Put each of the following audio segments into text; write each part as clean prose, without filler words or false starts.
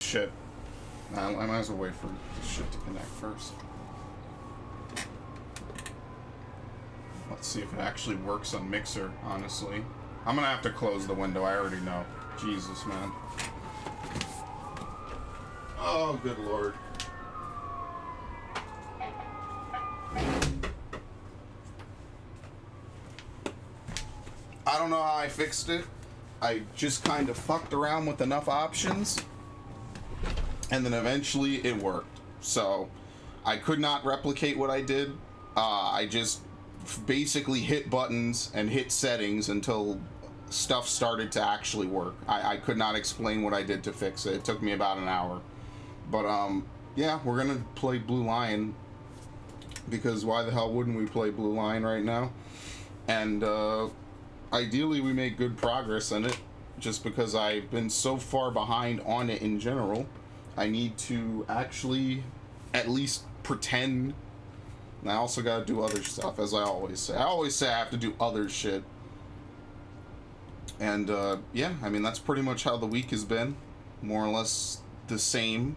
Shit. I might as well wait for this shit to connect first. Let's see if it actually works on Mixer, honestly. I'm gonna have to close the window, I already know. Jesus, man. Oh, good lord. I don't know how I fixed it. I just kind of fucked around with enough options, and then eventually it worked. So I could not replicate what I did. I just basically hit buttons and hit settings until stuff started to actually work. I could not explain what I did to fix it. It took me about an hour. But yeah, we're gonna play Blue Lion, because why the hell wouldn't we play Blue Lion right now? And ideally we make good progress in it, just because I've been so far behind on it in general. I need to actually at least pretend. And I also gotta do other stuff, as I always say. I always say I have to do other shit. And yeah, I mean, that's pretty much how the week has been. More or less the same.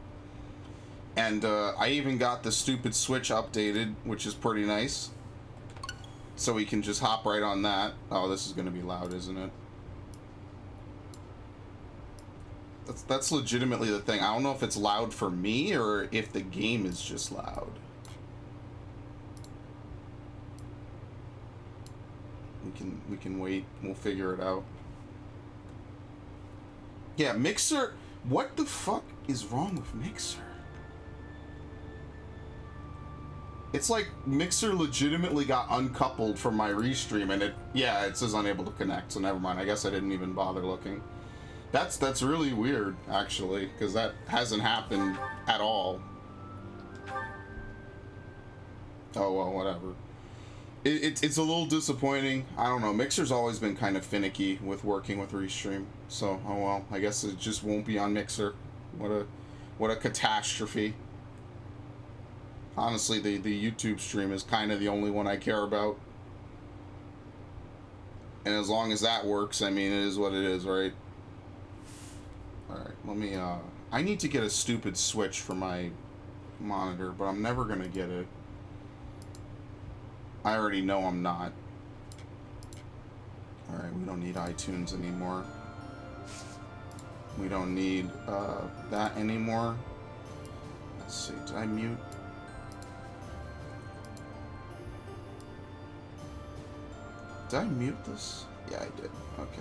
And I even got the stupid Switch updated, which is pretty nice. So we can just hop right on that. Oh, this is gonna be loud, isn't it? That's legitimately the thing. I don't know if it's loud for me or if the game is just loud. We can wait. We'll figure it out. Yeah, Mixer. What the fuck is wrong with Mixer? It's like Mixer legitimately got uncoupled from my restream, and it says unable to connect, so never mind. I guess I didn't even bother looking. That's really weird, actually, because that hasn't happened at all. Oh well, whatever. It's a little disappointing. I don't know. Mixer's always been kind of finicky with working with Restream, so oh well. I guess it just won't be on Mixer. What a catastrophe. Honestly, the YouTube stream is kind of the only one I care about. And as long as that works, I mean, it is what it is, right? Alright, let me, I need to get a stupid switch for my monitor, but I'm never gonna get it. I already know I'm not. Alright, we don't need iTunes anymore. We don't need, that anymore. Let's see, did I mute? Did I mute this? Yeah, I did. Okay.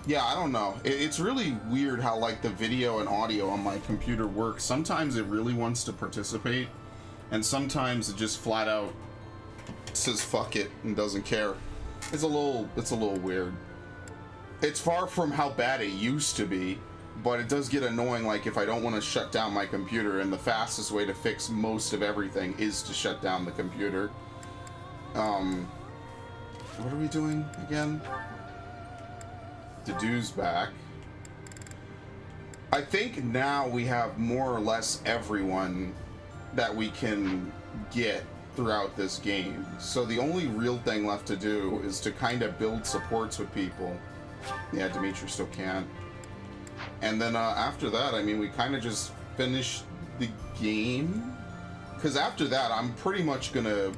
Yeah, I don't know. It's really weird how, like, the video and audio on my computer works. Sometimes it really wants to participate, and sometimes it just flat out says fuck it and doesn't care. It's a little weird. It's far from how bad it used to be, but it does get annoying, like, if I don't want to shut down my computer, and the fastest way to fix most of everything is to shut down the computer. What are we doing again? Dedoo's back. I think now we have more or less everyone that we can get throughout this game. So the only real thing left to do is to kind of build supports with people. Yeah, Dimitri still can't. And then after that, I mean, we kind of just finish the game. Because after that, I'm pretty much going to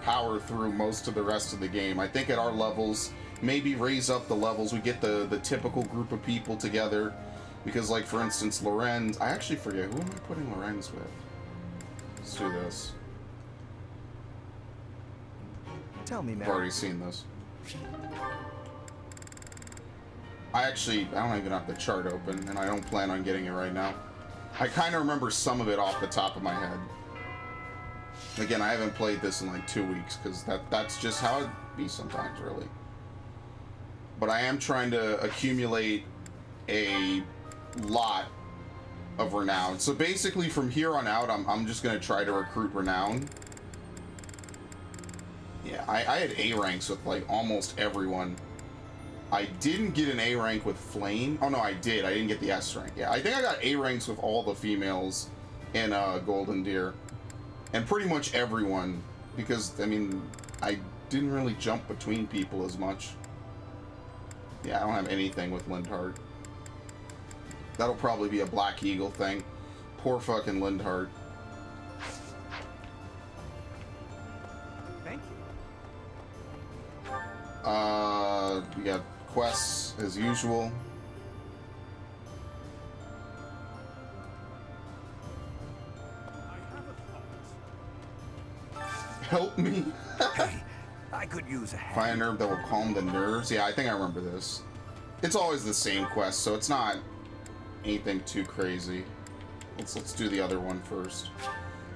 power through most of the rest of the game. I think at our levels, maybe raise up the levels. We get the typical group of people together. Because, like, for instance, Lorenz... I actually forget. Who am I putting Lorenz with? Let's do this. Tell me now. I've already seen this. I don't even have the chart open, and I don't plan on getting it right now. I kind of remember some of it off the top of my head. Again, I haven't played this in like 2 weeks, because that's just how it be sometimes, really. But I am trying to accumulate a lot of renown. So basically, from here on out, I'm just going to try to recruit renown. Yeah, I had A ranks with like almost everyone. I didn't get an A rank with Flame. Oh no, I did. I didn't get the S rank. Yeah, I think I got A ranks with all the females in Golden Deer. And pretty much everyone. Because, I mean, I didn't really jump between people as much. Yeah, I don't have anything with Lindhart. That'll probably be a Black Eagle thing. Poor fucking Lindhart. Thank you. We got quests as usual. Help me. Hey, I could use a hand. Find an herb that will calm the nerves. Yeah, I think I remember this. It's always the same quest, so it's not anything too crazy. Let's do the other one first.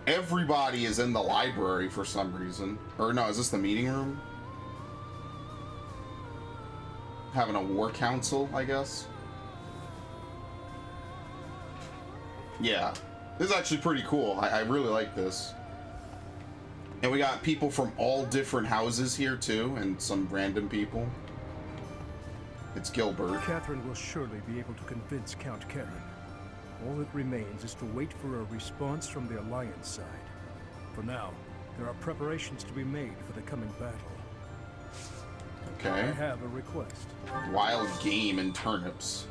Everybody is in the library for some reason. Or no, is this the meeting room? Having a war council, I guess. Yeah, this is actually pretty cool. I really like this. And we got people from all different houses here too, and some random people. It's Gilbert. Catherine will surely be able to convince Count Karen. All that remains is to wait for a response from the Alliance side. For now, there are preparations to be made for the coming battle. I Okay. have a request. Wild game and turnips.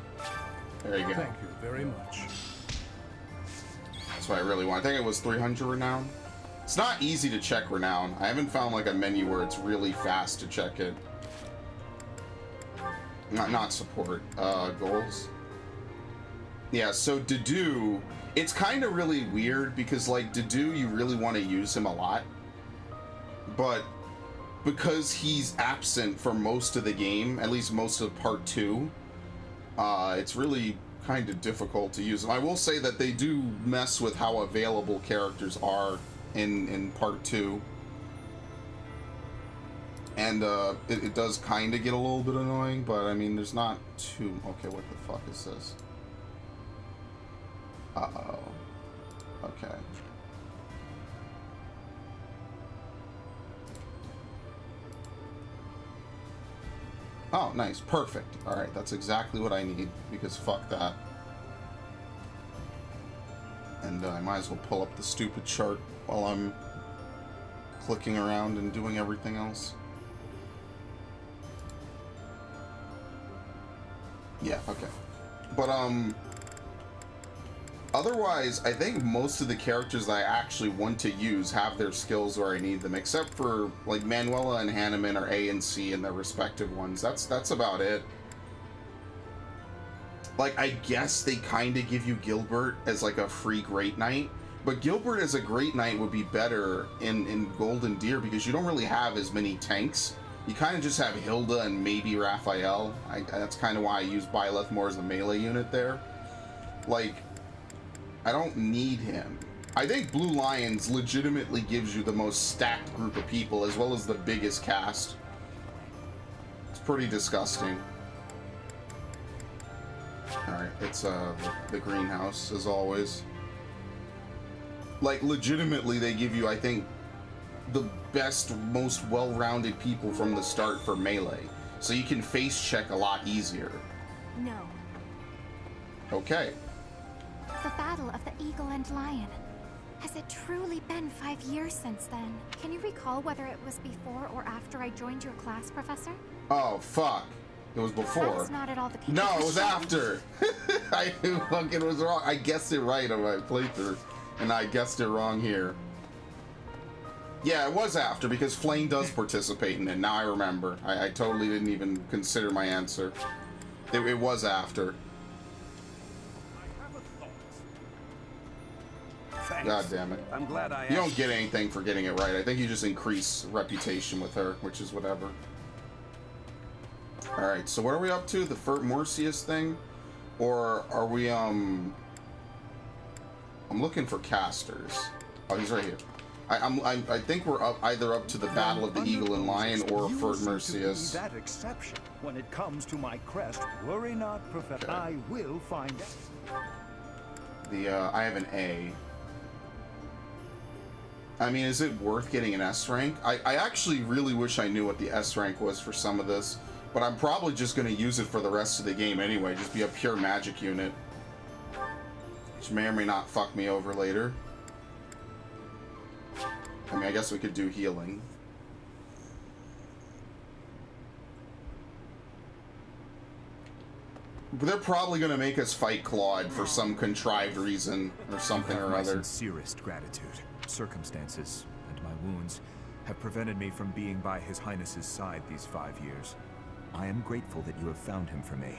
There you go. Thank you very much. That's what I really want. I think it was 300 renown. It's not easy to check renown. I haven't found like a menu where it's really fast to check it. Not support. Goals. Yeah, so Dedue, it's kind of really weird because like Dedue, you really want to use him a lot. But because he's absent for most of the game, at least most of part 2, it's really kind of difficult to use him. I will say that they do mess with how available characters are in part 2. And it does kind of get a little bit annoying, but I mean, there's not too... Okay, what the fuck is this? Uh-oh. Okay. Oh, nice. Perfect. Alright, that's exactly what I need, because fuck that. And I might as well pull up the stupid chart while I'm clicking around and doing everything else. Yeah, okay. But, otherwise, I think most of the characters that I actually want to use have their skills where I need them, except for, like, Manuela and Hanneman are A and C in their respective ones. That's about it. Like, I guess they kind of give you Gilbert as, like, a free Great Knight, but Gilbert as a Great Knight would be better in Golden Deer because you don't really have as many tanks. You kind of just have Hilda and maybe Raphael. That's kind of why I use Byleth more as a melee unit there. Like, I don't need him. I think Blue Lions legitimately gives you the most stacked group of people as well as the biggest cast. It's pretty disgusting. Alright, it's the greenhouse as always. Like, legitimately they give you, I think, the best, most well-rounded people from the start for melee. So you can face check a lot easier. No. Okay. The Battle of the Eagle and Lion. Has it truly been 5 years since then? Can you recall whether it was before or after I joined your class, Professor? Oh, fuck. It was before. That is not at all the case. No, it was after. I fucking was wrong. I guessed it right on my playthrough, and I guessed it wrong here. Yeah, it was after, because Flame does participate in it. Now I remember. I totally didn't even consider my answer. It was after. Thanks. God damn it. I'm glad I You don't asked. get anything for getting it right. I think you just increase reputation with her, which is whatever. Alright, so what are we up to? The Morsius thing? Or are we, I'm looking for casters. Oh, he's right here. I think we're either up to the Battle of the Eagle and Lion or Fort Mercius. That exception. When it comes to my crest, worry not, Professor. Okay. I will find out. I have an A. I mean, is it worth getting an S rank? I actually really wish I knew what the S rank was for some of this, but I'm probably just going to use it for the rest of the game anyway, just be a pure magic unit. Which may or may not fuck me over later. I mean, I guess we could do healing. They're probably gonna make us fight Claude for some contrived reason or something You have or my other. sincerest gratitude. Circumstances and my wounds have prevented me from being by His Highness's side these 5 years. I am grateful that you have found him for me.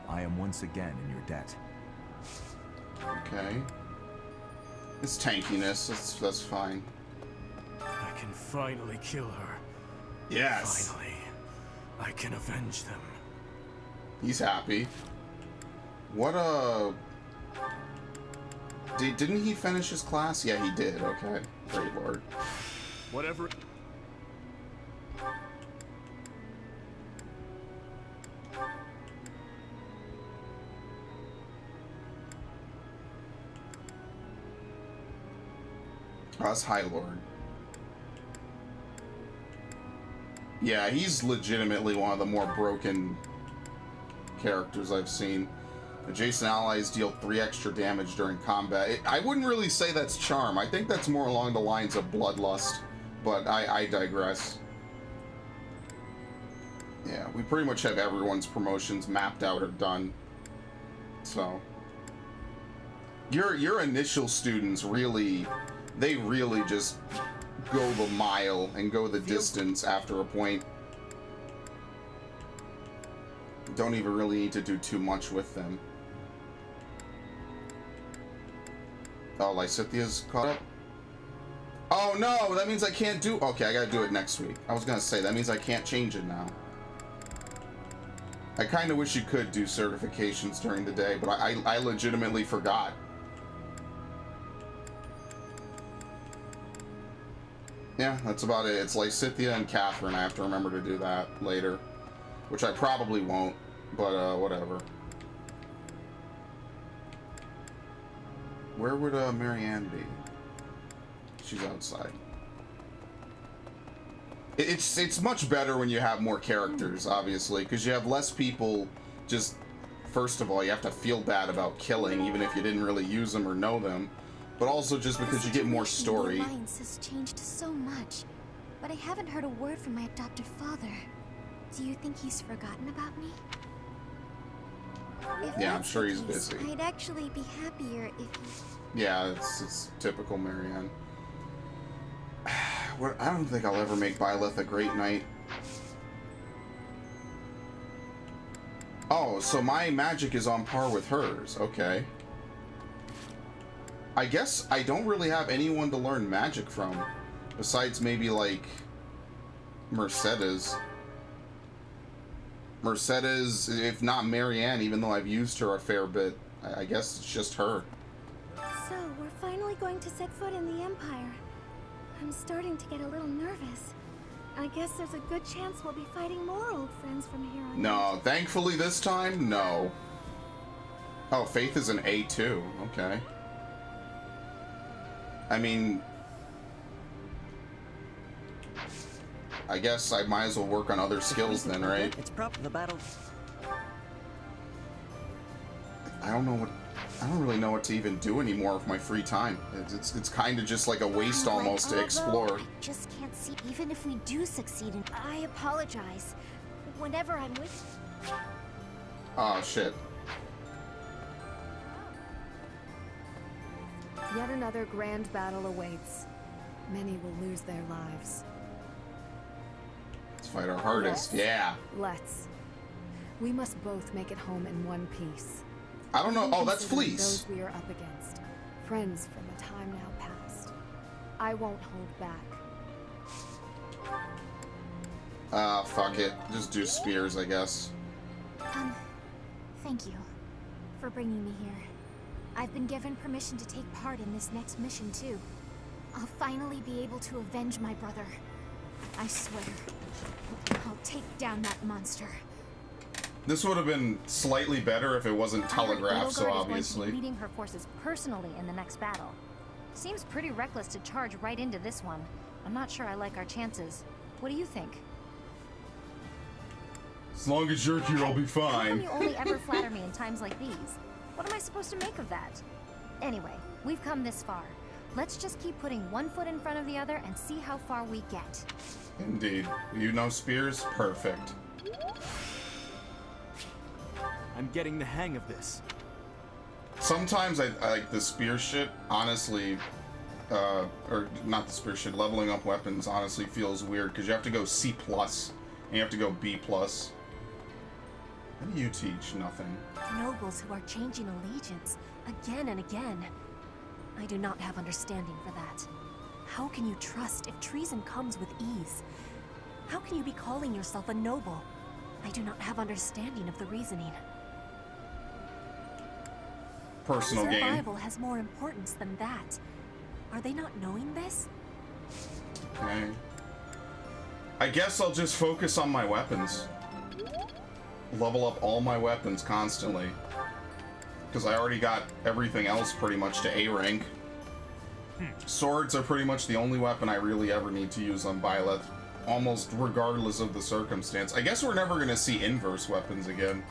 I am once again in your debt. Okay. It's tankiness. That's fine. I can finally kill her. Yes. Finally, I can avenge them. He's happy. What didn't he finish his class? Yeah, he did. Okay. Great lord. Whatever. That's High Lord. Yeah, he's legitimately one of the more broken characters I've seen. Adjacent allies deal 3 extra damage during combat. I wouldn't really say that's charm. I think that's more along the lines of bloodlust, but I digress. Yeah, we pretty much have everyone's promotions mapped out or done. So your initial students really, they really just go the mile and go the distance after a point. Don't even really need to do too much with them. Oh, Lysithia's caught up? Oh no, that means I can't do... Okay, I gotta do it next week. I was gonna say, that means I can't change it now. I kinda wish you could do certifications during the day, but I legitimately forgot. Yeah, that's about it. It's Lysithia and Catherine. I have to remember to do that later. Which I probably won't, but whatever. Where would Marianne be? She's outside. It's much better when you have more characters, obviously, because you have less people. Just, first of all, you have to feel bad about killing, even if you didn't really use them or know them. But also just because you get more story. The Alliance has changed so much, but I haven't heard a word from my adoptive father. Do you think he's forgotten about me? If Yeah, I'm that's sure the he's case, busy. I'd actually be happier if he... Yeah, it's typical Marianne. I don't think I'll ever make Byleth a great knight. Oh, so my magic is on par with hers. Okay. I guess I don't really have anyone to learn magic from. Besides maybe, like, Mercedes. Mercedes, if not Marianne, even though I've used her a fair bit. I guess it's just her. So, we're finally going to set foot in the Empire. I'm starting to get a little nervous. I guess there's a good chance we'll be fighting more old friends from here on out. No, thankfully this time, no. Oh, Faith is an A2. Okay. I mean, I guess I might as well work on other skills then, right? It's probably the battle. I don't really know what to even do anymore with my free time. It's kind of just like a waste almost to explore. I just can't see, even if we do succeed, I apologize. Whenever I'm with... Oh, shit. Yet another grand battle awaits. Many will lose their lives. Let's fight our hardest. Yeah. Let's. We must both make it home in one piece. I don't know. Oh, that's Considering Fleece. Those we are up against. Friends from a time now past. I won't hold back. Fuck it. Just do spears, I guess. Thank you for bringing me here. I've been given permission to take part in this next mission, too. I'll finally be able to avenge my brother. I swear. I'll take down that monster. This would have been slightly better if it wasn't telegraphed so obviously. Is going to be leading her forces personally in the next battle. Seems pretty reckless to charge right into this one. I'm not sure I like our chances. What do you think? As long as you're here, I'll be How come fine. you only ever flatter me in times like these? What am I supposed to make of that? Anyway, we've come this far. Let's just keep putting one foot in front of the other and see how far we get. Indeed. You know spears? Perfect. I'm getting the hang of this. Sometimes I like the spear shit, honestly, or not the spear shit, leveling up weapons honestly feels weird because you have to go C+, and you have to go B+. What do you teach? Nothing. Nobles who are changing allegiance again and again. I do not have understanding for that. How can you trust if treason comes with ease? How can you be calling yourself a noble? I do not have understanding of the reasoning. Personal game. Survival has more importance than that. Are they not knowing this? Okay. I guess I'll just focus on my weapons. Level up all my weapons constantly. Because I already got everything else pretty much to A rank. Swords are pretty much the only weapon I really ever need to use on Byleth, almost regardless of the circumstance. I guess we're never going to see inverse weapons again.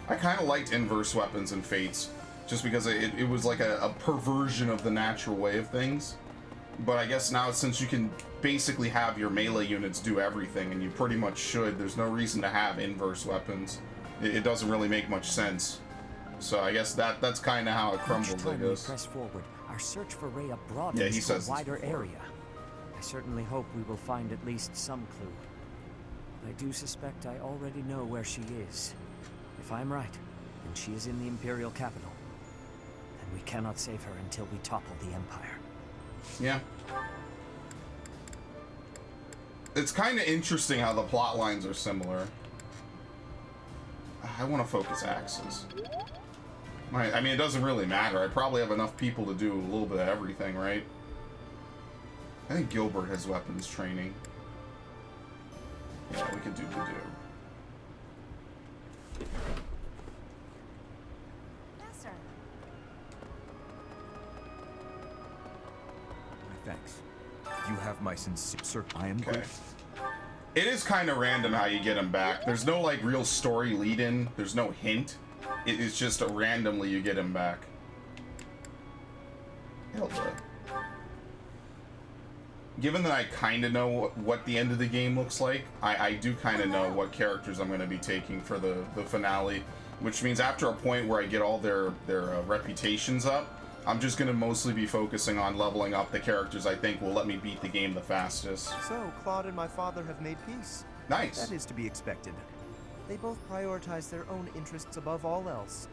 I kind of liked inverse weapons in Fates, just because it was like a perversion of the natural way of things. But I guess now, since you can basically have your melee units do everything, and you pretty much should, there's no reason to have inverse weapons. It doesn't really make much sense. So I guess that's kind of how it crumbles, Each I time we guess. press forward, our search for Rhea broadens Yeah, he to says a this wider before. area. I certainly hope we will find at least some clue. I do suspect I already know where she is. If I'm right, then she is in the Imperial capital. And we cannot save her until we topple the Empire. Yeah. It's kind of interesting how the plot lines are similar. I want to focus axes. I mean, it doesn't really matter. I probably have enough people to do a little bit of everything, right? I think Gilbert has weapons training. Yeah, we could do the do. Master. Thanks. You have my sincere. I am Okay. good. It is kind of random how you get him back. There's no, like, real story lead-in. There's no hint. It's just randomly you get him back. Hilda. Given that I kind of know what the end of the game looks like, I do kind of know what characters I'm going to be taking for the finale, which means after a point where I get all their reputations up, I'm just going to mostly be focusing on leveling up the characters I think will let me beat the game the fastest. So, Claude and my father have made peace. Nice. That is to be expected. They both prioritize their own interests above all else.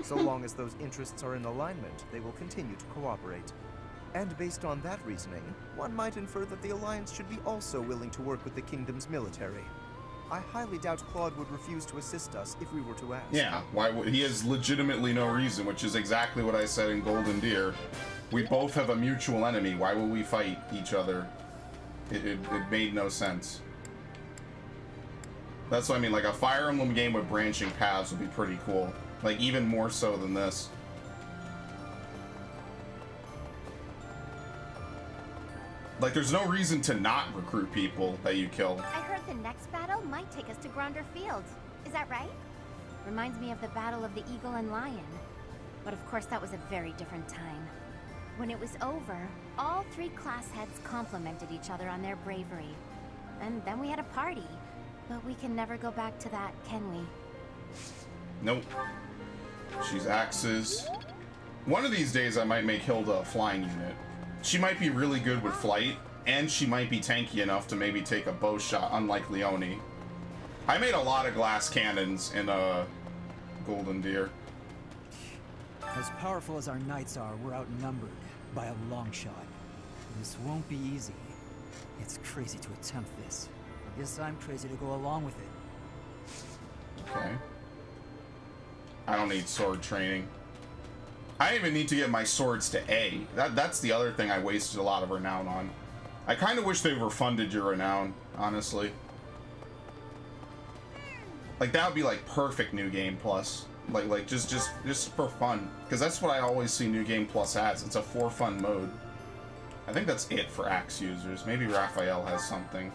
So long as those interests are in alignment, they will continue to cooperate. And based on that reasoning, one might infer that the Alliance should be also willing to work with the Kingdom's military. I highly doubt Claude would refuse to assist us if we were to ask. Yeah, why would he? Has legitimately no reason, which is exactly what I said in Golden Deer. We both have a mutual enemy. Why would we fight each other? It made no sense. That's what I mean. Like a Fire Emblem game with branching paths would be pretty cool. Like even more so than this. Like there's no reason to not recruit people that you kill. I heard the next battle might take us to Gronder Field. Is that right? Reminds me of the Battle of the Eagle and Lion. But of course that was a very different time. When it was over, all three class heads complimented each other on their bravery. And then we had a party. But we can never go back to that, can we? Nope. She's axes. One of these days I might make Hilda a flying unit. She might be really good with flight, and she might be tanky enough to maybe take a bow shot, unlike Leone. I made a lot of glass cannons in Golden Deer. As powerful as our knights are, we're outnumbered by a long shot. This won't be easy. It's crazy to attempt this. I guess I'm crazy to go along with it. Okay. I don't need sword training. I don't even need to get my swords to A. That's the other thing I wasted a lot of renown on. I kind of wish they refunded your renown, honestly. Like that would be like perfect New Game Plus. Like just for fun, because that's what I always see New Game Plus as. It's a for fun mode. I think that's it for Axe users. Maybe Raphael has something.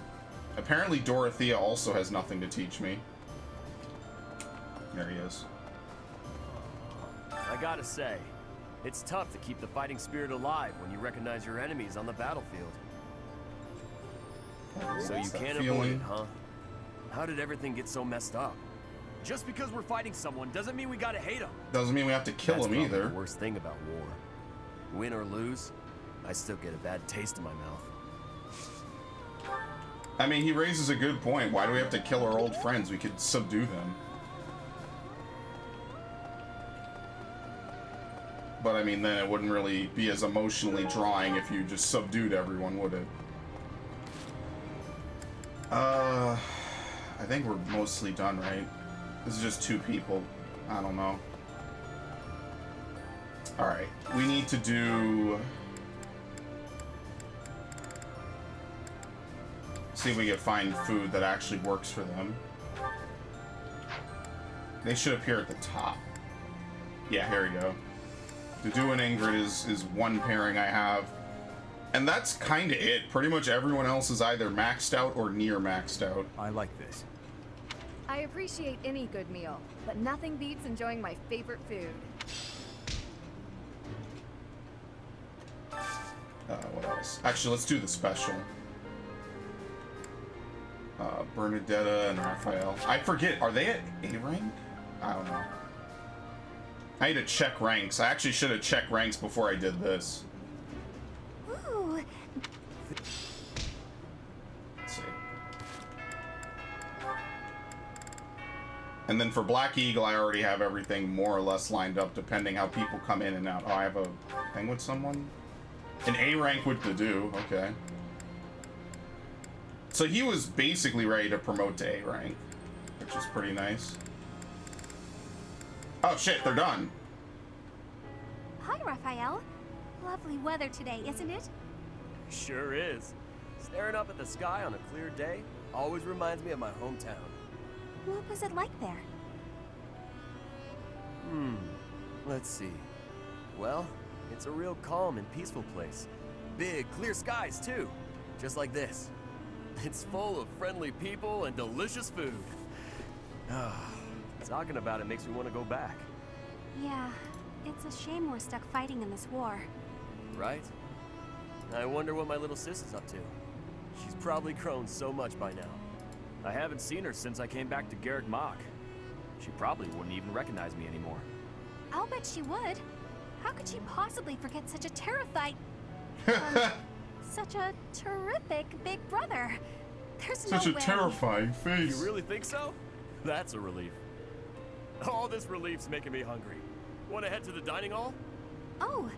Apparently Dorothea also has nothing to teach me. There he is. I gotta say, it's tough to keep the fighting spirit alive when you recognize your enemies on the battlefield. So you can't avoid it, huh? How did everything get so messed up? Just because we're fighting someone doesn't mean we gotta hate them. Doesn't mean we have to kill That's him probably either. The worst thing about war. Win or lose, I still get a bad taste in my mouth. I mean, he raises a good point. Why do we have to kill our old friends? We could subdue them. But I mean, then it wouldn't really be as emotionally drawing if you just subdued everyone, would it? I think we're mostly done, right? This is just 2 people. I don't know. Alright, we need to do... See if we can find food that actually works for them. They should appear at the top. Yeah, here we go. Dudu and Ingrid is one pairing I have. And that's kind of it. Pretty much everyone else is either maxed out or near maxed out. I like this. I appreciate any good meal, but nothing beats enjoying my favorite food. What else? Actually, let's do the special. Bernadetta and Raphael. I forget, are they at A rank? I don't know. I need to check ranks. I actually should have checked ranks before I did this. Ooh, Let's see. And then for Black Eagle, I already have everything more or less lined up, depending how people come in and out. Oh, I have a thing with someone? An A rank with Dudu, okay. So he was basically ready to promote to A rank, which is pretty nice. Oh shit, they're done. hi, Raphael. Lovely weather today, isn't it? Sure is. Staring up at the sky on a clear day always reminds me of my hometown. What was it like there? Let's see. Well, it's a real calm and peaceful place. Big, clear skies, too. Just like this. It's full of friendly people and delicious food. Talking about it makes me want to go back. Yeah, it's a shame we're stuck fighting in this war. Right? I wonder what my little sis is up to. She's probably grown so much by now. I haven't seen her since I came back to Garrick Mach. She probably wouldn't even recognize me anymore. I'll bet she would. How could she possibly forget such a such a terrific big brother? There's no way. Such a terrifying face. You really think so? That's a relief. All this relief's making me hungry. Want to head to the dining hall? Oh,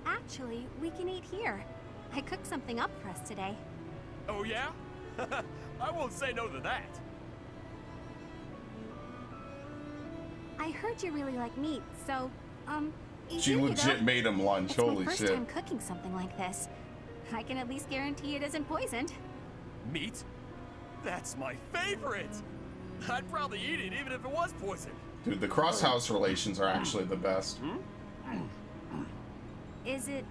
actually, we can eat here. I cooked something up for us today. Oh yeah? I won't say no to that. I heard you really like meat, so, She here you legit go. made him lunch, It's holy my first shit. time cooking something like this. I can at least guarantee it isn't poisoned. Meat? That's my favorite! I'd probably eat it even if it was poisoned. Dude, the cross-house relations are actually the best. Is it,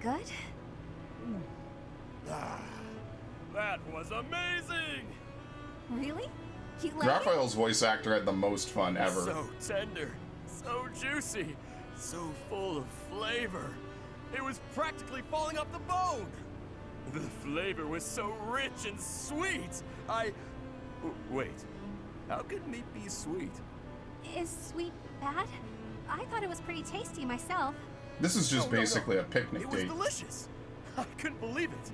good? That was amazing! Really? You like it? Raphael's voice actor had the most fun ever. So tender, so juicy, so full of flavor. It was practically falling off the bone. The flavor was so rich and sweet. Wait, how could meat be sweet? Is sweet bad? I thought it was pretty tasty myself. This is just No. basically a picnic It was date. delicious. I couldn't believe it.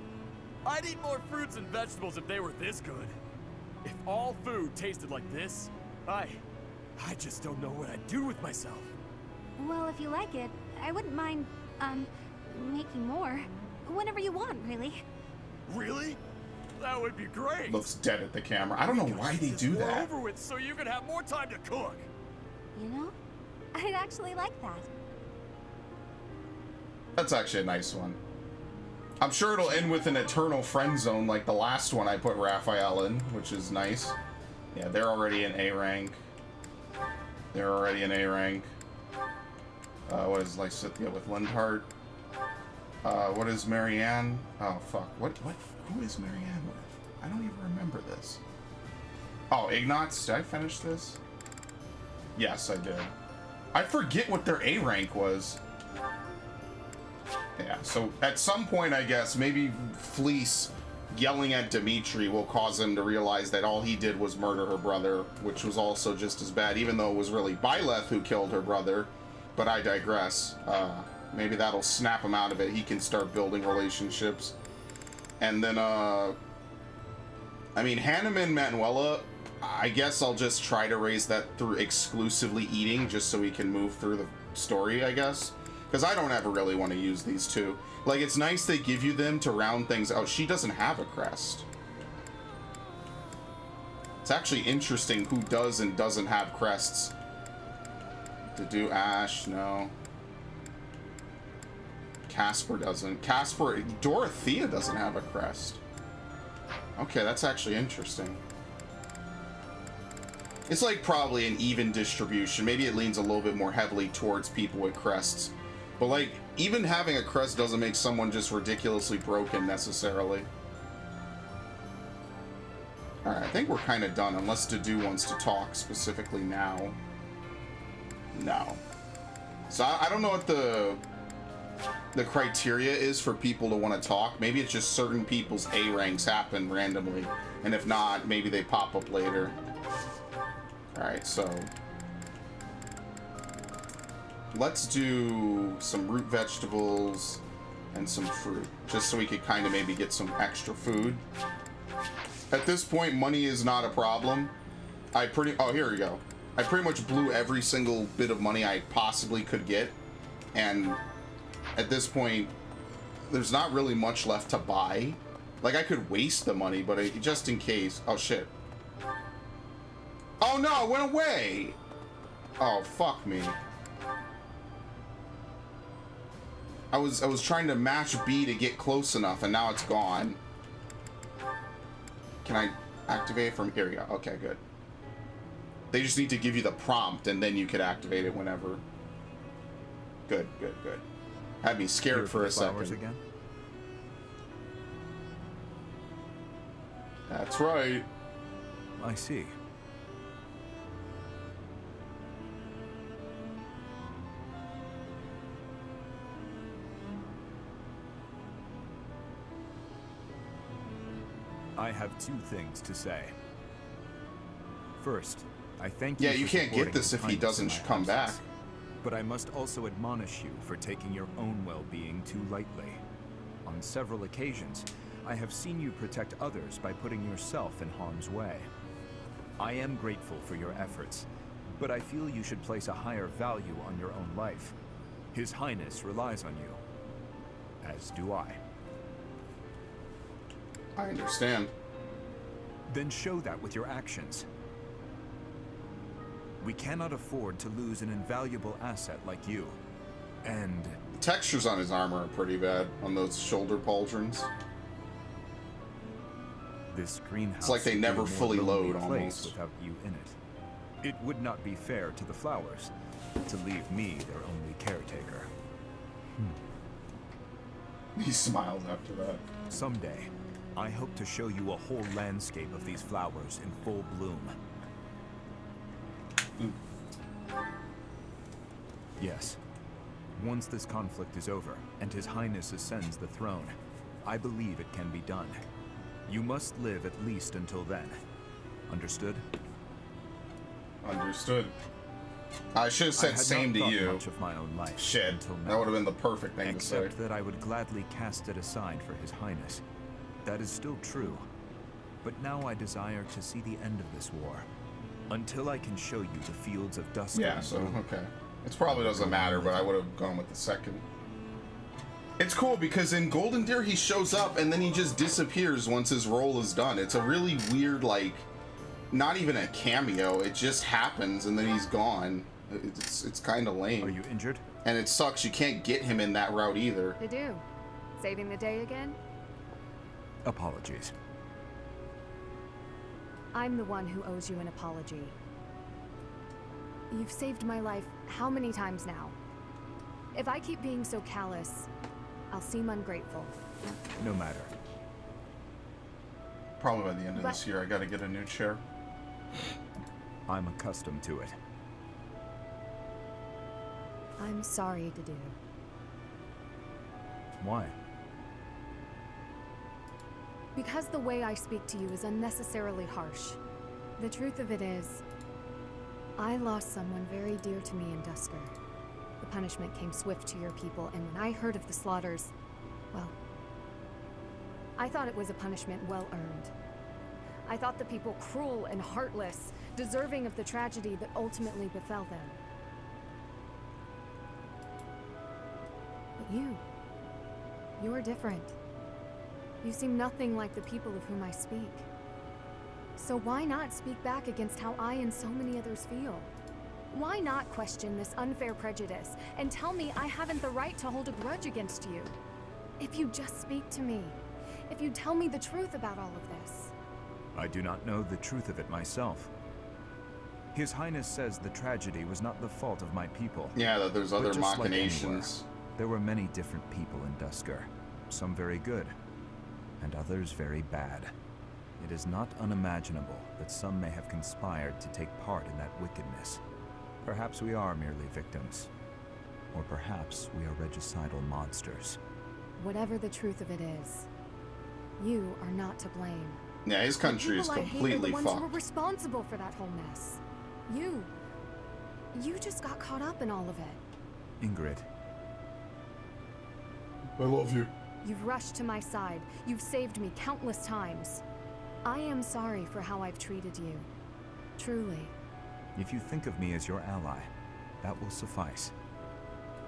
I'd eat more fruits and vegetables if they were this good. If all food tasted like this, I just don't know what I'd do with myself. Well, if you like it, I wouldn't mind, making more. Whenever you want, really. Really? That would be great. Looks dead at the camera. I don't know why they do We're that. over with so you can have more time to cook. You know? I'd actually like that. That's actually a nice one. I'm sure it'll end with an eternal friend zone like the last one I put Raphael in, which is nice. Yeah, they're already in A rank. They're already in A rank. What is Lysithia with Lindhart? What is Marianne? Oh, fuck. Who is Marianne with? I don't even remember this. Oh, Ignatz? Did I finish this? Yes, I did. I forget what their A rank was. Yeah, so at some point, I guess, maybe Fleece yelling at Dimitri will cause him to realize that all he did was murder her brother, which was also just as bad, even though it was really Byleth who killed her brother. But I digress. Maybe that'll snap him out of it. He can start building relationships. And then, I mean, Hanneman Manuela, I guess I'll just try to raise that through exclusively eating, just so we can move through the story, I guess. Because I don't ever really want to use these two. Like, it's nice they give you them to round things out. She doesn't have a crest. It's actually interesting who does and doesn't have crests. To do Ash, no. Casper doesn't. Dorothea doesn't have a crest. Okay, that's actually interesting. It's like probably an even distribution. Maybe it leans a little bit more heavily towards people with crests. But like, even having a crest doesn't make someone just ridiculously broken necessarily. Alright, I think we're kind of done, unless Dedue wants to talk specifically now. No. So I don't know what the criteria is for people to want to talk. Maybe it's just certain people's A ranks happen randomly. And if not, maybe they pop up later. Alright, so let's do some root vegetables and some fruit, just so we could kind of maybe get some extra food. At this point, money is not a problem. Oh, here we go. I pretty much blew every single bit of money I possibly could get, and at this point, there's not really much left to buy. Like, I could waste the money, but just in case. Oh, shit. Oh, no, it went away! Oh, fuck me. I was trying to mash B to get close enough, and now it's gone. Can I activate it from here? We go. Okay, good. They just need to give you the prompt, and then you could activate it whenever. Good, good, good. Had me scared for a second. Again? That's right. I see. I have two things to say. First, I thank you. Yeah, you can't get this if he doesn't come back. But I must also admonish you for taking your own well-being too lightly. On several occasions, I have seen you protect others by putting yourself in harm's way. I am grateful for your efforts, but I feel you should place a higher value on your own life. His Highness relies on you, as do I. I understand. Then show that with your actions. We cannot afford to lose an invaluable asset like you. And the textures on his armor are pretty bad on those shoulder pauldrons. This greenhouse, it's like they never fully load almost without you in it. It would not be fair to the flowers to leave me their only caretaker. He smiles after that. Someday, I hope to show you a whole landscape of these flowers in full bloom. Yes. Once this conflict is over, and His Highness ascends the throne, I believe it can be done. You must live at least until then. Understood? Understood. I should have said same to you. Much of my own life. Shit, until now, that would have been the perfect thing to say. Except that I would gladly cast it aside for His Highness. That is still true. But now I desire to see the end of this war. Until I can show you the fields of dust. Yeah, so, okay. It probably doesn't matter, but I would have gone with the second. It's cool because in Golden Deer he shows up and then he just disappears once his role is done. It's a really weird, like, not even a cameo. It just happens and then he's gone. It's kind of lame. Are you injured? And it sucks. You can't get him in that route either. Dedue, saving the day again? Apologies. I'm the one who owes you an apology. You've saved my life how many times now? If I keep being so callous, I'll seem ungrateful. No matter. Probably by the end of this year, I gotta get a new chair. I'm accustomed to it. I'm sorry, Dedue. Why? Because the way I speak to you is unnecessarily harsh. The truth of it is, I lost someone very dear to me in Dusker. The punishment came swift to your people, and when I heard of the slaughters, well, I thought it was a punishment well earned. I thought the people cruel and heartless, deserving of the tragedy that ultimately befell them. But you're different. You seem nothing like the people of whom I speak. So why not speak back against how I and so many others feel? Why not question this unfair prejudice and tell me I haven't the right to hold a grudge against you? If you just speak to me, if you tell me the truth about all of this. I do not know the truth of it myself. His Highness says the tragedy was not the fault of my people. Yeah, that there's other But just like machinations. anywhere, there were many different people in Dusker. Some very good, and others very bad. It is not unimaginable that some may have conspired to take part in that wickedness. Perhaps we are merely victims. Or perhaps we are regicidal monsters. Whatever the truth of it is, you are not to blame. Yeah, his country is The people I hate are completely the ones who were fucked. responsible for that whole mess. You just got caught up in all of it. Ingrid, I love you. You've rushed to my side. You've saved me countless times. I am sorry for how I've treated you. Truly. if you think of me as your ally, that will suffice.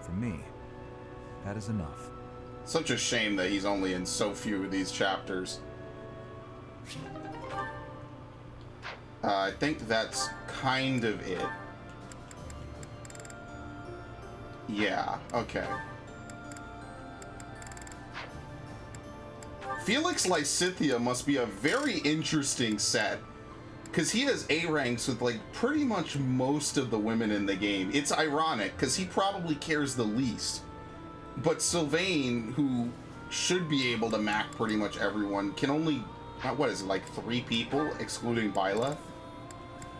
For me, that is enough. Such a shame that he's only in so few of these chapters. I think that's kind of it. Yeah, okay. Felix Lysithea must be a very interesting set, because he has A ranks with like pretty much most of the women in the game. It's ironic because he probably cares the least, but Sylvain, who should be able to mac pretty much everyone, can only, what is it, like 3 people excluding Byleth?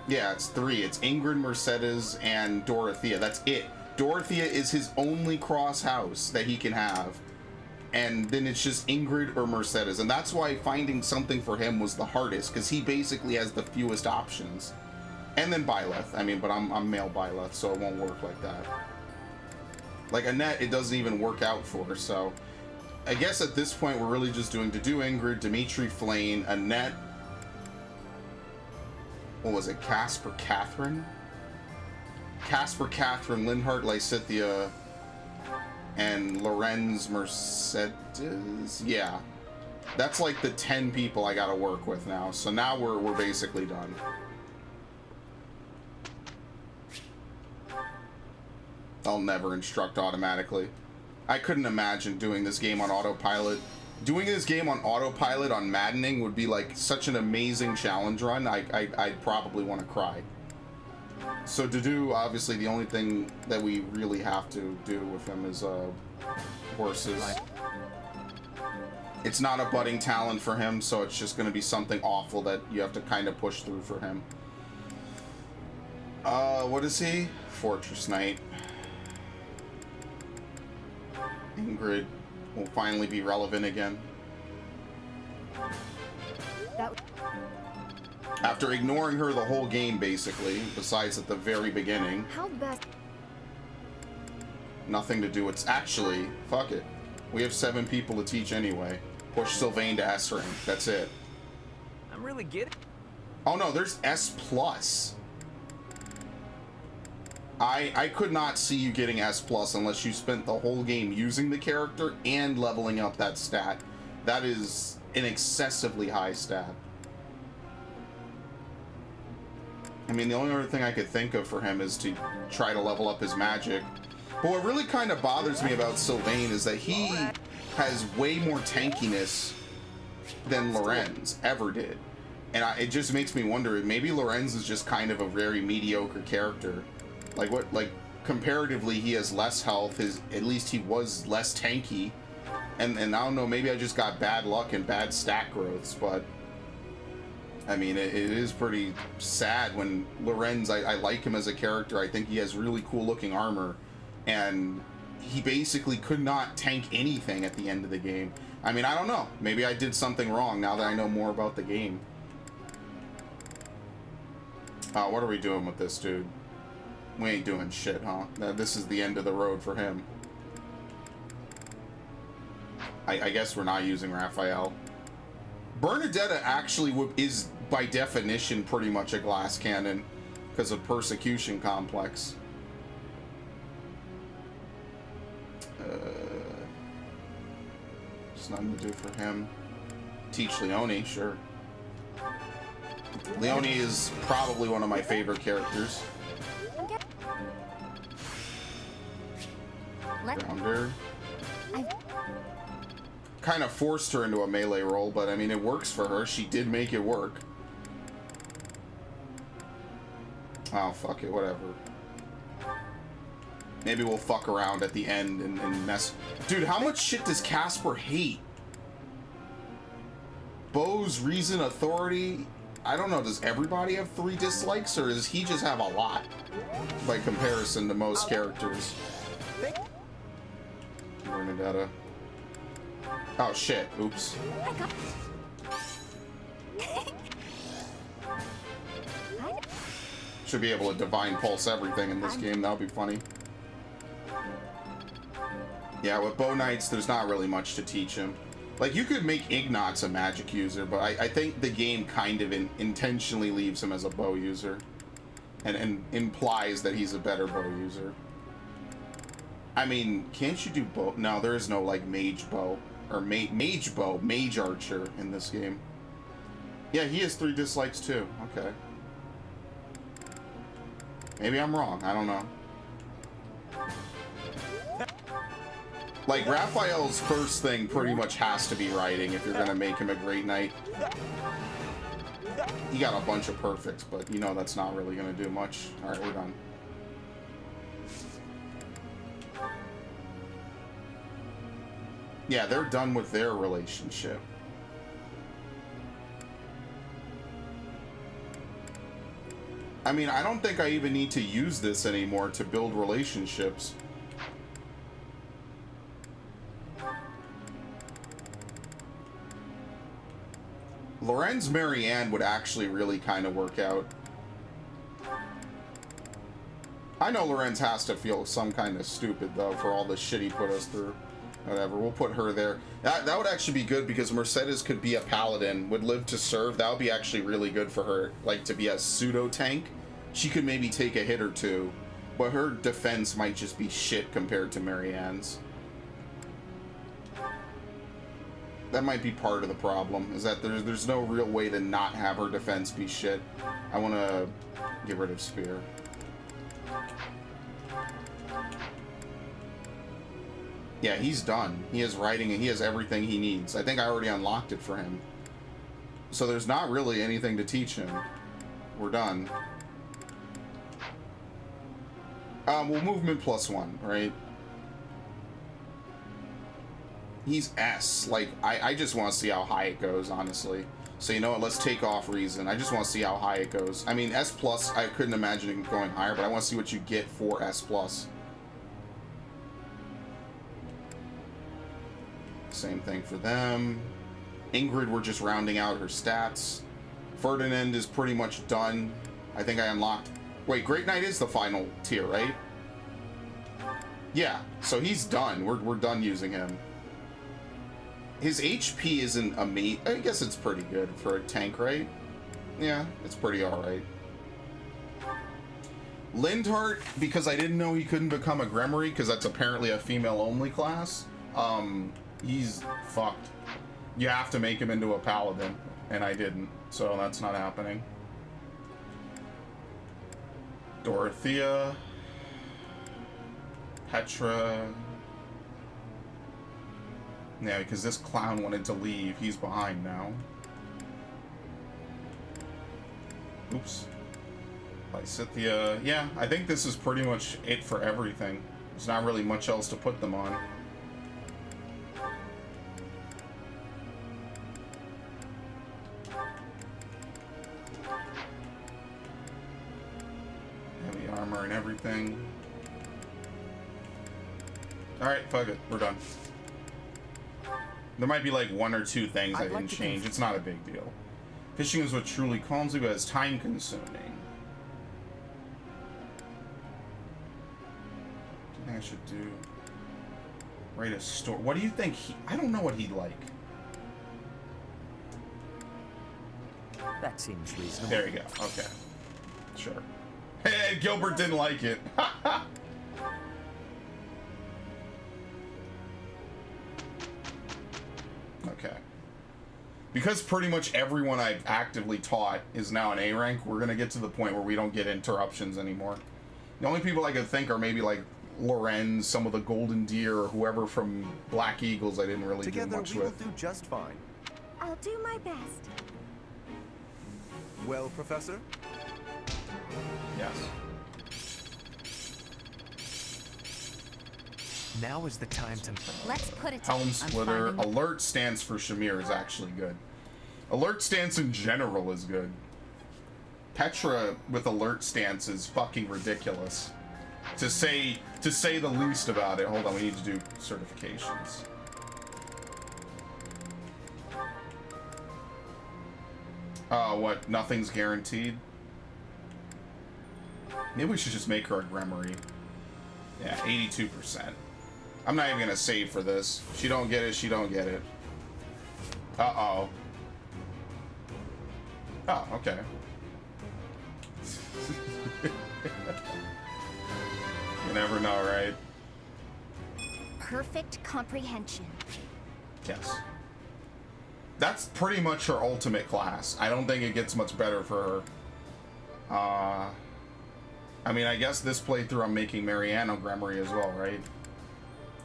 Yeah, it's 3. It's Ingrid, Mercedes, and Dorothea. That's it. Dorothea is his only cross house that he can have. And then it's just Ingrid or Mercedes. And that's why finding something for him was the hardest, because he basically has the fewest options. And then Byleth. I mean, but I'm male Byleth, so it won't work like that. Like Annette, it doesn't even work out for her, so... I guess at this point we're really just doing Dedue Ingrid, Dimitri Flane, Annette... What was it? Casper Catherine? Casper Catherine, Linhart Lysithea... and Lorenz Mercedes. Yeah, that's like the 10 people I gotta work with now. So now we're basically done. I'll never instruct automatically. I couldn't imagine doing this game on autopilot. Doing this game on autopilot on Maddening would be like such an amazing challenge run. I'd probably want to cry. So Dedue, obviously, the only thing that we really have to do with him is horses. It's not a budding talent for him, so it's just going to be something awful that you have to kind of push through for him. What is he? Fortress Knight. Ingrid will finally be relevant again. After ignoring her the whole game, basically, besides at the very beginning. How best? Nothing to do. It's actually, fuck it. We have 7 people to teach anyway. Push Sylvain to S rank. That's it. I'm really getting. Oh no, there's S plus. I could not see you getting S plus unless you spent the whole game using the character and leveling up that stat. That is an excessively high stat. I mean, the only other thing I could think of for him is to try to level up his magic. But what really kind of bothers me about Sylvain is that he has way more tankiness than Lorenz ever did. And it just makes me wonder, maybe Lorenz is just kind of a very mediocre character. Like comparatively, he has less health, at least he was less tanky. And I don't know, maybe I just got bad luck and bad stat growths, but... I mean, it is pretty sad when Lorenz, I like him as a character. I think he has really cool looking armor. And he basically could not tank anything at the end of the game. I mean, I don't know. Maybe I did something wrong now that I know more about the game. What are we doing with this dude? We ain't doing shit, huh? This is the end of the road for him. I guess we're not using Raphael. Bernadetta actually is, by definition, pretty much a glass cannon because of persecution complex. There's nothing to do for him. Teach Leone, sure. Leone is probably one of my favorite characters. Grounder. Kind of forced her into a melee role, but I mean, it works for her. She did make it work. Oh, fuck it, whatever. Maybe we'll fuck around at the end and mess. Dude, how much shit does Casper hate? Bo's reason, authority. I don't know, does everybody have 3 dislikes, or does he just have a lot by comparison to most characters? Bernadetta. Oh shit, oops. Should be able to divine pulse everything in this game, that would be funny. Yeah, with Bow Knights, there's not really much to teach him. Like, you could make Ignatz a magic user, but I think the game kind of intentionally leaves him as a bow user. And implies that he's a better bow user. I mean, can't you do bow? No, there is no, like, mage bow. Or mage bow, mage archer in this game. Yeah, he has 3 dislikes too. Okay. Maybe I'm wrong. I don't know. Like, Raphael's first thing pretty much has to be writing if you're gonna make him a great knight. He got a bunch of perfects, but you know that's not really gonna do much. Alright, we're done. Yeah, they're done with their relationship. I mean, I don't think I even need to use this anymore to build relationships. Lorenz Marianne would actually really kind of work out. I know Lorenz has to feel some kind of stupid, though, for all the shit he put us through. Whatever, we'll put her there. That would actually be good because Mercedes could be a paladin, would live to serve. That would be actually really good for her, like to be a pseudo tank. She could maybe take a hit or two, but her defense might just be shit compared to Marianne's. That might be part of the problem, is that there's no real way to not have her defense be shit. I want to get rid of Spear. Yeah, he's done. He has writing and he has everything he needs. I think I already unlocked it for him. So there's not really anything to teach him. We're done. Well, movement +1, right? He's S. Like, I just want to see how high it goes, honestly. So you know what, let's take off reason. I just want to see how high it goes. I mean, S+, I couldn't imagine it going higher, but I want to see what you get for S+. Same thing for them. Ingrid, we're just rounding out her stats. Ferdinand is pretty much done. I think I unlocked... Wait, Great Knight is the final tier, right? Yeah, so he's done. We're done using him. His HP isn't amazing. I guess it's pretty good for a tank, right? Yeah, it's pretty alright. Lindhart, because I didn't know he couldn't become a Gremory, because that's apparently a female-only class, he's fucked. You have to make him into a paladin, and I didn't, so that's not happening. Dorothea, Petra. Yeah, because this clown wanted to leave. He's behind now. Oops. Lysithea. Yeah, I think this is pretty much it for everything. There's not really much else to put them on. Heavy armor and everything. Alright, fuck it. We're done. There might be like one or two things I didn't change. It's not a big deal. Fishing is what truly calms me, but it's time consuming. What do you think I should do? Write a story. What do you think I don't know what he'd like. That seems reasonable. There you go. Okay. Sure. Hey, Gilbert didn't like it. Okay. Because pretty much everyone I've actively taught is now an A rank, we're going to get to the point where we don't get interruptions anymore. The only people I could think are maybe like Lorenz, some of the Golden Deer, or whoever from Black Eagles I didn't really do much we will with. do just fine. I'll do my best. Well, Professor? Yes. Now is the time to... Let's put it to Helm Splitter. Alert stance for Shamir is actually good. Alert stance in general is good. Petra with alert stance is fucking ridiculous. To say the least about it. Hold on, we need to do certifications. What? Nothing's guaranteed? Maybe we should just make her a Gremory. Yeah, 82%. I'm not even gonna save for this. She don't get it, she don't get it. Uh-oh. Oh, okay. You never know, right? Perfect comprehension. Yes. That's pretty much her ultimate class. I don't think it gets much better for her. I mean, I guess this playthrough I'm making Mariano Gremory as well, right?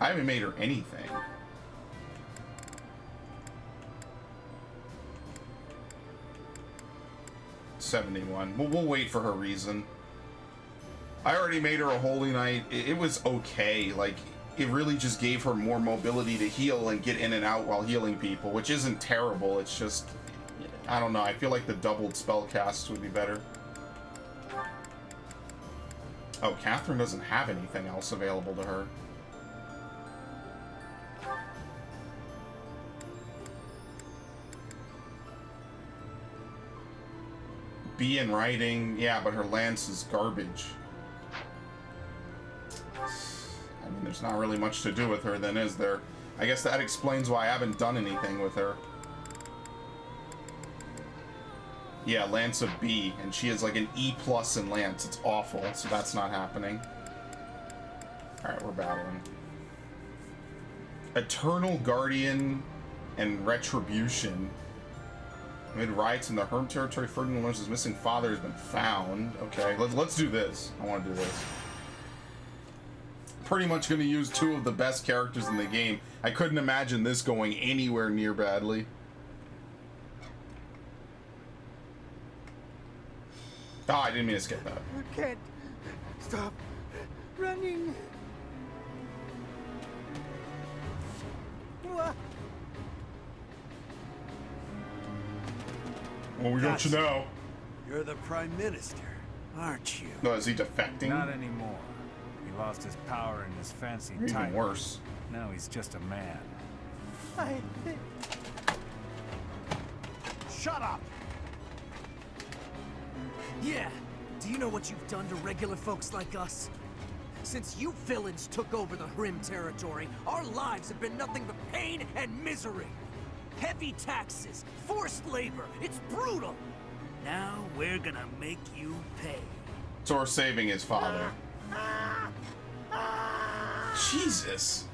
I haven't made her anything. $71. We'll wait for her reason. I already made her a Holy Knight. It was okay. Like, it really just gave her more mobility to heal and get in and out while healing people, which isn't terrible. It's just, I don't know. I feel like the doubled spell casts would be better. Oh, Catherine doesn't have anything else available to her. B in writing, yeah, but her lance is garbage. I mean, there's not really much to do with her then, is there? I guess that explains why I haven't done anything with her. Yeah, lance of B, and she has like an E+ in lance. It's awful, so that's not happening. Alright, we're battling. Eternal Guardian and Retribution. Amid riots in the Herm territory, Ferdinand learns his missing father has been found. Okay, let's do this. I want to do this. Pretty much going to use two of the best characters in the game. I couldn't imagine this going anywhere near badly. Oh, I didn't mean to skip that. You can't stop running. Well, we got you now. You're the Prime Minister, aren't you? No, is he defecting? Not anymore. He lost his power and his fancy Even title. worse. Now he's just a man. Shut up! Yeah. Do you know what you've done to regular folks like us? Since you villains took over the Hrim territory, our lives have been nothing but pain and misery. Heavy taxes, forced labor, it's brutal. Now we're gonna make you pay. So we're saving his father. Jesus.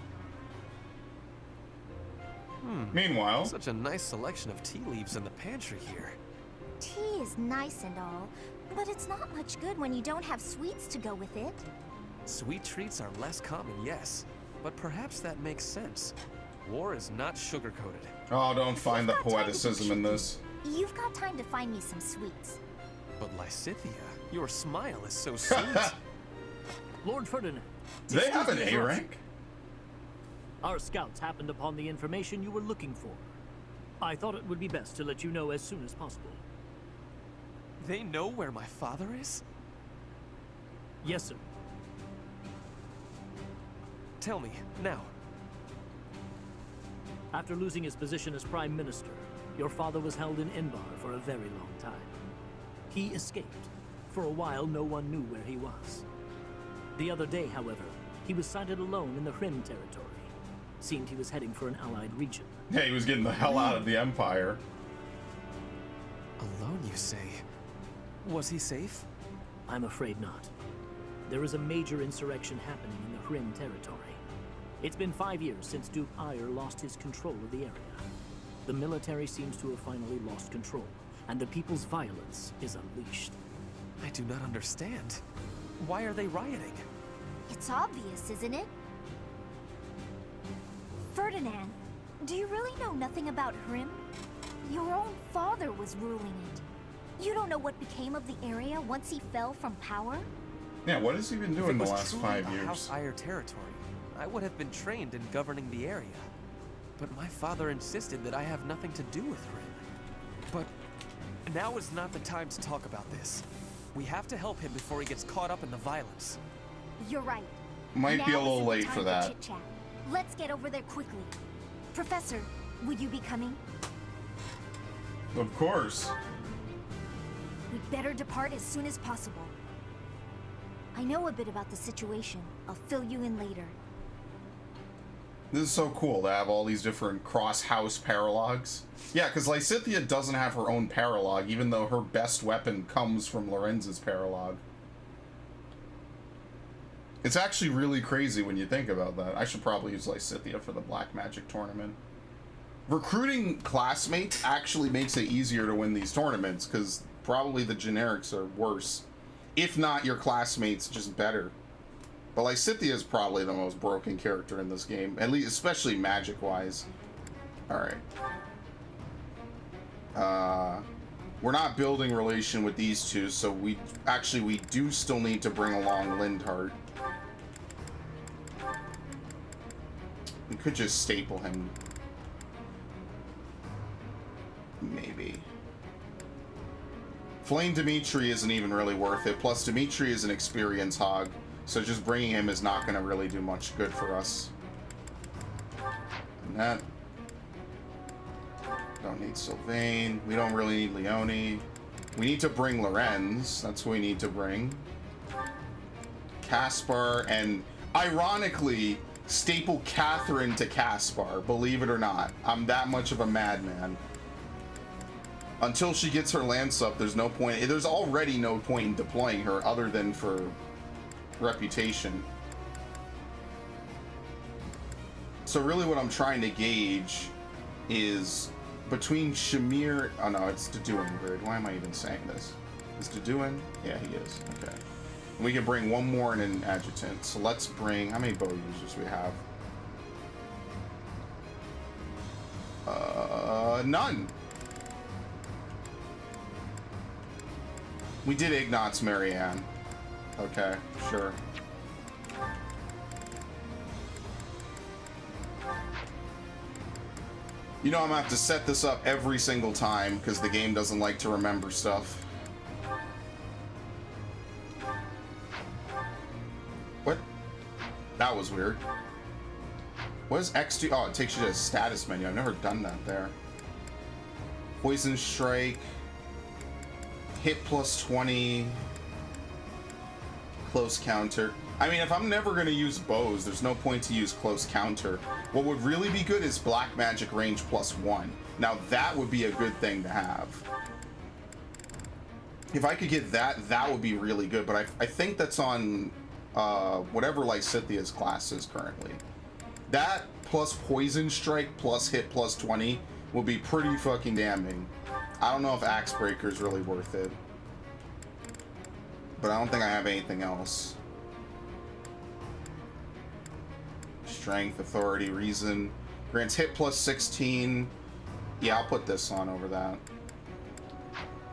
Meanwhile, Such a nice selection of tea leaves in the pantry here. Tea is nice and all, but it's not much good when you don't have sweets to go with it. Sweet treats are less common, yes, but perhaps that makes sense. War is not sugar-coated. oh, don't find the poeticism in this. You've got time to find me some sweets. But Lysithea, your smile is so sweet. Lord Ferdinand. Do they have an excuse A me, rank? Our scouts happened upon the information you were looking for. I thought it would be best to let you know as soon as possible. They know where my father is? Yes, sir. Tell me, now. After losing his position as Prime Minister, your father was held in Inbar for a very long time. He escaped. For a while, no one knew where he was. The other day, however, he was sighted alone in the Hrim territory. Seemed he was heading for an allied region. Yeah, he was getting the hell out of the Empire. Alone, you say? Was he safe? I'm afraid not. There is a major insurrection happening in the Hrim territory. It's been 5 years since Duke Ire lost his control of the area. The military seems to have finally lost control, and the people's violence is unleashed. I do not understand. Why are they rioting? It's obvious, isn't it? Ferdinand, do you really know nothing about Hrim? Your own father was ruling it. You don't know what became of the area once he fell from power? Yeah, what has he been doing the last 5 years? House Ire territory, I would have been trained in governing the area. But my father insisted that I have nothing to do with Hrim. But now is not the time to talk about this. We have to help him before he gets caught up in the violence. You're right. Might be a little Now isn't the late time for that. chit-chat. Let's get over there quickly. Professor, would you be coming? Of course. We'd better depart as soon as possible. I know a bit about the situation. I'll fill you in later. This is so cool to have all these different cross-house paralogs. Yeah, because Lysithea doesn't have her own paralog, even though her best weapon comes from Lorenz's paralog. It's actually really crazy when you think about that. I should probably use Lysithea for the Black Magic tournament. Recruiting classmates actually makes it easier to win these tournaments, because probably the generics are worse. If not, your classmates just better. But Lysithea is probably the most broken character in this game, at least, especially magic-wise. Alright. We're not building relation with these two, so we do still need to bring along Lindhart. We could just staple him. Maybe. Flame Dimitri isn't even really worth it, plus Dimitri is an experience hog. So just bringing him is not going to really do much good for us. And that. Don't need Sylvain. We don't really need Leone. We need to bring Lorenz. That's what we need to bring. Caspar, and ironically, staple Catherine to Caspar. Believe it or not. I'm that much of a madman. Until she gets her lance up, there's no point. There's already no point in deploying her other than for reputation. So really what I'm trying to gauge is between Shamir... Oh no, it's Deduin Grid. Why am I even saying this? Is Deduin? Yeah, he is. Okay. And we can bring one more in an adjutant. So let's bring... How many bow users we have? None. We did Ignatz Marianne. Okay, sure. You know I'm gonna have to set this up every single time because the game doesn't like to remember stuff. What? That was weird. What does X do? Oh, it takes you to a status menu. I've never done that there. Poison Strike. Hit plus 20. Close counter. I mean, if I'm never going to use bows, there's no point to use close counter. What would really be good is black magic range plus 1. Now that would be a good thing to have. If I could get that, that would be really good. But I think that's on whatever Lysithea's class is currently. That plus poison strike plus hit plus 20 will be pretty fucking damning. I don't know if Axe Breaker is really worth it. But I don't think I have anything else. Strength, authority, reason. Grants hit plus 16. Yeah, I'll put this on over that.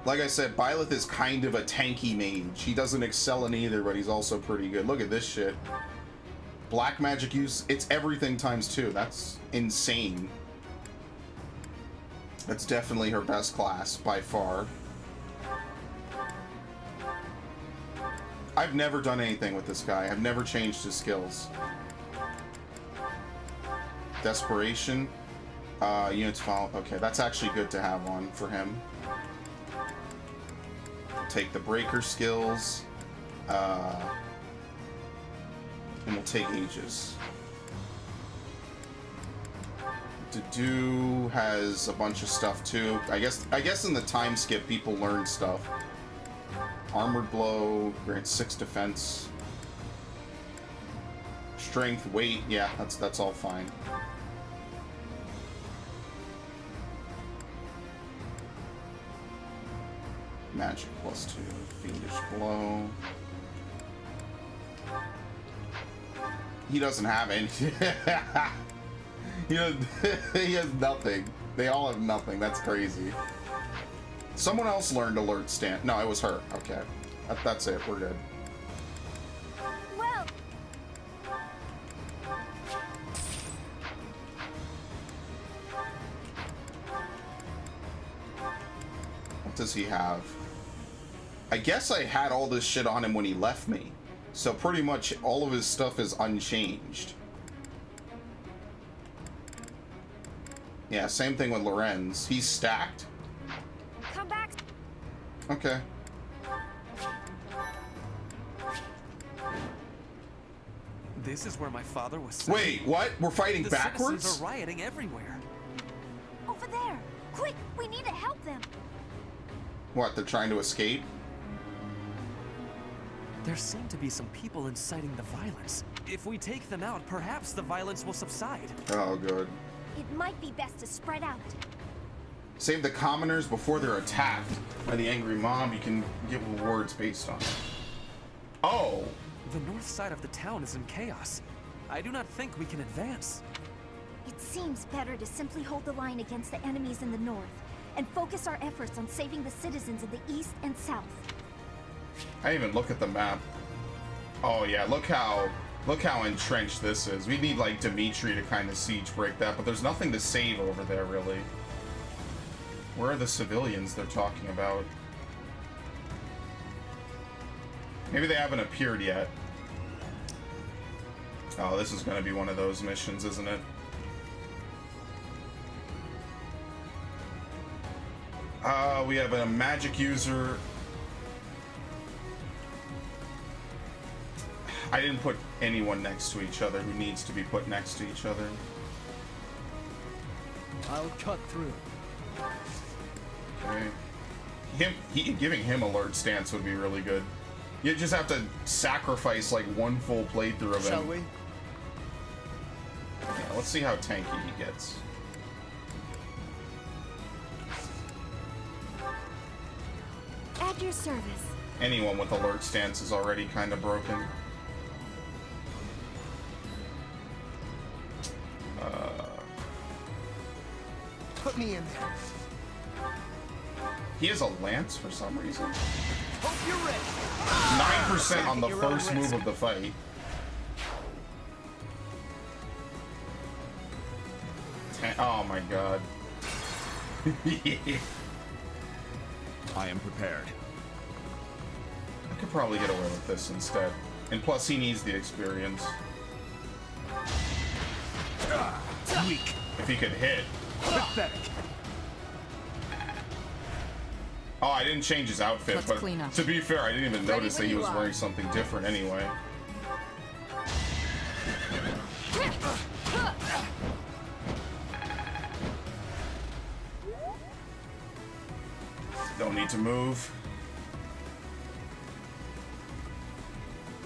Like I said, Byleth is kind of a tanky mage. He doesn't excel in either, but he's also pretty good. Look at this shit. Black magic use, it's everything times 2. That's insane. That's definitely her best class, by far. I've never done anything with this guy. I've never changed his skills. Desperation. Units follow. Okay, that's actually good to have on for him. Take the breaker skills. And we'll take Aegis. Do has a bunch of stuff too. I guess in the time skip people learn stuff. Armored blow grants 6 defense. Strength, weight, yeah, that's all fine. Magic +2, fiendish blow. He doesn't have any. He has nothing. They all have nothing. That's crazy. Someone else learned alert stand. No, it was her. Okay. That's it. We're good. Well. What does he have? I guess I had all this shit on him when he left me. So pretty much all of his stuff is unchanged. Yeah, same thing with Lorenz. He's stacked. Come back. Okay. This is where my father was. Wait, what? We're fighting the backwards? citizens are rioting everywhere. Over there. Quick, we need to help them. What, they're trying to escape? There seem to be some people inciting the violence. If we take them out, perhaps the violence will subside. Oh, good. It might be best to spread out. Save the commoners before they're attacked by the angry mob. You can get rewards based on it. Oh! The north side of the town is in chaos. I do not think we can advance. It seems better to simply hold the line against the enemies in the north and focus our efforts on saving the citizens in the east and south. I didn't even look at the map. Oh yeah, look how entrenched this is. We need like Dimitri to kind of siege break that, but there's nothing to save over there really. Where are the civilians they're talking about? Maybe they haven't appeared yet. Oh, this is going to be one of those missions, isn't it? We have a magic user. I didn't put anyone next to each other who needs to be put next to each other. I'll cut through. Okay. Giving him alert stance would be really good. You just have to sacrifice like one full playthrough of him. Shall we? Yeah, let's see how tanky he gets. At your service. Anyone with alert stance is already kind of broken. Put me in there. He has a lance for some reason. Hope you're ready. 9% on the first move of the fight. Oh my god. I am prepared. I could probably get away with this instead. And plus he needs the experience. Weak. If he could hit. Pathetic. Oh, I didn't change his outfit, Let's but clean up. to be fair, I didn't even notice that he was wearing something different anyway. Don't need to move.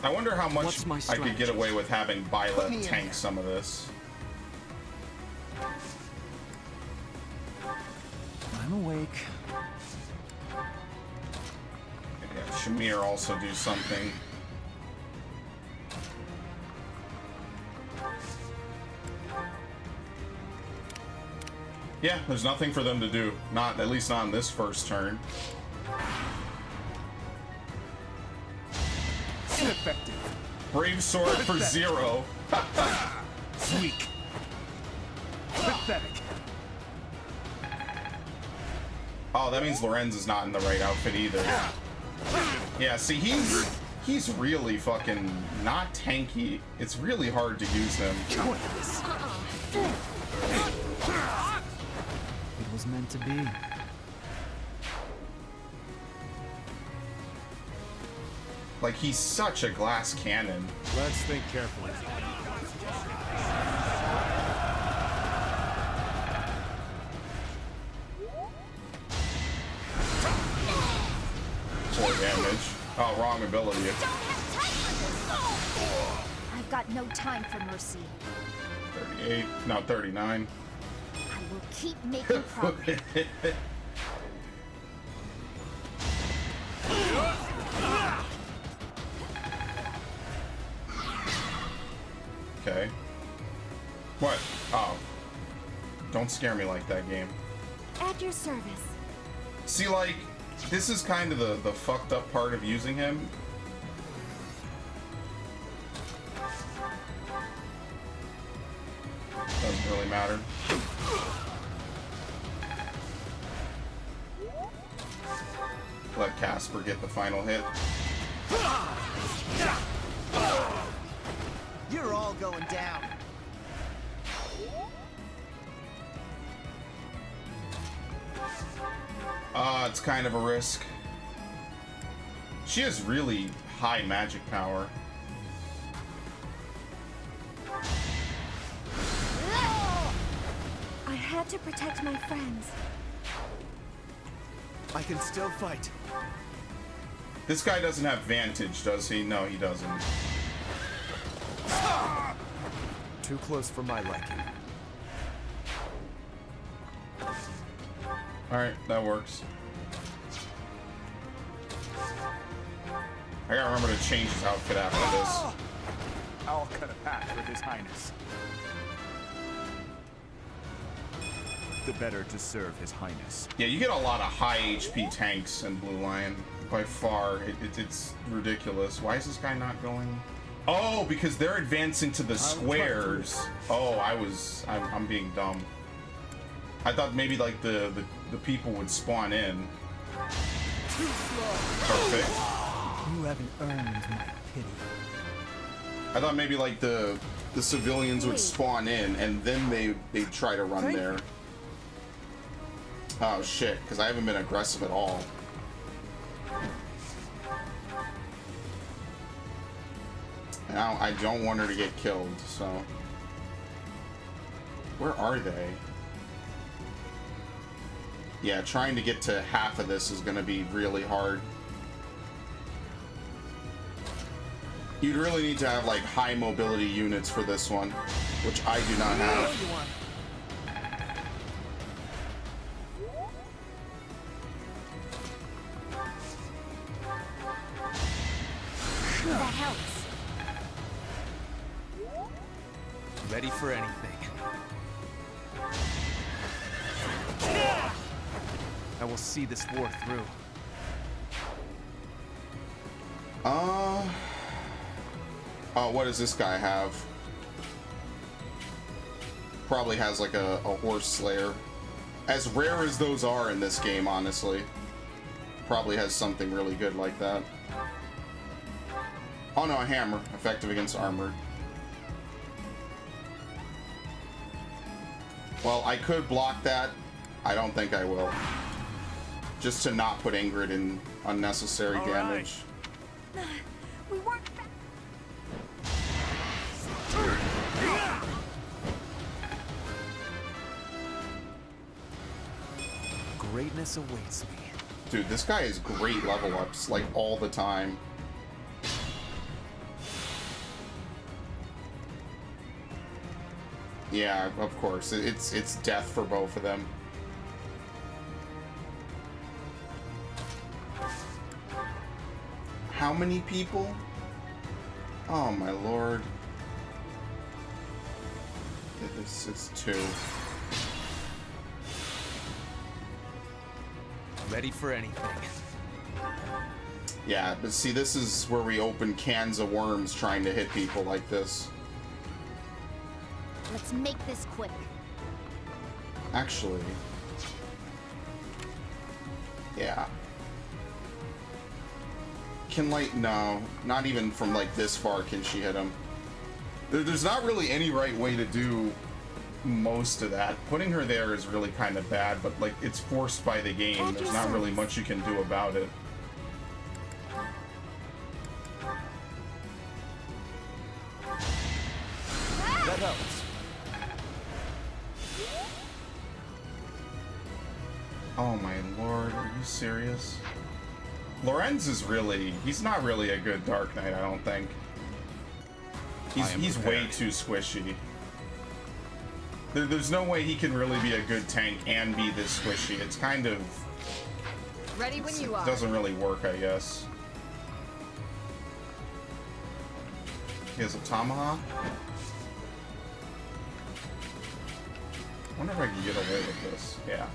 I wonder how much I could get away with having Byleth tank some of this. I'm awake. Yeah, Shamir also do something. Yeah, there's nothing for them to do. Not, at least not on this first turn. Ineffective. Brave sword for 0. Weak. Pathetic. Oh, that means Lorenz is not in the right outfit either. Yeah, see, he's really fucking not tanky. It's really hard to use him. It was meant to be. Like, he's such a glass cannon. Let's think carefully. Poor damage. Oh, wrong ability. I've got no time for mercy. 38. No, 39. I will keep making progress. Okay. What? Oh. Don't scare me like that, game. At your service. See, like, this is kind of the fucked up part of using him. Doesn't really matter. Let Casper get the final hit. You're all going down. It's kind of a risk. She has really high magic power. I had to protect my friends. I can still fight. This guy doesn't have Vantage, does he? No, he doesn't. Too close for my liking. Alright, that works. I gotta remember to change his outfit after this. I'll cut a path with His Highness. The better to serve His Highness. Yeah, you get a lot of high HP tanks in Blue Lion. By far, it's ridiculous. Why is this guy not going? Oh, because they're advancing to the squares. Oh, I'm being dumb. I thought maybe like the people would spawn in. Perfect. You haven't earned my pity. I thought maybe like the civilians would spawn in and then they'd try to run there. Oh shit, because I haven't been aggressive at all. Now I don't want her to get killed, so. Where are they? Yeah, trying to get to half of this is gonna be really hard. You'd really need to have like high mobility units for this one, which I do not have. That helps. Ready for anything. I will see this war through. Oh, what does this guy have? Probably has like a horse slayer. As rare as those are in this game, honestly. Probably has something really good like that. Oh no, a hammer. Effective against armor. Well, I could block that. I don't think I will. Just to not put Ingrid in unnecessary damage. We weren't. Greatness awaits me. Dude, this guy has great level ups, like, all the time. Yeah, of course. It's death for both of them. How many people? Oh my lord. It's two. Ready for anything. Yeah, but see, this is where we open cans of worms trying to hit people like this. Let's make this quick. Actually. Yeah. Can, like, no. Not even from, like, this far can she hit him. There's not really any right way to do most of that. Putting her there is really kind of bad, but like it's forced by the game. There's not really much you can do about it. That helps. Oh my lord, are you serious? Lorenz is really, he's not really a good Dark Knight, I don't think. He's way too squishy. There's no way he can really be a good tank and be this squishy. It's kind of... Ready when you are. Doesn't really work, I guess. He has a tomahawk? I wonder if I can get away with this. Yeah,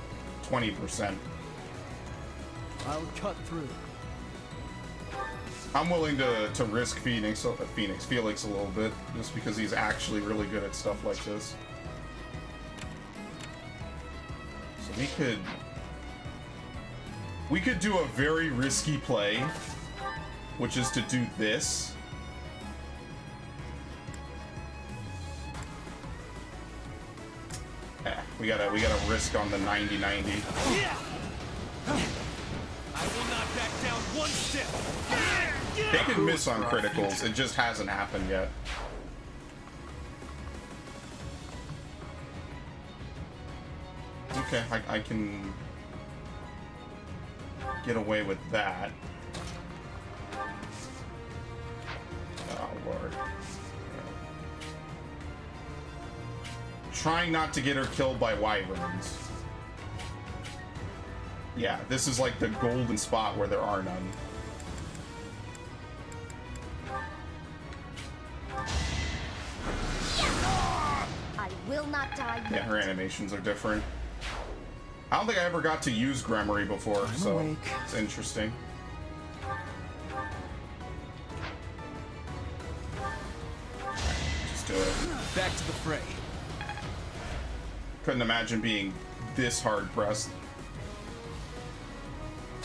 20%. I'll cut through. I'm willing to risk Felix a little bit, just because he's actually really good at stuff like this. So we could do a very risky play, which is to do this. We gotta risk on the 90-90. Yeah. I will not back down one step. They can miss on criticals, it just hasn't happened yet. Okay, I can get away with that. Oh lord. Trying not to get her killed by wyverns. Yeah, this is like the golden spot where there are none. I will not die yet. Yeah, her animations are different. I don't think I ever got to use Gremory before, so it's interesting. Just do it. Back to the fray. Couldn't imagine being this hard pressed.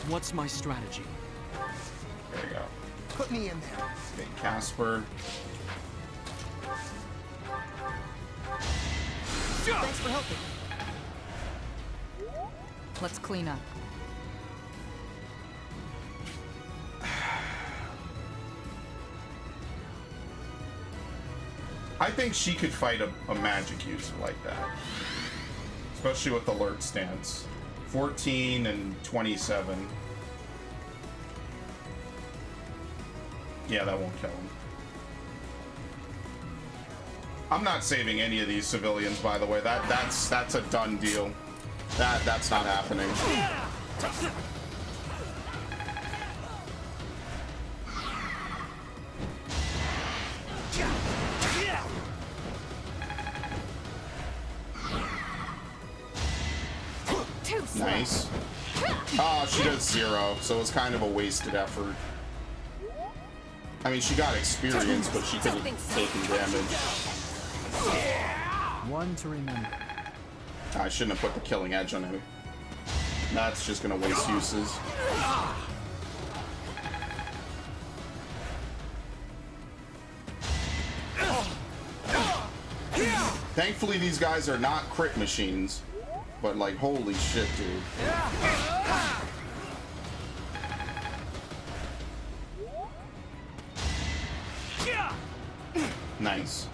What's my strategy? There you go. Put me in there. Okay, Casper. Thanks for helping. Let's clean up. I think she could fight a magic user like that. Especially with alert stance. 14 and 27. Yeah, that won't kill him. I'm not saving any of these civilians, by the way. That's a done deal. That's not happening. Nice. Oh, she does 0, so it was kind of a wasted effort. I mean, she got experience, but she could have taken damage. One to remember. I shouldn't have put the killing edge on him. That's just gonna waste uses. Thankfully, these guys are not crit machines. But like, holy shit, dude. Nice.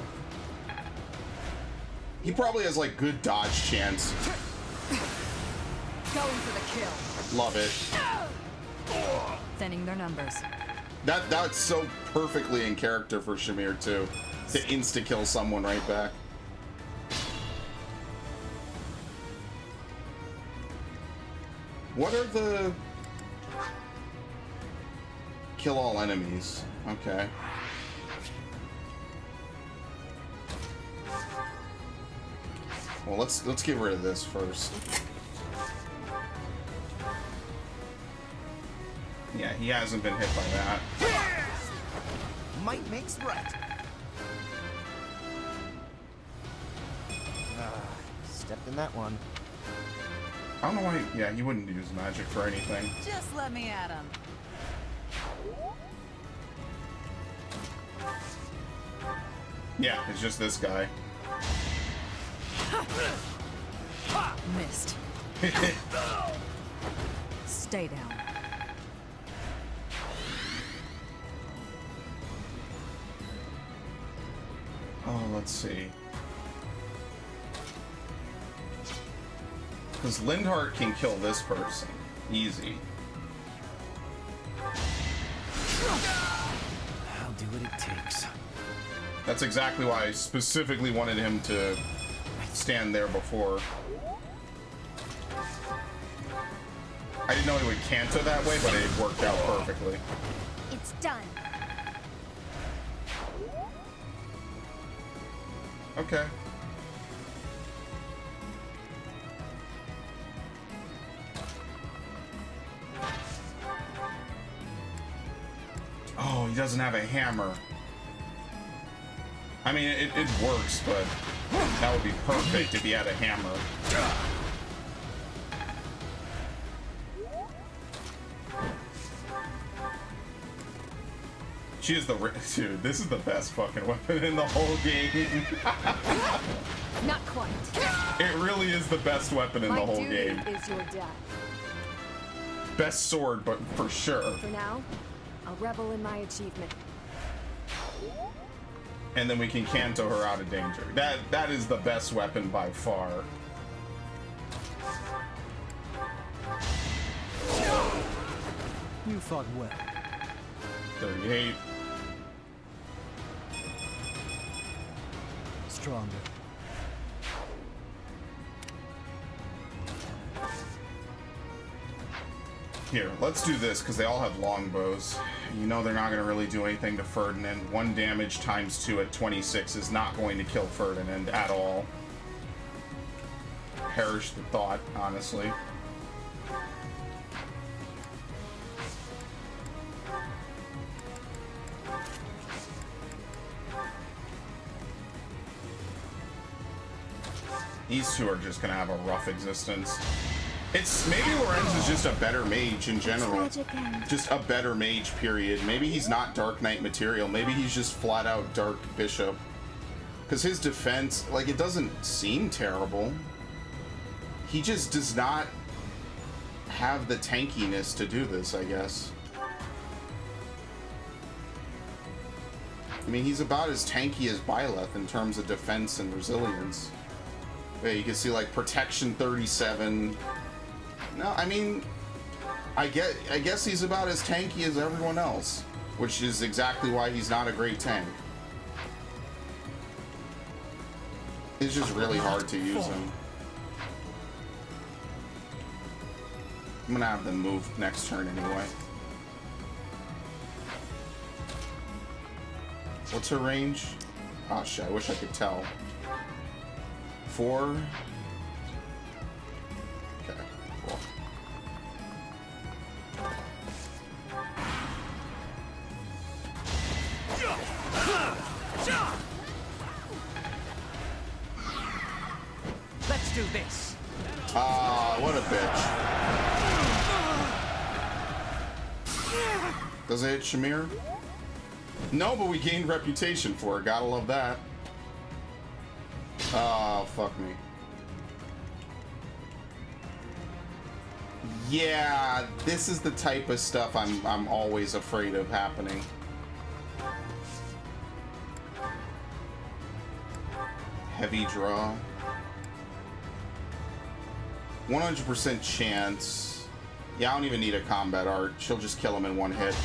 He probably has like good dodge chance. Going for the kill. Love it. Thinning their numbers. That's so perfectly in character for Shamir too. To insta-kill someone right back. What are the... Kill all enemies. Okay. Well, let's get rid of this first. Yeah, he hasn't been hit by that. Might makes right. Stepped in that one. I don't know why. Yeah, he wouldn't use magic for anything. Just let me at him. Yeah, it's just this guy. Missed. Stay down. Oh, let's see. Because Lindhart can kill this person. Easy. I'll do what it takes. That's exactly why I specifically wanted him to stand there before. I didn't know he would canto that way, but it worked out perfectly. It's done. Okay. Oh, he doesn't have a hammer. I mean, it works, but that would be perfect if he had a hammer. She is the dude. This is the best fucking weapon in the whole game. Not quite. It really is the best weapon in the whole game. My duty is your death. Best sword, but for sure. For now, I'll revel in my achievement. And then we can canto her out of danger. That is the best weapon by far. You fought well. 38. Stronger. Here, let's do this, because they all have longbows. You know they're not going to really do anything to Ferdinand. 1 damage times 2 at 26 is not going to kill Ferdinand at all. Perish the thought, honestly. These two are just going to have a rough existence. It's maybe Lorenz is just a better mage in general. Just a better mage, period. Maybe he's not Dark Knight material. Maybe he's just flat out Dark Bishop. Because his defense, like, it doesn't seem terrible. He just does not have the tankiness to do this, I guess. I mean, he's about as tanky as Byleth in terms of defense and resilience. Yeah, you can see, like, protection 37. No, I mean, I guess he's about as tanky as everyone else, which is exactly why he's not a great tank. It's just really hard to use him. I'm gonna have them move next turn anyway. What's her range? Oh shit, I wish I could tell. 4. Okay, cool. Let's do this. Ah, what a bitch. Does it hit Shamir? No, but we gained reputation for it. Gotta love that. Oh, fuck me. Yeah, this is the type of stuff I'm always afraid of happening. Heavy draw. 100% chance. Yeah, I don't even need a combat art. She'll just kill him in 1 hit.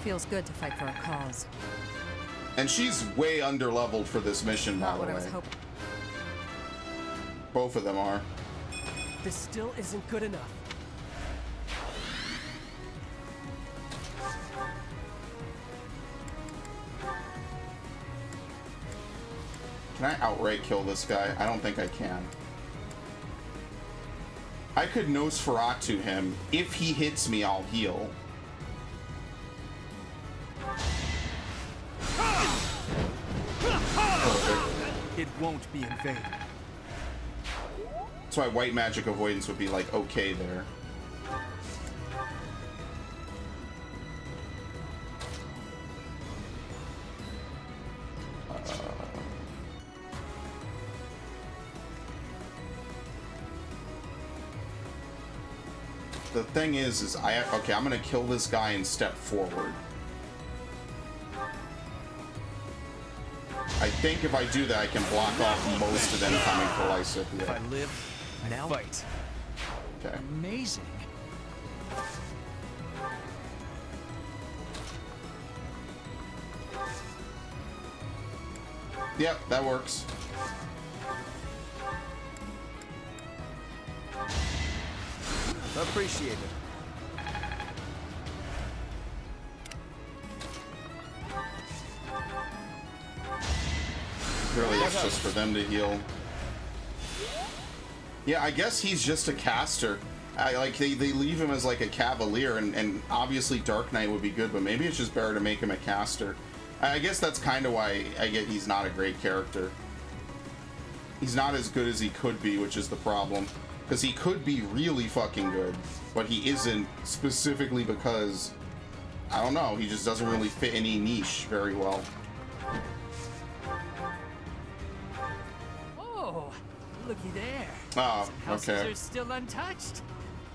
Feels good to fight for a cause. And she's way underleveled for this mission, by Not the what I way. was hoping. Both of them are. This still isn't good enough. Can I outright kill this guy? I don't think I can. I could Nosferatu him. If he hits me, I'll heal. It won't be in vain. That's why white magic avoidance would be like okay there. the thing is okay, I'm gonna kill this guy and step forward. I think if I do that, I can block off most of them coming for Lysithea. If I live, now fight. Okay. Amazing. Yep, that works. Appreciate it. Really, it's just for them to heal. Yeah, I guess he's just a caster. Like they leave him as like a cavalier, and obviously Dark Knight would be good, but maybe it's just better to make him a caster. I guess that's kind of why I get he's not a great character. He's not as good as he could be, which is the problem. Because he could be really fucking good, but he isn't, specifically because, I don't know, he just doesn't really fit any niche very well. Oh, looky there. Oh, Some houses okay. are still untouched.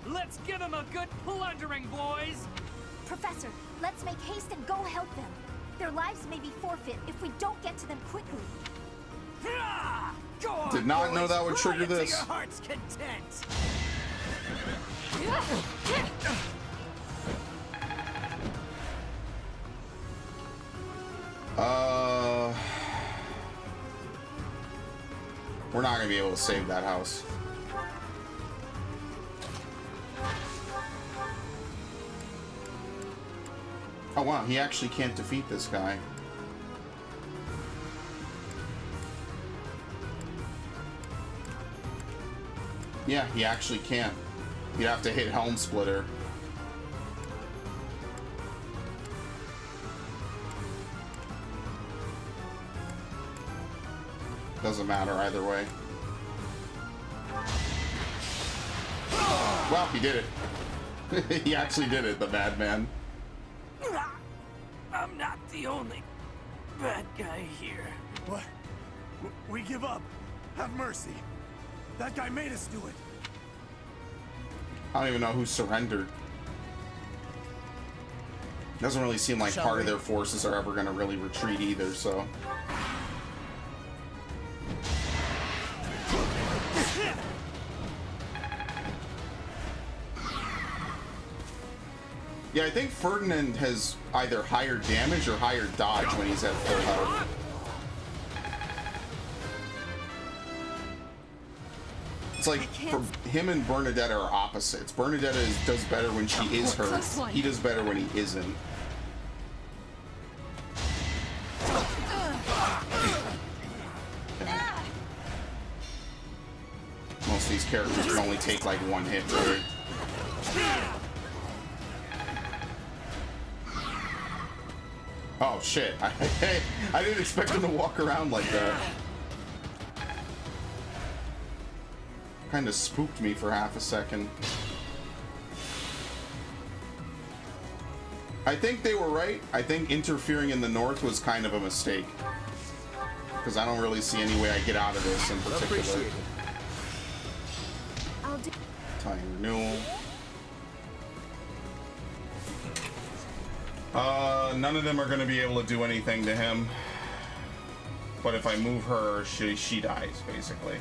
Let's give them a good plundering, boys. Professor, let's make haste and go help them. Their lives may be forfeit if we don't get to them quickly. Go on, Did not know boys. that would trigger Riot to this. your heart's content. We're not gonna be able to save that house. Oh wow, he actually can't defeat this guy. Yeah, he actually can't. You'd have to hit Helm Splitter. Doesn't matter either way. Well, he did it. He actually did it, the madman. I'm not the only bad guy here. What? We give up. Have mercy. That guy made us do it. I don't even know who surrendered. Doesn't really seem like part of their forces are ever going to really retreat either, so. Yeah, I think Ferdinand has either higher damage or higher dodge when he's at full health. It's like for him and Bernadette are opposites. Bernadette does better when she is hurt. He does better when he isn't. Okay. Most of these characters can only take like one hit, right? Oh shit, I didn't expect him to walk around like that. Kind of spooked me for half a second. I think they were right. I think interfering in the north was kind of a mistake. Because I don't really see any way I get out of this in particular. I'll do. Time renewal. None of them are going to be able to do anything to him. But if I move her, she dies, basically.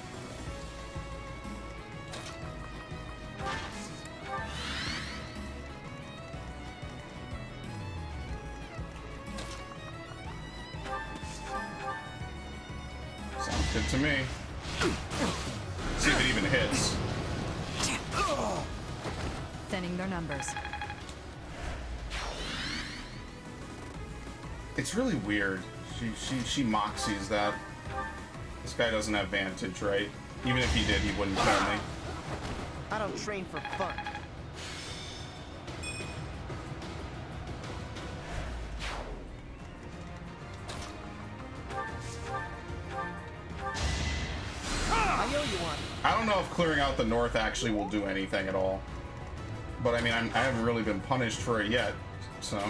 Sounds good to me. See if it even hits. Thinning their numbers. It's really weird. She moxies that. This guy doesn't have Vantage, right? Even if he did, he wouldn't kill me. I don't train for fun. I owe you one. I don't know if clearing out the north actually will do anything at all. But I mean, I haven't really been punished for it yet, so.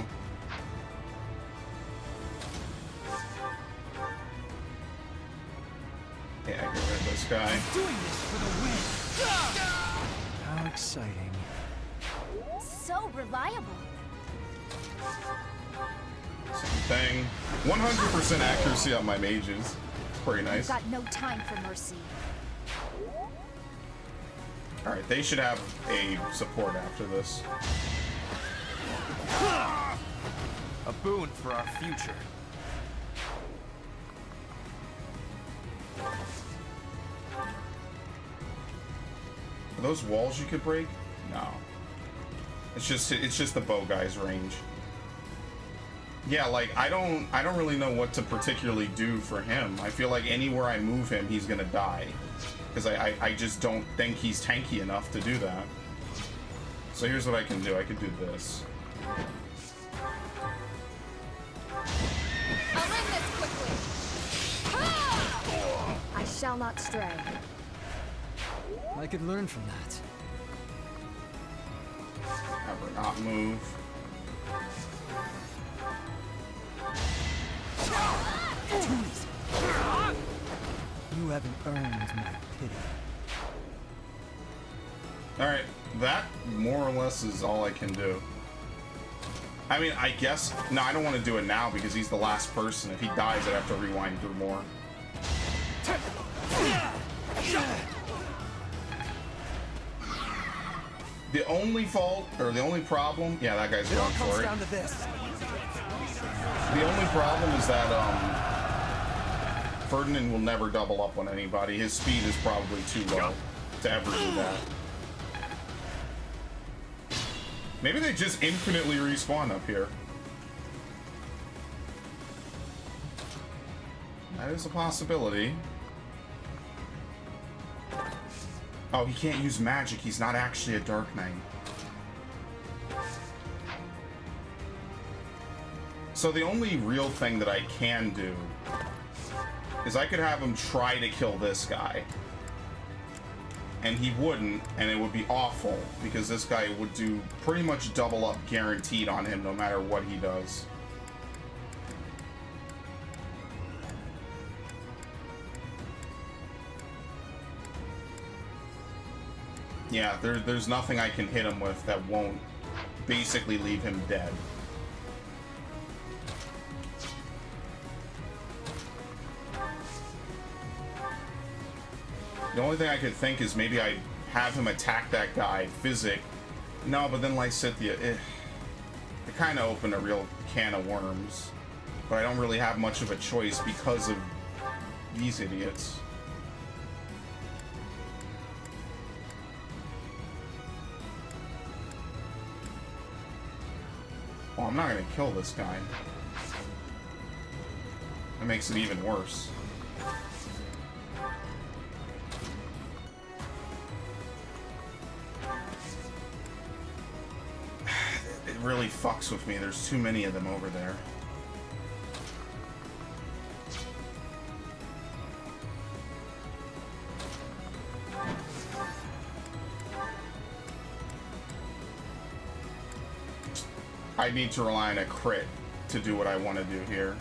Yeah, get rid of this guy. Doing this for the win. How exciting. so reliable. Same thing. 100% accuracy on my mages. Pretty nice. You've got no time for mercy. Alright, they should have a support after this. A boon for our future. Are those walls you could break? No. It's just the bow guy's range. Yeah, like I don't really know what to particularly do for him. I feel like anywhere I move him, he's gonna die. Because I just don't think he's tanky enough to do that. So here's what I can do. I could do this. I'll end this quickly. I shall not stray. I could learn from that. Ever not move. You haven't earned my pity. Alright, that more or less is all I can do. I mean, I guess... No, I don't want to do it now because he's the last person. If he dies, I'd have to rewind through more. The only fault, or the only problem... Yeah, that guy's going for it. Down to this. The only problem is that, Ferdinand will never double up on anybody. His speed is probably too low to ever do that. Maybe they just infinitely respawn up here. That is a possibility. Oh, he can't use magic. He's not actually a Dark Knight. So the only real thing that I can do is I could have him try to kill this guy. And he wouldn't, and it would be awful, because this guy would do pretty much double up guaranteed on him no matter what he does. Yeah, there's nothing I can hit him with that won't basically leave him dead. The only thing I could think is maybe I have him attack that guy, Physic. No, but then Lysithea, it kind of opened a real can of worms. But I don't really have much of a choice because of these idiots. Well, I'm not going to kill this guy. That makes it even worse. It really fucks with me. There's too many of them over there. I need to rely on a crit to do what I want to do here.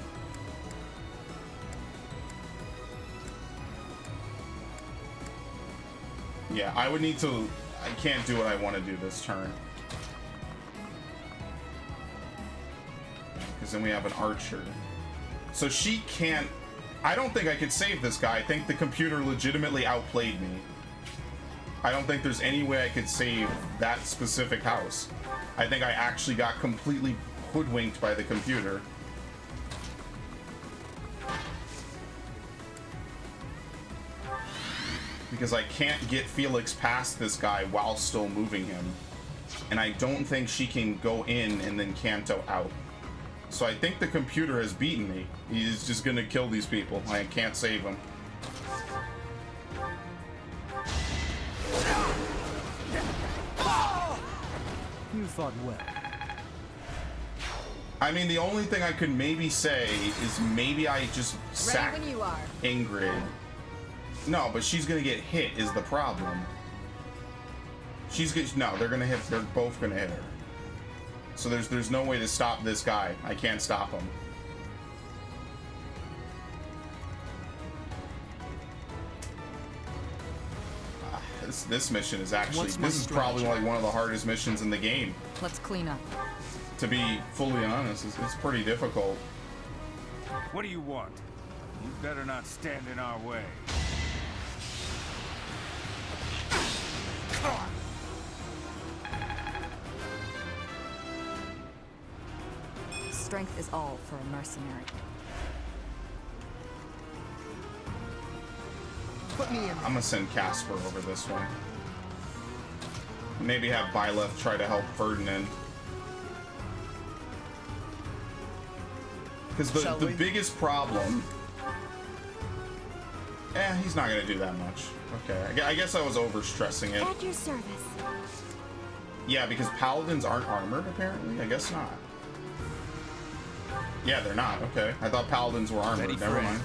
Yeah, I would need to... I can't do what I want to do this turn. Because then we have an archer. So she can't... I don't think I could save this guy. I think the computer legitimately outplayed me. I don't think there's any way I could save that specific house. I think I actually got completely hoodwinked by the computer. Because I can't get Felix past this guy while still moving him. And I don't think she can go in and then Kanto out. So I think the computer has beaten me. He's just gonna kill these people. I can't save him. You fought well. I mean, the only thing I could maybe say is maybe I just sack Ready when you are. Ingrid. No, but she's gonna get hit is the problem. No, they're gonna hit. They're both gonna hit her. So there's no way to stop this guy. I can't stop him. This mission is actually, What's my this is probably strategy? like one of the hardest missions in the game. Let's clean up. To be fully honest, it's pretty difficult. What do you want? You better not stand in our way. Strength is all for a mercenary. Put me in. I'm gonna send Casper over this one. Maybe have Byleth try to help Ferdinand. Because the biggest problem... he's not gonna do that much. Okay, I guess I was overstressing it. At your service. Yeah, because paladins aren't armored, apparently? I guess not. Yeah, they're not. Okay. I thought paladins were armored. Ready for Never mind.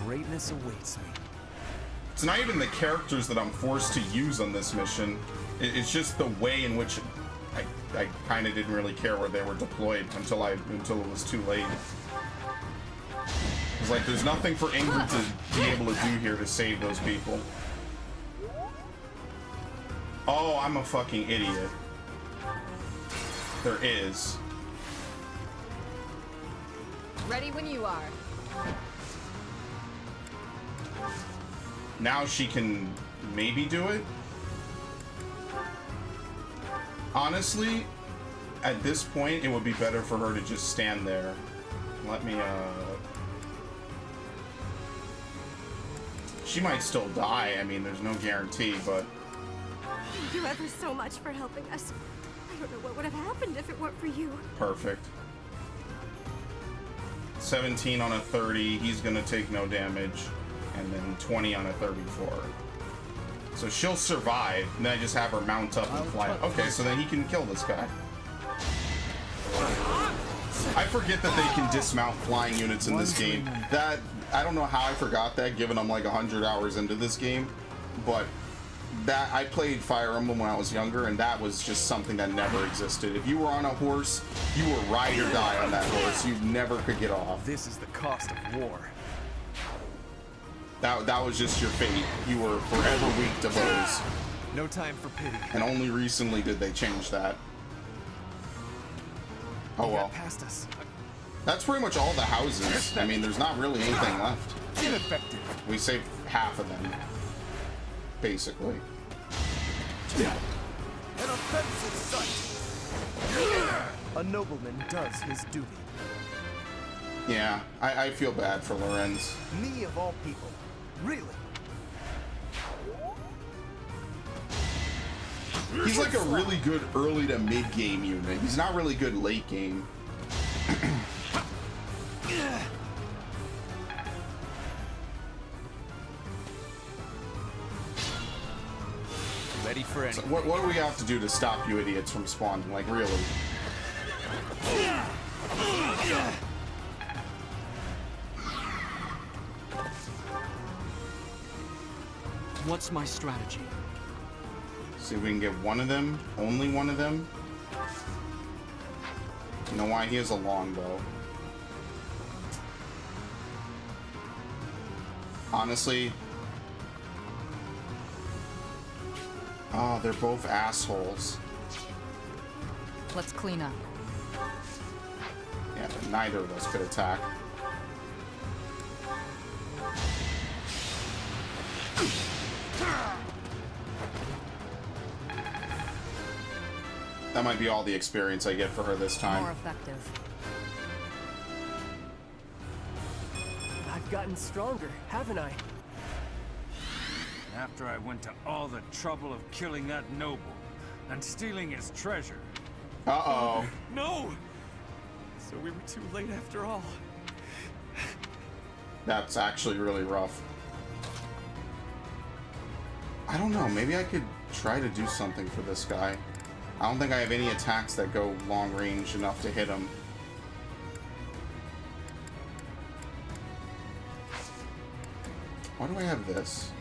Greatness awaits me. It's not even the characters that I'm forced to use on this mission. It's just the way in which I kind of didn't really care where they were deployed until it was too late. It's like there's nothing for Ingrid to be able to do here to save those people. Oh, I'm a fucking idiot. There is. Ready when you are. Now she can maybe do it. Honestly, at this point, it would be better for her to just stand there. Let me, She might still die. I mean, there's no guarantee, but... Thank you ever so much for helping us. I don't know what would have happened if it weren't for you. Perfect. 17 on a 30. He's gonna take no damage. And then 20 on a 34. So she'll survive, and then I just have her mount up and fly. Okay, so then he can kill this guy. I forget that they can dismount flying units in this game. That, I don't know how I forgot that, given I'm like 100 hours into this game. But that, I played Fire Emblem when I was younger, and that was just something that never existed. If you were on a horse, you were ride or die on that horse. You never could get off. This is the cost of war. That was just your fate. You were forever weak to blows. No time for pity. And only recently did they change that. Oh well. Past us. That's pretty much all the houses. I mean, there's not really anything left. Ineffective. We saved half of them, basically. An offensive sight. A nobleman does his duty. Yeah, I feel bad for Lorenz. Me of all people. Really? He's like a really good early to mid game unit. He's not really good late game. Ready for anything. So what do we have to do to stop you idiots from spawning? Like, really? What's my strategy? See if we can get one of them. Only one of them. You know why? He has a longbow. Honestly. Oh, they're both assholes. Let's clean up. Yeah, but neither of us could attack. That might be all the experience I get for her this time. More effective. I've gotten stronger, haven't I? After I went to all the trouble of killing that noble and stealing his treasure. Uh-oh. No! So we were too late after all. That's actually really rough. I don't know, maybe I could try to do something for this guy. I don't think I have any attacks that go long range enough to hit him. Why do I have this?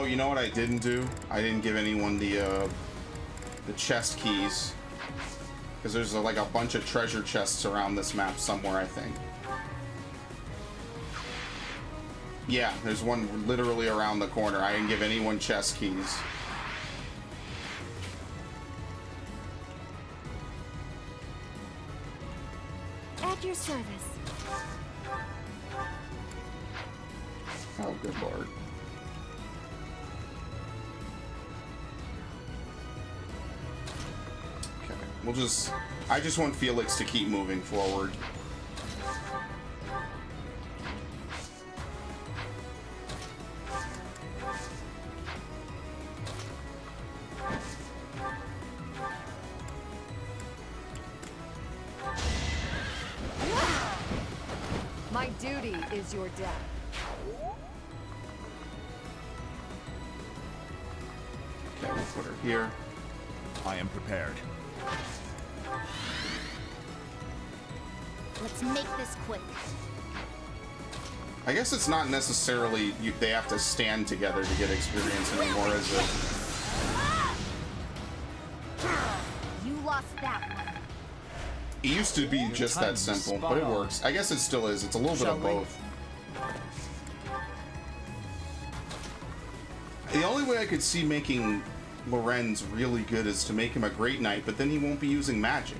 Oh, you know what I didn't do? I didn't give anyone the chest keys. Because there's like a bunch of treasure chests around this map somewhere, I think. Yeah, there's one literally around the corner. I didn't give anyone chest keys. At your service. Oh, good lord. Okay, we'll just... I just want Felix to keep moving forward. My duty is your death. Okay, we'll put her here. I am prepared. Let's make this quick. I guess it's not necessarily they have to stand together to get experience anymore, is it? You lost that one. It used to be just that simple, but it works. I guess it still is. It's a little bit of both. The only way I could see making Lorenz really good is to make him a great knight, but then he won't be using magic.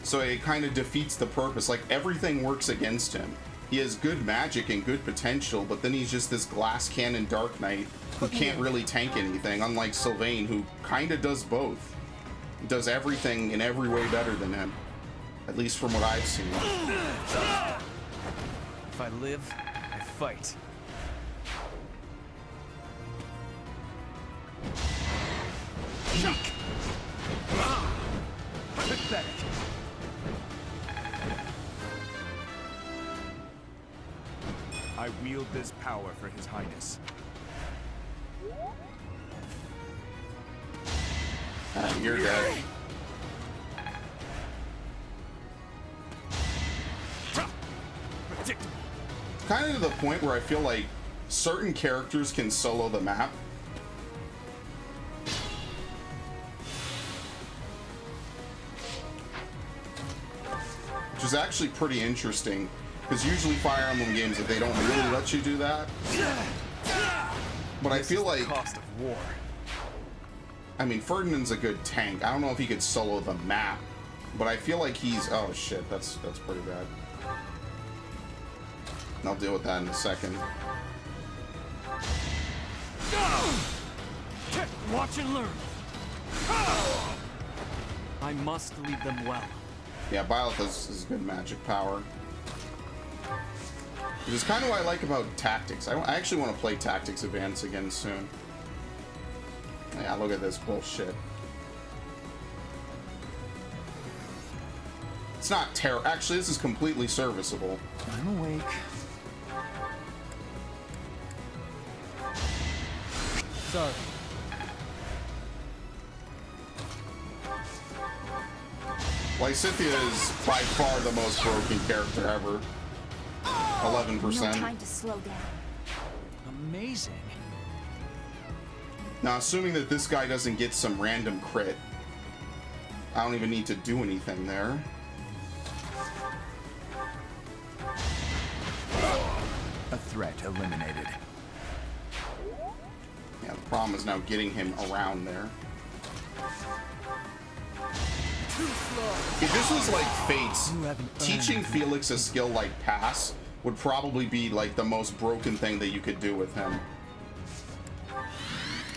So it kind of defeats the purpose. Like, everything works against him. He has good magic and good potential, but then he's just this glass cannon Dark Knight who can't really tank anything, unlike Sylvain, who kind of does both. He does everything in every way better than him. At least from what I've seen. If I live, I fight. Pathetic. I wield this power for His Highness. You're dead. Kind of to the point where I feel like certain characters can solo the map. Which is actually pretty interesting, because usually Fire Emblem games, if they don't really let you do that. But I feel like... cost of war. I mean, Ferdinand's a good tank. I don't know if he could solo the map, but I feel like he's... Oh shit, that's pretty bad. I'll deal with that in a second. Watch and learn. I must lead them well. Yeah, Byleth is good magic power. Which is kind of what I like about Tactics. I actually want to play Tactics Advance again soon. Yeah, look at this bullshit. It's not terrible. Actually, this is completely serviceable. I'm awake. Sorry. Lysithea is by far the most broken character ever. 11%. No time to slow down. Amazing. Now, assuming that this guy doesn't get some random crit, I don't even need to do anything there. A threat eliminated. Yeah, the problem is now getting him around there. If this was like Fates, teaching Felix a skill like Pass would probably be like the most broken thing that you could do with him.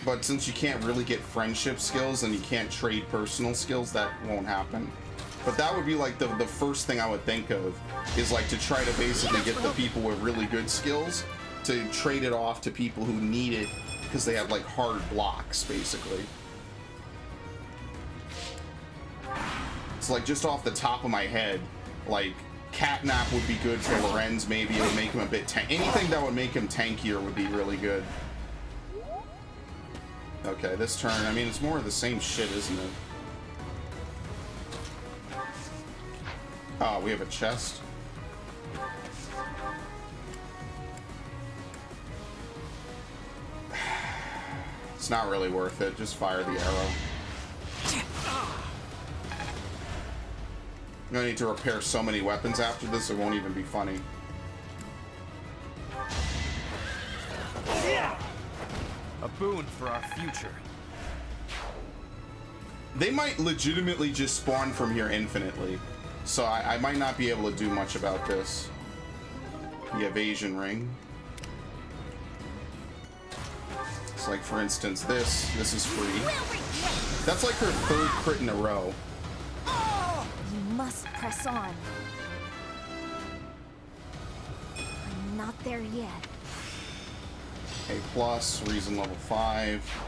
But since you can't really get friendship skills and you can't trade personal skills, that won't happen. But that would be like the first thing I would think of, is like to try to basically get the people with really good skills to trade it off to people who need it because they have like hard blocks, basically. It's like just off the top of my head, like Catnap would be good for Lorenz, maybe it would make him a bit anything that would make him tankier would be really good. Okay, this turn, I mean, it's more of the same shit, isn't it? Oh, we have a chest. it's not really worth it. Just fire the arrow. I'm gonna need to repair so many weapons after this, it won't even be funny. A boon for our future. They might legitimately just spawn from here infinitely, so I might not be able to do much about this. The evasion ring. It's like, for instance, this is free. That's like her third crit in a row. You must press on. I'm not there yet. A plus, reason level 5.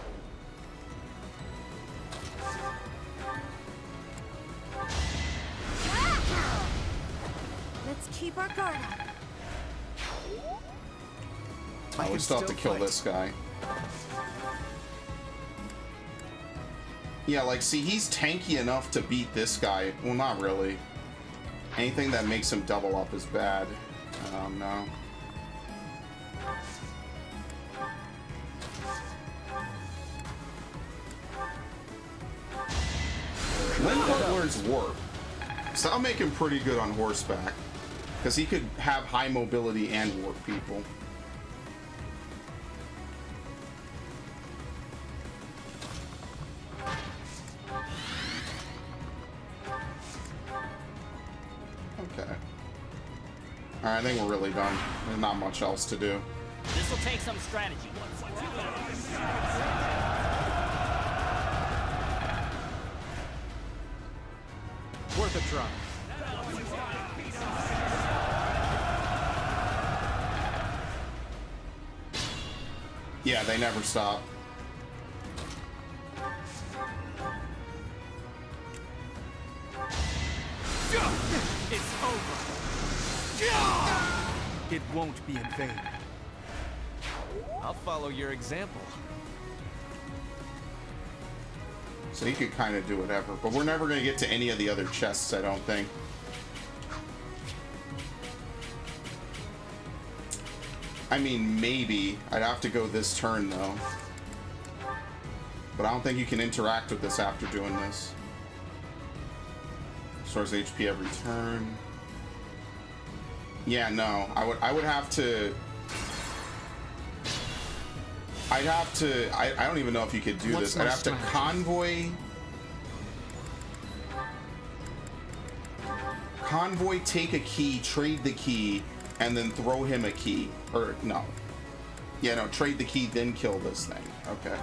Let's keep our guard up. Oh, we still have to kill this guy. Yeah, like, see, he's tanky enough to beat this guy. Well, not really. Anything that makes him double up is bad. No. Linwood learns warp, so that'll make him pretty good on horseback, because he could have high mobility and warp people. Okay. Alright, I think we're really done. There's not much else to do. This'll take some strategy. Worth a try. Yeah, they never stop. It's over. It won't be in vain. I'll follow your example. So he could kind of do whatever, but we're never going to get to any of the other chests, I don't think. I mean, maybe. I'd have to go this turn, though. But I don't think you can interact with this after doing this. Restores HP every turn. Yeah, no. I would have to... I'd have to... I don't even know if you could do this. I'd have to convoy... Convoy, take a key, trade the key, and then throw him a key. Or, no. Yeah, no, trade the key, then kill this thing. Okay.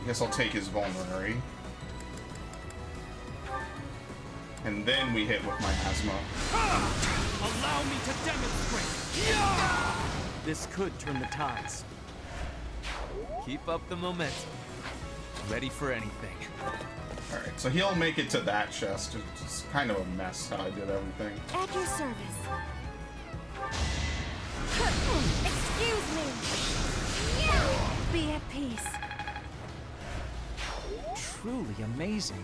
I guess I'll take his vulnerary. And then we hit with my asthma. Allow me to demonstrate. This could turn the tides. Keep up the momentum. Ready for anything. Alright, so he'll make it to that chest. It's kind of a mess how I did everything. At your service. Excuse me. Be at peace. Truly amazing.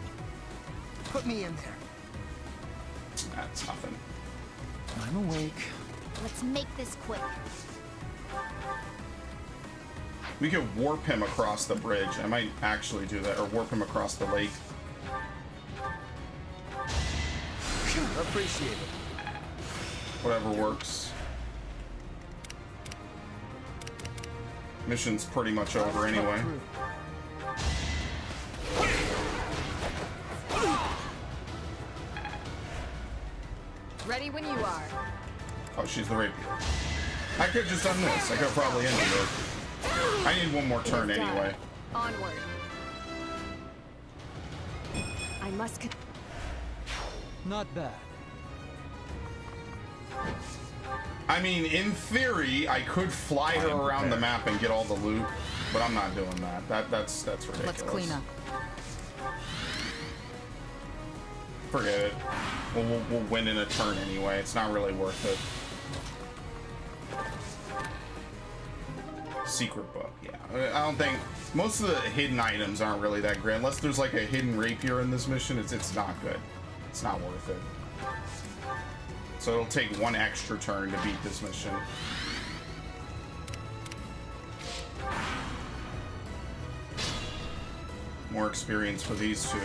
Put me in there. That's nothing. I'm awake. Let's make this quick. We could warp him across the bridge. I might actually do that, or warp him across the lake. Appreciate it. Whatever works. Mission's pretty much over anyway. Ready when you are. Oh, she's the rapier. I could have just done this. I could have probably ended it. I need one more turn anyway. Onward. I must. Not bad. I mean, in theory, I could fly her around the map and get all the loot, but I'm not doing that. That's ridiculous. Let's clean up. Forget it. We'll win in a turn anyway. It's not really worth it. Secret book, yeah. I don't think most of the hidden items aren't really that great unless there's like a hidden rapier in this mission. It's not good. It's not worth it. So it'll take one extra turn to beat this mission. More experience for these two.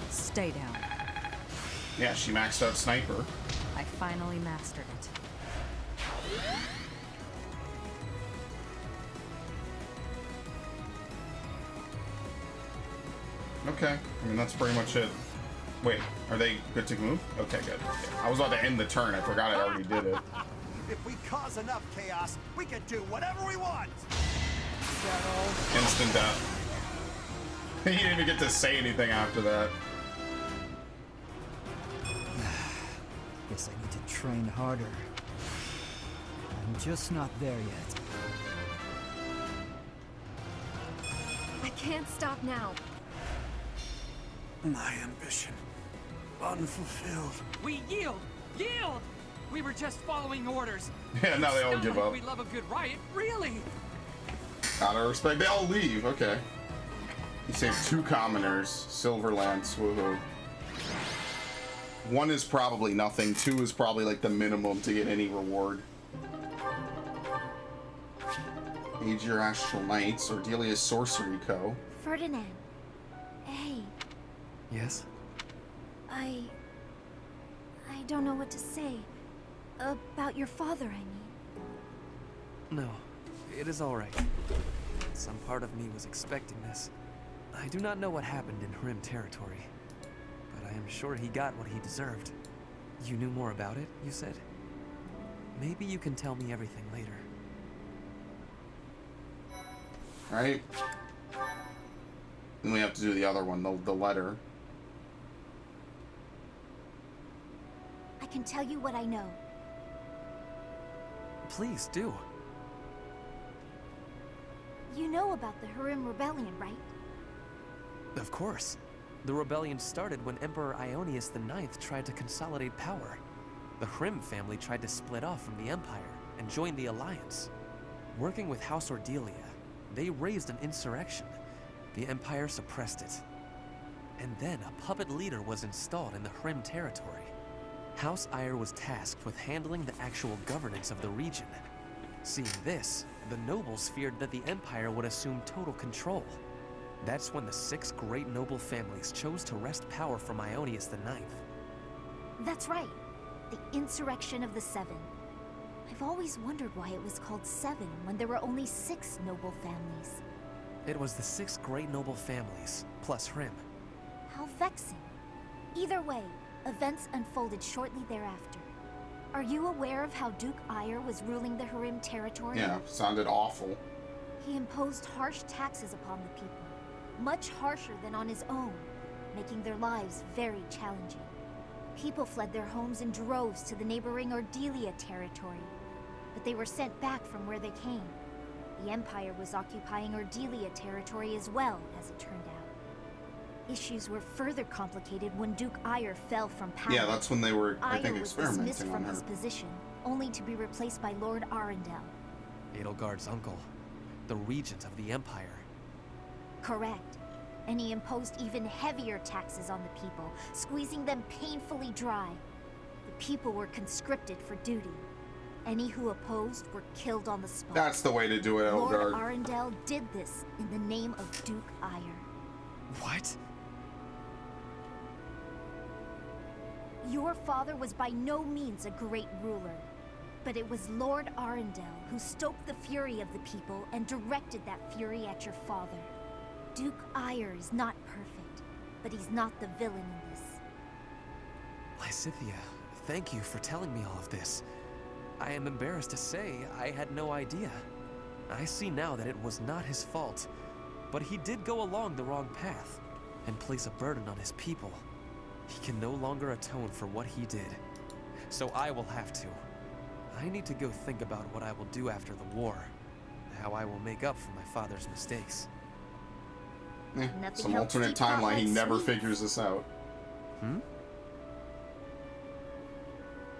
Stay down. Yeah, she maxed out Sniper. I finally mastered it. Okay, I mean, that's pretty much it. Wait, are they good to move? Okay, good. Yeah. I was about to end the turn. I forgot I already did it. If we cause enough chaos, we can do whatever we want. Instant death. He didn't even get to say anything after that. Guess I need to train harder. I'm just not there yet. I can't stop now. My ambition unfulfilled. We yield! Yield! We were just following orders. Yeah, now they all Still give like up. We love a good riot, really. Gotta respect. They all leave. Okay. You saved 2 commoners. Silver Lance. Woohoo. 1 is probably nothing. 2 is probably like the minimum to get any reward. Aegir Astral Knights. Ordelia Sorcery Co. Ferdinand. Hey. Yes? I don't know what to say. About your father, I mean. No, it is all right. Some part of me was expecting this. I do not know what happened in Hrim territory, but I am sure he got what he deserved. You knew more about it, you said? Maybe you can tell me everything later. Right? Then we have to do the other one, the letter. I can tell you what I know. Please do. You know about the Hrim Rebellion, right? Of course. The rebellion started when Emperor Ionius IX tried to consolidate power. The Hrim family tried to split off from the Empire and join the Alliance. Working with House Ordelia, they raised an insurrection. The Empire suppressed it. And then a puppet leader was installed in the Hrim territory. House Ire was tasked with handling the actual governance of the region. Seeing this, the nobles feared that the Empire would assume total control. That's when the 6 great noble families chose to wrest power from Ionius IX. That's right. The Insurrection of the Seven. I've always wondered why it was called Seven when there were only 6 noble families. It was the 6 great noble families, plus Hrim. How vexing. Either way, events unfolded shortly thereafter. Are you aware of how Duke Ire was ruling the Hrim territory? Yeah, sounded awful. He imposed harsh taxes upon the people, much harsher than on his own, making their lives very challenging. People fled their homes in droves to the neighboring Ordelia territory, but they were sent back from where they came. The Empire was occupying Ordelia territory as well, as it turned out. Issues were further complicated when Duke Ire fell from power. Yeah, that's when they were, I think, Ire was dismissed experimenting from on her. his position, only to be replaced by Lord Arundel. Edelgard's uncle, the regent of the Empire. Correct. And he imposed even heavier taxes on the people, squeezing them painfully dry. The people were conscripted for duty. Any who opposed were killed on the spot. That's the way to do it, Lord Edelgard. Arundel did this in the name of Duke Ire. What? Your father was by no means a great ruler, but it was Lord Arundel who stoked the fury of the people and directed that fury at your father. Duke Ire is not perfect, but he's not the villain in this. Lysithea, thank you for telling me all of this. I am embarrassed to say I had no idea. I see now that it was not his fault, but he did go along the wrong path and place a burden on his people. He can no longer atone for what he did, so I will have to. I need to go think about what I will do after the war, how I will make up for my father's mistakes. Some alternate timeline, he never figures this out. Hmm?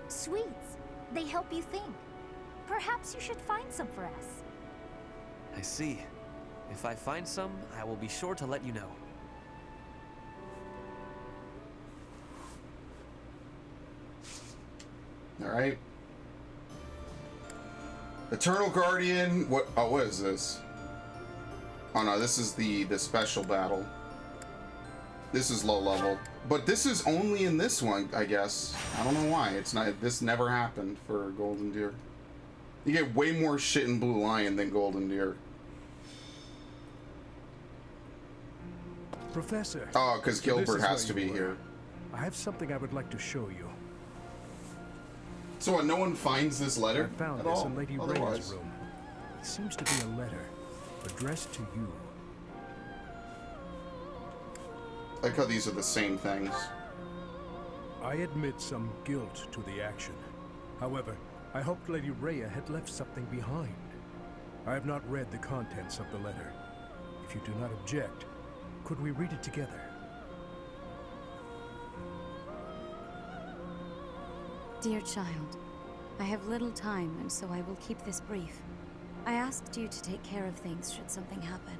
Sweets. They help you think. Perhaps you should find some for us. I see. If I find some, I will be sure to let you know. Alright. Eternal Guardian. What? Oh, what is this? Oh no, this is the special battle. This is low level. But this is only in this one, I guess. I don't know why. It's not. This never happened for Golden Deer. You get way more shit in Blue Lion than Golden Deer. Professor. Oh, because so Gilbert has to be here. I have something I would like to show you. So what, no one finds this letter I found at this all? in Lady Rhea's room. It seems to be a letter addressed to you. I like how these are the same things. I admit some guilt to the action. However, I hoped Lady Rhea had left something behind. I have not read the contents of the letter. If you do not object, could we read it together? Dear child, I have little time, and so I will keep this brief. I asked you to take care of things should something happen,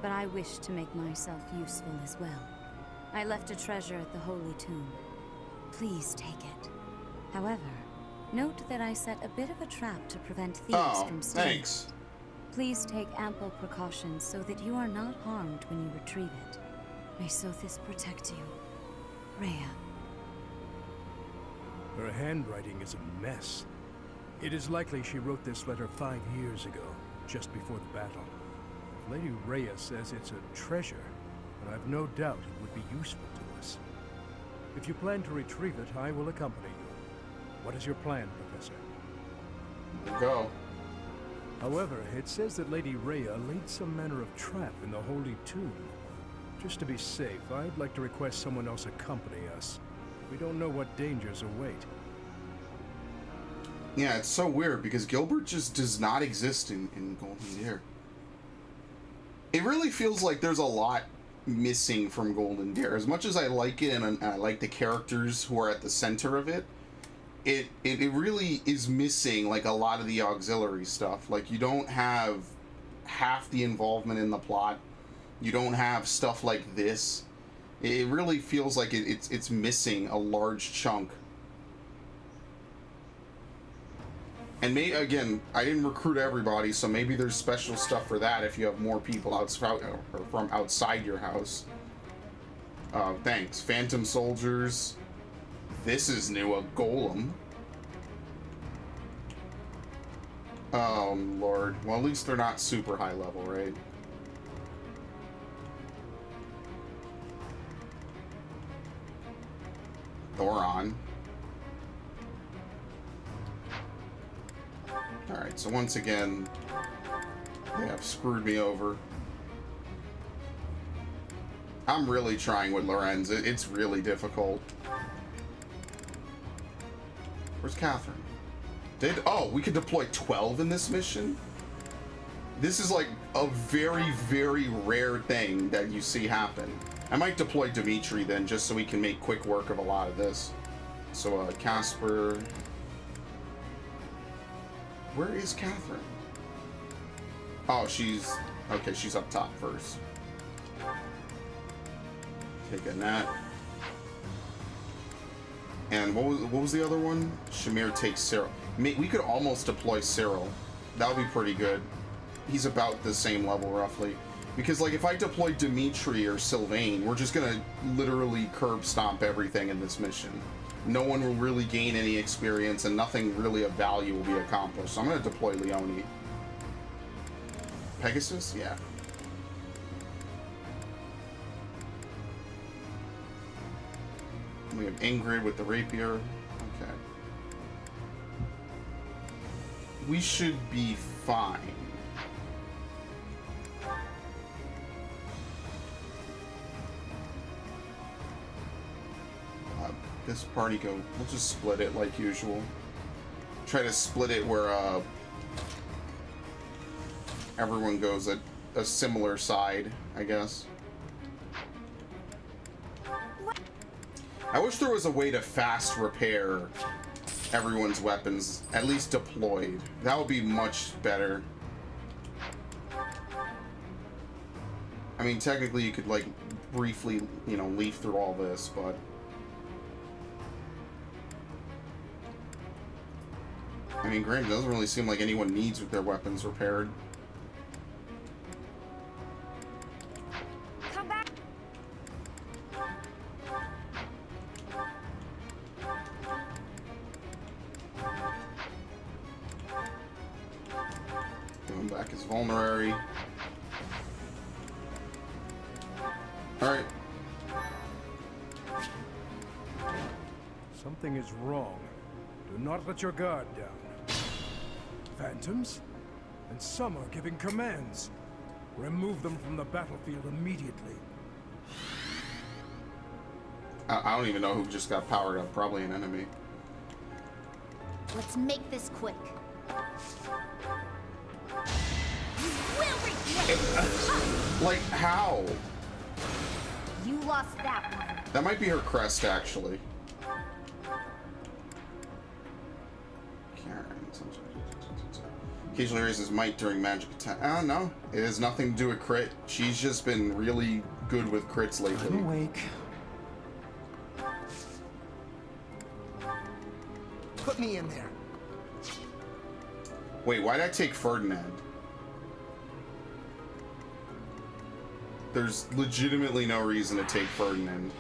but I wish to make myself useful as well. I left a treasure at the Holy Tomb. Please take it. However, note that I set a bit of a trap to prevent thieves from stealing. Thanks. Please take ample precautions so that you are not harmed when you retrieve it. May Sothis protect you. Rhea. Her handwriting is a mess. It is likely she wrote this letter 5 years ago, just before the battle. Lady Rhea says it's a treasure, and I've no doubt it would be useful to us. If you plan to retrieve it, I will accompany you. What is your plan, Professor? Go. However, it says that Lady Rhea laid some manner of trap in the Holy Tomb. Just to be safe, I'd like to request someone else accompany us. We don't know what dangers await. Yeah, it's so weird because Gilbert just does not exist in Golden Deer. It really feels like there's a lot missing from Golden Deer. As much as I like it and I like the characters who are at the center of it, it really is missing like a lot of the auxiliary stuff. Like you don't have half the involvement in the plot. You don't have stuff like this. It really feels like it's missing a large chunk. And again, I didn't recruit everybody, so maybe there's special stuff for that if you have more people outside or from outside your house. Thanks. Phantom Soldiers. This is new, a golem. Oh, Lord. Well, at least they're not super high level, right? Thoron. Alright, so once again, they have screwed me over. I'm really trying with Lorenz. It's really difficult. Where's Catherine? Oh, we could deploy 12 in this mission? This is like a very, very rare thing that you see happen. I might deploy Dimitri then, just so we can make quick work of a lot of this. So, Casper. Where is Catherine? Oh, okay, she's up top first. Taking that. And what was the other one? Shamir takes Cyril. We could almost deploy Cyril. That would be pretty good. He's about the same level, roughly. Because, like, if I deploy Dimitri or Sylvain, we're just gonna literally curb stomp everything in this mission. No one will really gain any experience, and nothing really of value will be accomplished. So I'm gonna deploy Leone. Pegasus? Yeah. We have Ingrid with the rapier. Okay. We should be fine. This party we'll just split it like usual. Try to split it where everyone goes a similar side, I guess. I wish there was a way to fast repair everyone's weapons, at least deployed. That would be much better. I mean, technically you could, like, briefly, you know, leaf through all this, but... I mean, granted, it doesn't really seem like anyone needs their weapons repaired. Come back. Give him back his vulnerary. Alright. Something is wrong. Do not let your guard down. Phantoms? And some are giving commands. Remove them from the battlefield immediately. I don't even know who just got powered up. Probably an enemy. Let's make this quick. You will regret. Like, how? You lost that one. That might be her crest, actually. Karen. Occasionally raises might during magic attack. I don't know. It has nothing to do with crit. She's just been really good with crits lately. I'm awake. Put me in there. Wait, why'd I take Ferdinand? There's legitimately no reason to take Ferdinand.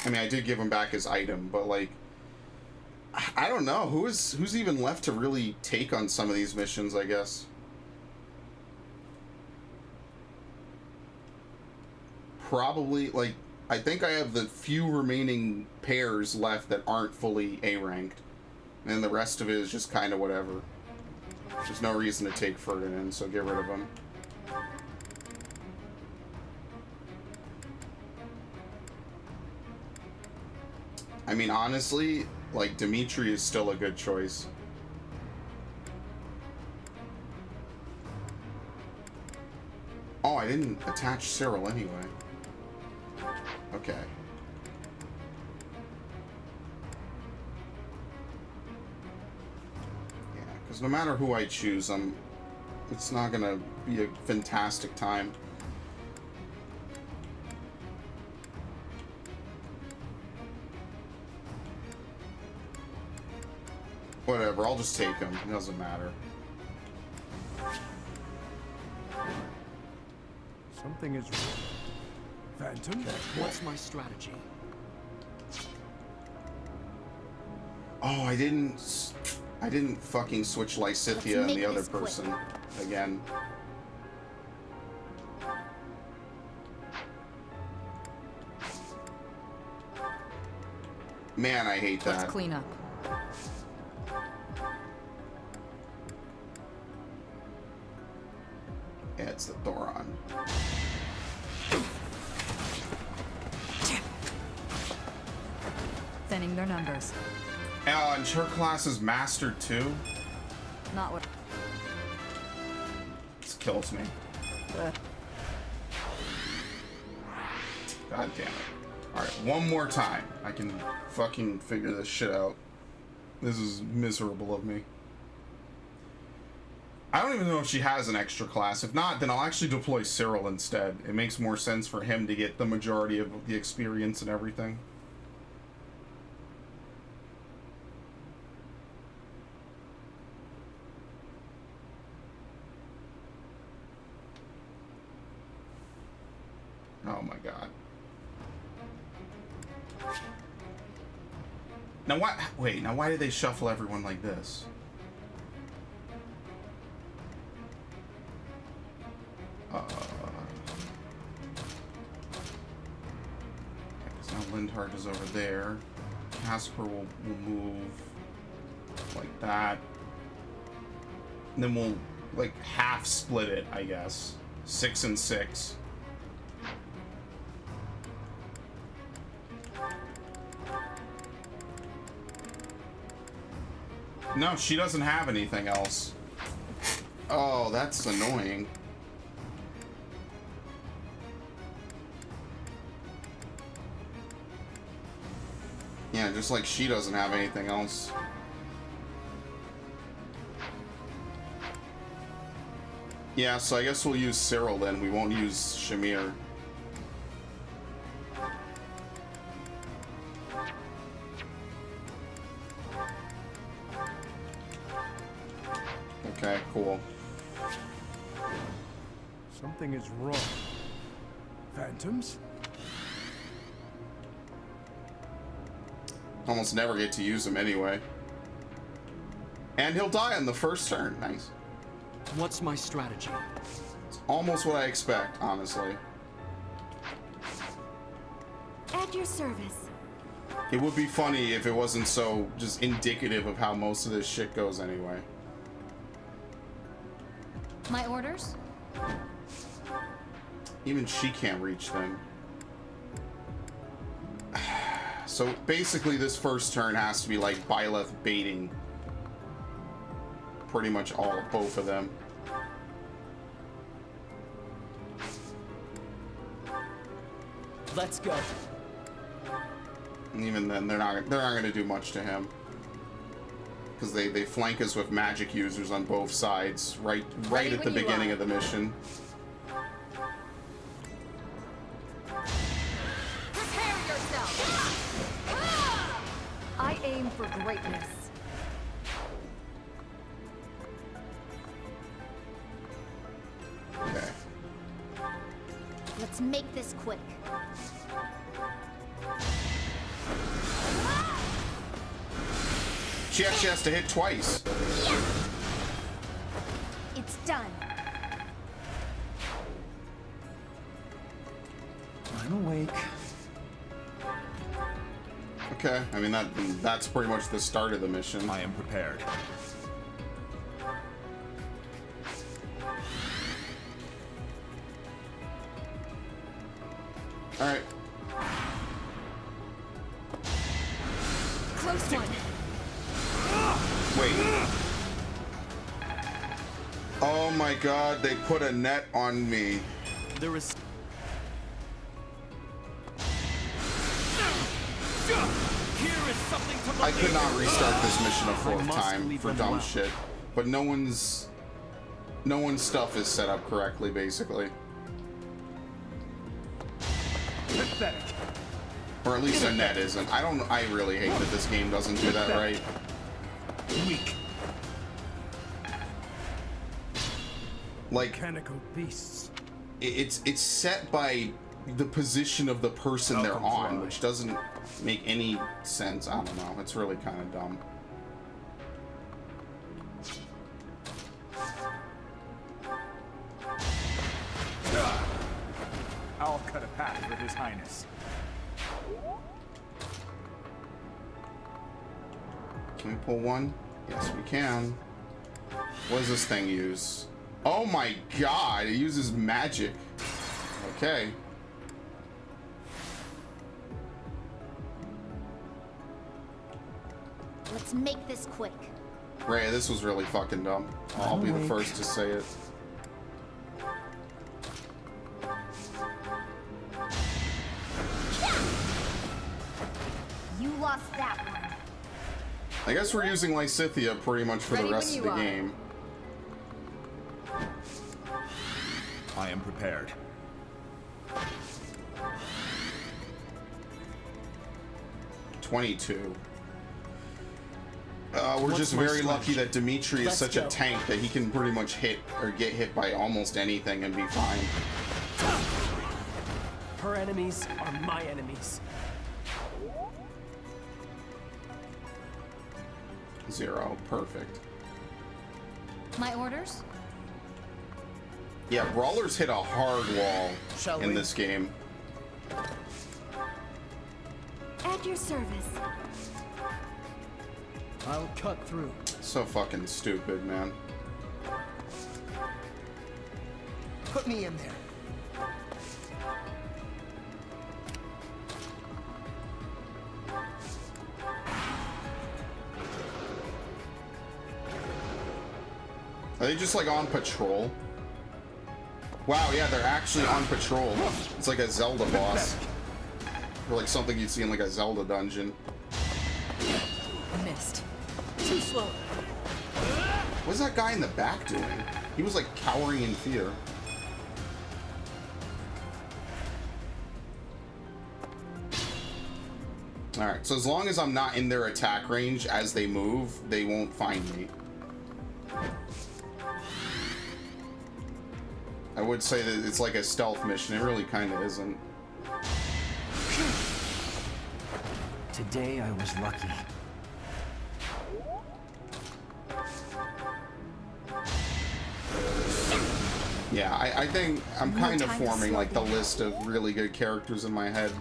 I mean, I did give him back his item, but like, I don't know who's even left to really take on some of these missions, I guess. Probably, like, I think I have the few remaining pairs left that aren't fully A-ranked. And the rest of it is just kind of whatever. There's no reason to take Ferdinand, so get rid of him. I mean, honestly, like, Dimitri is still a good choice. Oh, I didn't attach Cyril anyway. Okay. Yeah, because no matter who I choose, it's not gonna be a fantastic time. Whatever, I'll just take him. It doesn't matter. Something is wrong. Phantom? What's my strategy? Oh, I didn't fucking switch Lysithea and the other person again. Man, I hate that. Let's clean up. Yeah, it's the Thoron. Thinning their numbers. Oh, and her class is mastered too? Not what... This kills me. God damn it. Alright, one more time. I can fucking figure this shit out. This is miserable of me. I don't even know if she has an extra class. If not, then I'll actually deploy Cyril instead. It makes more sense for him to get the majority of the experience and everything. Oh my god. Now why? Wait. Now why did they shuffle everyone like this? Because now Lindhart is over there. Casper will move like that. And then we'll like half split it, I guess. 6 and 6. No, she doesn't have anything else. Oh, that's annoying. Yeah, just like she doesn't have anything else. Yeah, so I guess we'll use Cyril then. We won't use Shamir. Okay, cool. Something is wrong. Phantoms? Almost never get to use him anyway. And he'll die on the first turn. Nice. What's my strategy? It's almost what I expect, honestly. At your service. It would be funny if it wasn't so just indicative of how most of this shit goes anyway. My orders? Even she can't reach them. So basically this first turn has to be like Byleth baiting pretty much both of them. Let's go. And even then they're not gonna do much to him. Because they flank us with magic users on both sides, right at the beginning of the mission. Prepare yourself! I aim for greatness. Okay. Let's make this quick. She actually has to hit twice. Yeah. It's done. I'm awake. Okay, I mean that's pretty much the start of the mission. I am prepared. All right. Close one. Wait. Oh my god, they put a net on me. There is... I could not restart this mission a fourth time for dumb shit. But no one's stuff is set up correctly, basically. Pathetic. Or at least a net isn't. I really hate that this game doesn't do that right. Weak. Like Mechanical beasts. it's set by the position of the person they're on, which doesn't make any sense. I don't know. It's really kind of dumb. I'll cut a path with His Highness. Can we pull one? Yes, we can. What does this thing use? Oh my god, it uses magic. Okay. Let's make this quick. Ray, this was really fucking dumb. I'll be the first to say it. You lost that one. I guess we're using Lysithea pretty much for the rest of the game. I am prepared. $22. We're just very lucky that Dimitri is such a tank that he can pretty much hit or get hit by almost anything and be fine. Her enemies are my enemies. 0. Perfect. My orders? Yeah, brawlers hit a hard wall in this game. At your service. I'll cut through. So fucking stupid, man. Put me in there. Are they just like on patrol? Wow, yeah, they're actually on patrol. It's like a Zelda boss. Or like something you'd see in like a Zelda dungeon. Missed. Too slow. What's that guy in the back doing? He was like cowering in fear. Alright, so as long as I'm not in their attack range as they move, they won't find me. I would say that it's like a stealth mission. It really kind of isn't. Today I was lucky. Yeah, I think I'm kind of forming like the list of really good characters in my head.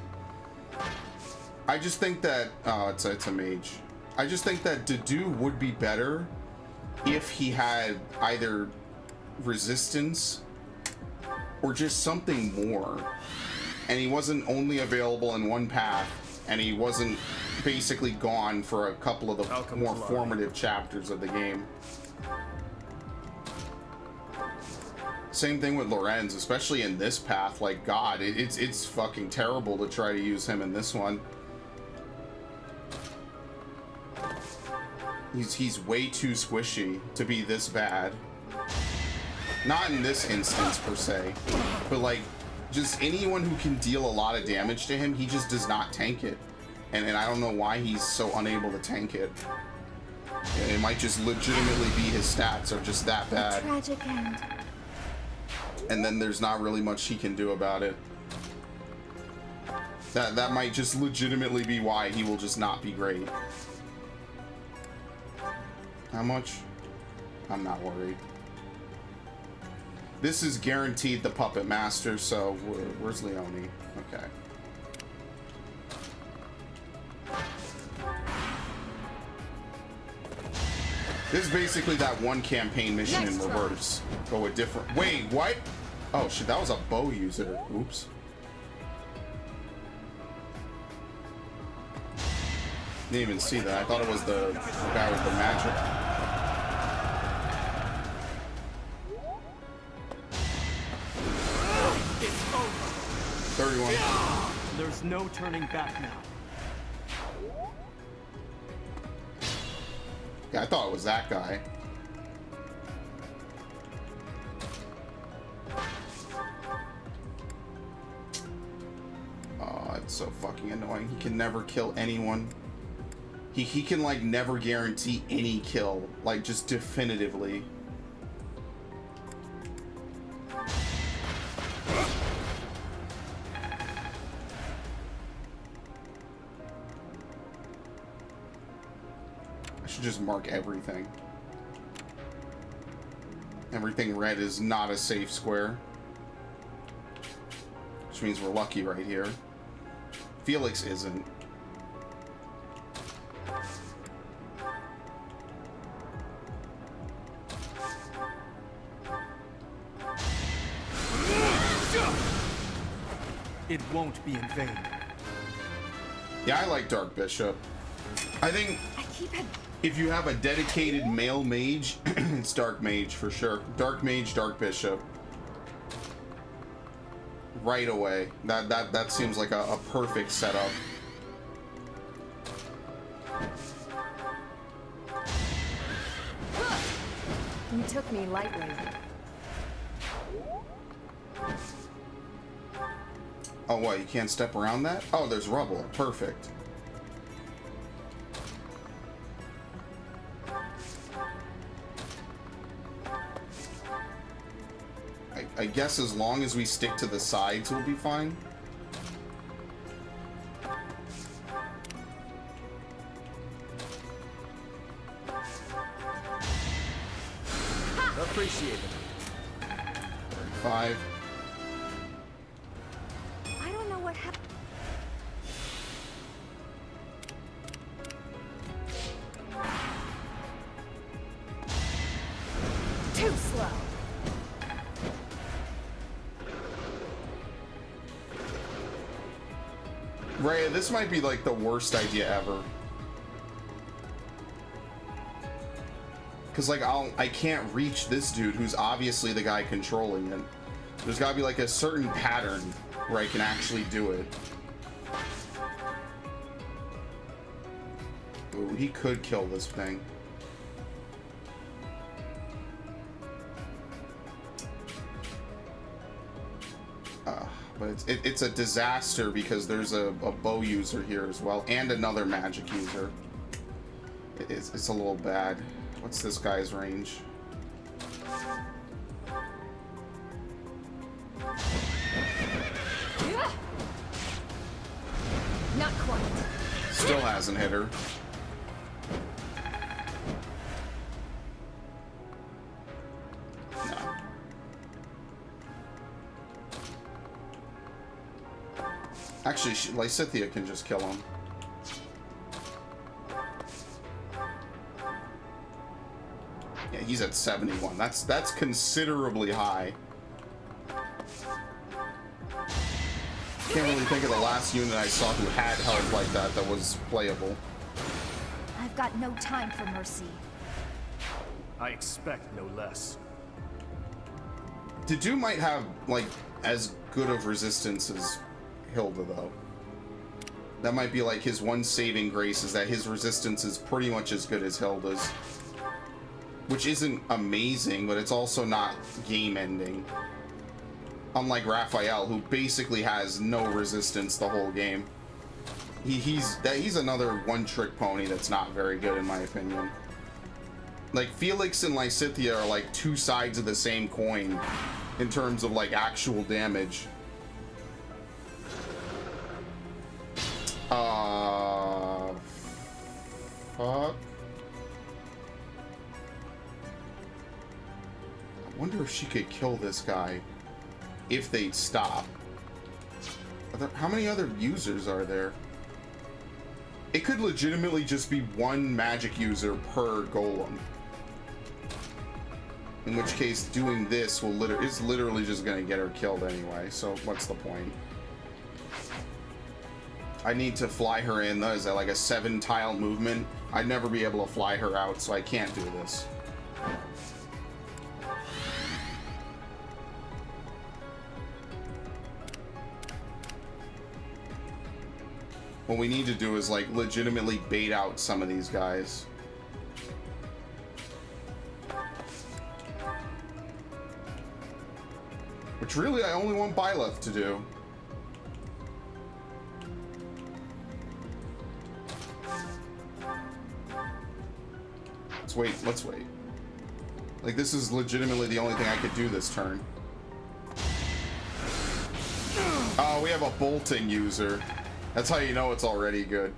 I just think that it's a mage. I just think that Dedue would be better if he had either resistance or just something more, and he wasn't only available in one path, and he wasn't basically gone for a couple of the more formative chapters of the game. Same thing with Lorenz, especially in this path. Like, God, it's fucking terrible to try to use him in this one. He's way too squishy to be this bad. Not in this instance per se, but like just anyone who can deal a lot of damage to him, he just does not tank it. And I don't know why he's so unable to tank it. It might just legitimately be his stats are just that bad. Tragic end. And then there's not really much he can do about it. That might just legitimately be why he will just not be great. How much? I'm not worried. This is guaranteed the Puppet Master, so where's Leone? Okay. This is basically that one campaign mission in reverse. Go a different... Wait, what? Oh shit, that was a bow user. Oops. Didn't even see that. I thought it was the guy with the magic. 31. There's no turning back now. Yeah, I thought it was that guy. Oh, it's so fucking annoying. He can never kill anyone. He can like never guarantee any kill, like just definitively. I should just mark everything. Everything red is not a safe square. Which means we're lucky right here. Felix isn't. It won't be in vain. Yeah, I like Dark Bishop. I think if you have a dedicated male mage, it's Dark Mage for sure. Dark Mage, Dark Bishop. Right away. That seems like a perfect setup. You took me lightly. Oh, what? You can't step around that? Oh, there's rubble. Perfect. I guess as long as we stick to the sides, we'll be fine. Appreciate it. 35. I don't know what happened. Too slow. Rhea, this might be like the worst idea ever. Cause like I can't reach this dude who's obviously the guy controlling it. There's gotta be like a certain pattern where I can actually do it. Ooh, he could kill this thing. But it's a disaster because there's a bow user here as well, and another magic user. It's a little bad. What's this guy's range? Not quite. Still hasn't hit her. No. Actually, Lysithea can just kill him. Yeah, he's at 71. That's considerably high. Can't really think of the last unit I saw who had health like that was playable. I've got no time for mercy. I expect no less. Dedue might have, like, as good of resistance as Hilda, though. That might be, like, his one saving grace, is that his resistance is pretty much as good as Hilda's. Which isn't amazing, but it's also not game-ending. Unlike Raphael, who basically has no resistance the whole game. He's another one-trick pony that's not very good, in my opinion. Like, Felix and Lysithea are like two sides of the same coin in terms of, like, actual damage. Fuck. I wonder if she could kill this guy if they'd stop. How many other users are there? It could legitimately just be one magic user per golem. In which case, doing this will is literally just gonna get her killed anyway, so what's the point? I need to fly her in, though. Is that like a 7-tile movement? I'd never be able to fly her out, so I can't do this. What we need to do is, like, legitimately bait out some of these guys. Which really I only want Byleth to do. Let's wait. Like, this is legitimately the only thing I could do this turn. Oh, we have a bolting user. That's how you know it's already good.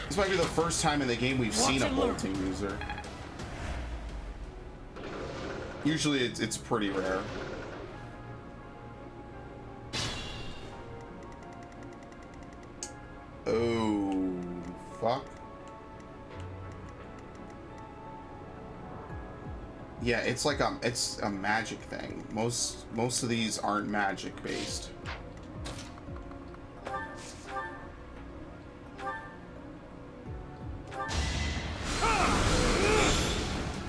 This might be the first time in the game we've seen a bolting user. Usually it's pretty rare. Oh, fuck. Yeah, it's like it's a magic thing. Most of these aren't magic based.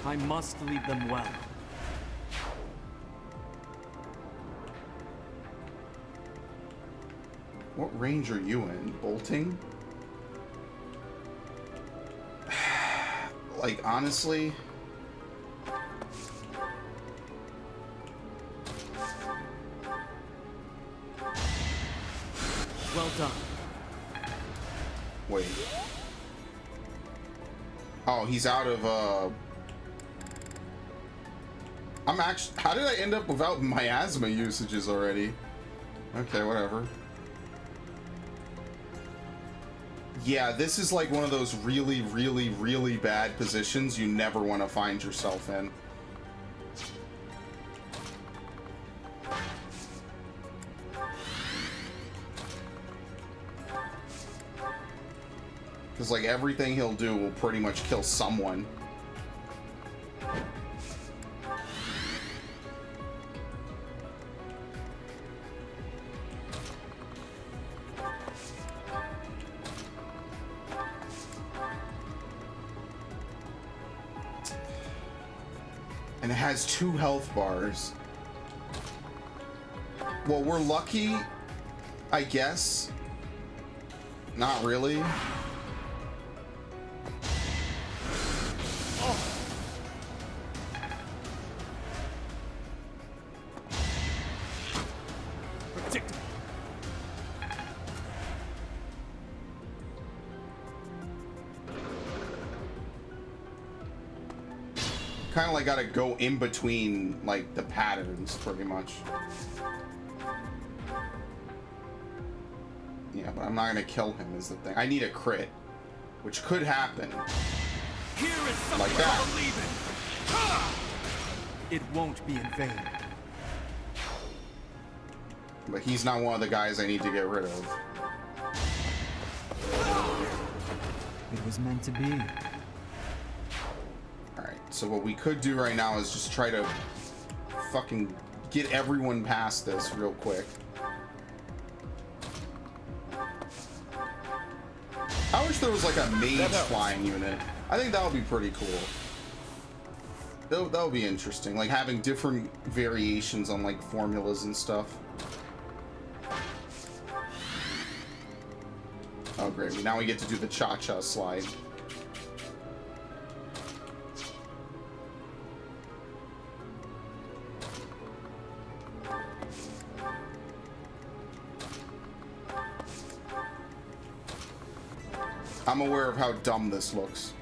I must lead them well. What range are you in? Bolting? Like, honestly... Well done. Wait. Oh, he's out of, I'm actually... How did I end up without miasma usages already? Okay, whatever. Yeah, this is like one of those really, really, really bad positions you never want to find yourself in. Because, like, everything he'll do will pretty much kill someone. And it has 2 health bars. Well, we're lucky, I guess. Not really. kind of like got to go in between like the patterns pretty much. Yeah, but I'm not gonna kill him is the thing. I need a crit, which could happen. Here is something like that. I believe in. It won't be in vain. But he's not one of the guys I need to get rid of. It was meant to be. Alright, so what we could do right now is just try to fucking get everyone past this real quick. I wish there was like a mage flying unit. I think that would be pretty cool. That would be interesting, like having different variations on like formulas and stuff. Oh great, now we get to do the cha-cha slide. I'm aware of how dumb this looks.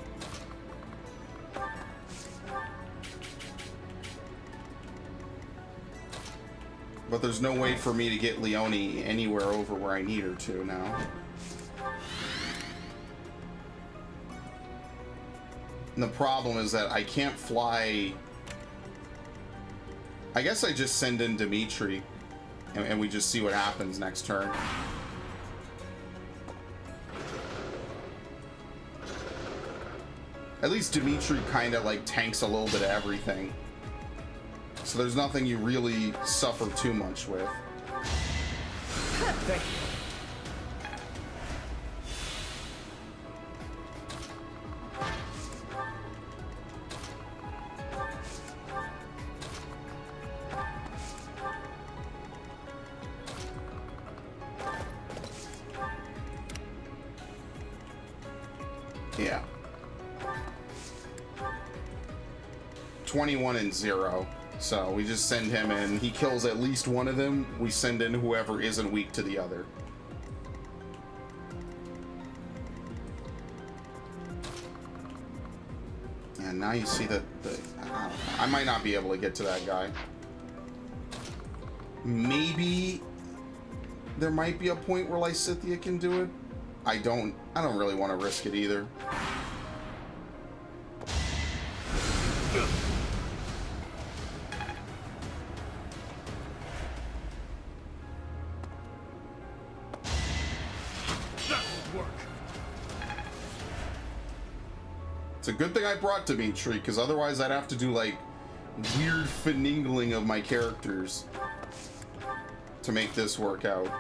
But there's no way for me to get Leone anywhere over where I need her to now. And the problem is that I can't fly. I guess I just send in Dimitri and we just see what happens next turn. At least Dimitri kind of like tanks a little bit of everything. So there's nothing you really suffer too much with. Thank you. Yeah. 21 and 0. So we just send him in. He kills at least one of them. We send in whoever isn't weak to the other. And now you see that I might not be able to get to that guy. Maybe there might be a point where Lysithea can do it. I don't really want to risk it either. It's a good thing I brought Dimitri, because otherwise I'd have to do like weird finagling of my characters to make this work out.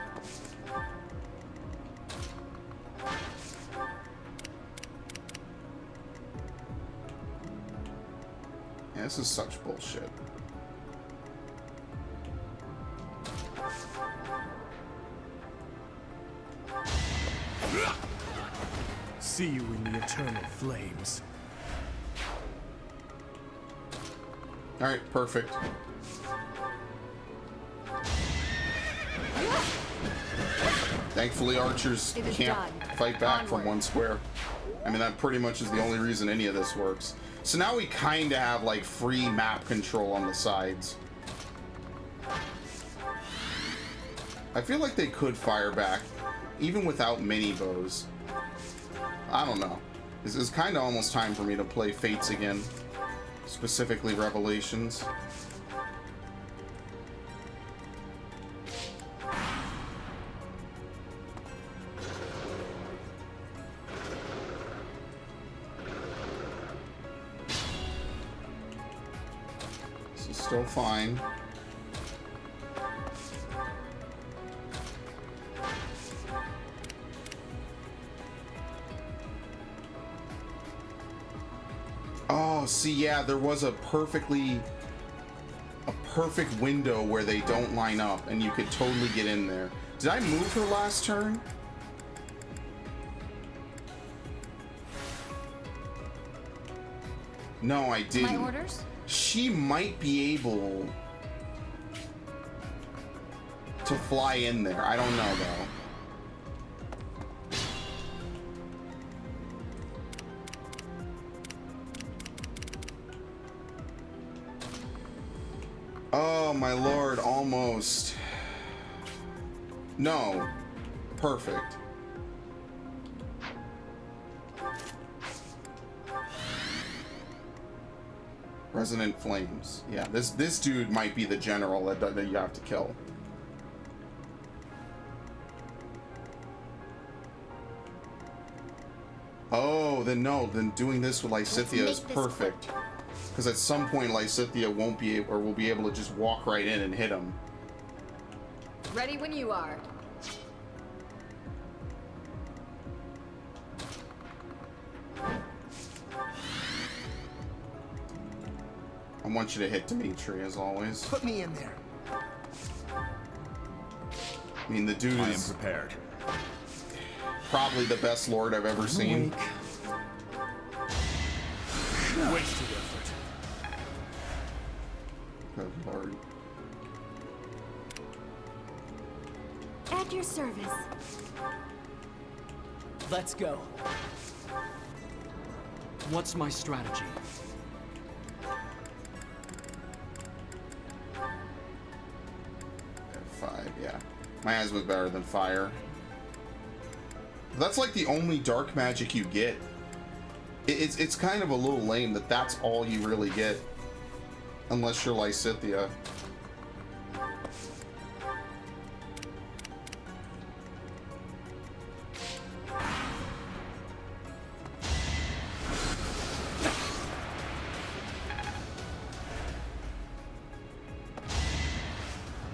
Yeah, this is such bullshit. See you in the eternal flames. All right, perfect. Thankfully, archers can't fight back from one square. I mean, that pretty much is the only reason any of this works. So now we kind of have like free map control on the sides. I feel like they could fire back, even without mini bows. I don't know. This is kind of almost time for me to play Fates again. Specifically Revelations. This is still fine. Oh, see, yeah, there was a perfect window where they don't line up, and you could totally get in there. Did I move her last turn? No, I didn't. My orders? She might be able to fly in there. I don't know, though. Oh my lord, almost. No. Perfect. Resonant Flames. Yeah, this dude might be the general that you have to kill. Oh, then no, then doing this with Lysithea is perfect. Because at some point Lysithea won't be able, or will be able to just walk right in and hit him. Ready when you are. I want you to hit Dimitri as always. Put me in there. I mean, the dude I am is prepared. Probably the best lord I've ever seen. Wasted effort. Good lord. At your service. Let's go. What's my strategy? F5, yeah. My asthma's better than fire. That's like the only dark magic you get. It's kind of a little lame that that's all you really get. Unless you're Lysithea.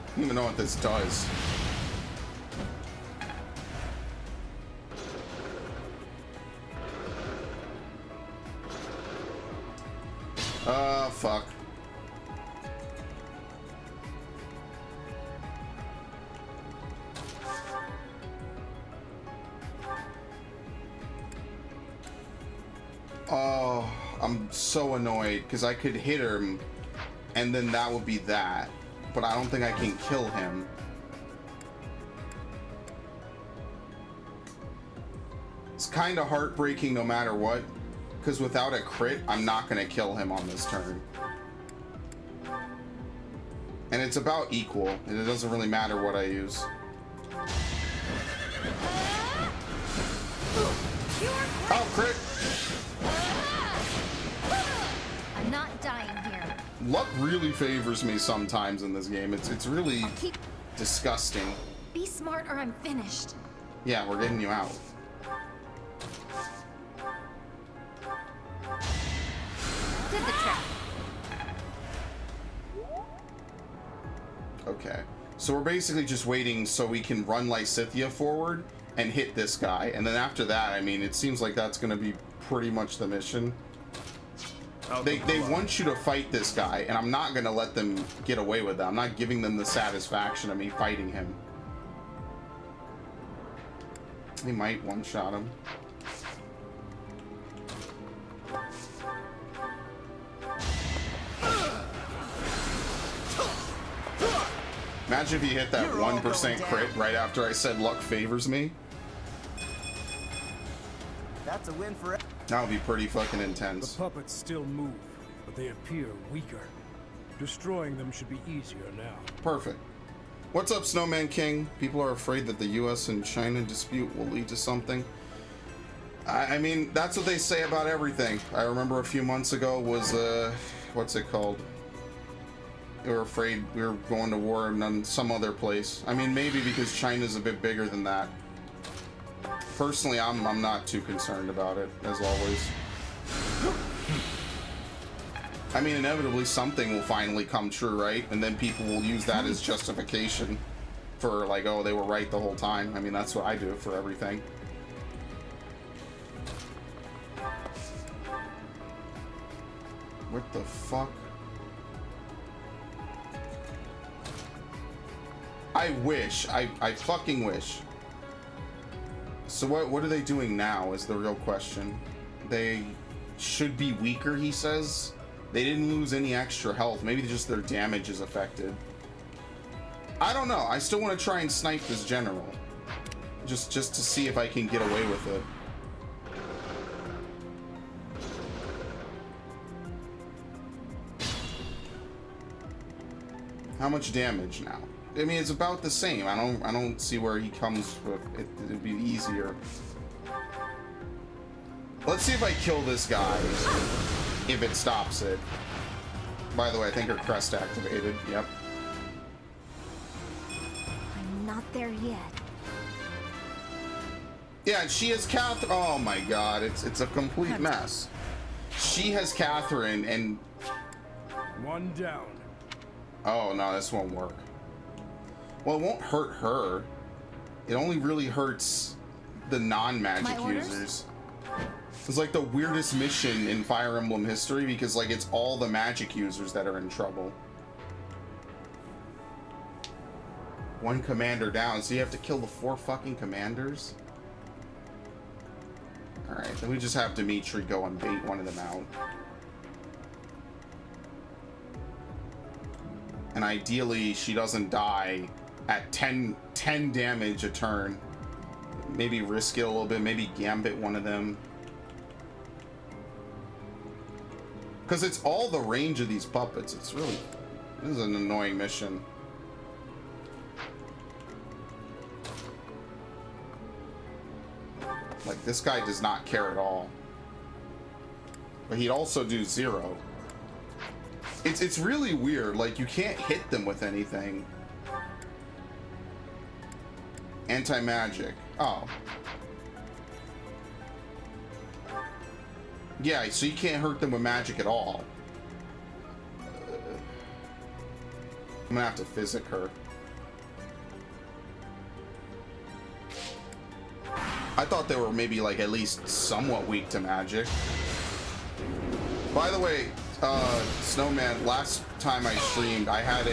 I don't even know what this does. Fuck. Oh, I'm so annoyed because I could hit him and then that would be that. But I don't think I can kill him. It's kind of heartbreaking no matter what, because without a crit, I'm not going to kill him on this turn. And it's about equal, and it doesn't really matter what I use. Oh, crit! I'm not dying here. Luck really favors me sometimes in this game. It's really disgusting. Be smart or I'm finished. Yeah, we're getting you out. Did the trick. Okay. So we're basically just waiting so we can run Lysithea forward and hit this guy. And then after that, I mean, it seems like that's going to be pretty much the mission. They want you to fight this guy, and I'm not going to let them get away with that. I'm not giving them the satisfaction of me fighting him. They might one-shot him. Imagine if he hit that 1% crit right after I said luck favors me. That's a win for. That would be pretty fucking intense. The puppets still move, but they appear weaker. Destroying them should be easier now. Perfect. What's up, Snowman King? People are afraid that the US and China dispute will lead to something. I mean, that's what they say about everything. I remember a few months ago was, what's it called? They were afraid we were going to war in some other place. I mean, maybe because China's a bit bigger than that. Personally, I'm not too concerned about it, as always. I mean, inevitably something will finally come true, right? And then people will use that as justification for, like, oh, they were right the whole time. I mean, that's what I do for everything. What the fuck? I wish. I fucking wish. So what are they doing now is the real question. They should be weaker, he says. They didn't lose any extra health. Maybe just their damage is affected. I don't know. I still want to try and snipe this general. Just to see if I can get away with it. How much damage now? I mean, it's about the same. I don't see where he comes with it. It'd be easier. Let's see if I kill this guy. If it stops it. By the way, I think her crest activated. Yep. I'm not there yet. Yeah, she has Catherine. Oh my god, it's a complete mess. She has Catherine and... One down. Oh no, this won't work. Well, it won't hurt her. It only really hurts the non-magic users. It's like the weirdest mission in Fire Emblem history because like it's all the magic users that are in trouble. One commander down, so you have to kill the 4 fucking commanders? Alright, then we just have Dimitri go and bait one of them out. And ideally, she doesn't die at 10 damage a turn. Maybe risk it a little bit, maybe gambit one of them. Because it's all the range of these puppets. It's really... This is an annoying mission. Like, this guy does not care at all. But he'd also do 0. It's really weird. Like, you can't hit them with anything. Anti-magic. Oh. Yeah, so you can't hurt them with magic at all. I'm gonna have to physic her. I thought they were maybe like at least somewhat weak to magic. By the way, Snowman, last time I streamed, I had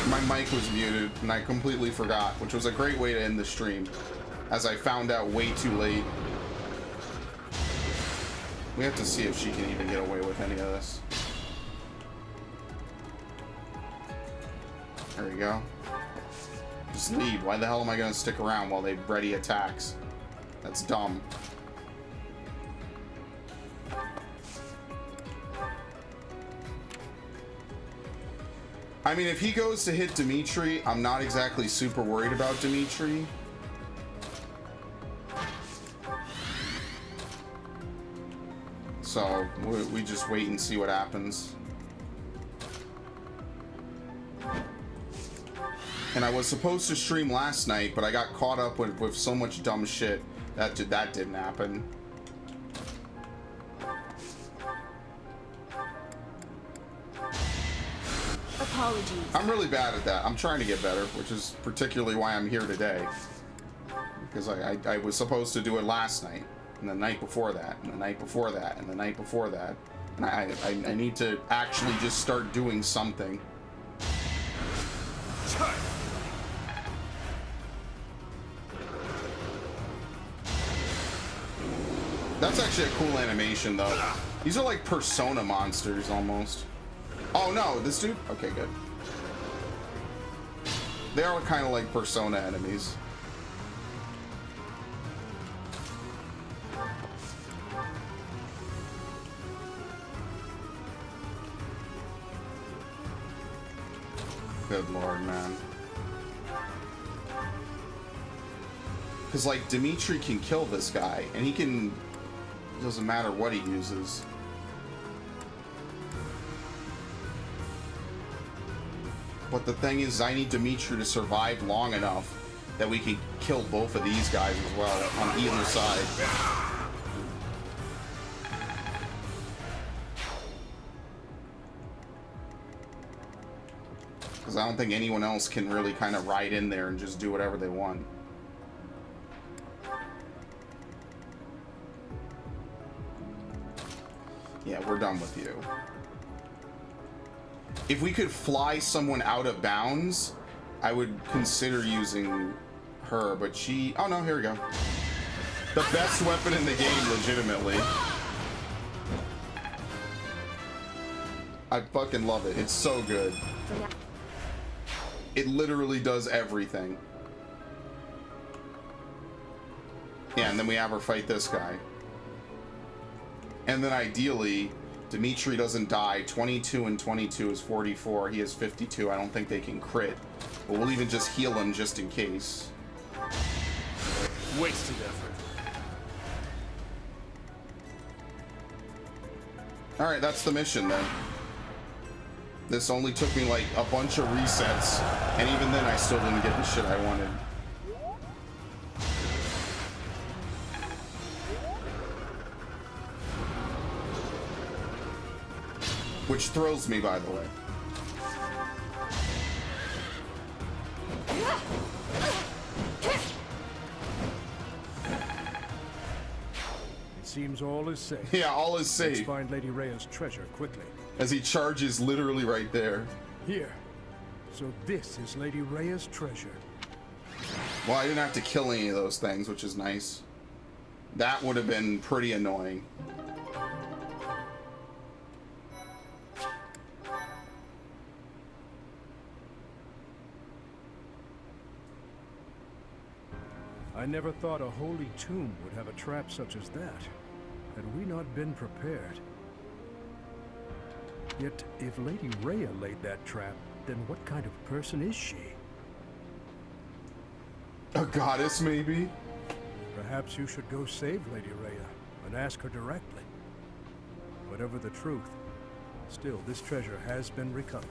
my mic was muted and I completely forgot, which was a great way to end the stream, as I found out way too late. We have to see if she can even get away with any of this. There we go. Just leave. Why the hell am I gonna stick around while they ready attacks? That's dumb. I mean, if he goes to hit Dimitri, I'm not exactly super worried about Dimitri. So, we just wait and see what happens. And I was supposed to stream last night, but I got caught up with so much dumb shit that didn't happen. Apologies. I'm really bad at that. I'm trying to get better, which is particularly why I'm here today. Because I was supposed to do it last night, and the night before that, and the night before that, and the night before that. And I need to actually just start doing something. That's actually a cool animation, though. These are like Persona monsters, almost. Oh, no, this dude? Okay, good. They are kind of like Persona enemies. Good lord, man. Because, like, Dimitri can kill this guy, and he can... It doesn't matter what he uses. But the thing is, I need Dimitri to survive long enough that we can kill both of these guys as well, on either side. Because I don't think anyone else can really kind of ride in there and just do whatever they want. Yeah, we're done with you. If we could fly someone out of bounds, I would consider using her, but she... Oh no, here we go. The best weapon in the game, legitimately. I fucking love it. It's so good. It literally does everything. Yeah, and then we have her fight this guy. And then ideally, Dimitri doesn't die. 22 and 22 is 44. He has 52. I don't think they can crit. But we'll even just heal him just in case. Wasted effort. Alright, that's the mission then. This only took me like a bunch of resets, and even then I still didn't get the shit I wanted. Which thrills me, by the way. It seems all is safe. Yeah, all is safe. Let's find Lady Rhea's treasure quickly. As he charges literally right there. Here. So this is Lady Rhea's treasure. Well, I didn't have to kill any of those things, which is nice. That would have been pretty annoying. I never thought a holy tomb would have a trap such as that. Had we not been prepared. Yet, if Lady Rhea laid that trap, then what kind of person is she? A goddess, maybe? Perhaps you should go save Lady Rhea and ask her directly. Whatever the truth, still this treasure has been recovered.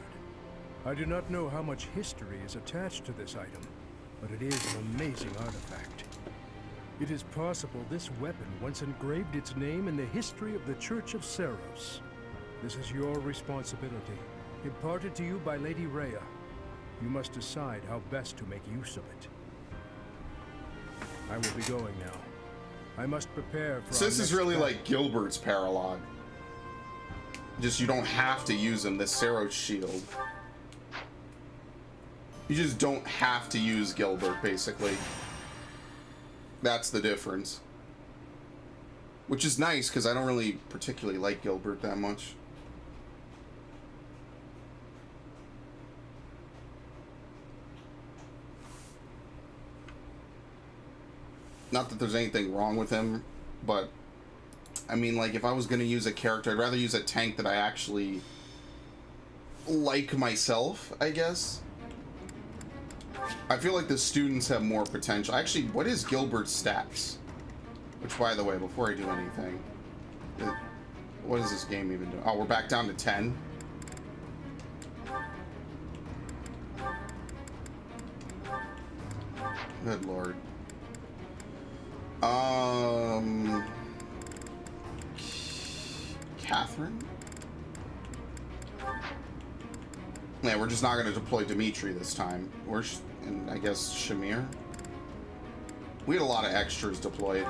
I do not know how much history is attached to this item, but it is an amazing artifact. It is possible this weapon once engraved its name in the history of the Church of Seros. This is your responsibility, imparted to you by Lady Rhea. You must decide how best to make use of it. I will be going now. I must prepare for. So this is really like Gilbert's paralogue. Just you don't have to use them, the Seros shield. You just don't have to use Gilbert, basically. That's the difference. Which is nice, because I don't really particularly like Gilbert that much. Not that there's anything wrong with him, but I mean, like, if I was going to use a character, I'd rather use a tank that I actually like myself, I guess. I feel like the students have more potential. Actually, what is Gilbert's stats? Which, by the way, before I do anything, what is this game even doing? Oh, we're back down to 10. Good lord. Catherine? Yeah, we're just not going to deploy Dimitri this time. And I guess Shamir. We had a lot of extras deployed.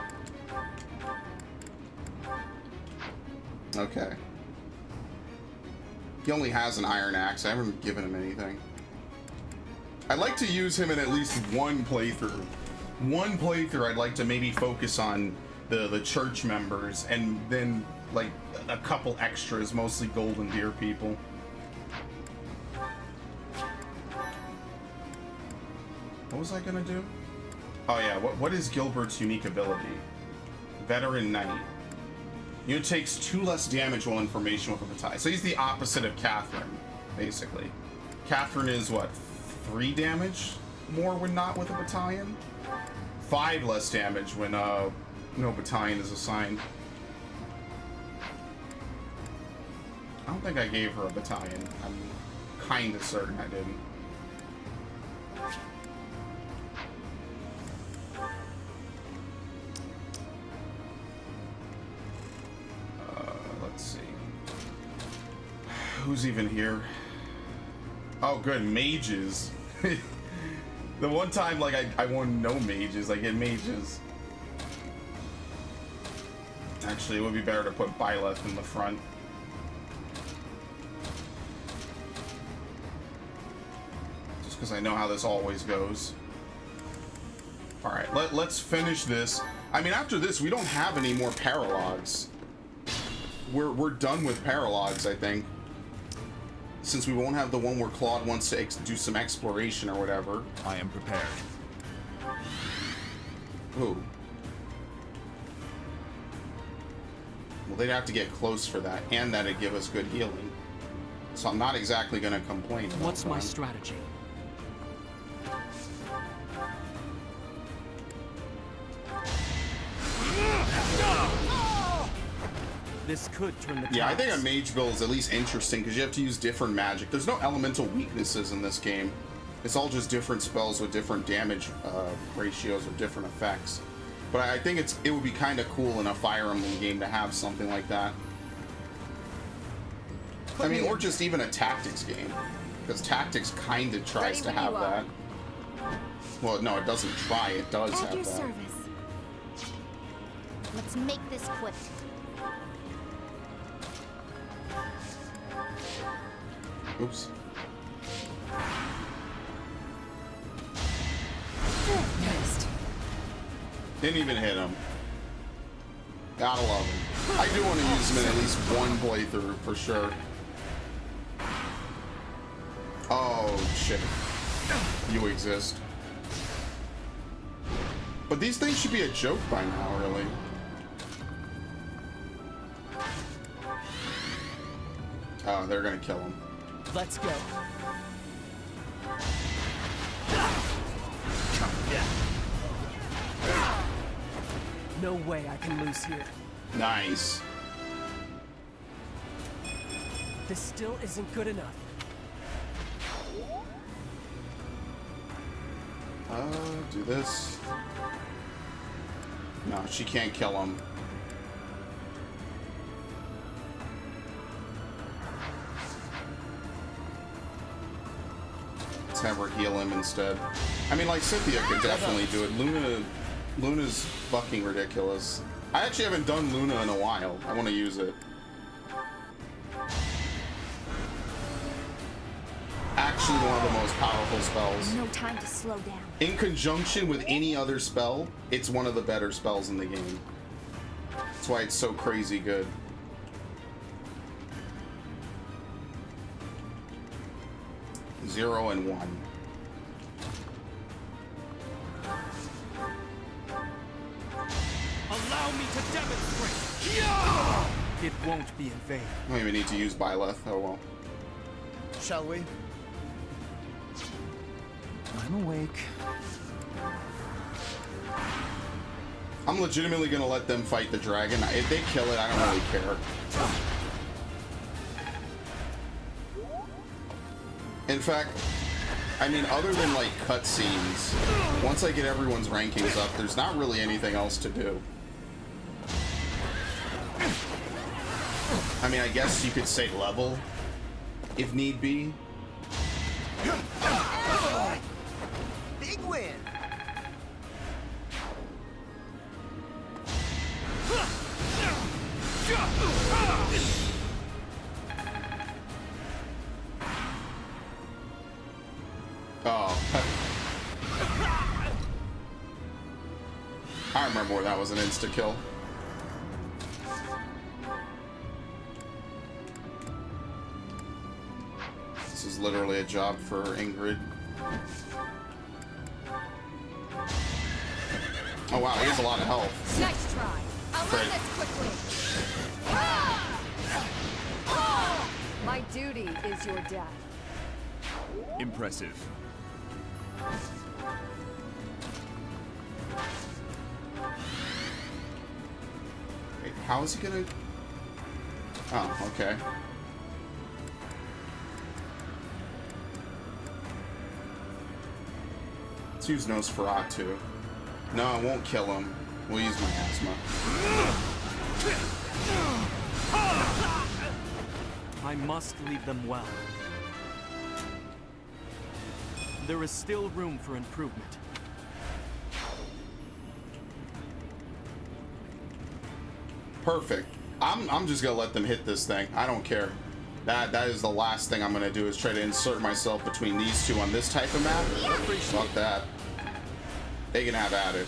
Okay. He only has an iron axe. I haven't given him anything. I'd like to use him in at least one playthrough. One playthrough I'd like to maybe focus on the church members and then like a couple extras, mostly Golden Deer people. What was I gonna do? Oh yeah, what is Gilbert's unique ability? Veteran Knight. Unit takes 2 less damage while in formation with a battalion. So he's the opposite of Catherine, basically. Catherine is what, 3 damage more when not with a battalion? 5 less damage when no battalion is assigned. I don't think I gave her a battalion. I'm kind of certain I didn't. Let's see. Who's even here? Oh, good, mages. The one time, like, I won no mages, I get mages. Actually, it would be better to put Byleth in the front. Just because I know how this always goes. Alright, let's finish this. I mean, after this, we don't have any more paralogs. We're done with paralogs, I think. Since we won't have the one where Claude wants to do some exploration or whatever. I am prepared. Who? Well, they'd have to get close for that, and that'd give us good healing. So I'm not exactly going to complain about What's my that. strategy? This could turn the Yeah, I think tides. a mage build is at least interesting because you have to use different magic. There's no elemental weaknesses in this game. It's all just different spells with different damage ratios or different effects. But I think it would be kind of cool in a Fire Emblem game to have something like that. I mean, or just even a Tactics game. Because Tactics kind of tries to have that. Well, no, it doesn't try. It does At have your that. service. Let's make this quick. Oops. Missed. Didn't even hit him. Gotta love him. I do want to use him in at least one playthrough for sure. Oh shit. You exist. But these things should be a joke by now, really. Oh, they're gonna kill him. Let's go. No way I can lose here. Nice. This still isn't good enough. Do this. No, she can't kill him. Let's have her heal him instead. I mean, like, Cynthia could definitely do it. Luna's fucking ridiculous. I actually haven't done Luna in a while. I want to use it. Actually one of the most powerful spells. No time to slow down. In conjunction with any other spell, it's one of the better spells in the game. That's why it's so crazy good. Zero and one. Allow me to demonstrate. It won't be in vain. I don't even need to use Byleth. Oh well. Shall we? I'm awake. I'm legitimately gonna let them fight the dragon. If they kill it, I don't really care. In fact, I mean, other than like cutscenes, once I get everyone's rankings up, there's not really anything else to do. I mean, I guess you could say level, if need be. Big win! Oh. I remember where that was an insta-kill. This is literally a job for Ingrid. Oh wow, he has a lot of health. Nice try. I'll Great. end this quickly. My duty is your death. Impressive. Wait, how is he gonna... Oh, okay. Let's use Nosferatu. No, it won't kill him. We'll use my asthma. I must lead them well. There is still room for improvement. Perfect. I'm just gonna let them hit this thing. I don't care. That is the last thing I'm gonna do is try to insert myself between these two on this type of map. Fuck that. They can have at it.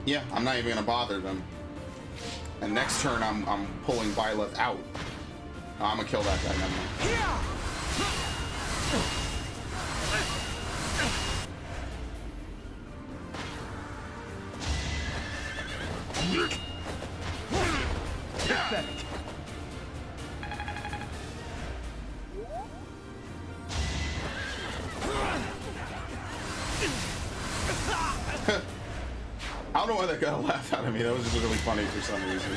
Yeah, I'm not even gonna bother them. And next turn, I'm pulling Byleth out. Oh, I'm gonna kill that guy. Never mind. don't know why that got a laugh out of me. That was just really funny for some reason.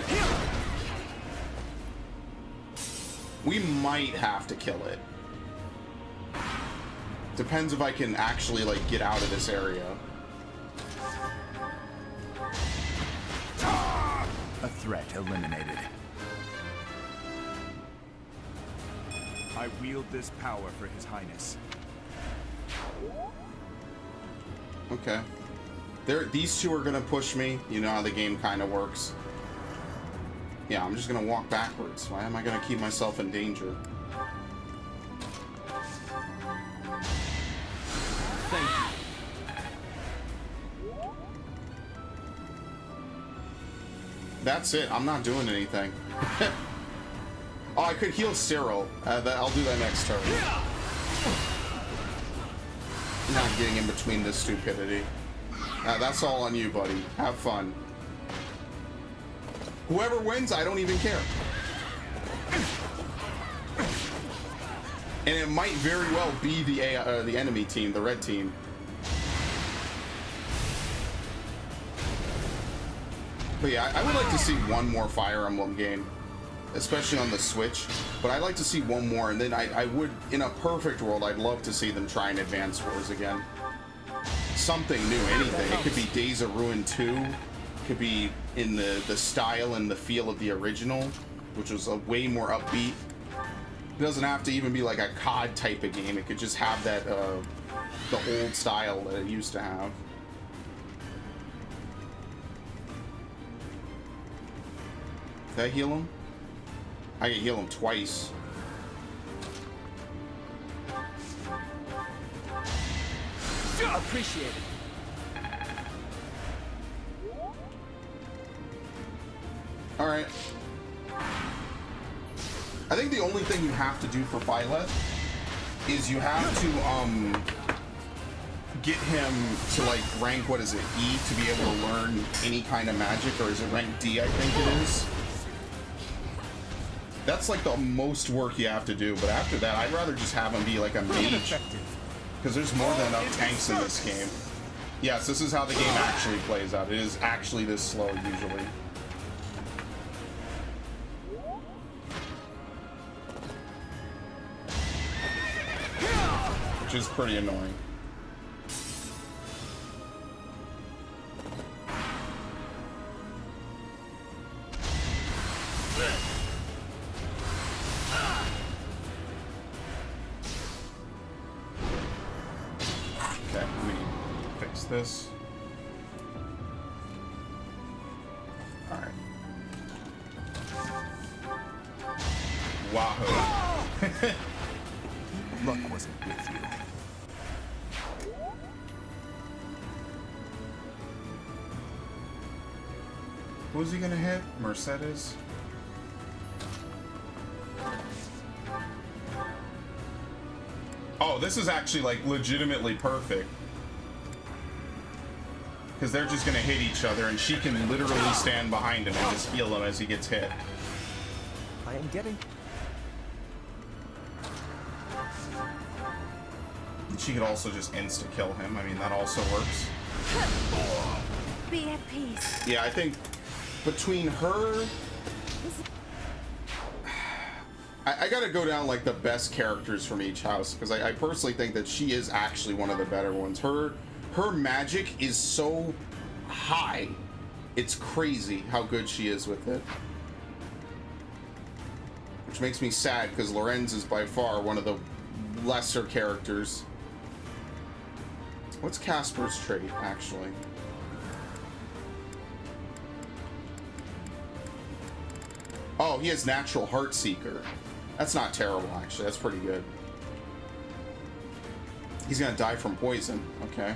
We might have to kill it. Depends if I can actually, like, get out of this area. A threat eliminated. I wield this power for His Highness. Okay. These two are gonna push me. You know how the game kind of works. Yeah, I'm just gonna walk backwards. Why am I gonna keep myself in danger? Thank you. That's it. I'm not doing anything. Oh, I could heal Cyril. I'll do that next turn. Not getting in between this stupidity. That's all on you, buddy. Have fun. Whoever wins, I don't even care. And it might very well be the enemy team, the red team. But yeah, I would like to see one more Fire Emblem game, especially on the Switch. But I'd like to see one more, and then I would, in a perfect world, I'd love to see them try and Advance Wars again. Something new, anything. It could be Days of Ruin 2. It could be in the style and the feel of the original, which was a way more upbeat. It doesn't have to even be like a COD type of game. It could just have that the old style that it used to have. Did I heal him? I can heal him twice. Appreciate it. Alright. I think the only thing you have to do for Byleth is you have to get him to like rank, what is it, E, to be able to learn any kind of magic, or is it rank D, I think it is. That's like the most work you have to do, but after that I'd rather just have him be like a mage, because there's more than enough tanks in this game. Yes, this is how the game actually plays out. It is actually this slow usually. Which is pretty annoying. Okay, let me fix this. Alright. Wahoo. Luck wasn't with you. Who's he gonna hit? Mercedes? Oh, this is actually like legitimately perfect. Because they're just gonna hit each other and she can literally stand behind him and just heal him as he gets hit. I am getting... She could also just insta-kill him. I mean, that also works. Be at peace. Yeah, I think between her... I gotta go down like the best characters from each house, because I personally think that she is actually one of the better ones. Her magic is so high. It's crazy how good she is with it. Which makes me sad, because Lorenz is by far one of the lesser characters. What's Casper's trait, actually? Oh, he has Natural Heart Seeker. That's not terrible, actually. That's pretty good. He's gonna die from poison. Okay.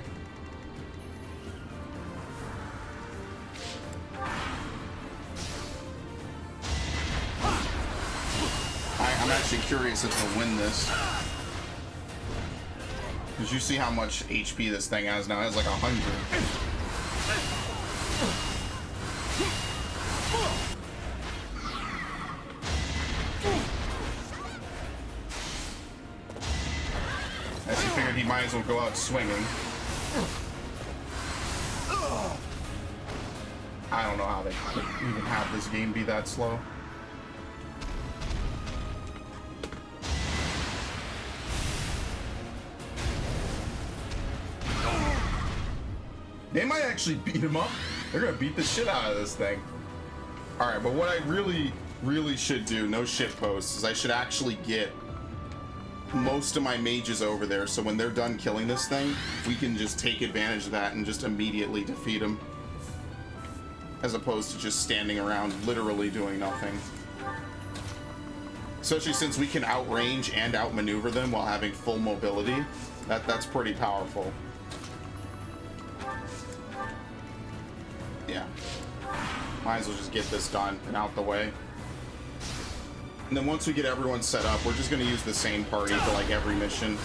I'm actually curious if he'll win this. Because you see how much HP this thing has now. It has like 100. As he figured he might as well go out swinging. I don't know how they could even have this game be that slow. They might actually beat him up. They're gonna beat the shit out of this thing. Alright, but what I really should do, no shit posts, is I should actually get most of my mages over there, so when they're done killing this thing, we can just take advantage of that and just immediately defeat them. As opposed to just standing around literally doing nothing. Especially since we can outrange and outmaneuver them while having full mobility. That's pretty powerful. Yeah. Might as well just get this done and out the way. And then once we get everyone set up, we're just gonna use the same party for like every mission.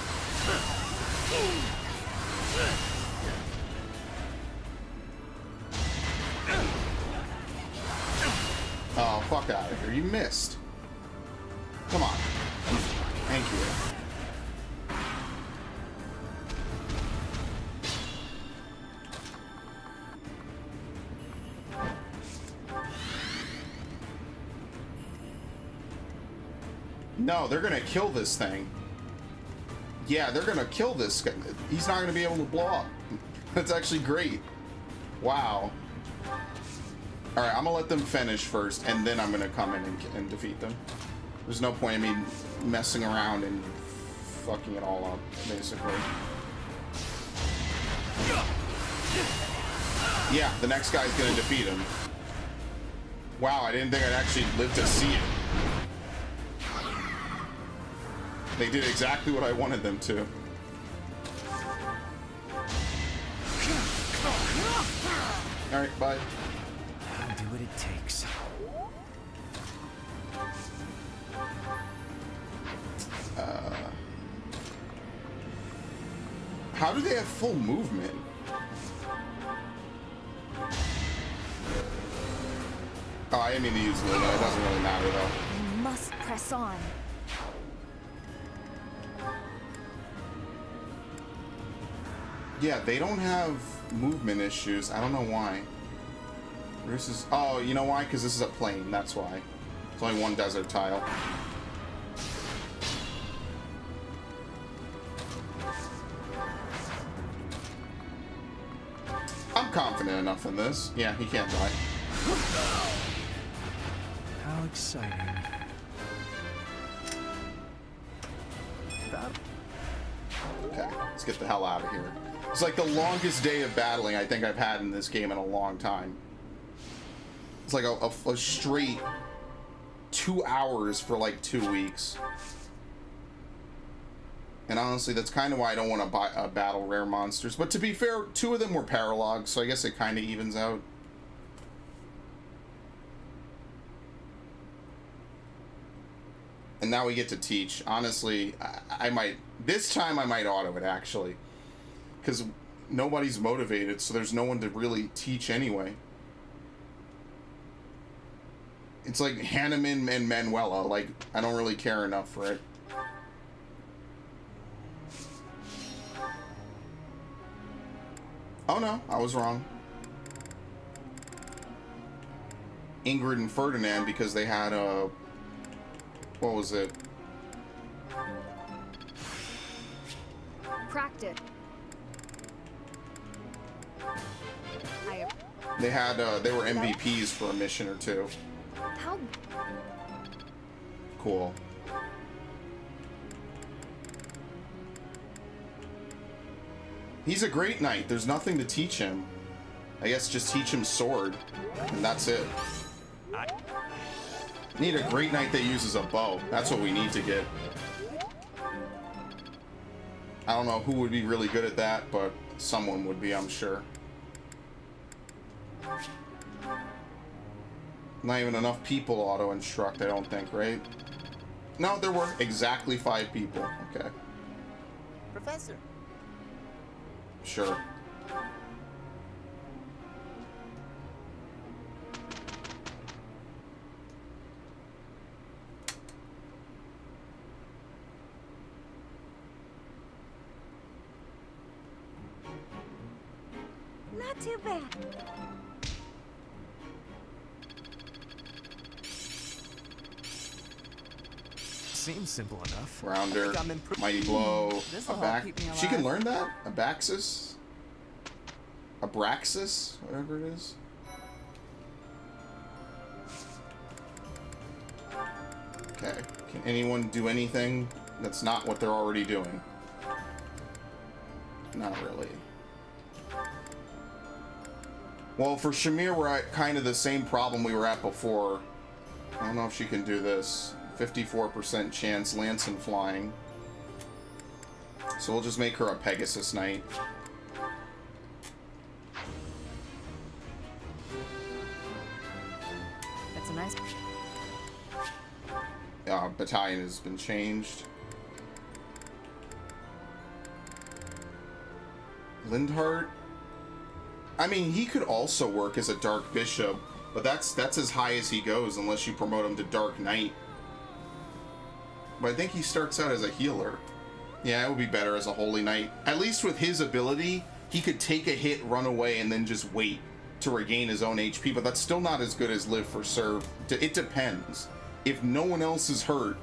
Oh, fuck out of here. You missed. Come on. Thank you. No, they're gonna kill this thing. Yeah, they're gonna kill this guy. He's not gonna be able to blow up. That's actually great. Wow. Alright, I'm gonna let them finish first, and then I'm gonna come in and defeat them. There's no point in me messing around and fucking it all up, basically. Yeah, the next guy's gonna defeat him. Wow, I didn't think I'd actually live to see it. They did exactly what I wanted them to. Alright, bye. I'll do what it takes. How do they have full movement? Oh, I didn't mean to use Luna. It doesn't really matter, though. We must press on. Yeah, they don't have movement issues. I don't know why. This is... Oh, you know why? Because this is a plain. That's why. It's only one desert tile. I'm confident enough in this. Yeah, he can't die. How exciting. Okay, let's get the hell out of here. It's like the longest day of battling I think I've had in this game in a long time. It's like a straight 2 hours for like 2 weeks. And honestly, that's kind of why I don't want to battle rare monsters. But to be fair, 2 of them were paralogs, so I guess it kind of evens out. And now we get to teach. Honestly, I might... This time I might auto it, actually. Because nobody's motivated, so there's no one to really teach anyway. It's like Hanneman and Manuela. Like, I don't really care enough for it. Oh no, I was wrong. Ingrid and Ferdinand, because they had a... What was it? Practice. They had, they were MVPs for a mission or two. How? Cool. He's a great knight. There's nothing to teach him. I guess just teach him sword, and that's it. Need a great knight that uses a bow. That's what we need to get. I don't know who would be really good at that, but someone would be, I'm sure. Not even enough people auto-instruct, I don't think, right? No, there were exactly 5 people. Okay. Professor. Sure. Not too bad. Seems simple enough. Rounder, Mighty Blow, This'll help Abac. keep me She can alive. learn that? Abaxis? Abraxas? Whatever it is. Okay. Can anyone do anything that's not what they're already doing? Not really. Well, for Shamir, we're at kind of the same problem we were at before. I don't know if she can do this. 54% chance, lance and flying. So we'll just make her a Pegasus Knight. That's a nice... Battalion has been changed. Lindhart? I mean, he could also work as a Dark Bishop, but that's as high as he goes unless you promote him to Dark Knight. But I think he starts out as a healer. Yeah, it would be better as a Holy Knight. At least with his ability, he could take a hit, run away, and then just wait to regain his own HP, but that's still not as good as Live for Serve. It depends. If no one else is hurt,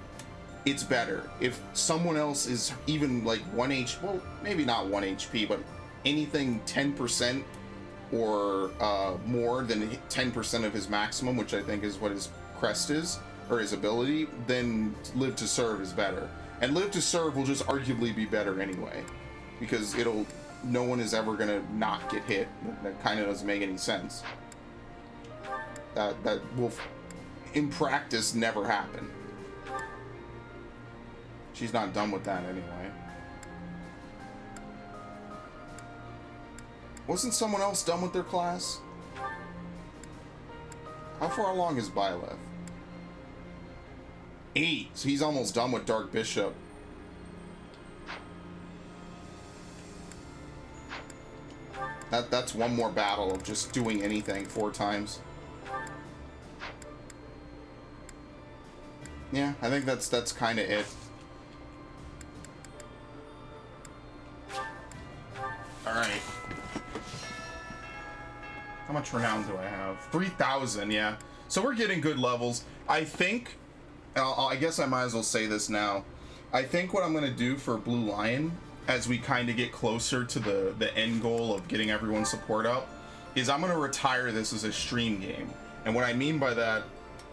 it's better. If someone else is even like 1 HP, well, maybe not 1 HP, but anything 10% or more than 10% of his maximum, which I think is what his crest is, or his ability, then Live to Serve is better. And Live to Serve will just arguably be better anyway, because no one is ever gonna not get hit. That kind of doesn't make any sense. That will, in practice, never happen. She's not done with that anyway. Wasn't someone else done with their class? How far along is Byleth? 8, so he's almost done with Dark Bishop. That's one more battle of just doing anything 4 times. Yeah, I think that's kind of it. All right. How much renown do I have? 3,000, yeah. So we're getting good levels. I think, I guess I might as well say this now. I think what I'm going to do for Blue Lion, as we kind of get closer to the end goal of getting everyone's support up, is I'm going to retire this as a stream game. And what I mean by that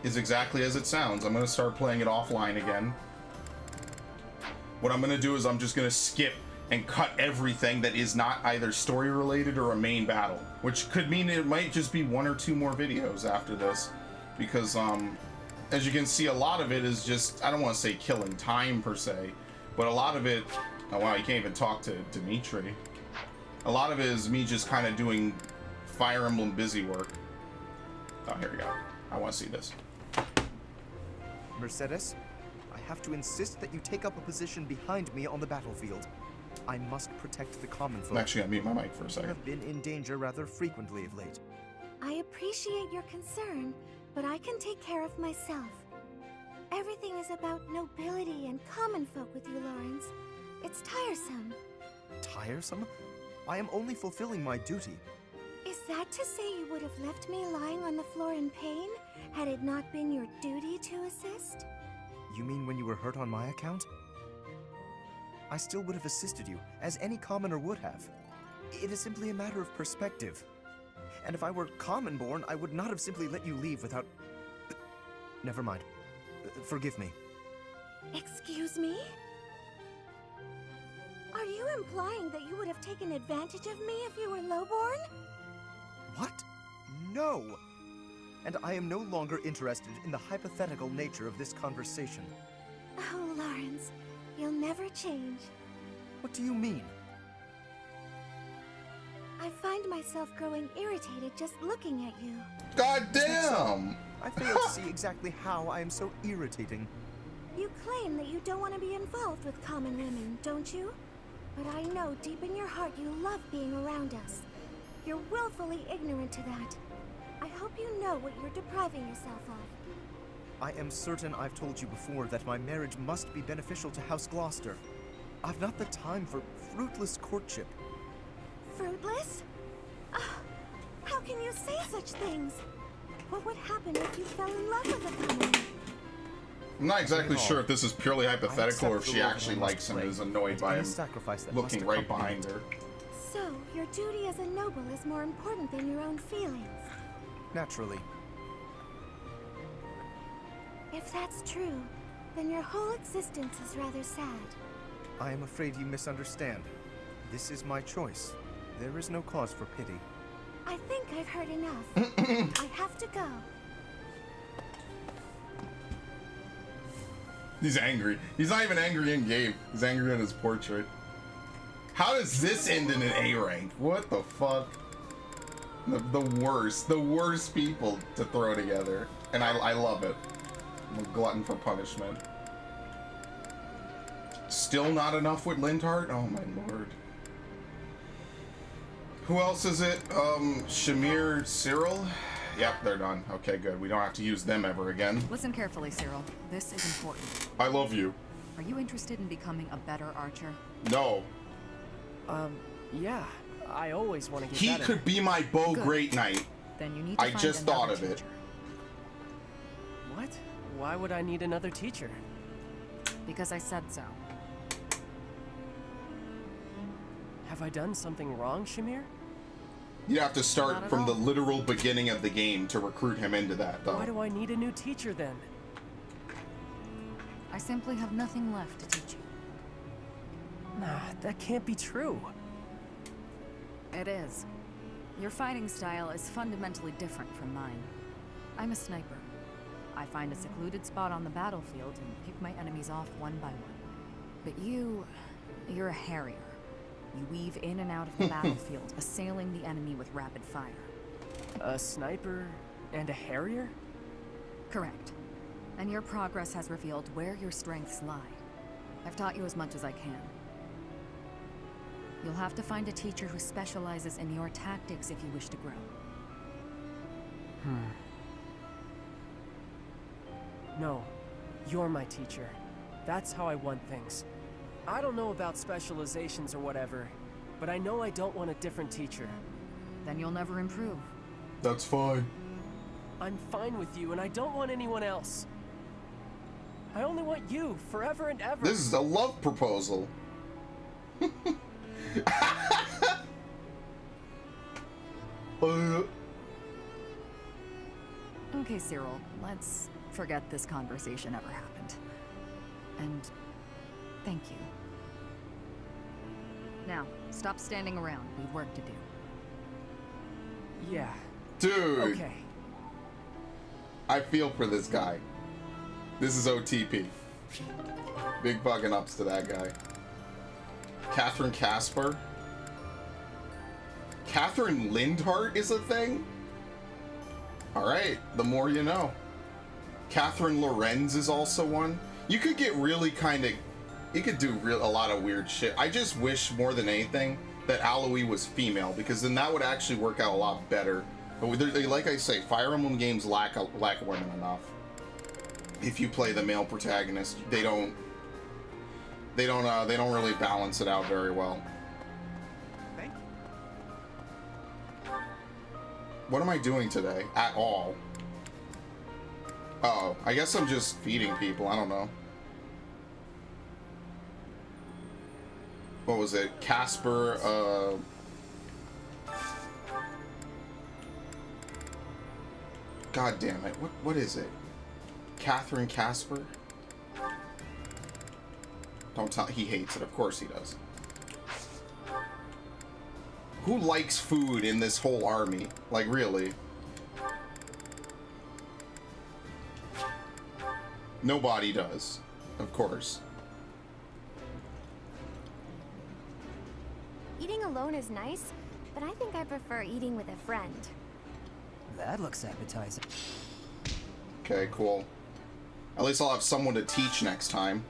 is exactly as it sounds. I'm going to start playing it offline again. What I'm going to do is I'm just going to skip and cut everything that is not either story related or a main battle, which could mean it might just be 1 or 2 more videos after this, because as you can see, a lot of it is just, I don't want to say killing time per se, but a lot of it, oh wow, you can't even talk to Dimitri. A lot of it is me just kind of doing Fire Emblem busy work. Oh, here we go. I want to see this. Mercedes, I have to insist that you take up a position behind me on the battlefield. I must protect the common folk. I'm actually gonna mute my mic for a second. You have been in danger rather frequently of late. I appreciate your concern, but I can take care of myself. Everything is about nobility and common folk with you, Lawrence. It's tiresome. Tiresome? I am only fulfilling my duty. Is that to say you would have left me lying on the floor in pain, had it not been your duty to assist? You mean when you were hurt on my account? I still would have assisted you, as any commoner would have. It is simply a matter of perspective. And if I were common-born, I would not have simply let you leave without... Never mind. Forgive me. Excuse me? Are you implying that you would have taken advantage of me if you were lowborn? What? No! And I am no longer interested in the hypothetical nature of this conversation. Oh, Lawrence, you'll never change. What do you mean? I find myself growing irritated just looking at you. God damn! I fail to see exactly how I am so irritating. You claim that you don't want to be involved with common women, don't you? But I know deep in your heart you love being around us. You're willfully ignorant to that. I hope you know what you're depriving yourself of. I am certain I've told you before that my marriage must be beneficial to House Gloucester. I've not the time for fruitless courtship. Fruitless? How can you say such things? What would happen if you fell in love with a common? I'm not exactly All. sure if this is purely hypothetical or if accept the she role that actually I must likes him play, and is annoyed and by any him sacrifice that looking must right accompany behind it. her. So, your duty as a noble is more important than your own feelings. Naturally. If that's true, then your whole existence is rather sad. I am afraid you misunderstand. This is my choice. There is no cause for pity. I think I've heard enough. I have to go. He's angry. He's not even angry in game. He's angry in his portrait. How does this end in an A rank? What the fuck? The worst people to throw together. And I love it. I'm a glutton for punishment. Still not enough with Lindhart? Oh my lord. Who else is it? Shamir, Cyril? Yep, they're done. Okay, good. We don't have to use them ever again. Listen carefully, Cyril. This is important. I love you. Are you interested in becoming a better archer? No. Yeah. I always want to get He better. could be my bow Good. great knight. Then you need to I find just thought of another it. teacher. What? Why would I need another teacher? Because I said so. Have I done something wrong, Shamir? You have to Not start at from the all. literal beginning of the game to recruit him into that, though. Why do I need a new teacher then? I simply have nothing left to teach you. Nah, that can't be true. It is. Your fighting style is fundamentally different from mine. I'm a sniper. I find a secluded spot on the battlefield and pick my enemies off one by one. But you're a harrier. You weave in and out of the battlefield, assailing the enemy with rapid fire. A sniper and a harrier? Correct. And your progress has revealed where your strengths lie. I've taught you as much as I can. You'll have to find a teacher who specializes in your tactics if you wish to grow. No, you're my teacher. That's how I want things. I don't know about specializations or whatever, but I know I don't want a different teacher. Then you'll never improve. That's fine. I'm fine with you, and I don't want anyone else. I only want you, forever and ever. This is a love proposal. Okay, Cyril, let's forget this conversation ever happened. And thank you. Now, stop standing around. We've work to do. Yeah. Dude. Okay. I feel for this guy. This is OTP. Big fucking ups to that guy. Catherine Casper. Catherine Lindhart is a thing? Alright, the more you know. Catherine Lorenz is also one. You could get really kind of... You could do a lot of weird shit. I just wish more than anything that Aloy was female, because then that would actually work out a lot better. But like I say, Fire Emblem games lack women enough. If you play the male protagonist, they don't really balance it out very well. Thank you. What am I doing today? At all? Oh, I guess I'm just feeding people. I don't know. What was it? Casper, God damn it. What is it? Catherine Casper? Don't tell. He hates it. Of course he does. Who likes food in this whole army? Like, really? Nobody does. Of course. Eating alone is nice, but I think I prefer eating with a friend. That looks appetizing. Okay, cool. At least I'll have someone to teach next time.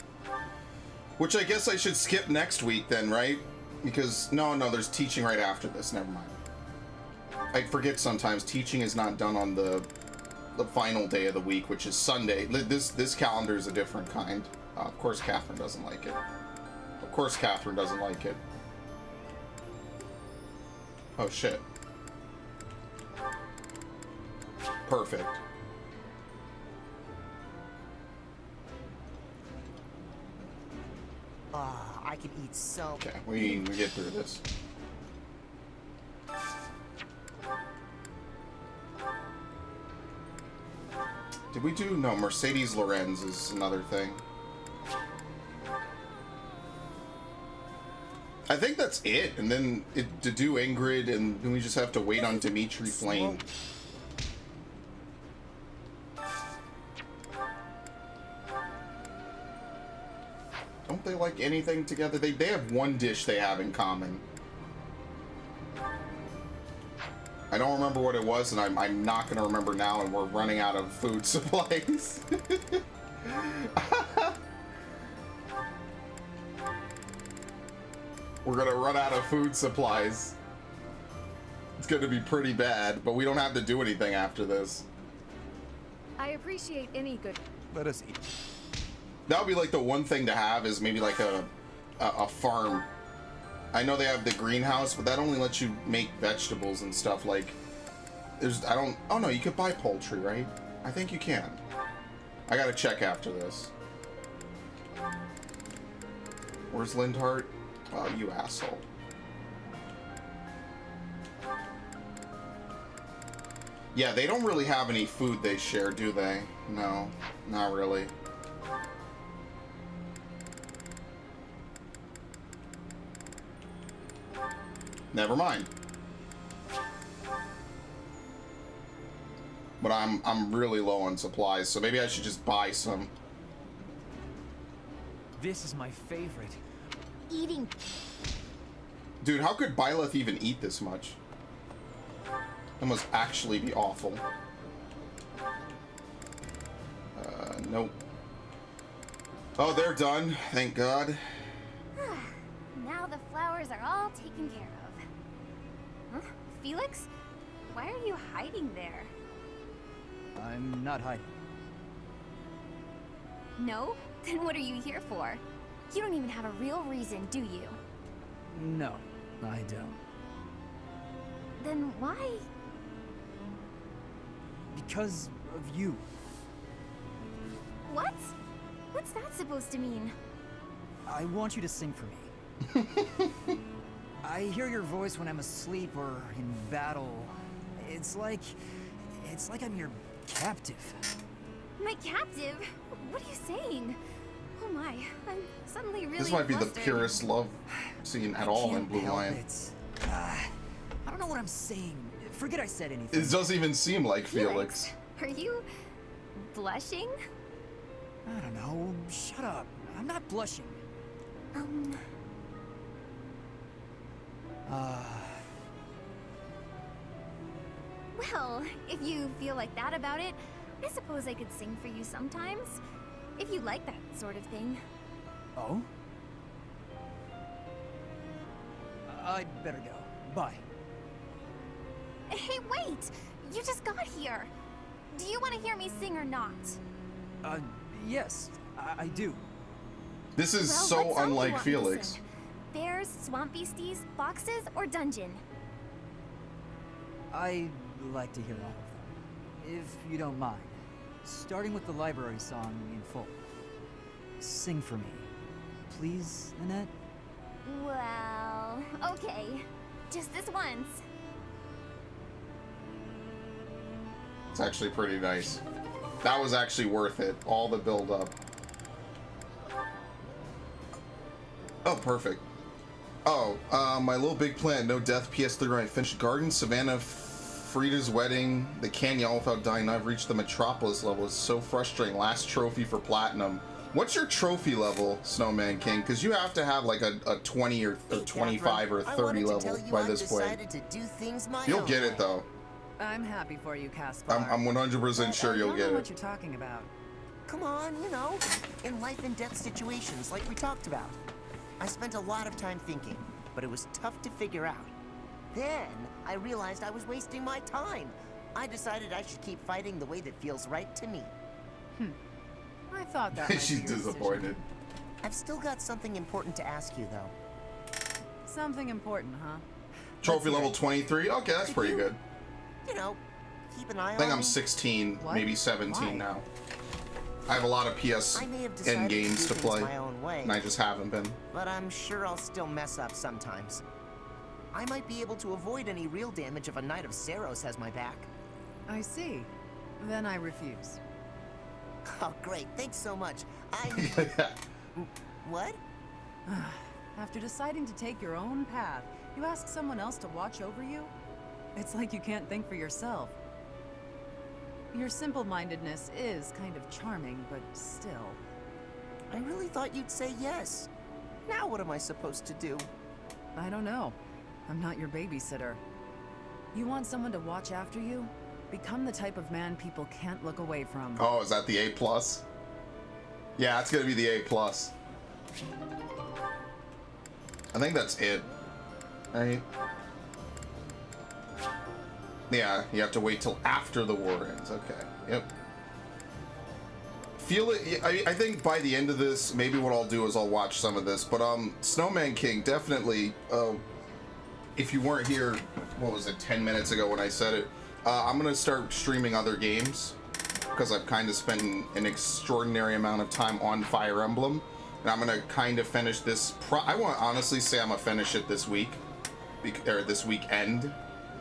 Which I guess I should skip next week then, right? Because, no, there's teaching right after this. Never mind. I forget sometimes teaching is not done on the final day of the week, which is Sunday. This calendar is a different kind. Of course Catherine doesn't like it. Of course Catherine doesn't like it. Oh, shit. Perfect. could eat so... Okay, we get through this. Did we do... No, Mercedes Lorenz is another thing. I think that's it, and then to do Ingrid, and then we just have to wait on Dimitri Flame. Don't they like anything together? They have one dish they have in common. I don't remember what it was, and I'm not going to remember now, and we're running out of food supplies. We're going to run out of food supplies. It's going to be pretty bad, but we don't have to do anything after this. I appreciate any good... Let us eat. That would be like the one thing to have is maybe like a farm. I know they have the greenhouse, but that only lets you make vegetables and stuff. Like, oh no, you could buy poultry, right? I think you can. I gotta check after this. Where's Lindhart? Oh, you asshole. Yeah, they don't really have any food they share, do they? No, not really. Never mind. But I'm really low on supplies, so maybe I should just buy some. This is my favorite. Eating. Dude, how could Byleth even eat this much? That must actually be awful. Nope. Oh, they're done. Thank God. Now the flowers are all taken care of. Huh? Felix? Why are you hiding there? I'm not hiding. No? Then what are you here for? You don't even have a real reason, do you? No, I don't. Then why? Because of you. What? What's that supposed to mean? I want you to sing for me. I hear your voice when I'm asleep or in battle. It's like I'm your captive. My captive? What are you saying? Oh my, I'm suddenly really This might be the flustered. purest love scene at all in Blue Lion. I don't know what I'm saying. Forget I said anything. It doesn't even seem like Felix. Are you blushing? I don't know. Shut up. I'm not blushing. Well, if you feel like that about it, I suppose I could sing for you sometimes. If you like that sort of thing. Oh? I'd better go. Bye. Hey, wait! You just got here. Do you want to hear me sing or not? Yes, I do. This is Well, so what song do you unlike want me to Felix. sing? Bears, swamp beasties, foxes, or dungeon? I'd like to hear all of them, if you don't mind. Starting with the library song in full. Sing for me. Please, Annette? Well, okay. Just this once. It's actually pretty nice. That was actually worth it. All the build up. Oh, perfect. Oh, my little big plan. No death. PS3 when I finished Garden, Savannah, Frida's wedding. They can't yell without dying. I've reached the Metropolis level. It's so frustrating. Last trophy for platinum. What's your trophy level, Snowman King? Because you have to have like a 20 or 25 or 30 level by this point. To do things my You'll own get way. it though. I'm happy for you, Caspar. I'm 100% sure you'll I don't get know it. what you're talking about. Come on, you know, in life and death situations like we talked about. I spent a lot of time thinking, but it was tough to figure out. Then I realized I was wasting my time. I decided I should keep fighting the way that feels right to me. I thought that might She's be your disappointed. decision. I've still got something important to ask you, though. Something important, huh? Trophy level 23? Okay, that's pretty good. You know, keep an eye on I think I'm me. 16, What? maybe 17 Why? now. I have a lot of PS I may have decided end games to to do things play. my own way. And I just haven't been. But I'm sure I'll still mess up sometimes. I might be able to avoid any real damage if a Knight of Saros has my back. I see. Then I refuse. Oh, great. Thanks so much. What? After deciding to take your own path, you ask someone else to watch over you? It's like you can't think for yourself. Your simple-mindedness is kind of charming, but still. I really thought you'd say yes. Now what am I supposed to do? I don't know. I'm not your babysitter. You want someone to watch after you? Become the type of man people can't look away from. Oh, is that the A+? Yeah, it's gonna be the A+. I think that's it. Right? Yeah, you have to wait till after the war ends. Okay, yep. Feel it. I think by the end of this, maybe what I'll do is I'll watch some of this. But Snowman King, definitely. If you weren't here, what was it, 10 minutes ago when I said it? I'm gonna start streaming other games because I've kind of spent an extraordinary amount of time on Fire Emblem, and I'm gonna kind of finish this. I want to honestly say I'm gonna finish it this week, or this weekend.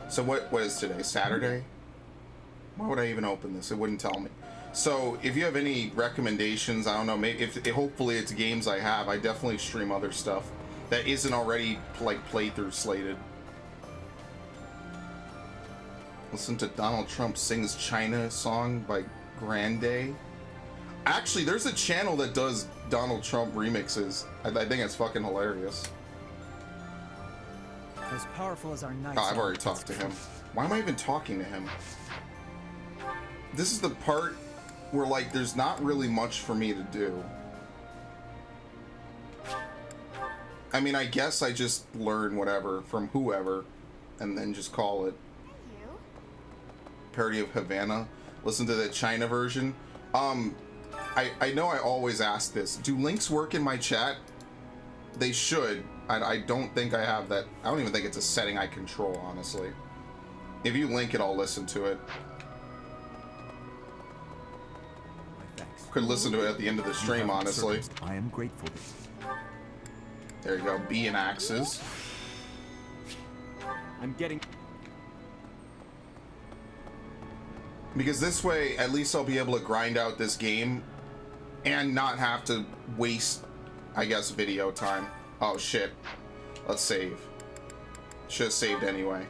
So what is today? Saturday? Why would I even open this? It wouldn't tell me. So if you have any recommendations, I don't know. Maybe hopefully it's games I have. I definitely stream other stuff that isn't already like playthrough slated. Listen to Donald Trump Sings China song by Grande. Actually, there's a channel that does Donald Trump remixes. I think it's fucking hilarious. As powerful as our knights. Oh, I've already talked to him. Why am I even talking to him? This is the part where, like, there's not really much for me to do. I mean, I guess I just learn whatever from whoever and then just call it. Parody of Havana. Listen to the China version. I know I always ask this. Do links work in my chat? They should. I don't think I have that. I don't even think it's a setting I control, honestly. If you link it, I'll listen to it. Could listen to it at the end of the stream, honestly. I am grateful. There you go. B and axes. I'm getting... Because this way, at least I'll be able to grind out this game and not have to waste, I guess, video time. Oh, shit. Let's save. Should have saved anyway.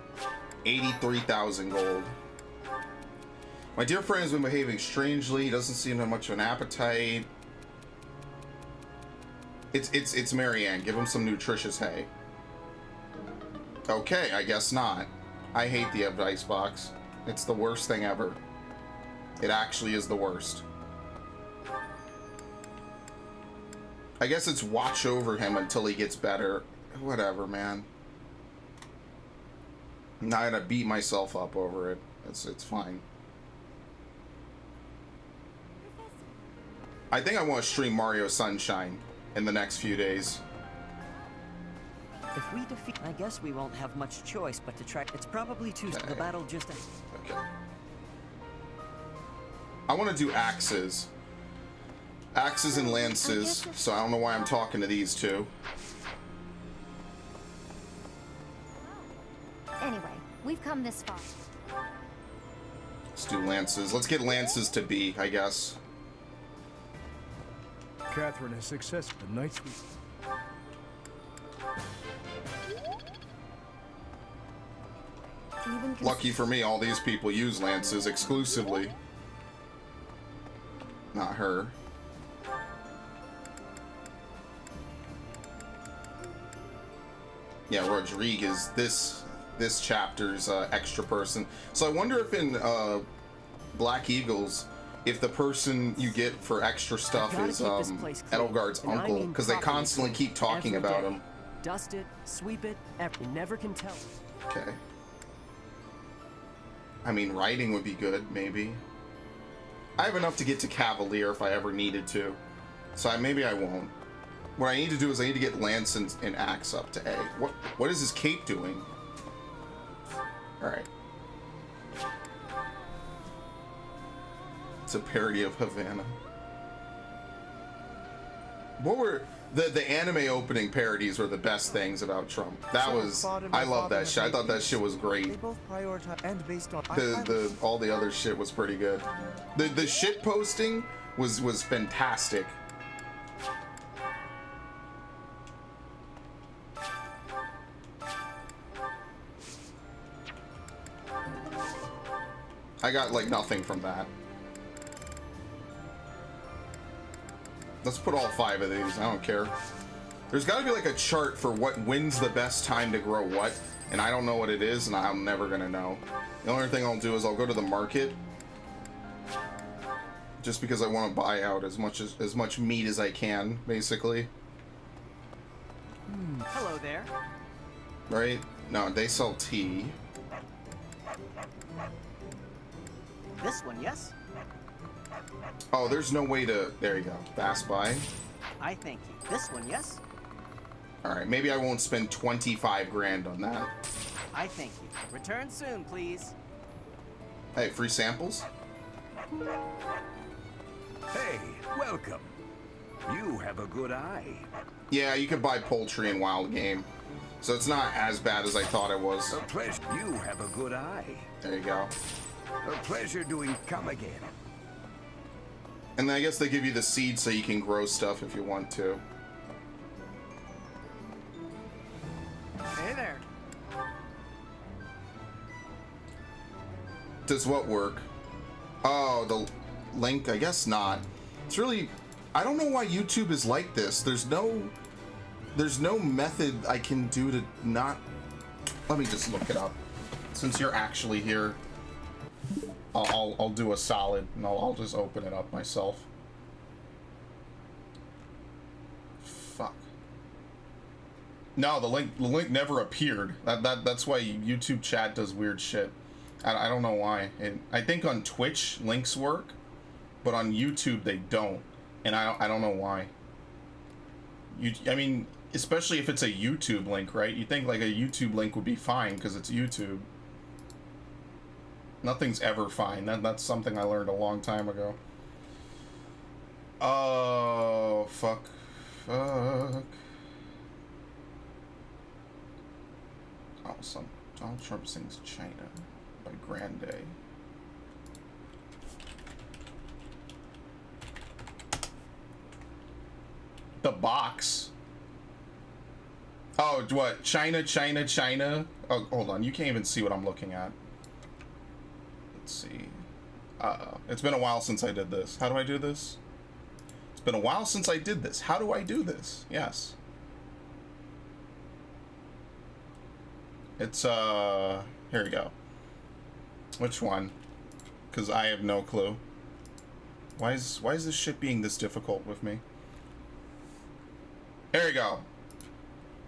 83,000 gold. My dear friend has been behaving strangely. He doesn't seem to have much of an appetite. It's Marianne. Give him some nutritious hay. Okay, I guess not. I hate the advice box. It's the worst thing ever. It actually is the worst. I guess it's watch over him until he gets better. Whatever, man. I'm not gonna beat myself up over it. It's fine. I think I want to stream Mario Sunshine in the next few days. If we defeat, I guess we won't have much choice but to try. It's probably too. Okay. The battle just. Okay. I want to do axes. Axes and lances, so I don't know why I'm talking to these two. Anyway, we've come this far. Let's do lances. Let's get lances to B, I guess. Catherine has success with the Knights. Lucky for me, all these people use lances exclusively. Not her. Yeah, Rodriguez, this chapter's extra person. So I wonder if in Black Eagles, if the person you get for extra stuff is Edelgard's uncle, because they constantly keep talking about him. Dust it, sweep it, you never can tell. Okay. I mean, writing would be good, maybe. I have enough to get to Cavalier if I ever needed to, so maybe I won't. What I need to do is I need to get Lance and Axe up to A. What is his cape doing? Alright. It's a parody of Havana. The anime opening parodies were the best things about Trump. That was, I love that shit. I thought that shit was great. They both prioritize and based on All the other shit was pretty good. The shit posting was fantastic. I got like nothing from that. Let's put all 5 of these. I don't care. There's got to be like a chart for when's the best time to grow what, and I don't know what it is, and I'm never gonna know. The only thing I'll do is I'll go to the market, just because I want to buy out as much meat as I can, basically. Hello there. Right? No, they sell tea. This one, yes? Oh, there's no way to... There you go. Fast buy. I thank you. This one, yes? Alright, maybe I won't spend 25 grand on that. I thank you. Return soon, please. Hey, free samples? Hey, welcome. You have a good eye. Yeah, you can buy poultry in Wild Game. So it's not as bad as I thought it was. A pleasure. You have a good eye. There you go. A pleasure doing come again. And then I guess they give you the seed so you can grow stuff if you want to. Hey there. Does what work? Oh, the link? I guess not. It's really... I don't know why YouTube is like this. There's no method I can do to not... Let me just look it up. Since you're actually here, I'll do a solid, and I'll just open it up myself. Fuck. No, the link never appeared. That's why YouTube chat does weird shit. I don't know why. I think on Twitch links work, but on YouTube they don't, and I don't know why. I mean, especially if it's a YouTube link, right? You think like a YouTube link would be fine because it's YouTube. Nothing's ever fine. That's something I learned a long time ago. Oh, fuck. Oh, some Donald Trump sings China by Grande. The box. Oh, what? China, China, China? Oh, hold on. You can't even see what I'm looking at. Let's see. It's been a while since I did this. How do I do this? It's been a while since I did this. How do I do this? Yes. It's, here we go. Which one? Because I have no clue. Why is this shit being this difficult with me? There you go.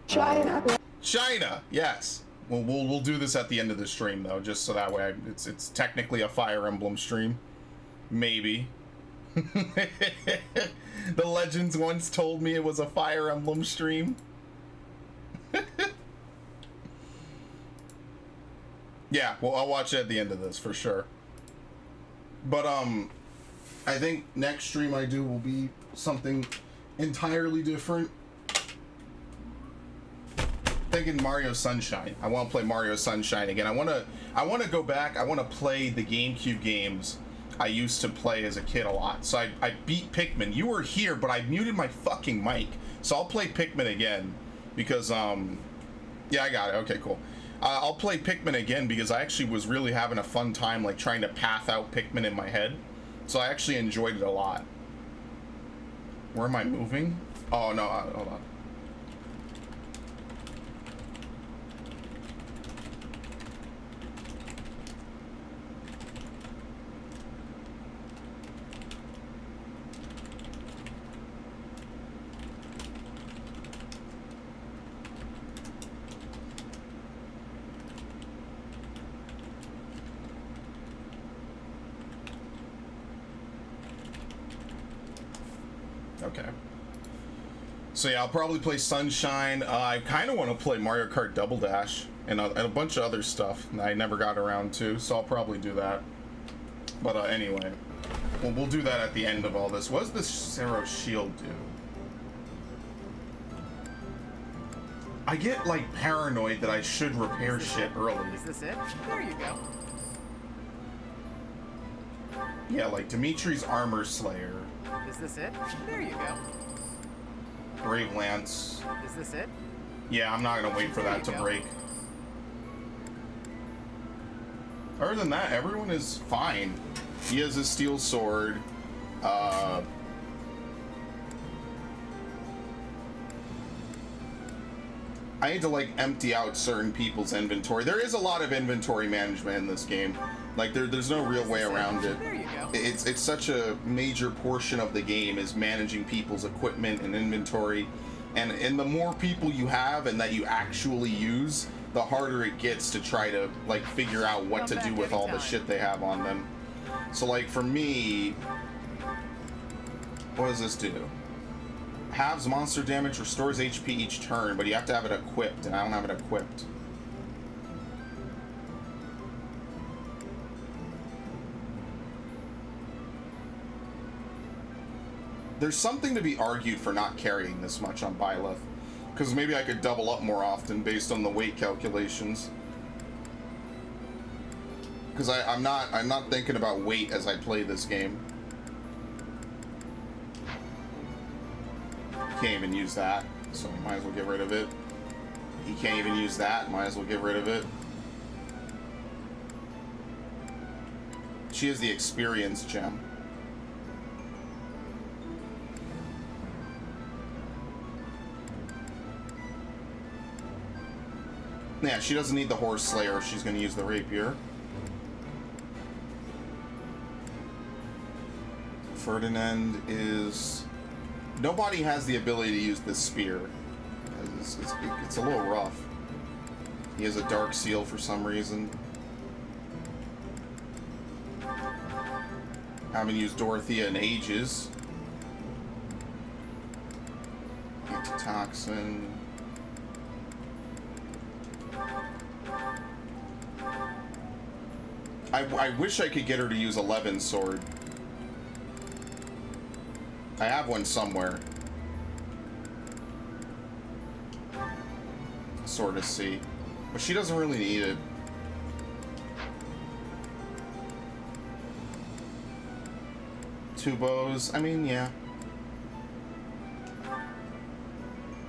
China. China, yes. We'll do this at the end of the stream though, just so that way it's technically a Fire Emblem stream, maybe. The legends once told me it was a Fire Emblem stream. Yeah, well, I'll watch it at the end of this for sure. But I think next stream I do will be something entirely different. Thinking Mario Sunshine. I want to play Mario Sunshine again. I want to go back. I want to play the GameCube games I used to play as a kid a lot. So I beat Pikmin. You were here, but I muted my fucking mic. So I'll play Pikmin again because yeah, I got it. Okay, cool. I'll play Pikmin again because I actually was really having a fun time like trying to path out Pikmin in my head. So I actually enjoyed it a lot. Where am I moving? Oh no, hold on. Okay. So yeah, I'll probably play Sunshine. I kind of want to play Mario Kart Double Dash and a bunch of other stuff that I never got around to, so I'll probably do that. But anyway, we'll do that at the end of all this. What does this Zero Shield do? I get like paranoid that I should repair shit early. Is this it? There you go. Yeah, like Dimitri's Armor Slayer. Is this it? There you go. Brave Lance. Is this it? Yeah, I'm not gonna wait for that to break. Other than that, everyone is fine. He has his steel sword. I need to like empty out certain people's inventory. There is a lot of inventory management in this game. Like there's no real way around it. There you go. It's such a major portion of the game is managing people's equipment and inventory. And the more people you have and that you actually use, the harder it gets to try to like figure out what to do with all the shit they have on them. So like for me, what does this do? Halves monster damage, restores HP each turn, but you have to have it equipped, and I don't have it equipped. There's something to be argued for not carrying this much on Byleth, because maybe I could double up more often based on the weight calculations. Because I'm not thinking about weight as I play this game. Can't even use that, so might as well get rid of it. He can't even use that, might as well get rid of it. She is the experience gem. Yeah, she doesn't need the Horse Slayer if she's going to use the Rapier. Ferdinand is... Nobody has the ability to use this spear. It's a little rough. He has a Dark Seal for some reason. Haven't used Dorothea in ages. Antitoxin. I wish I could get her to use 11 sword. I have one somewhere. Sort of see. But she doesn't really need it. Two bows. I mean, yeah.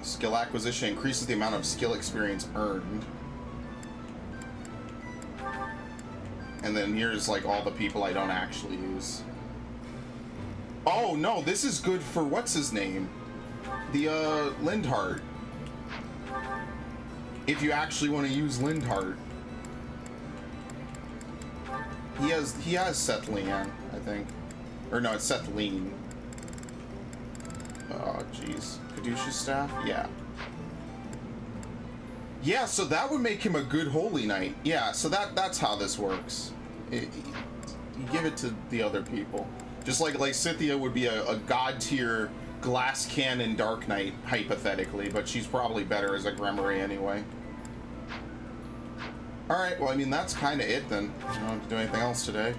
Skill acquisition increases the amount of skill experience earned. And then here's like all the people I don't actually use. Oh no, this is good for what's his name? The Lindhart. If you actually want to use Lindhart. He has Seth Leanne, I think. Or no, it's Seth Lean. Oh jeez. Caduceus staff? Yeah. Yeah, so that would make him a good holy knight. Yeah, so that's how this works. You give it to the other people. Just like Scythia would be a god tier glass cannon dark knight, hypothetically, but she's probably better as a Grimoire anyway. Alright, well I mean that's kinda it then. I don't have to do anything else today.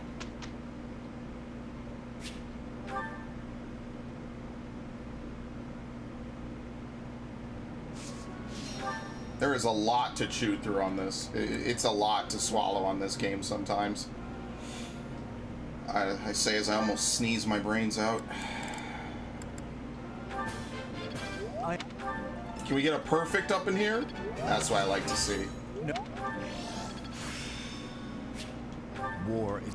There is a lot to chew through on this. It's a lot to swallow on this game sometimes. I say as I almost sneeze my brains out. Can we get a perfect up in here? That's what I like to see. No. War is...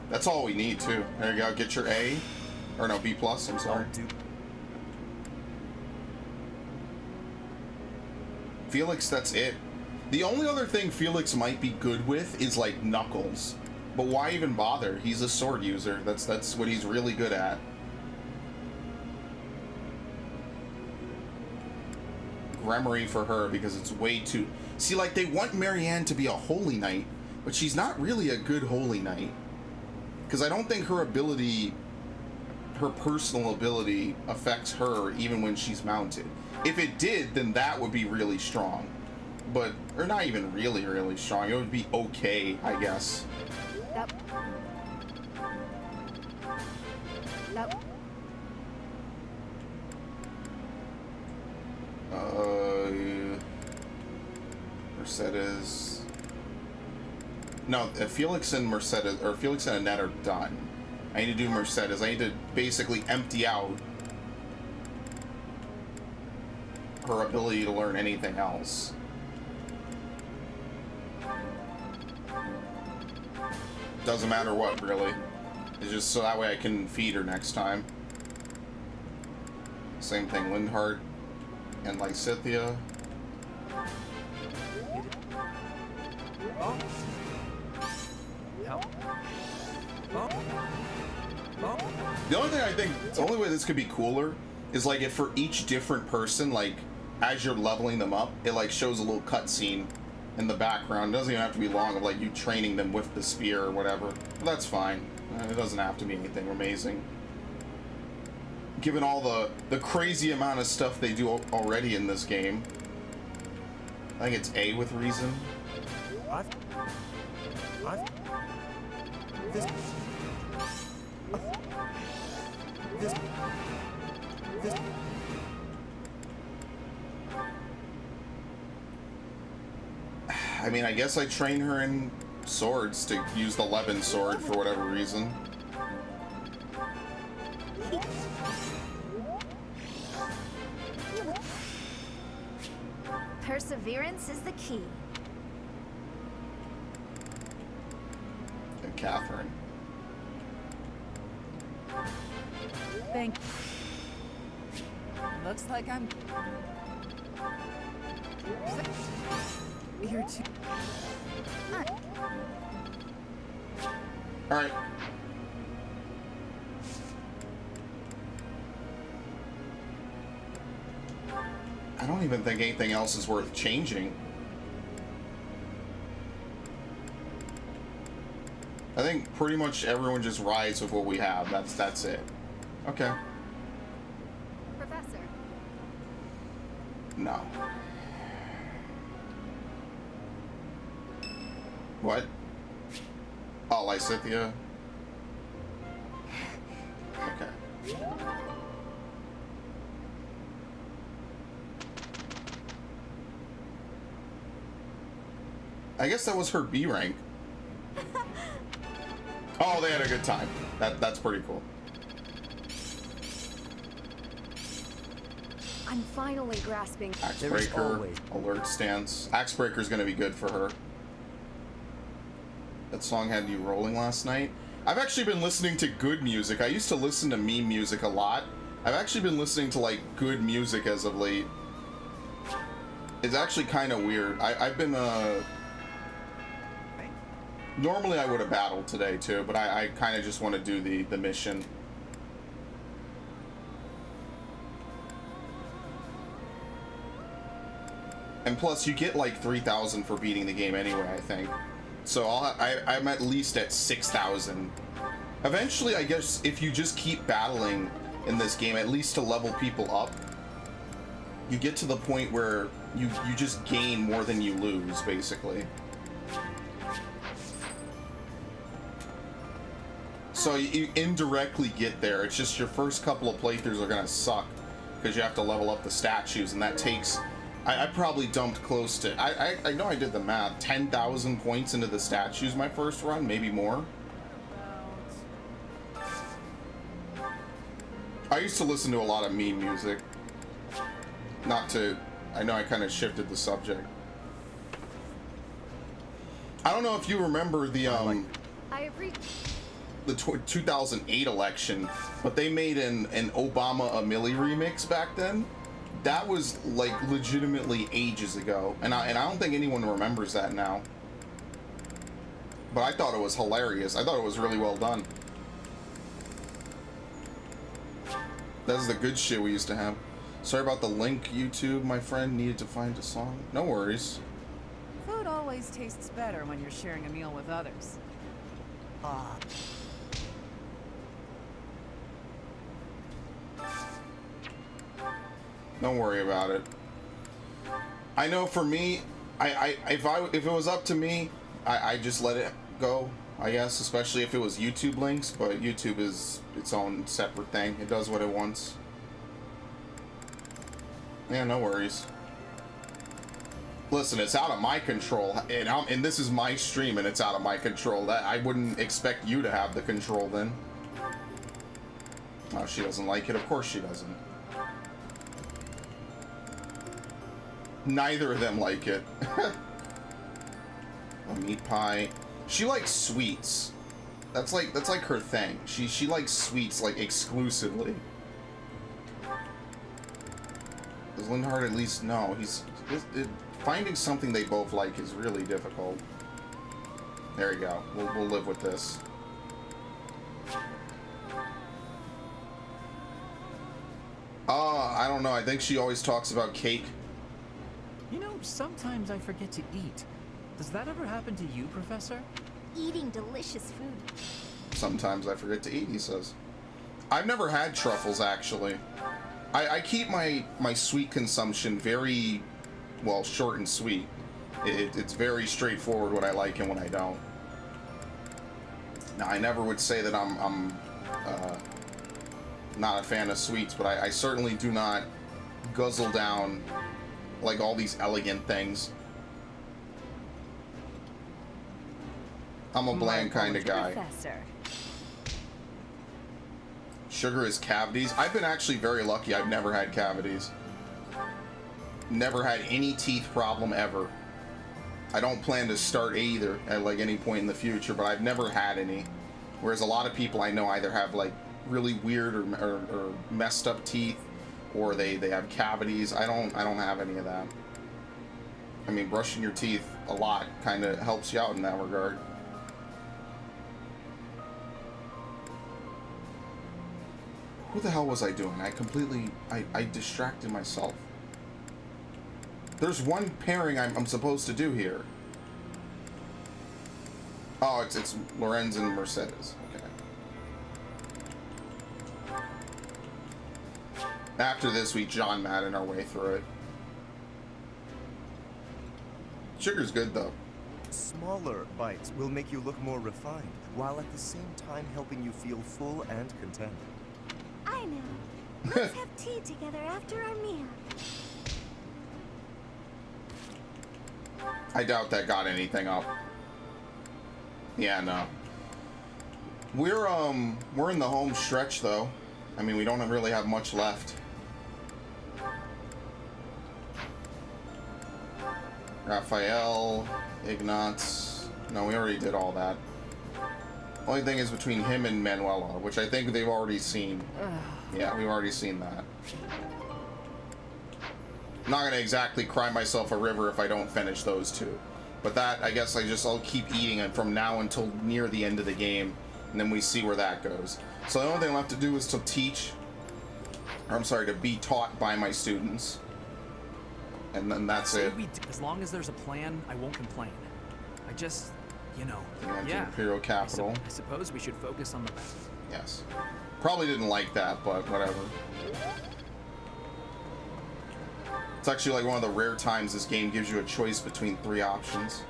That's all we need too. There you go, get your A. Or no, B+, I'm sorry. Felix, that's it. The only other thing Felix might be good with is like Knuckles. But why even bother? He's a sword user. That's what he's really good at. Grimoire for her because it's way too... See, like, they want Marianne to be a holy knight, but she's not really a good holy knight. Because I don't think her ability, her personal ability, affects her even when she's mounted. If it did, then that would be really strong. But, or not even really, really strong. It would be okay, I guess. Mercedes. No, Felix and Mercedes, or Felix and Annette are done. I need to do Mercedes. I need to basically empty out her ability to learn anything else. Doesn't matter what, really. It's just so that way I can feed her next time. Same thing, Lindhart and Lysithia. Oh. Help. Oh. Oh. The only thing I think, the only way this could be cooler is like if for each different person, like as you're leveling them up, it like shows a little cutscene in the background. It doesn't even have to be long of like you training them with the spear or whatever. But that's fine. It doesn't have to be anything amazing. Given all the crazy amount of stuff they do already in this game. I think it's A with reason. I mean, I guess I train her in swords to use the Levin sword for whatever reason. Perseverance is the key. And Catherine. Thank Looks like I'm... You're too... Alright. I don't even think anything else is worth changing. I think pretty much everyone just rides with what we have. That's it. Okay. Professor. No. What? Oh, Lysithia? Okay. I guess that was her B rank. Oh, they had a good time. That's pretty cool. I'm finally grasping. Axebreaker, alert stance. Axebreaker's gonna be good for her. That song had you rolling last night. I've actually been listening to good music. I used to listen to meme music a lot. I've actually been listening to like good music as of late. It's actually kind of weird. I've been normally I would have battled today too, but I kind of just want to do the mission. And plus, you get like 3,000 for beating the game anyway, I think. So I'm at least at 6,000. Eventually, I guess if you just keep battling in this game, at least to level people up, you get to the point where you just gain more than you lose, basically. So you indirectly get there. It's just your first couple of playthroughs are gonna suck because you have to level up the statues, and that takes... I probably dumped close to... I know I did the math. 10,000 points into the statues my first run, maybe more. I used to listen to a lot of meme music. Not to... I know I kind of shifted the subject. I don't know if you remember the the 2008 election, but they made an Obama a Millie remix back then. That was like legitimately ages ago, and I don't think anyone remembers that now. But I thought it was hilarious. I thought it was really well done. That's the good shit we used to have. Sorry about the link, YouTube. My friend needed to find a song. No worries. Food always tastes better when you're sharing a meal with others. Don't worry about it. I know for me, if it was up to me, I just let it go, I guess, especially if it was YouTube links, but YouTube is its own separate thing. It does what it wants. Yeah, no worries. Listen, it's out of my control, and this is my stream, and it's out of my control. That I wouldn't expect you to have the control then. Oh, she doesn't like it. Of course she doesn't. Neither of them like it. A meat pie. She likes sweets. That's like her thing. She likes sweets like exclusively. Does Lindhard at least know? Finding something they both like is really difficult. There you go. We'll live with this. I don't know. I think she always talks about cake. You know, sometimes I forget to eat. Does that ever happen to you, Professor? Eating delicious food. Sometimes I forget to eat, he says. I've never had truffles, actually. I keep my sweet consumption very, well, short and sweet. It's very straightforward what I like and what I don't. Now, I never would say that I'm not a fan of sweets, but I certainly do not guzzle down like all these elegant things. I'm a bland kind of guy. Professor. Sugar is cavities. I've been actually very lucky. I've never had cavities. Never had any teeth problem ever. I don't plan to start either at like any point in the future, but I've never had any. Whereas a lot of people I know either have like really weird or messed up teeth, or they have cavities. I don't have any of that. I mean, brushing your teeth a lot kind of helps you out in that regard. Who the hell was I doing? I distracted myself. There's one pairing I'm supposed to do here. Oh, it's Lorenz and Mercedes. Okay. After this, we John Madden our way through it. Sugar's good, though. Smaller bites will make you look more refined, while at the same time helping you feel full and content. I know. Let's have tea together after our meal. I doubt that got anything up. Yeah, no. We're in the home stretch, though. I mean, we don't really have much left. Raphael, Ignatz. No, we already did all that. Only thing is between him and Manuela, which I think they've already seen. Yeah, we've already seen that. I'm not gonna exactly cry myself a river if I don't finish those two. But that, I guess I'll keep eating it from now until near the end of the game, and then we see where that goes. So the only thing left to do is to to be taught by my students. And then that's it. As long as there's a plan, I won't complain. I just, you know, yeah. Imperial capital. I suppose we should focus on the battle. Yes. Probably didn't like that, but whatever. It's actually like one of the rare times this game gives you a choice between 3 options.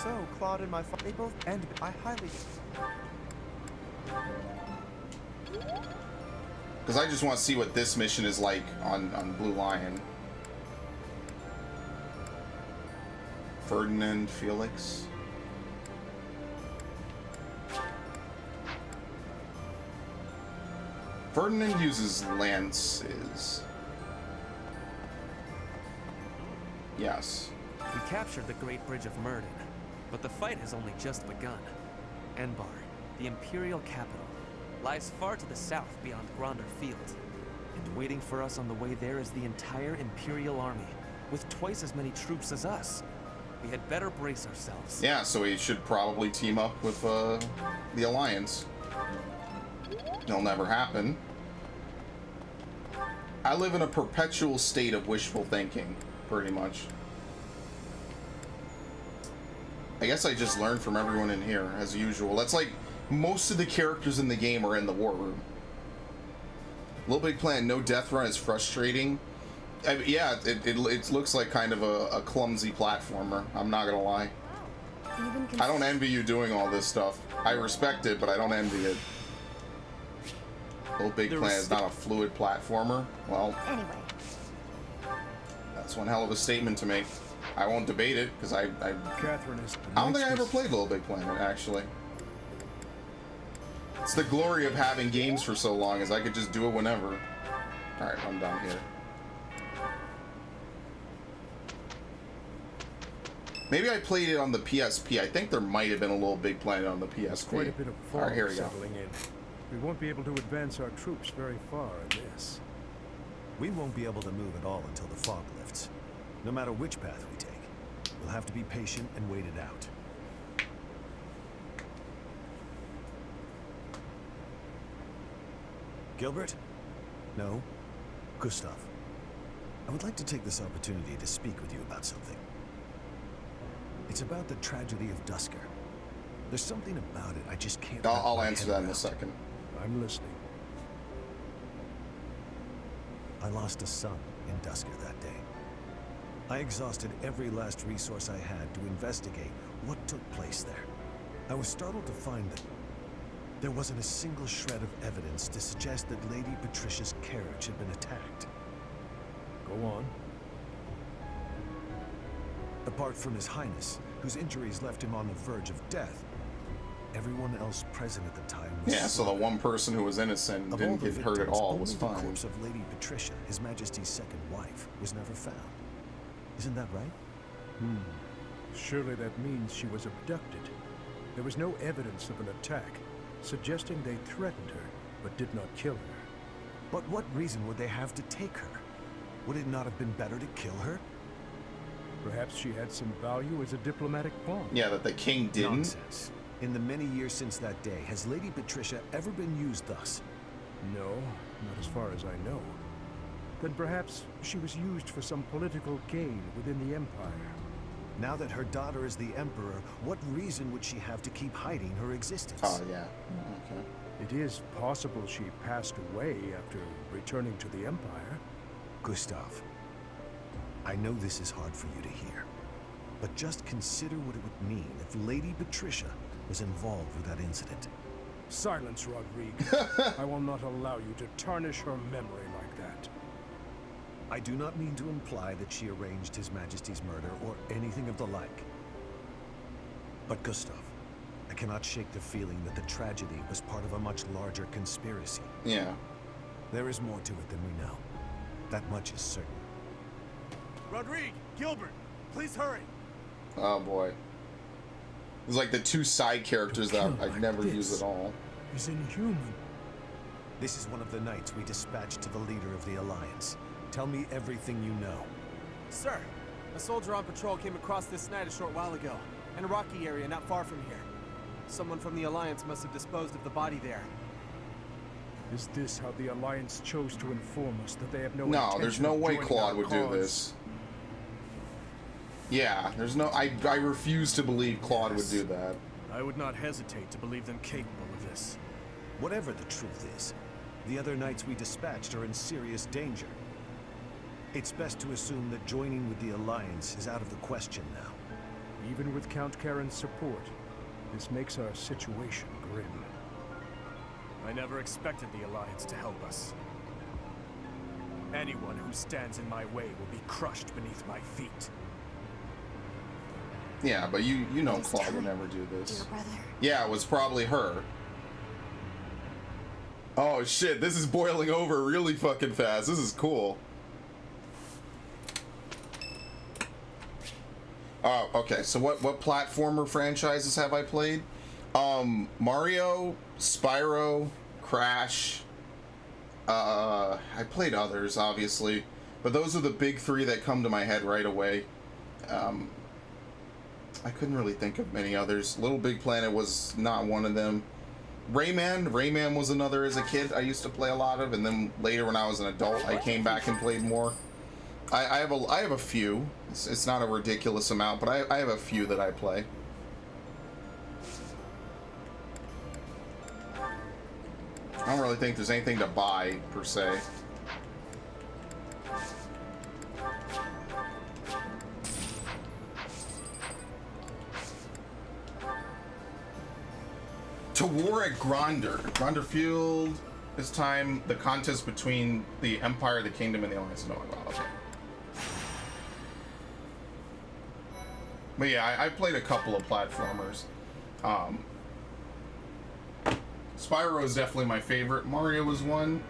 So, Claude and my father, they both end. I highly... Because I just want to see what this mission is like on Blue Lion. Ferdinand, Felix. Ferdinand uses lances. Yes. We captured the Great Bridge of Murden, but the fight has only just begun. Enbar, the Imperial capital, lies far to the south beyond Gronder Field. And waiting for us on the way there is the entire Imperial army, with twice as many troops as us. We had better brace ourselves. Yeah, so we should probably team up with the Alliance. It'll never happen. I live in a perpetual state of wishful thinking, pretty much. I guess I just learned from everyone in here, as usual. That's like, most of the characters in the game are in the war room. Little Big Plan, no death run is frustrating. Yeah, it looks like kind of a clumsy platformer, I'm not gonna lie. I don't envy you doing all this stuff. I respect it, but I don't envy it. Little Big Plan is not a fluid platformer. Well, anyway, That's one hell of a statement to make. I won't debate it, because I Catherine is... I don't think I ever played Little Big Planet, actually. It's the glory of having games for so long, is I could just do it whenever. Alright, I'm done here. Maybe I played it on the PSP. I think there might have been a Little Big Planet on the PSP. There's quite a bit of fog Alright, here we go. settling in. We won't be able to advance our troops very far in this. We won't be able to move at all until the fog lifts. No matter which path we take, we'll have to be patient and wait it out. Gilbert? No? Gustav. I would like to take this opportunity to speak with you about something. It's about the tragedy of Dusker. There's something about it I just can't... I'll answer that in a second. I'm listening. I lost a son in Dusker that day. I exhausted every last resource I had to investigate what took place there. I was startled to find that there wasn't a single shred of evidence to suggest that Lady Patricia's carriage had been attacked. Go on. Apart from His Highness, whose injuries left him on the verge of death, everyone else present at the time was Yeah, so the one person who was innocent and didn't get hurt at all was fine. The corpse of Lady Patricia, His Majesty's second wife, was never found. Isn't that right? Surely that means she was abducted. There was no evidence of an attack, suggesting they threatened her, but did not kill her. But what reason would they have to take her? Would it not have been better to kill her? Perhaps she had some value as a diplomatic pawn. Yeah, that the king didn't. Nonsense. In the many years since that day, has Lady Patricia ever been used thus? No, not as far as I know. Then perhaps she was used for some political gain within the Empire. Now that her daughter is the Emperor, what reason would she have to keep hiding her existence? Oh, yeah. Okay. It is possible she passed away after returning to the Empire. Gustav, I know this is hard for you to hear, but just consider what it would mean if Lady Patricia was involved with that incident. Silence, Rodrigue. I will not allow you to tarnish her memory like that. I do not mean to imply that she arranged His Majesty's murder or anything of the like. But Gustav, I cannot shake the feeling that the tragedy was part of a much larger conspiracy. Yeah. There is more to it than we know. That much is certain. Rodrigue, Gilbert, please hurry. Oh boy. It's like the two side characters that I'd never use at all. Is inhuman. This is one of the knights we dispatched to the leader of the Alliance. Tell me everything you know. Sir, a soldier on patrol came across this night a short while ago, in a rocky area not far from here. Someone from the Alliance must have disposed of the body there. Is this how the Alliance chose to inform us that they have no No, there's no way Claude would do this. Yeah, there's no... I refuse to believe Claude would do that. I would not hesitate to believe them capable of this. Whatever the truth is, the other knights we dispatched are in serious danger. It's best to assume that joining with the Alliance is out of the question now. Even with Count Karen's support, this makes our situation grim. I never expected the Alliance to help us. Anyone who stands in my way will be crushed beneath my feet. Yeah, but you know Claude would never do this. Yeah, it was probably her. Oh shit, this is boiling over really fucking fast. This is cool. Oh, okay, so what platformer franchises have I played? Mario, Spyro, Crash. I played others, obviously, but those are the big three that come to my head right away. I couldn't really think of many others. Little Big Planet was not one of them. Rayman was another as a kid I used to play a lot of, and then later when I was an adult I came back and played more. I have a few. It's not a ridiculous amount, but I have a few that I play. I don't really think there's anything to buy per se. To war at Gronder Field. This time, the contest between the Empire, the Kingdom, and the Alliance. No, okay. But yeah, I played a couple of platformers. Spyro is definitely my favorite. Mario was one.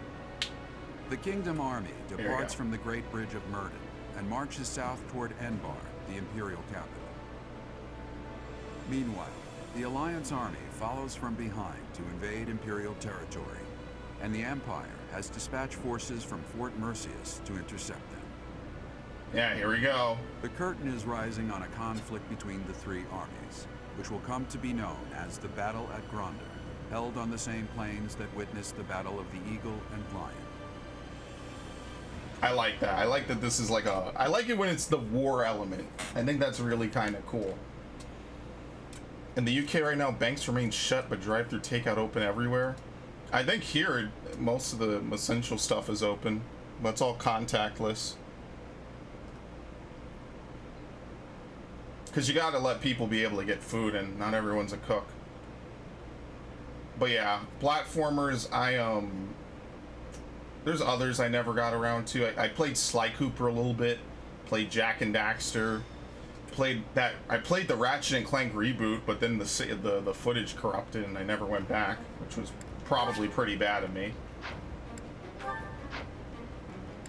The Kingdom Army departs from the Great Bridge of Murden and marches south toward Enbar, the Imperial capital. Meanwhile, the Alliance army follows from behind to invade Imperial territory, and the Empire has dispatched forces from Fort Mercius to intercept them. Yeah, here we go. The curtain is rising on a conflict between the three armies, which will come to be known as the Battle at Gronder, held on the same plains that witnessed the Battle of the Eagle and Lion. I like that. I like that this is like a... I like it when it's the war element. I think that's really kind of cool. In the UK right now, banks remain shut, but drive-through takeout open everywhere. I think here, most of the essential stuff is open, but it's all contactless. Because you gotta let people be able to get food, and not everyone's a cook. But yeah, platformers, there's others I never got around to. I played Sly Cooper a little bit, played Jak and Daxter, I played the Ratchet and Clank reboot, but then the footage corrupted and I never went back, which was probably pretty bad of me.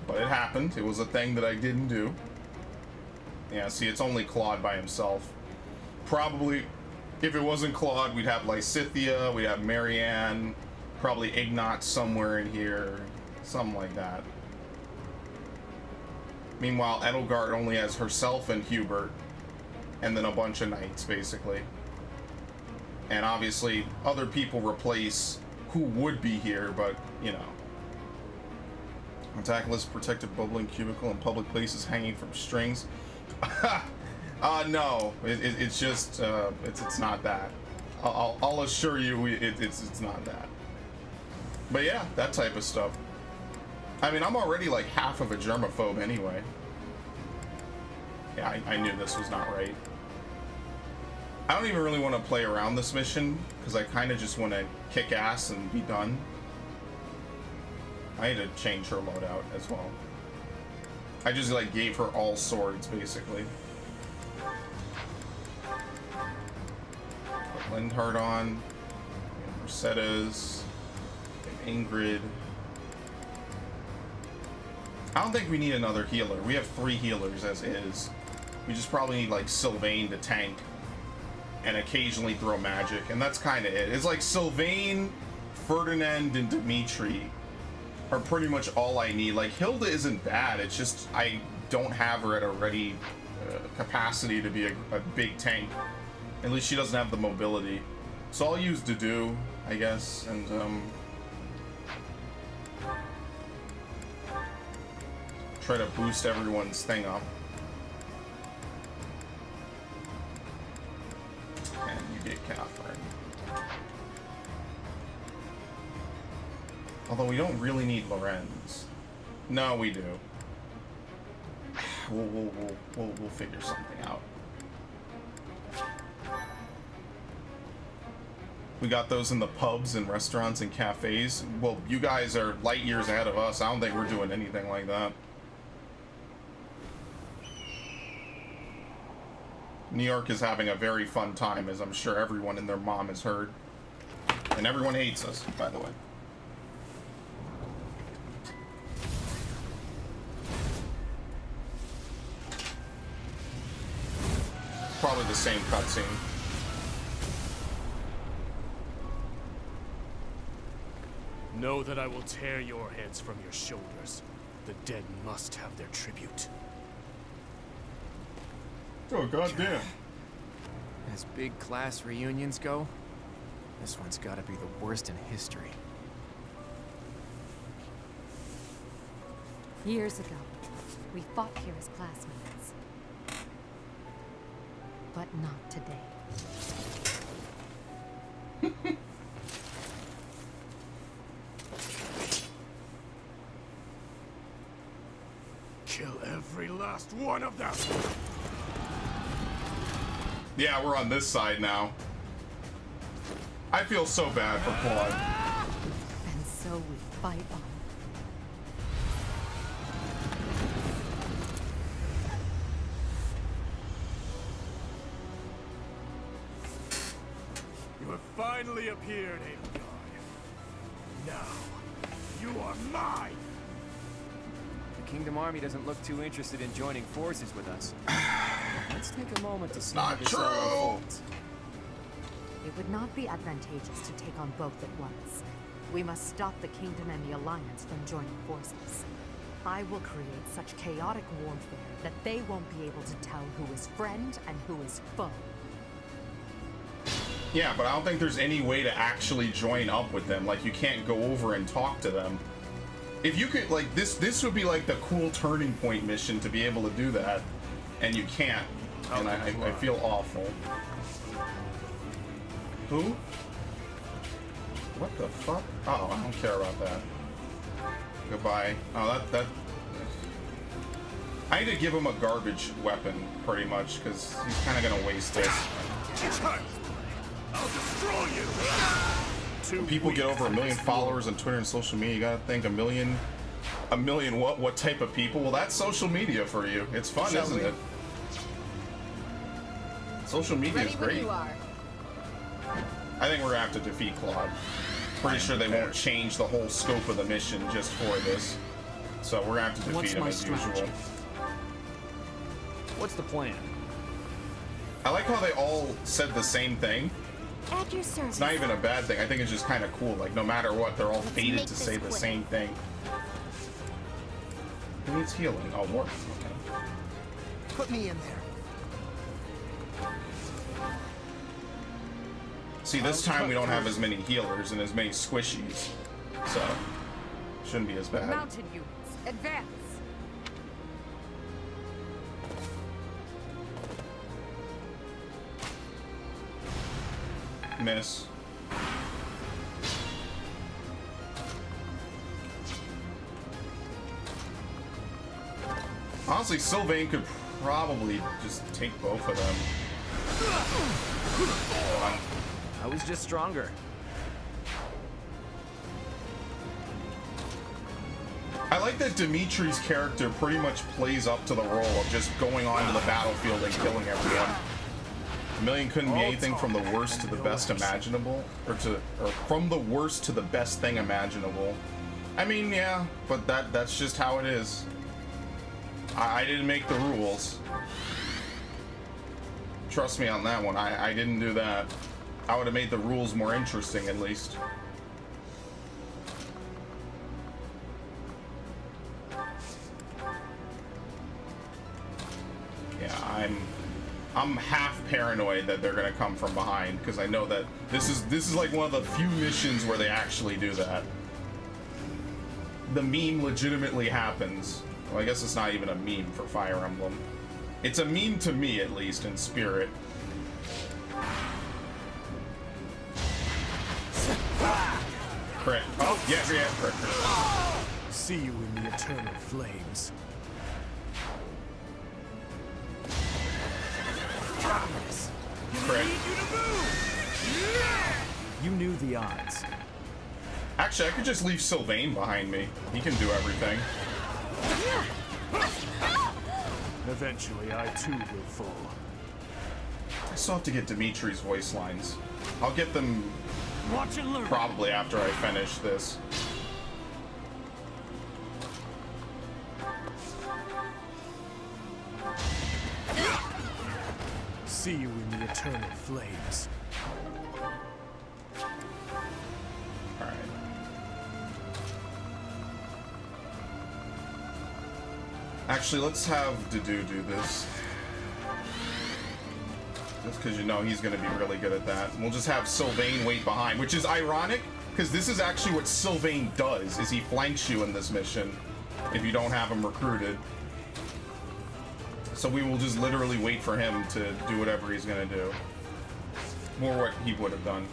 But it happened. It was a thing that I didn't do. Yeah, see, it's only Claude by himself. Probably, if it wasn't Claude, we'd have Lysithea, we'd have Marianne, probably Ignat somewhere in here, something like that. Meanwhile, Edelgard only has herself and Hubert, and then a bunch of knights, basically. And obviously, other people replace who would be here, but, you know. Contactless protected bubbling cubicle in public places hanging from strings. No, it's just, it's not that. I'll assure you, it's not that. But yeah, that type of stuff. I mean, I'm already like half of a germaphobe anyway. Yeah, I knew this was not right. I don't even really want to play around this mission, because I kind of just want to kick ass and be done. I had to change her loadout as well. I just like gave her all swords, basically. Put Lindhard on, Mercedes, Ingrid. I don't think we need another healer. We have 3 healers as is. We just probably need like Sylvain to tank and occasionally throw magic, and that's kind of it. It's like Sylvain, Ferdinand, and Dimitri are pretty much all I need. Like, Hilda isn't bad, it's just I don't have her at a ready capacity to be a big tank. At least she doesn't have the mobility. So I'll use Dudu, I guess, and try to boost everyone's thing up. And you get Catherine. Although we don't really need Lorenz. No, we do. We'll figure something out. We got those in the pubs and restaurants and cafes. Well, you guys are light years ahead of us. I don't think we're doing anything like that. New York is having a very fun time, as I'm sure everyone and their mom has heard. And everyone hates us, by the way. Probably the same cutscene. Know that I will tear your heads from your shoulders. The dead must have their tribute. Oh, goddamn. As big class reunions go, this one's gotta be the worst in history. Years ago, we fought here as classmates. But not today. Kill every last one of them! Yeah, we're on this side now. I feel so bad for Claude. And so we fight on. finally appeared, Edelgard. Now, you are mine! The Kingdom Army doesn't look too interested in joining forces with us. Let's take a moment to see how this all unfolds. It would not be advantageous to take on both at once. We must stop the Kingdom and the Alliance from joining forces. I will create such chaotic warfare that they won't be able to tell who is friend and who is foe. Yeah, but I don't think there's any way to actually join up with them. Like, you can't go over and talk to them. If you could, like, this would be like the cool turning point mission to be able to do that, and you can't. And I feel awful. Who? What the fuck? Oh, I don't care about that. Goodbye. Oh, that... I need to give him a garbage weapon, pretty much, because he's kind of gonna waste this. I'll destroy you! People get over 1 million followers on Twitter and social media. You gotta think a million what? What type of people? Well, that's social media for you. It's fun, isn't it? Social media is great. I think we're gonna have to defeat Claude. Pretty sure they won't change the whole scope of the mission just for this. So we're gonna have to defeat him as usual. What's the plan? I like how they all said the same thing. At your service. It's not even a bad thing. I think it's just kind of cool. Like, no matter what, they're all fated to say the same thing. Who needs healing? Oh, Morton. Okay. Put me in there. See, this time we don't have as many healers and as many squishies. So, shouldn't be as bad. Mounted units, advance! Miss. Honestly, Sylvain could probably just take both of them. I was just stronger. I like that Dimitri's character pretty much plays up to the role of just going onto the battlefield and killing everyone. A million couldn't be anything from the worst to the best imaginable, or from the worst to the best thing imaginable. I mean, yeah, but that's just how it is. I didn't make the rules. Trust me on that one. I didn't do that. I would have made the rules more interesting, at least. Yeah, I'm half paranoid that they're gonna come from behind, because I know that this is like one of the few missions where they actually do that. The meme legitimately happens. Well, I guess it's not even a meme for Fire Emblem. It's a meme to me, at least, in spirit. Crit. Oh, yeah, crit. See you in the eternal flames. Crit. You knew the odds. Actually, I could just leave Sylvain behind me. He can do everything. Eventually, I too will fall. I still have to get Dimitri's voice lines. I'll get them probably after I finish this. See you in the eternal flames. Alright. Actually, let's have Dedue do this. Just because you know he's going to be really good at that. And we'll just have Sylvain wait behind, which is ironic, because this is actually what Sylvain does, is he flanks you in this mission if you don't have him recruited. So we will just literally wait for him to do whatever he's going to do. More what he would have done.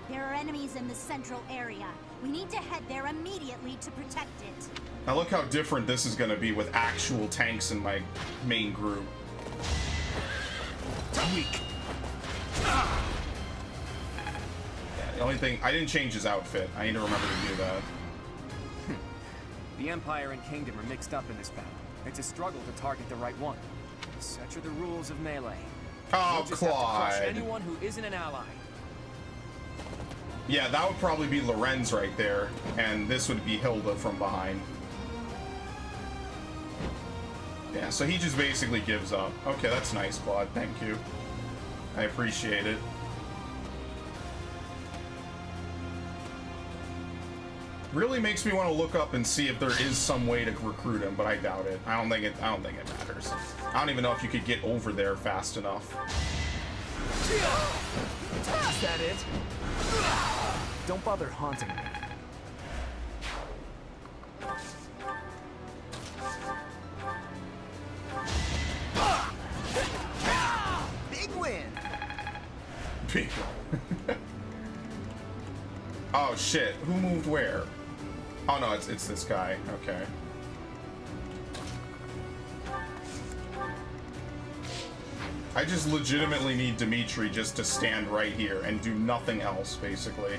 There are enemies in the central area. We need to head there immediately to protect it. Now look how different this is going to be with actual tanks in my main group. Weak. The only thing, I didn't change his outfit. I need to remember to do that. The Empire and Kingdom are mixed up in this battle. It's a struggle to target the right one. Such are the rules of melee. Oh, You'll just have to crush Claude. anyone who isn't an ally. Yeah, that would probably be Lorenz right there, and this would be Hilda from behind. Yeah, so he just basically gives up. Okay, that's nice, Claude. Thank you. I appreciate it. Really makes me want to look up and see if there is some way to recruit him, but I doubt it. I don't think it matters. I don't even know if you could get over there fast enough. Is that it? Don't bother haunting me. Big win! Big. Oh shit! Who moved where? Oh no, it's this guy. Okay. I just legitimately need Dimitri just to stand right here and do nothing else, basically.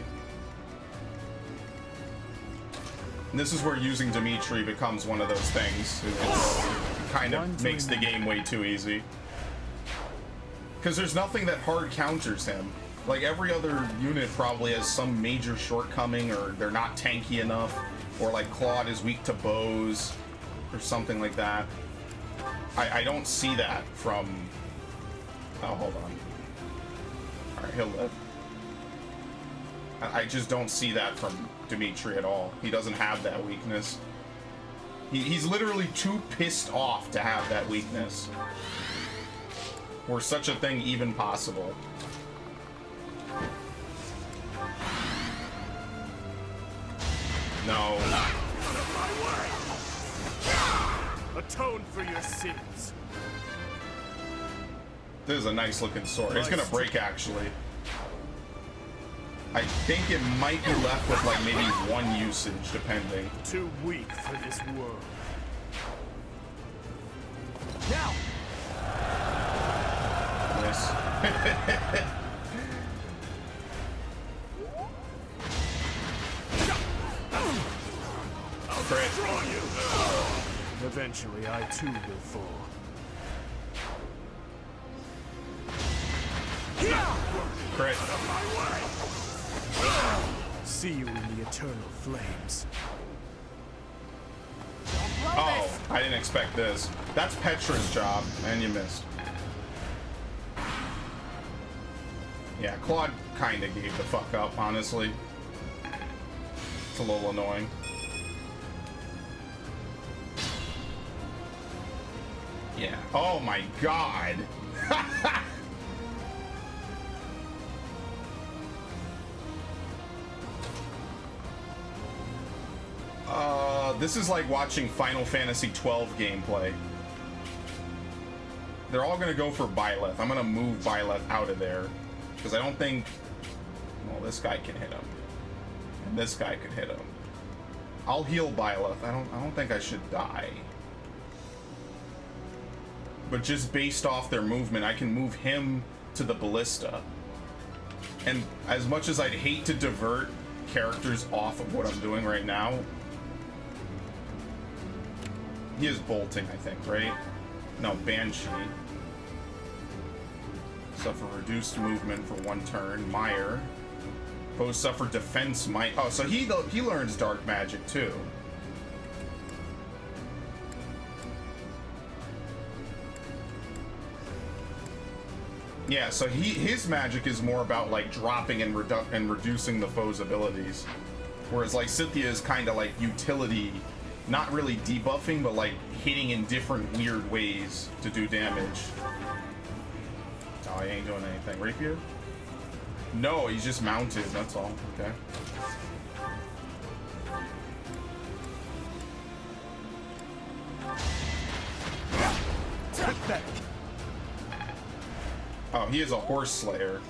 And this is where using Dimitri becomes one of those things. It kind of makes the game way too easy. Because there's nothing that hard counters him. Like, every other unit probably has some major shortcoming, or they're not tanky enough, or like Claude is weak to bows, or something like that. I don't see that from... Oh, hold on. Alright, he'll live. I just don't see that from Dimitri at all. He doesn't have that weakness. He's literally too pissed off to have that weakness. Were such a thing even possible. No. Atone for your sins. This is a nice looking sword. It's gonna break, actually. I think it might be left with like maybe one usage, depending. Too weak for this world. Now. Nice. I'll destroy you. Eventually, I too will fall. Crit. See you in the eternal flames. Oh, I didn't expect this. That's Petra's job, and you missed. Yeah, Claude kinda gave the fuck up, honestly. It's a little annoying. Yeah. Oh my god! This is like watching Final Fantasy XII gameplay. They're all gonna go for Byleth. I'm gonna move Byleth out of there. Because I don't think... Well, this guy can hit him. And this guy could hit him. I'll heal Byleth. I don't think I should die. But just based off their movement, I can move him to the ballista. And as much as I'd hate to divert characters off of what I'm doing right now, he is bolting, I think, right? No, Banshee. Suffer reduced movement for 1 turn. Meyer. Foes suffer defense might. Oh, so he learns dark magic too. Yeah, so his magic is more about like dropping and reducing the foe's abilities, whereas like Cynthia is kind of like utility, not really debuffing, but like hitting in different weird ways to do damage. Oh, he ain't doing anything. Rapier? No, he's just mounted. That's all. Okay. Take that. Oh, he is a horse slayer.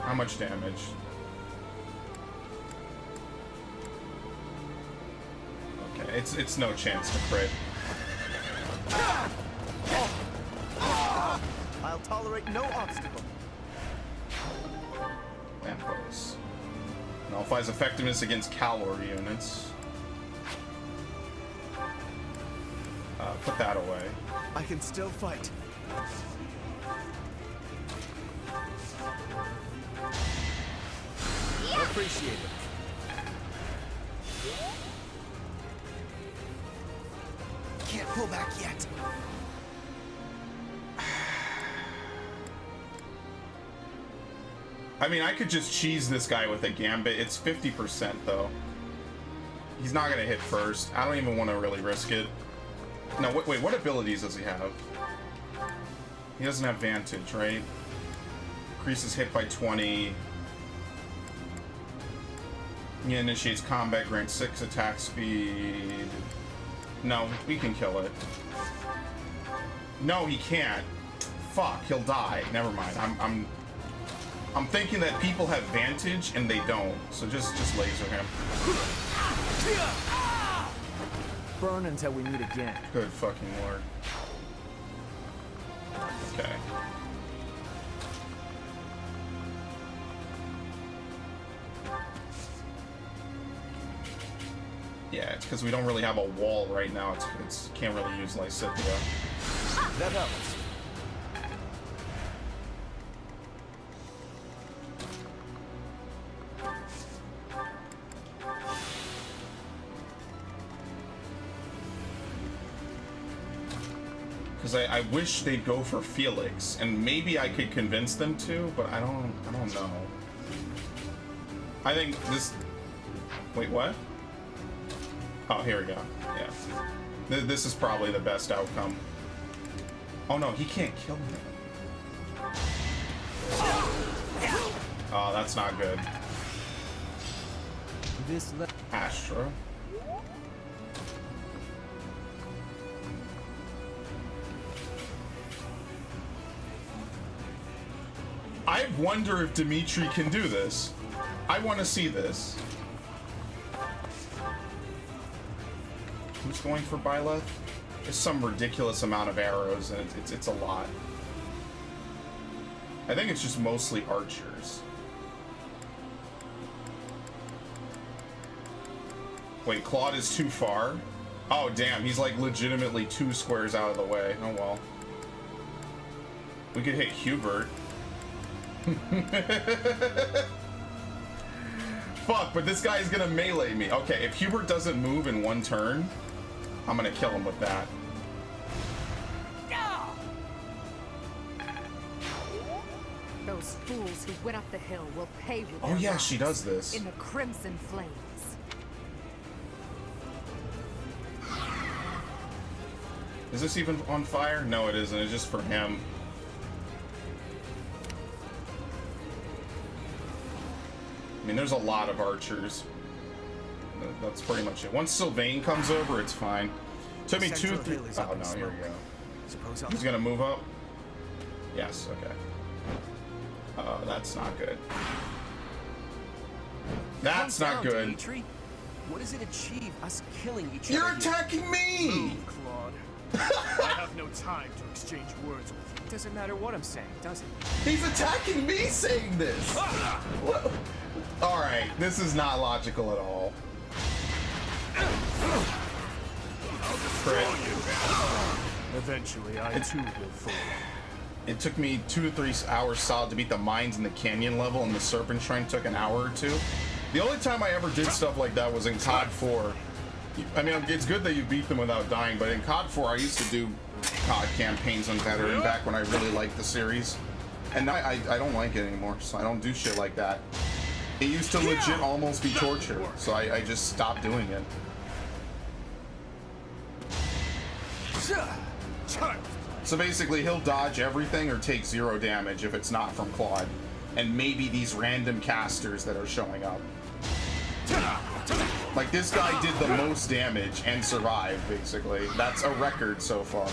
How much damage? Okay, it's no chance to crit. I'll tolerate no obstacle. Lampos. Nullifies effectiveness against cavalry units. put that away. I can still fight. Appreciate it. Can't pull back yet. I mean, I could just cheese this guy with a gambit. It's 50% though. He's not gonna hit first. I don't even want to really risk it. No, wait, what abilities does he have? He doesn't have Vantage, right? Increases hit by 20. He initiates combat, grants 6 attack speed. No, we can kill it. No, he can't. Fuck, he'll die. Never mind. I'm thinking that people have Vantage and they don't. So just laser him. Burn until we meet again. Good fucking lord. Okay. Yeah, it's because we don't really have a wall right now. It's can't really use Lysithia. That helps. Because I wish they'd go for Felix, and maybe I could convince them to, but I don't know. I think this. Wait, what? Oh, here we go. Yeah. This is probably the best outcome. Oh no, he can't kill him. Oh, that's not good. Astra. I wonder if Dimitri can do this. I want to see this. Who's going for Byleth? There's some ridiculous amount of arrows, and it's a lot. I think it's just mostly archers. Wait, Claude is too far? Oh, damn, he's like legitimately 2 squares out of the way. Oh, well. We could hit Hubert. Fuck, but this guy's gonna melee me. Okay, if Hubert doesn't move in 1 turn, I'm gonna kill him with that. Those fools who went up the hill will pay with Oh their yeah, lives she does this. in the crimson flames. Is this even on fire? No, it isn't. It's just for him. I mean, there's a lot of archers. That's pretty much it. Once Sylvain comes over, it's fine. Took me 2, 3. Oh no, here we go. He's gonna move up. Yes. Okay. That's not good. That's not good. Dimitri. What does it achieve, us killing each You're other? attacking me! Move, Claude. I have no time to exchange words with you. It doesn't matter what I'm saying, does it? He's attacking me saying this! Alright, this is not logical at all. Crit. Eventually, I too will fall. It took me 2 to 3 hours solid to beat the mines in the canyon level, and the Serpent Shrine took an hour or 2. The only time I ever did stuff like that was in COD 4. I mean, it's good that you beat them without dying, but in COD 4 I used to do COD campaigns on Veteran back when I really liked the series. And now I don't like it anymore, so I don't do shit like that. It used to legit almost be torture, so I just stopped doing it. So basically, he'll dodge everything or take 0 damage if it's not from Claude. And maybe these random casters that are showing up. Like, this guy did the most damage and survived, basically. That's a record so far.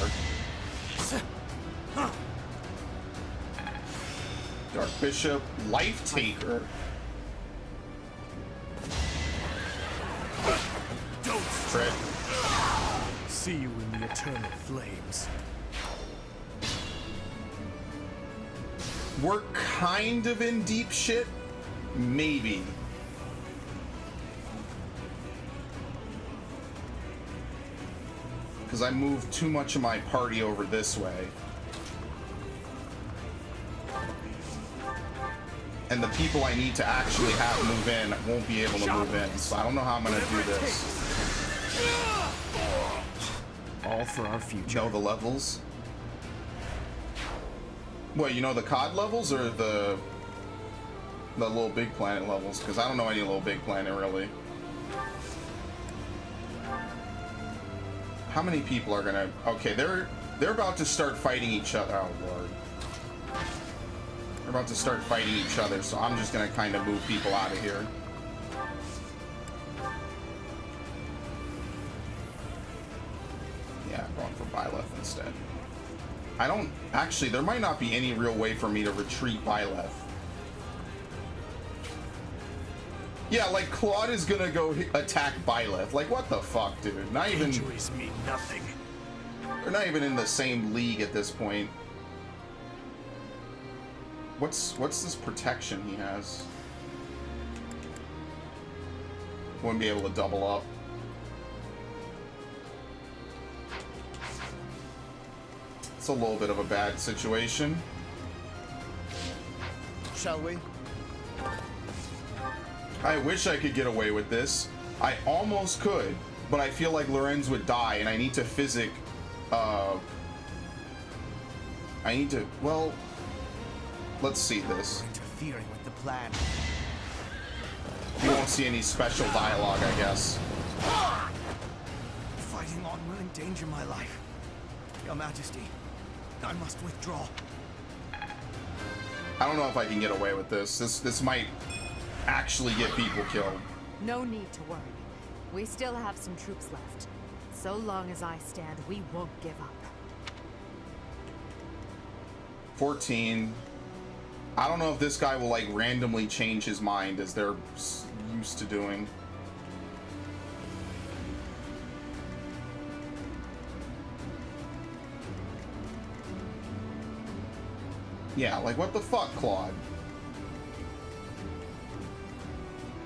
Dark Bishop, Life Taker. Crit. See you in the eternal flames. We're kind of in deep shit. Maybe. because I moved too much of my party over this way. And the people I need to actually have move in won't be able to move in. So I don't know how I'm going to do this. All for our future. Know the levels? What, you know the COD levels or the Little Big Planet levels? Because I don't know any Little Big Planet, really. How many people are gonna... Okay, they're about to start fighting each other. Oh, Lord. They're about to start fighting each other, so I'm just gonna kind of move people out of here. Yeah, I'm going for Byleth instead. I don't... Actually, there might not be any real way for me to retreat Byleth. Yeah, like, Claude is gonna go attack Byleth. Like, what the fuck, dude? Not even... Injuries mean nothing. They're not even in the same league at this point. What's this protection he has? Wouldn't be able to double up. It's a little bit of a bad situation. Shall we? I wish I could get away with this. I almost could, but I feel like Lorenz would die, and I need to physic. I need to. Well, let's see this. Interfering with the plan. You won't see any special dialogue, I guess. Fighting on will endanger my life. Your Majesty, I must withdraw. I don't know if I can get away with this. This might actually get people killed. No need to worry. We still have some troops left. So long as I stand, we won't give up. 14. I don't know if this guy will like randomly change his mind as they're used to doing. Yeah, like what the fuck, Claude?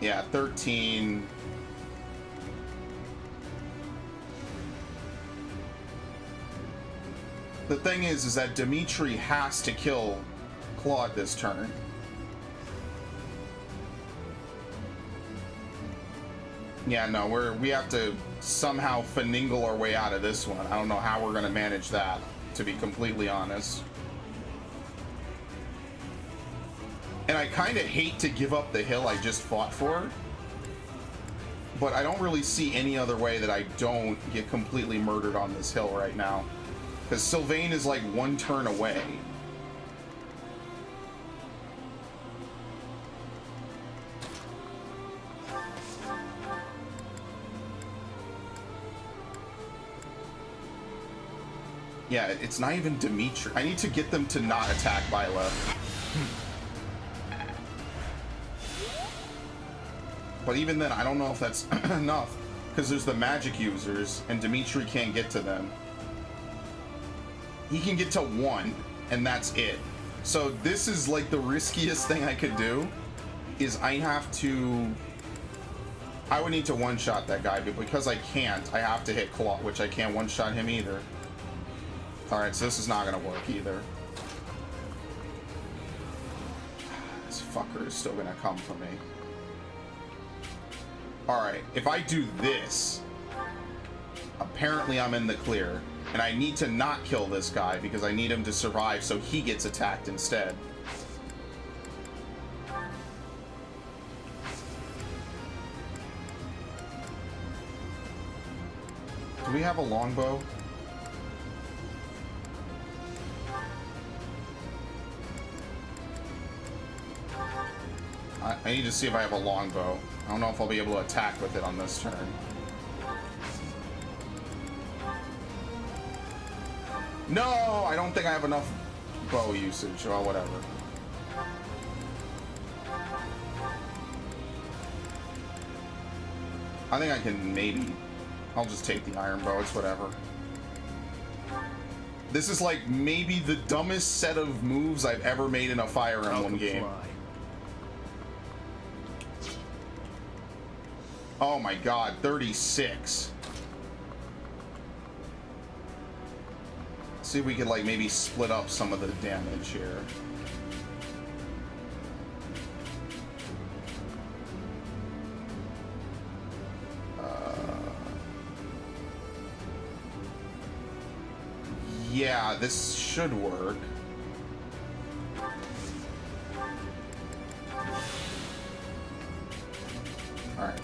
Yeah, 13. The thing is that Dimitri has to kill Claude this turn. Yeah, no, we have to somehow finagle our way out of this one. I don't know how we're gonna manage that, to be completely honest. And I kind of hate to give up the hill I just fought for, but I don't really see any other way that I don't get completely murdered on this hill right now. Because Sylvain is like one turn away. Yeah, it's not even Dimitri. I need to get them to not attack Byleth. But even then, I don't know if that's enough. Because there's the magic users, and Dimitri can't get to them. He can get to 1, and that's it. So this is like the riskiest thing I could do, is I have to... I would need to one-shot that guy, but because I can't, I have to hit Claw, which I can't one-shot him either. Alright, so this is not gonna work either. This fucker is still gonna come for me. Alright, if I do this, apparently I'm in the clear. And I need to not kill this guy because I need him to survive so he gets attacked instead. Do we have a longbow? I need to see if I have a longbow. I don't know if I'll be able to attack with it on this turn. No, I don't think I have enough bow usage. Well, whatever. I think I can maybe... I'll just take the iron bow. It's whatever. This is like maybe the dumbest set of moves I've ever made in a Fire Emblem game. Oh my god, 36. See if we can like maybe split up some of the damage here. Yeah, this should work. Alright.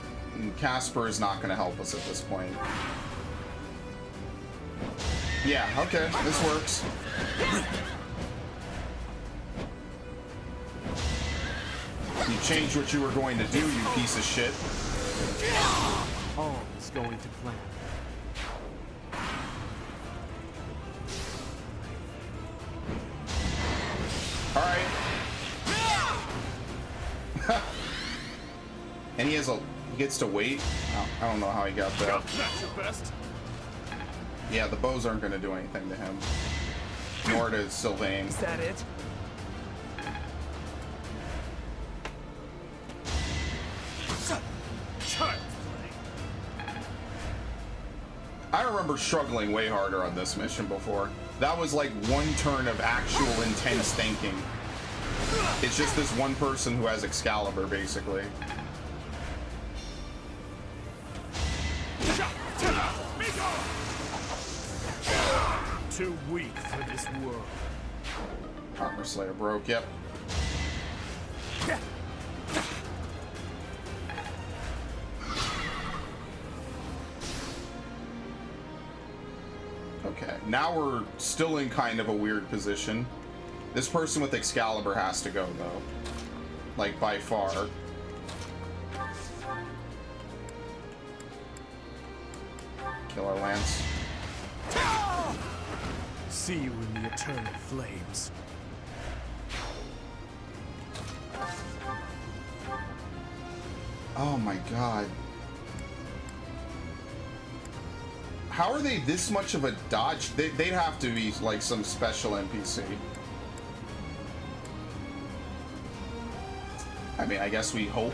Casper is not going to help us at this point. Yeah, okay, this works. You changed what you were going to do, you piece of shit. All is going to plan. Alright. And he gets to wait? Oh, I don't know how he got that. That's your best. Yeah, the bows aren't going to do anything to him. Nor does Sylvain. Is that it? I remember struggling way harder on this mission before. That was like one turn of actual intense thinking. It's just this one person who has Excalibur, basically. Too weak for this world. Armor Slayer broke, yep. Okay, now we're still in kind of a weird position. This person with Excalibur has to go, though. Like, by far. Killer Lance. See you in the eternal flames. Oh my god. How are they this much of a dodge? They'd have to be like some special NPC. I mean, I guess we hope.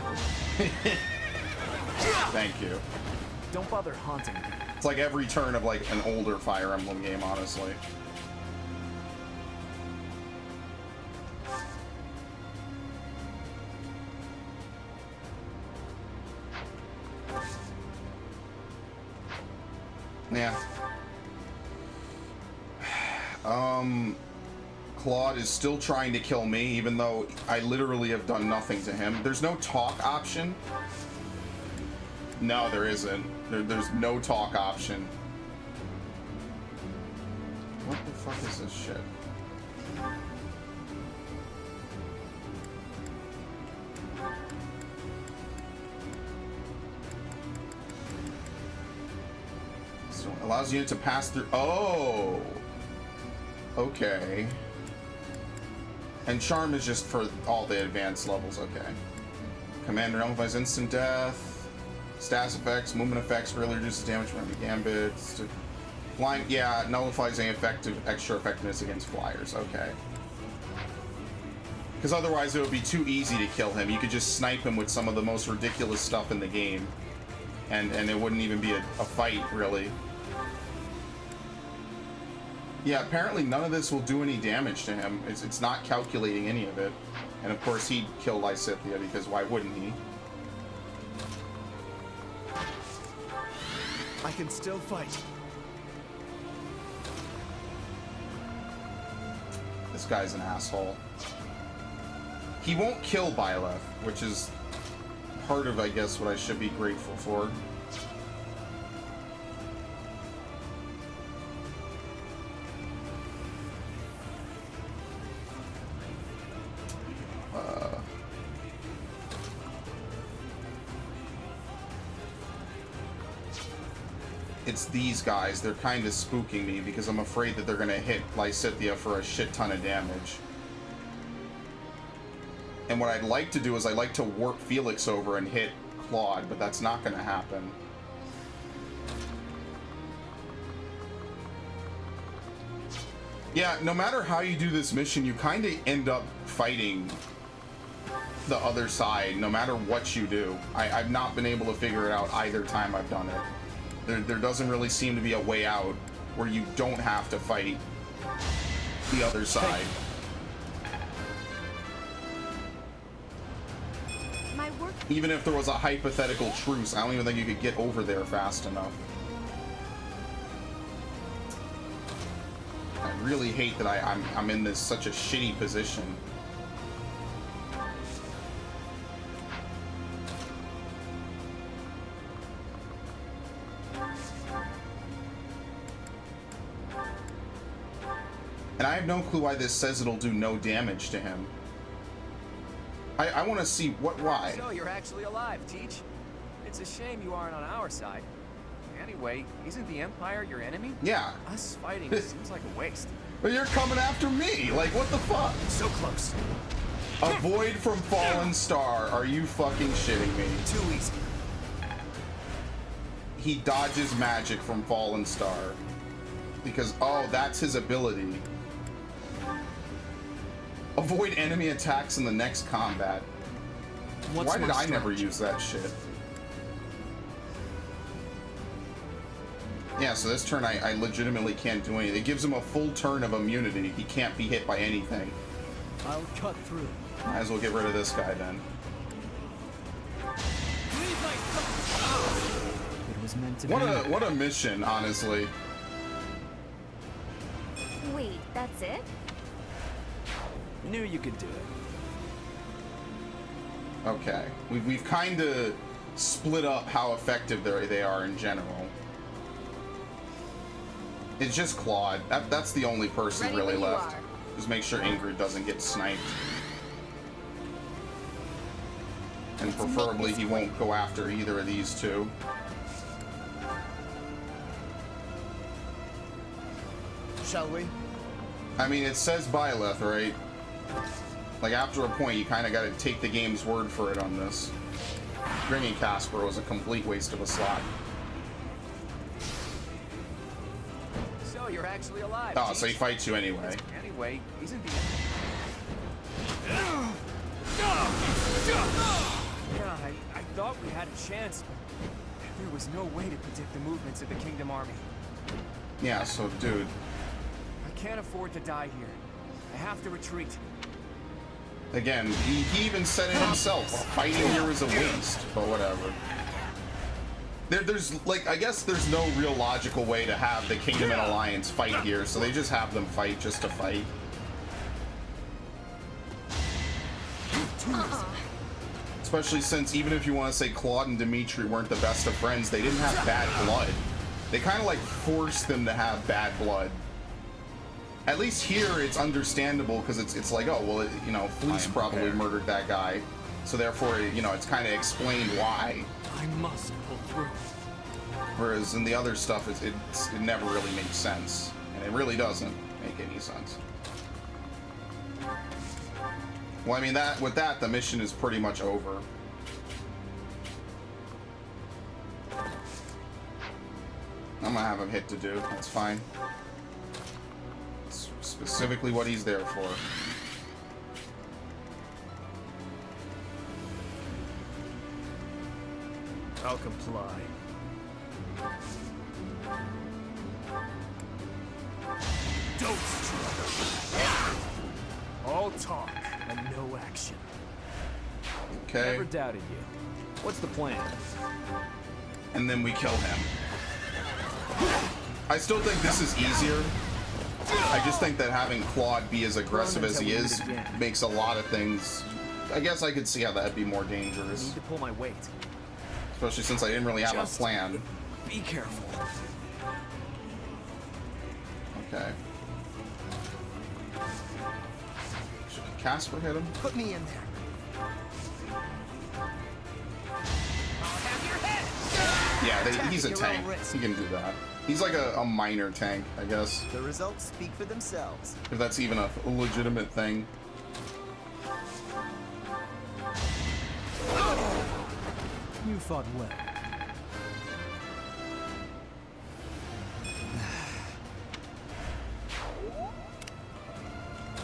Thank you. Don't bother haunting me. It's like every turn of like an older Fire Emblem game, honestly. Yeah. Claude is still trying to kill me, even though I literally have done nothing to him. There's no talk option. No, there isn't. There's no talk option. What the fuck is this shit? So it allows you to pass through. Oh! Okay. And Charm is just for all the advanced levels, okay. Commander nullifies instant death. Status effects, movement effects, really reduces damage from enemy gambits. Flying, yeah, nullifies any extra effectiveness against flyers, okay. Because otherwise it would be too easy to kill him. You could just snipe him with some of the most ridiculous stuff in the game. And it wouldn't even be a fight, really. Yeah, apparently none of this will do any damage to him. It's not calculating any of it. And of course he'd kill Lysithea, because why wouldn't he? I can still fight. This guy's an asshole. He won't kill Byleth, which is part of, I guess, what I should be grateful for. It's these guys. They're kind of spooking me because I'm afraid that they're going to hit Lysithea for a shit ton of damage. And what I'd like to do is I'd like to warp Felix over and hit Claude, but that's not going to happen. Yeah, no matter how you do this mission, you kind of end up fighting the other side, no matter what you do. I've not been able to figure it out either time I've done it. There doesn't really seem to be a way out where you don't have to fight the other side. My work. Even if there was a hypothetical truce, I don't even think you could get over there fast enough. I really hate that I'm in this such a shitty position. And I have no clue why this says it'll do no damage to him. I want to see why. So you're actually alive, Teach. It's a shame you aren't on our side. Anyway, isn't the Empire your enemy? Yeah. Us fighting seems like a waste. But you're coming after me. Like, what the fuck? So close. Avoid from Fallen Star. Are you fucking shitting me? Too easy. He dodges magic from Fallen Star. Because, oh, that's his ability. Avoid enemy attacks in the next combat. Why did I never use that shit? Yeah, so this turn I legitimately can't do anything. It gives him a full turn of immunity. He can't be hit by anything. I'll cut through. Might as well get rid of this guy then. It was meant to be. What a mission, honestly. Wait, that's it? Knew you could do it. Okay, we've kind of split up how effective they are in general. It's just Claude. That's the only person really left. Just make sure Ingrid doesn't get sniped. And preferably he won't go after either of these two. Shall we? I mean, it says Byleth, right? Like, after a point, you kind of got to take the game's word for it on this. Bringing Casper was a complete waste of a slot. So you're actually alive. Oh, Teach. so he fights you anyway. Anyway, isn't the I thought we had a chance. There was no way to predict the movements of the Kingdom Army. Yeah, so, dude. I can't afford to die here. I have to retreat. Again, he even said it himself. Fighting here is a waste, but whatever. There's, like, I guess there's no real logical way to have the Kingdom and Alliance fight here, so they just have them fight just to fight. Especially since, even if you want to say Claude and Dimitri weren't the best of friends, they didn't have bad blood. They kind of, like, forced them to have bad blood. At least here, it's understandable, because it's like, oh, well, you know, Fleece probably murdered that guy. So therefore, you know, it's kind of explained why. I must pull through. Whereas in the other stuff, it never really makes sense. And it really doesn't make any sense. Well, I mean, with that, the mission is pretty much over. I'm gonna have him hit to do. That's fine. It's specifically what he's there for. I'll comply. Don't struggle. All talk and no action. Okay. Never doubted you. What's the plan? And then we kill him. I still think this is easier. I just think that having Claude be as aggressive as he is makes a lot of things. I guess I could see how that'd be more dangerous. I need to pull my weight. Especially since I didn't really have a plan. Be careful. Okay. Should Casper hit him? Put me in there. Yeah, he's a tank. He can do that. He's like a minor tank, I guess. The results speak for themselves. If that's even a legitimate thing. You fought well.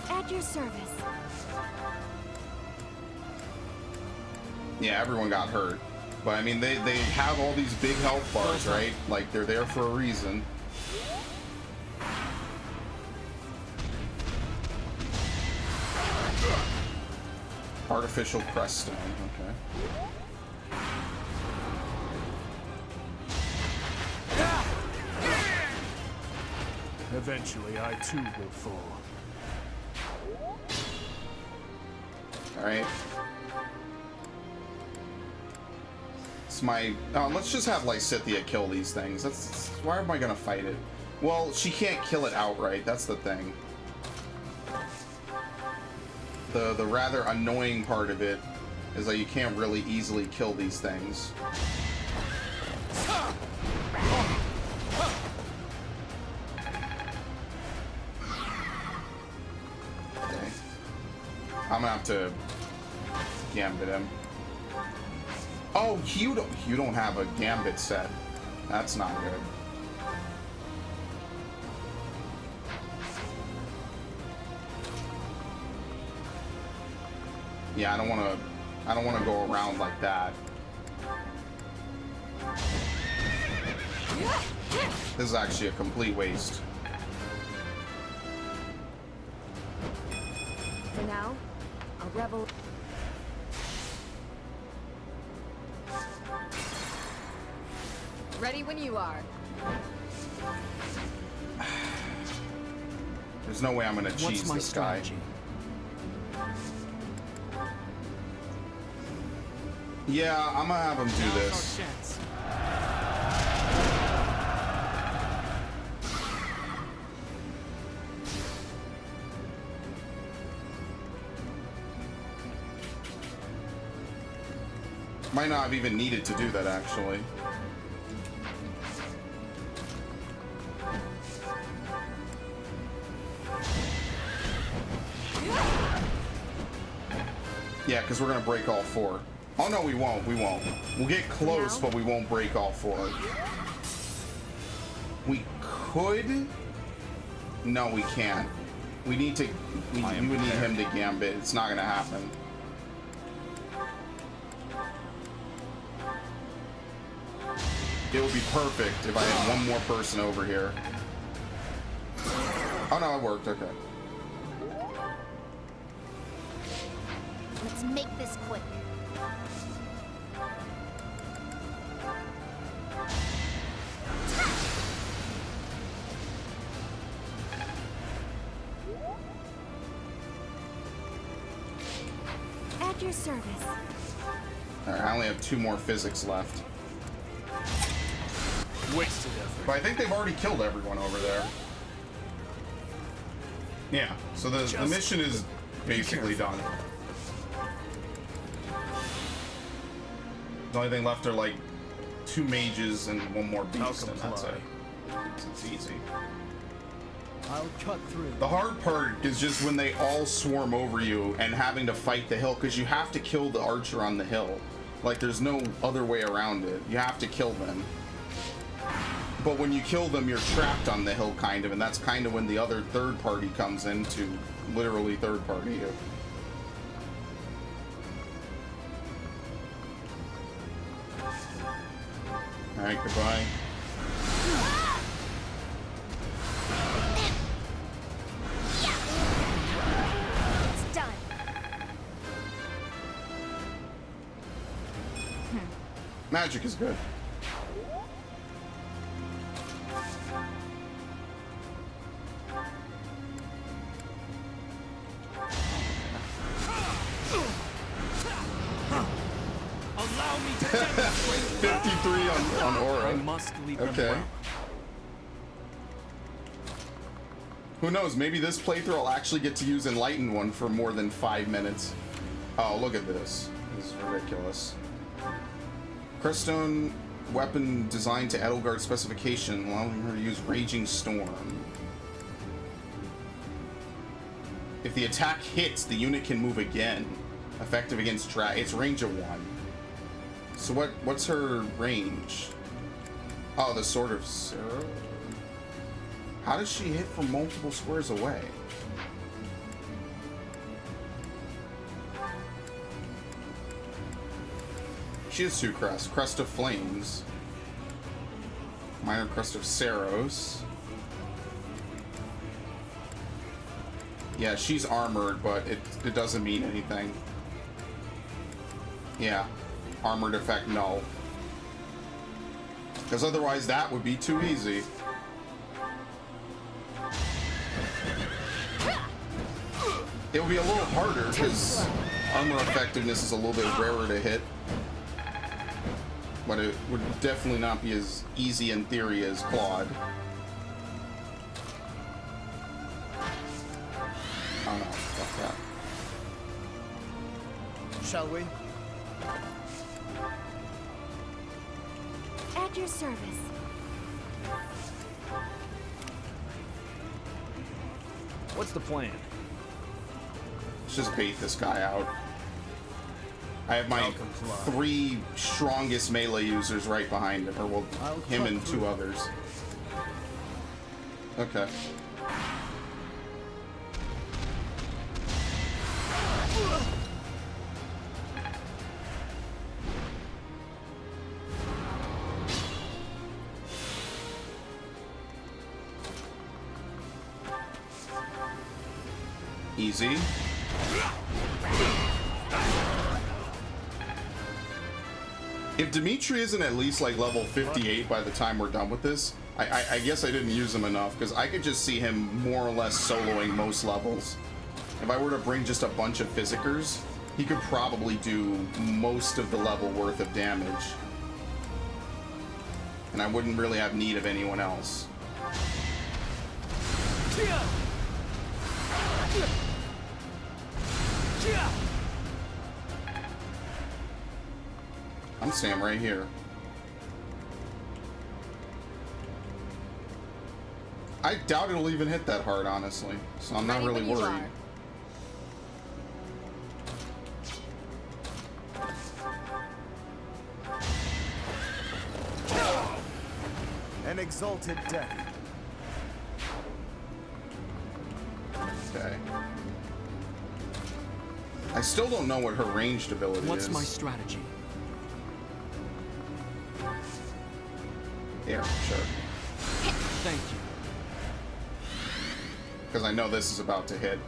At your service. Yeah, everyone got hurt. But I mean, they have all these big health bars, right? Like, they're there for a reason. Artificial crest stone, okay. Eventually, I too will fall. Alright. It's my... let's just have Lysithea kill these things. That's... Why am I gonna fight it? Well, she can't kill it outright, that's the thing. The rather annoying part of it is that you can't really easily kill these things. Okay. I'm gonna have to gambit him. Oh, you don't have a gambit set. That's not good. Yeah, I don't want to go around like that. This is actually a complete waste. For now, I'll revel. Ready when you are. There's no way I'm gonna cheese my this guy. strategy? Yeah, I'm gonna have him do Now's this. our chance. Might not have even needed to do that, actually. Yeah, because we're gonna break all four. Oh no, we won't. We won't. We'll get close, but we won't break all four. We could. No, we can't. We need to. We would need him to gambit. It's not gonna happen. It would be perfect if I had one more person over here. Oh no, it worked. Okay. Let's make this quick. At your service. Alright, I only have 2 more physics left. Wasted effort. But I think they've already killed everyone over there. Yeah, so the mission is basically done. The only thing left are like 2 mages and 1 more beast, and that's it. It's easy. I'll cut through. The hard part is just when they all swarm over you and having to fight the hill, because you have to kill the archer on the hill. Like, there's no other way around it. You have to kill them. But when you kill them, you're trapped on the hill, kind of, and that's kind of when the other third party comes in to literally third party you. Alright, goodbye. It's done. Magic is good. Allow me to demonstrate. 53 on aura. I must lead them Okay. well. Who knows? Maybe this playthrough I'll actually get to use Enlightened one for more than 5 minutes. Oh, look at this. This is ridiculous. Creststone weapon designed to Edelgard specification, allowing her to use Raging Storm. If the attack hits, the unit can move again. Effective against it's range of 1. So what's her range? Oh, the Sword of Sarah? How does she hit from multiple squares away? She has 2 crests. Crest of Flames. Minor Crest of Saros. Yeah, she's armored, but it doesn't mean anything. Yeah. Armored effect, no. Because otherwise that would be too easy. It would be a little harder because armor effectiveness is a little bit rarer to hit. But it would definitely not be as easy in theory as Claude. Oh no, fuck that. Shall we? At your service. What's the plan? Let's just bait this guy out. I have my 3 strongest melee users right behind him, or well, him and 2 others. Okay. Easy. If Dimitri isn't at least like level 58 by the time we're done with this, I guess I didn't use him enough, because I could just see him more or less soloing most levels. If I were to bring just a bunch of physicers, he could probably do most of the level worth of damage. And I wouldn't really have need of anyone else. I'm staying right here. I doubt it'll even hit that hard, honestly. So I'm not really worried. An exalted death. Okay. I still don't know what her ranged ability is. What's my strategy? Yeah, sure. Thank you. Because I know this is about to hit.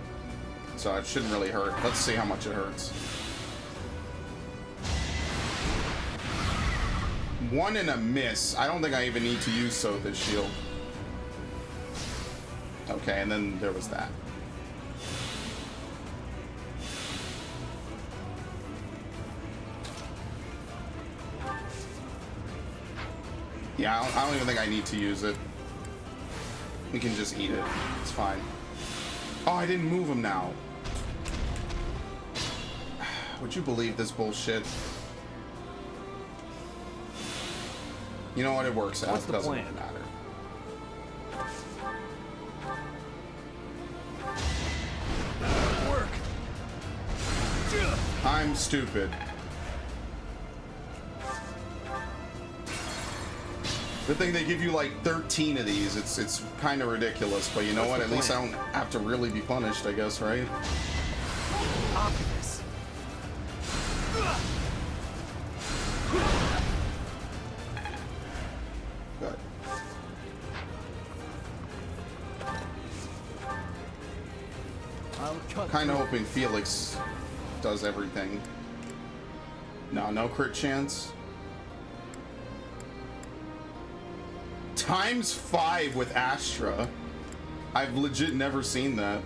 So it shouldn't really hurt. Let's see how much it hurts. 1 and a miss. I don't think I even need to use Soth's shield. Okay, and then there was that. Yeah, I don't even think I need to use it. We can just eat it. It's fine. Oh, I didn't move him now. Would you believe this bullshit? You know what? It works out. It doesn't really matter. Work. I'm stupid. Good thing they give you like 13 of these. It's kind of ridiculous, but you know what? At least I don't have to really be punished, I guess, right? Optimus. Good. Kind of hoping Felix does everything. No crit chance. ×5 with Astra. I've legit never seen that.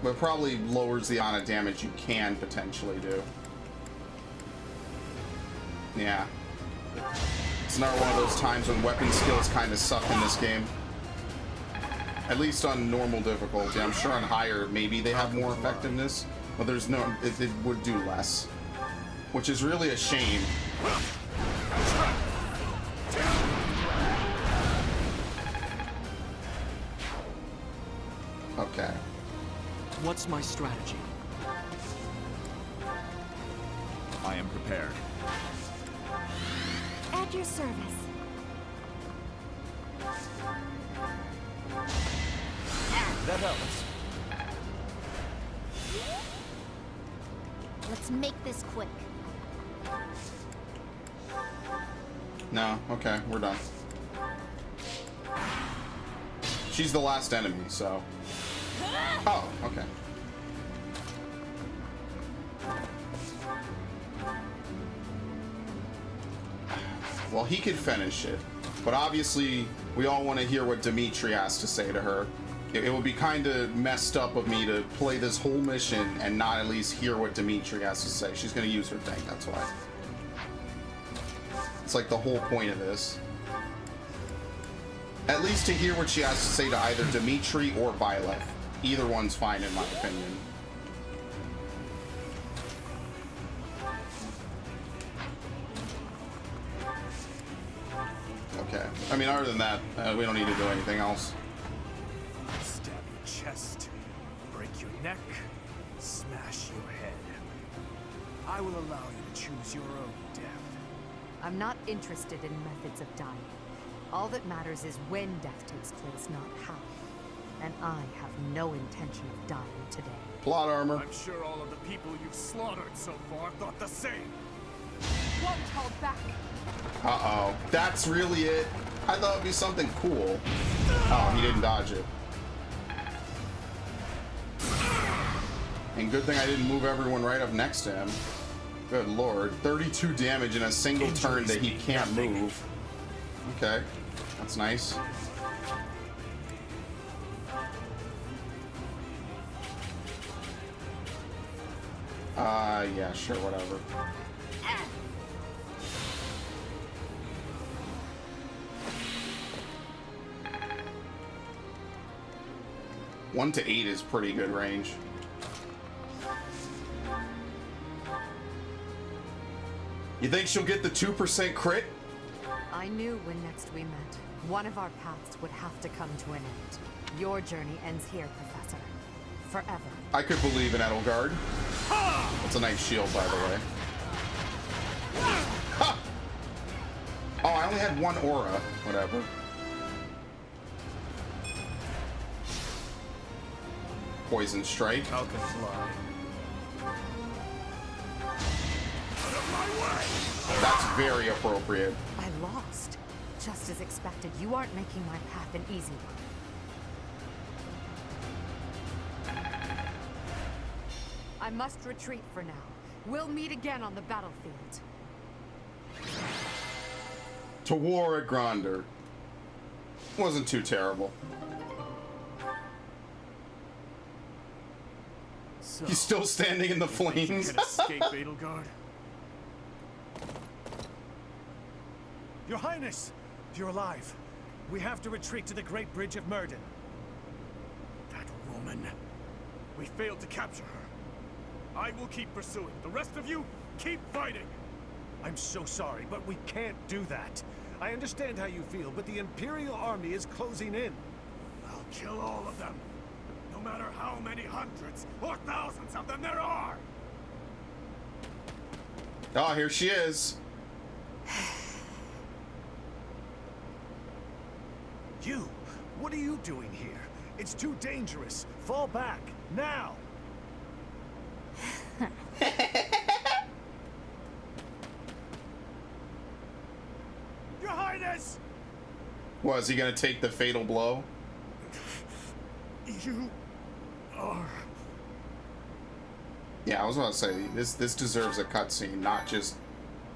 But probably lowers the amount of damage you can potentially do. Yeah. It's another one of those times when weapon skills kind of suck in this game. At least on normal difficulty. I'm sure on higher, maybe they have more effectiveness. But there's no, it would do less. Which is really a shame. Okay. What's my strategy? I am prepared. At your service. That helps. Let's make this quick. No, okay, we're done. She's the last enemy, so. Oh, okay. well, he could finish it. But obviously, we all want to hear what Dimitri has to say to her. It would be kind of messed up of me to play this whole mission and not at least hear what Dimitri has to say. She's going to use her thing, that's why. It's like the whole point of this. At least to hear what she has to say to either Dimitri or Violet. Either one's fine in my opinion. Okay. I mean, other than that, we don't need to do anything else. Stab your chest, break your neck, smash your head. I will allow you to choose your own death. I'm not interested in methods of dying. All that matters is when death takes place, not how. And I have no intention of dying today. Plot armor. I'm sure all of the people you've slaughtered so far thought the same. Won't hold back. Uh-oh. That's really it? I thought it'd be something cool. Oh, he didn't dodge it. And good thing I didn't move everyone right up next to him. Good lord. 32 damage in a single turn that he can't move. Okay. That's nice. Yeah, sure, whatever. 1 to 8 is pretty good range. You think she'll get the 2% crit? I knew when next we met, one of our paths would have to come to an end. Your journey ends here, Professor. Forever. I could believe in Edelgard. That's a nice shield, by the way. Ha! Oh, I only had one aura. Whatever. Poison strike. Falcons lie. That's very appropriate. I lost. Just as expected, you aren't making my path an easy one. I must retreat for now. We'll meet again on the battlefield. To war at Gronder. Wasn't too terrible. So, he's still standing in the flames. You can escape, Edelgard. Your Highness! You're alive. We have to retreat to the Great Bridge of Murden. That woman. We failed to capture her. I will keep pursuing. The rest of you, keep fighting! I'm so sorry, but we can't do that. I understand how you feel, but the Imperial Army is closing in. I'll kill all of them. No matter how many hundreds or thousands of them there are! Oh, here she is. You! What are you doing here? It's too dangerous. Fall back, now! Your Highness! Was he gonna take the fatal blow? You are... Yeah, I was about to say, this deserves a cutscene, not just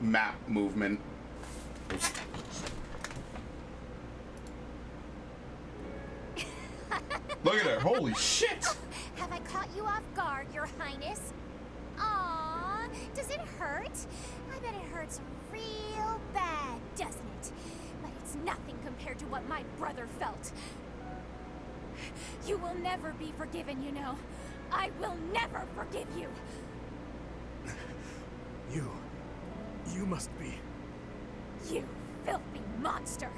map movement. Look at her, holy shit! Have I caught you off guard, Your Highness? Aww, does it hurt? I bet it hurts real bad, doesn't it? But it's nothing compared to what my brother felt. You will never be forgiven, you know. I will never forgive you. You must be... You filthy monster.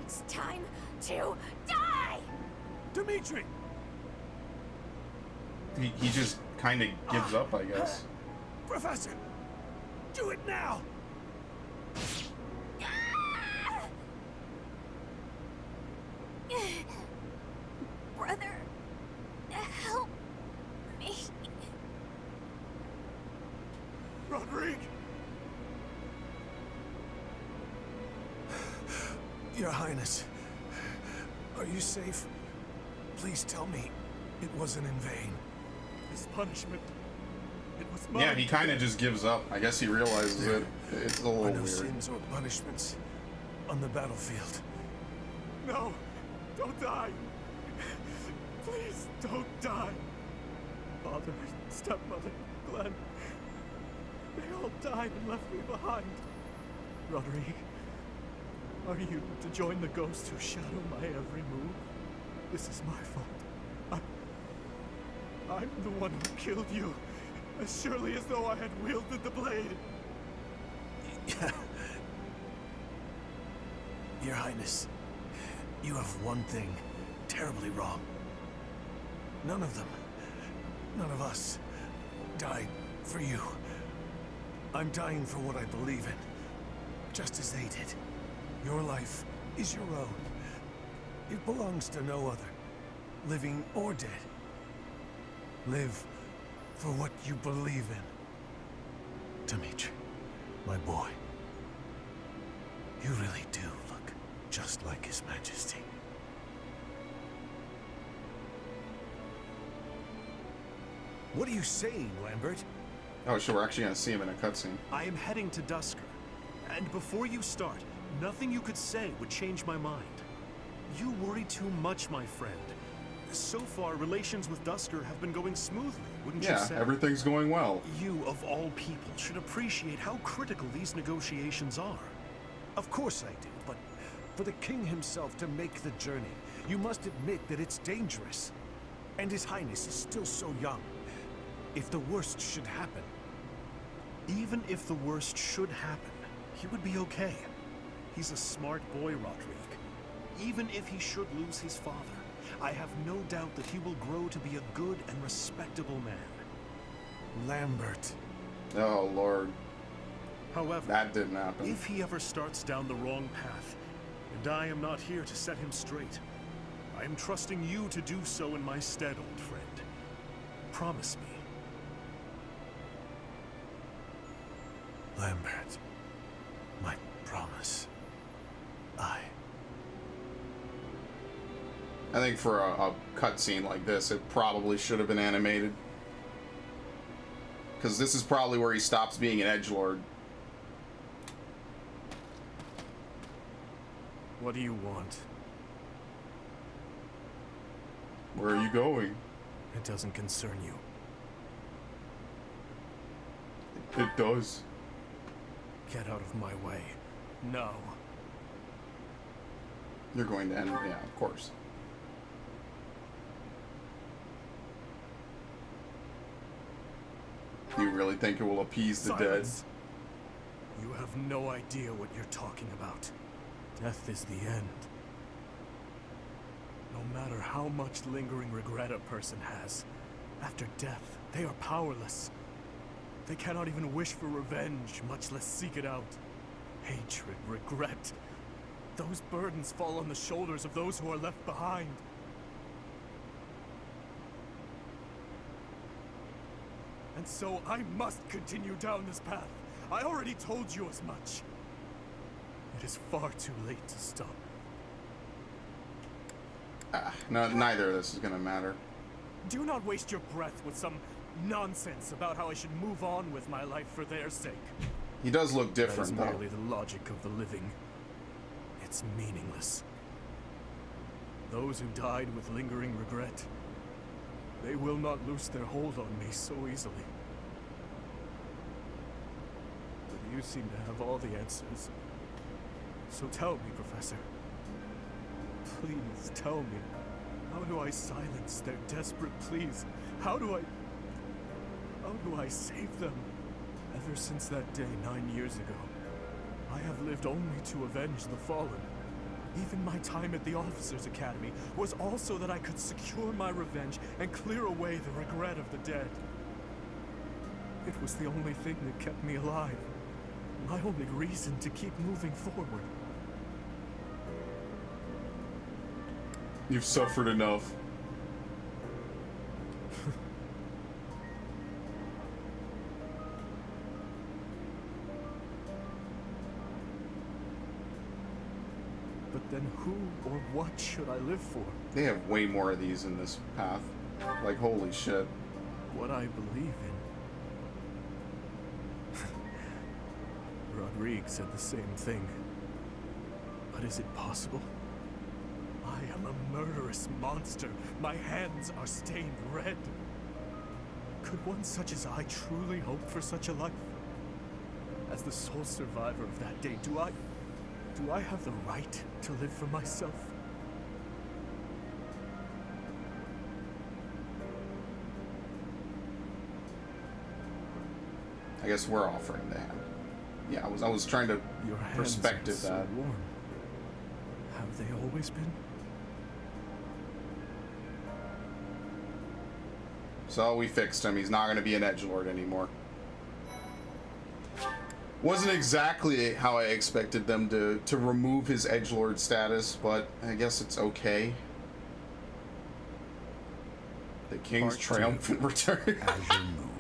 It's time to die! Dimitri! He just kind of gives up, I guess. Professor! Do it now! Brother, help me. Rodrigue! Your Highness, are you safe? Please tell me it wasn't in vain. This punishment, it was mine. Yeah, he kind of just gives up. I guess he realizes it. It's a little Are no weird. sins or punishments. on the battlefield. No! Don't die! Please don't die! Father, stepmother, Glenn. They all died and left me behind. Roderick, are you to join the ghosts who shadow my every move? This is my fault. I'm the one who killed you, as surely as though I had wielded the blade. Your Highness, you have one thing terribly wrong. None of them, none of us, died for you. I'm dying for what I believe in, just as they did. Your life is your own. It belongs to no other, living or dead. Live for what you believe in. Dimitri, my boy, you really do look just like His Majesty. What are you saying, Lambert? Oh, so we're actually gonna see him in a cutscene. I am heading to Dusker, and before you start, nothing you could say would change my mind. You worry too much, my friend. So far, relations with Dusker have been going smoothly, wouldn't you say? Yeah, everything's going well. You, of all people, should appreciate how critical these negotiations are. Of course I do, but for the king himself to make the journey, you must admit that it's dangerous. And His Highness is still so young. If the worst should happen... Even if the worst should happen, he would be okay. He's a smart boy, Roderick. Even if he should lose his father, I have no doubt that he will grow to be a good and respectable man. Lambert. Oh, Lord. However, that didn't happen. If he ever starts down the wrong path, and I am not here to set him straight, I am trusting you to do so in my stead, old friend. Promise me. Lambert, my promise. I think for a cutscene like this, it probably should have been animated. Because this is probably where he stops being an edgelord. What do you want? Where are you going? It doesn't concern you. It does. Get out of my way. No. You're going to end, yeah, of course. You really think it will appease the Silence. Dead? You have no idea what you're talking about. Death is the end. No matter how much lingering regret a person has, after death, they are powerless. They cannot even wish for revenge, much less seek it out. Hatred, regret. Those burdens fall on the shoulders of those who are left behind. And so I must continue down this path. I already told you as much. It is far too late to stop. No, neither of this is gonna matter. Do not waste your breath with some nonsense about how I should move on with my life for their sake. He does look different, that is though. merely the logic of the living. It's meaningless. Those who died with lingering regret, they will not loose their hold on me so easily. But you seem to have all the answers. So tell me, Professor. Please tell me. How do I silence their desperate pleas? How do I save them? Ever since that day 9 years ago, I have lived only to avenge the fallen. Even my time at the Officers' Academy was also that I could secure my revenge and clear away the regret of the dead. It was the only thing that kept me alive. My only reason to keep moving forward. You've suffered enough. But then who or what should I live for? They have way more of these in this path. Like, holy shit. What I believe in. Rodrigue said the same thing. But is it possible? I am a murderous monster. My hands are stained red. Could one such as I truly hope for such a life? As the sole survivor of that day, do I have the right to live for myself? I guess we're offering the hand. Yeah, I was trying to Your hands perspective are so that. warm. Have they always been? So we fixed him. He's not going to be an edgelord anymore. Wasn't exactly how I expected them to remove his edgelord status, but I guess it's okay. The King's triumphant return. Azure Moon.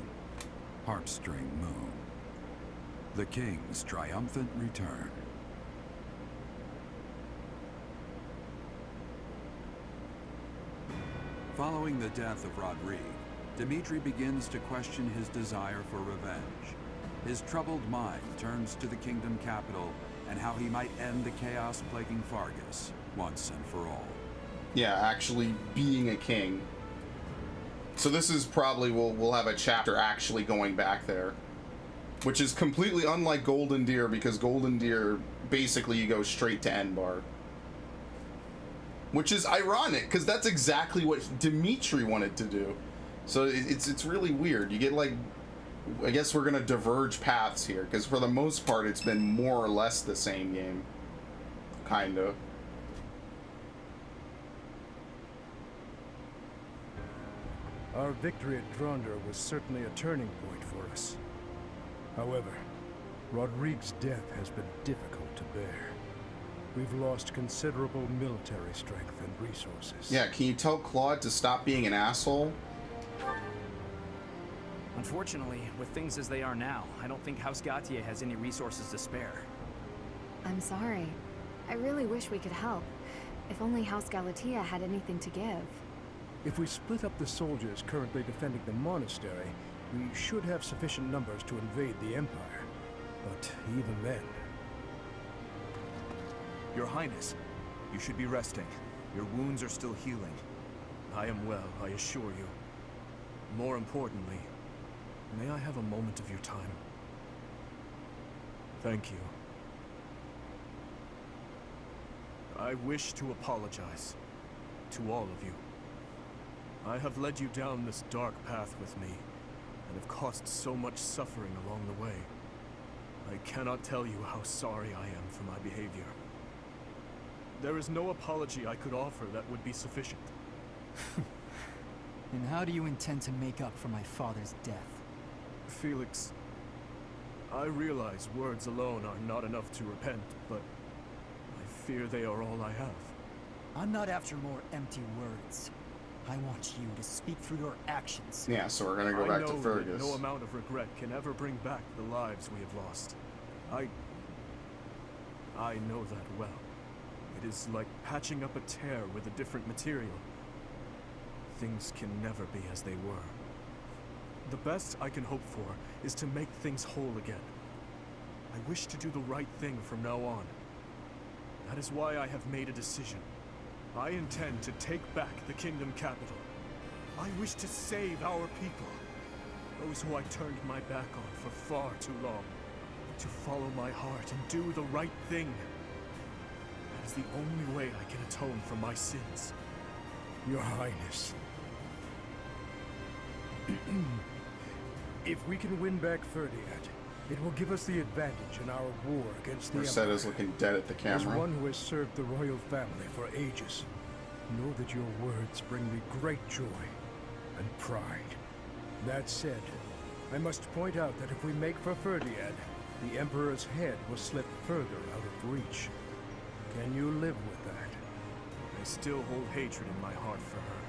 Heartstring Moon. The King's triumphant return. Following the death of Rodrigue, Dimitri begins to question his desire for revenge. His troubled mind turns to the kingdom capital and how he might end the chaos plaguing Fargus once and for all. Yeah, actually being a king. So this is probably, we'll have a chapter actually going back there. Which is completely unlike Golden Deer, because Golden Deer, basically you go straight to Enbar. Which is ironic, because that's exactly what Dimitri wanted to do. So it's really weird. You get like, I guess we're gonna diverge paths here, because for the most part it's been more or less the same game. Kinda. Our victory at Gronder was certainly a turning point for us. However, Rodrigue's death has been difficult to bear. We've lost considerable military strength and resources. Yeah, can you tell Claude to stop being an asshole? Unfortunately, with things as they are now, I don't think House Gautier has any resources to spare. I'm sorry. I really wish we could help. If only House Galatea had anything to give. If we split up the soldiers currently defending the monastery, we should have sufficient numbers to invade the Empire. But even then... Your Highness, you should be resting. Your wounds are still healing. I am well, I assure you. More importantly, may I have a moment of your time? Thank you. I wish to apologize to all of you. I have led you down this dark path with me, and have caused so much suffering along the way. I cannot tell you how sorry I am for my behavior. There is no apology I could offer that would be sufficient. And how do you intend to make up for my father's death? Felix, I realize words alone are not enough to repent, but I fear they are all I have. I'm not after more empty words. I want you to speak through your actions. Yeah, so we're gonna go back to I know Fergus. that no amount of regret can ever bring back the lives we have lost. I know that well. It is like patching up a tear with a different material. Things can never be as they were. The best I can hope for is to make things whole again. I wish to do the right thing from now on. That is why I have made a decision. I intend to take back the kingdom capital. I wish to save our people. Those who I turned my back on for far too long. To follow my heart and do the right thing. That is the only way I can atone for my sins. Your Highness. If we can win back Ferdiad, it will give us the advantage in our war against the Empire. Mercedes looking dead at the As camera. one who has served the royal family for ages, know that your words bring me great joy and pride. That said, I must point out that if we make for Ferdiad, the Emperor's head will slip further out of reach. Can you live with that? I still hold hatred in my heart for her,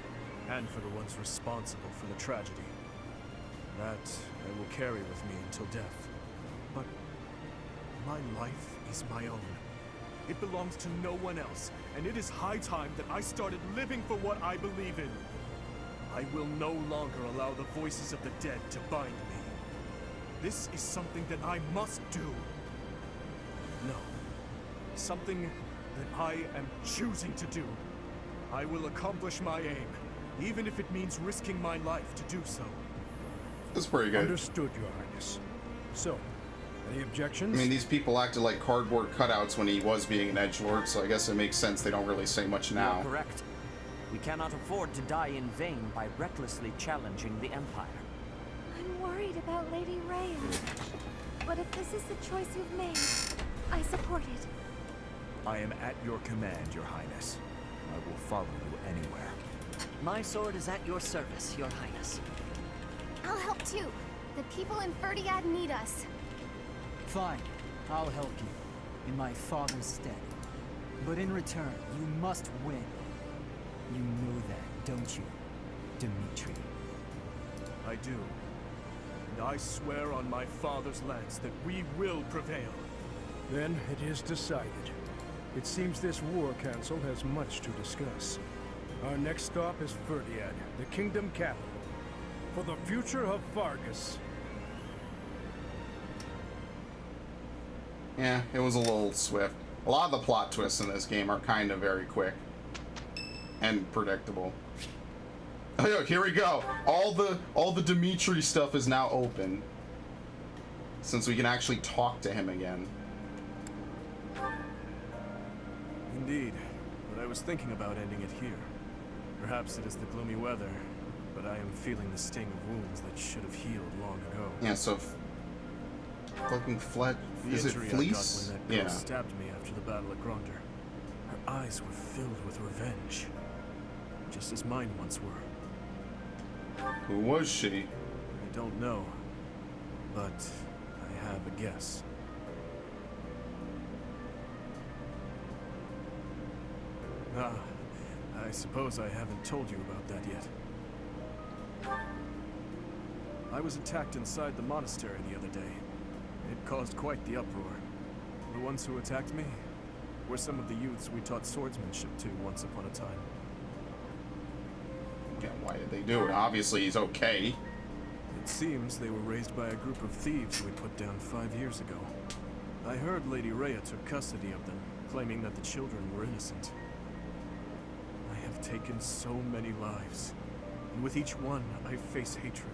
and for the ones responsible for the tragedy. That I will carry with me until death. But my life is my own. It belongs to no one else, and it is high time that I started living for what I believe in. I will no longer allow the voices of the dead to bind me. This is something that I must do. No, something that I am choosing to do. I will accomplish my aim, even if it means risking my life to do so. That's pretty good. Understood, Your Highness. So, any objections? I mean, these people acted like cardboard cutouts when he was being an edgelord, so I guess it makes sense they don't really say much now. You're correct. We cannot afford to die in vain by recklessly challenging the Empire. I'm worried about Lady Rhea. But if this is the choice you've made, I support it. I am at your command, Your Highness. I will follow you anywhere. My sword is at your service, Your Highness. I'll help too. The people in Ferdiad need us. Fine, I'll help you, in my father's stead. But in return, you must win. You know that, don't you, Dimitri? I do. And I swear on my father's lands that we will prevail. Then it is decided. It seems this war council has much to discuss. Our next stop is Ferdiad, the kingdom capital. For the future of Vargas. Yeah, it was a little swift. A lot of the plot twists in this game are kind of very quick and predictable. Oh, look, here we go. All the Dimitri stuff is now open, since we can actually talk to him again. Indeed, but I was thinking about ending it here. Perhaps it is the gloomy weather, but I am feeling the sting of wounds that should have healed long ago. Yeah, so fucking fled. Is it Fleece? When that girl stabbed me after the battle at Gronder. Her eyes were filled with revenge, just as mine once were. Who was she? I don't know, but I have a guess. Ah, I suppose I haven't told you about that yet. I was attacked inside the monastery the other day. It caused quite the uproar. The ones who attacked me were some of the youths we taught swordsmanship to once upon a time. Yeah, why did they do it? Obviously he's okay. It seems they were raised by a group of thieves we put down 5 years ago. I heard Lady Rhea took custody of them, claiming that the children were innocent. I have taken so many lives, and with each one I face hatred.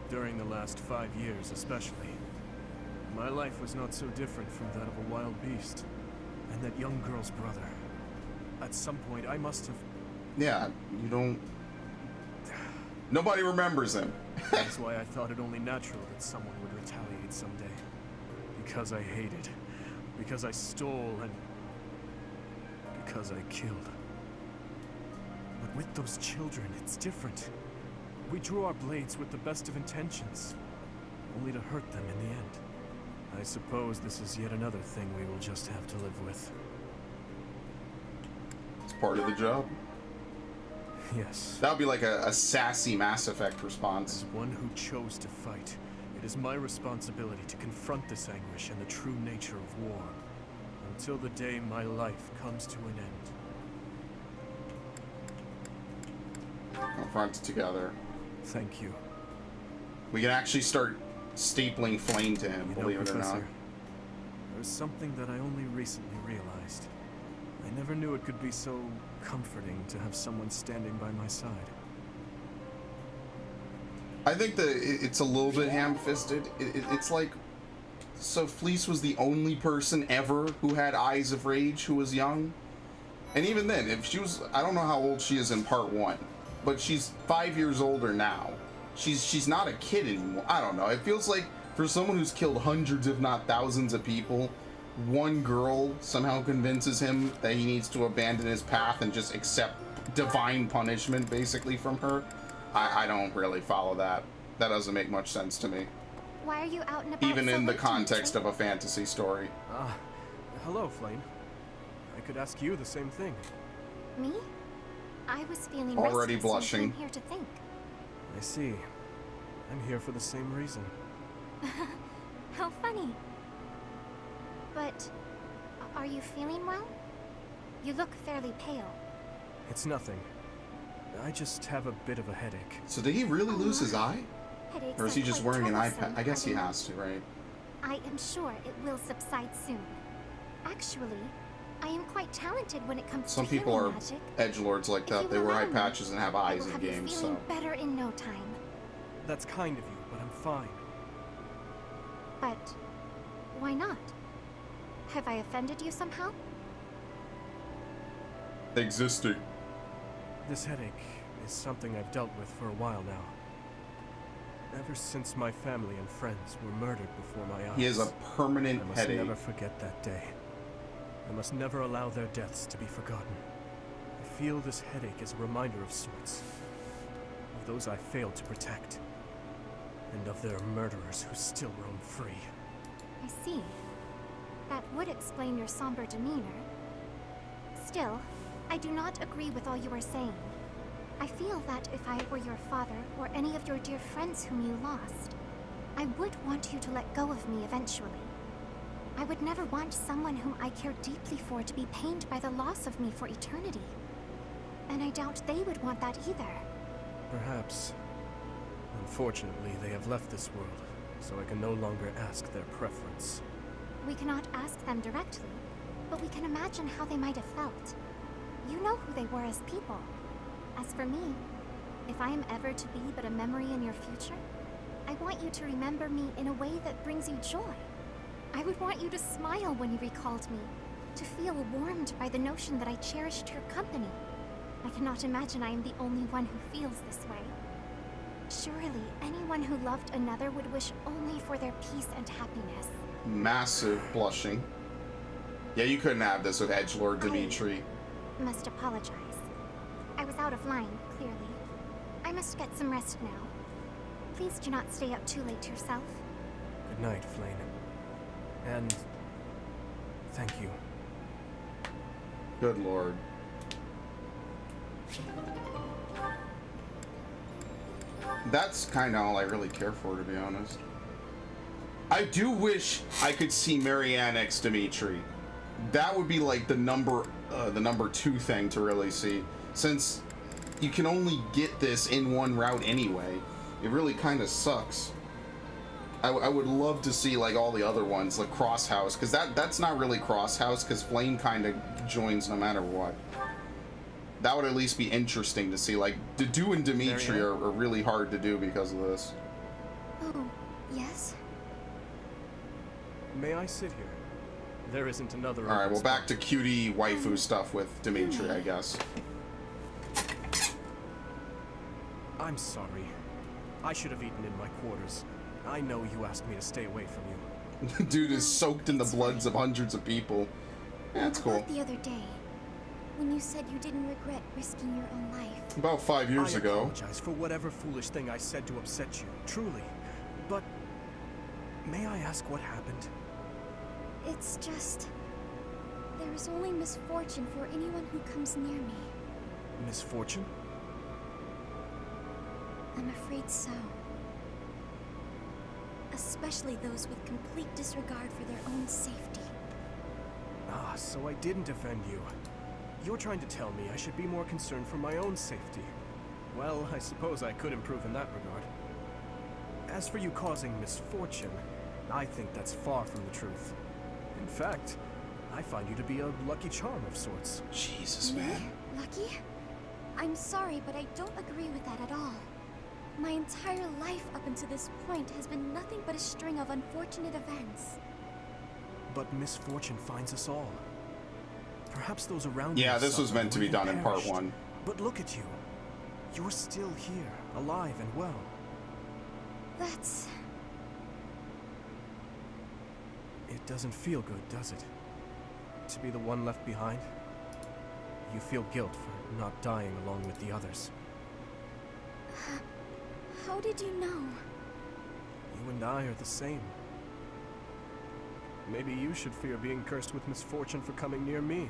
During the last 5 years especially. My life was not so different from that of a wild beast. And that young girl's brother. At some point I must have... Yeah, you don't... Nobody remembers him. That's why I thought it only natural that someone would retaliate someday. Because I hated. Because I stole and... because I killed. But with those children, it's different. We drew our blades with the best of intentions, only to hurt them in the end. I suppose this is yet another thing we will just have to live with. It's part of the job. Yes. That would be like a sassy Mass Effect response. As one who chose to fight, it is my responsibility to confront this anguish and the true nature of war, until the day my life comes to an end. Confront it together. Thank you. We can actually start stapling flame to him, You know, believe it or not. Professor, there's something that I only recently realized. I never knew it could be so comforting to have someone standing by my side. I think that it's a little bit ham-fisted. It's like, so Fleece was the only person ever who had eyes of rage who was young? And even then, if she was, I don't know how old she is in part 1, but she's 5 years older now. She's not a kid anymore. I don't know. It feels like for someone who's killed hundreds, if not thousands of people, one girl somehow convinces him that he needs to abandon his path and just accept divine punishment, basically, from her. I don't really follow that. That doesn't make much sense to me. Why are you out and about? Even so in the late, context Dimitri? of a fantasy story. Hello, Flame. I could ask you the same thing. Me? I was feeling Already restless blushing. and came here to think. I see. I'm here for the same reason. How funny. But are you feeling well? You look fairly pale. It's nothing. I just have a bit of a headache. So did he really lose his eye? Headaches Or is he are just quite wearing an eye troublesome, patch? I guess he are they not? has to, right? I am sure it will subside soon. Actually, I am quite talented when it comes Some to people healing are magic. edgelords like If that. you They wear allow eye me, patches and have I eyes will in have you games, feeling so. better in no time. That's kind of you, but I'm fine. But why not? Have I offended you somehow? Existing. This headache is something I've dealt with for a while now. Ever since my family and friends were murdered before my eyes. He has a permanent I must headache. never forget that day. I must never allow their deaths to be forgotten. I feel this headache is a reminder of sorts. Of those I failed to protect. And of their murderers who still roam free. I see. That would explain your somber demeanor. Still, I do not agree with all you are saying. I feel that if I were your father or any of your dear friends whom you lost, I would want you to let go of me eventually. I would never want someone whom I care deeply for to be pained by the loss of me for eternity. And I doubt they would want that either. Perhaps. Unfortunately, they have left this world, so I can no longer ask their preference. We cannot ask them directly, but we can imagine how they might have felt. You know who they were as people. As for me, if I am ever to be but a memory in your future, I want you to remember me in a way that brings you joy. I would want you to smile when you recalled me, to feel warmed by the notion that I cherished your company. I cannot imagine I am the only one who feels this way. Surely, anyone who loved another would wish only for their peace and happiness. Massive blushing. Yeah, you couldn't have this with edgelord Dimitri. Must apologize. I was out of line, clearly. I must get some rest now. Please do not stay up too late yourself. Good night, Flane. And thank you. Good lord. That's kind of all I really care for, to be honest. I do wish I could see Marianne X Dimitri. That would be like the number 2 thing to really see, since you can only get this in one route anyway. It really kind of sucks. I would love to see like all the other ones, like Cross House, because that's not really Cross House, because Flame kind of joins no matter what. That would at least be interesting to see. Like, Dedu and Dimitri are really hard to do because of this. Oh, yes? May I sit here? There isn't another. Alright, well, back to cutie waifu stuff with Dimitri, I guess. I'm sorry. I should have eaten in my quarters. I know you asked me to stay away from you. Dude is soaked in the bloods of hundreds of people. Yeah, that's cool. The other day, when you said you didn't regret risking your own life. About 5 years ago. I apologize for whatever foolish thing I said to upset you, truly. But may I ask what happened? It's just... there is only misfortune for anyone who comes near me. Misfortune? I'm afraid so. Especially those with complete disregard for their own safety. Ah, so I didn't offend you. You're trying to tell me I should be more concerned for my own safety. Well, I suppose I could improve in that regard. As for you causing misfortune, I think that's far from the truth. In fact, I find you to be a lucky charm of sorts. Jesus, Me? Lucky? I'm sorry, but I don't agree with that at all. My entire life up until this point has been nothing but a string of unfortunate events. But misfortune finds us all. Perhaps those around you. Yeah, this was meant to be done in part perished. 1. But look at you. You're still here, alive and well. That's... It doesn't feel good, does it? To be the one left behind? You feel guilt for not dying along with the others. How did you know? You and I are the same. Maybe you should fear being cursed with misfortune for coming near me.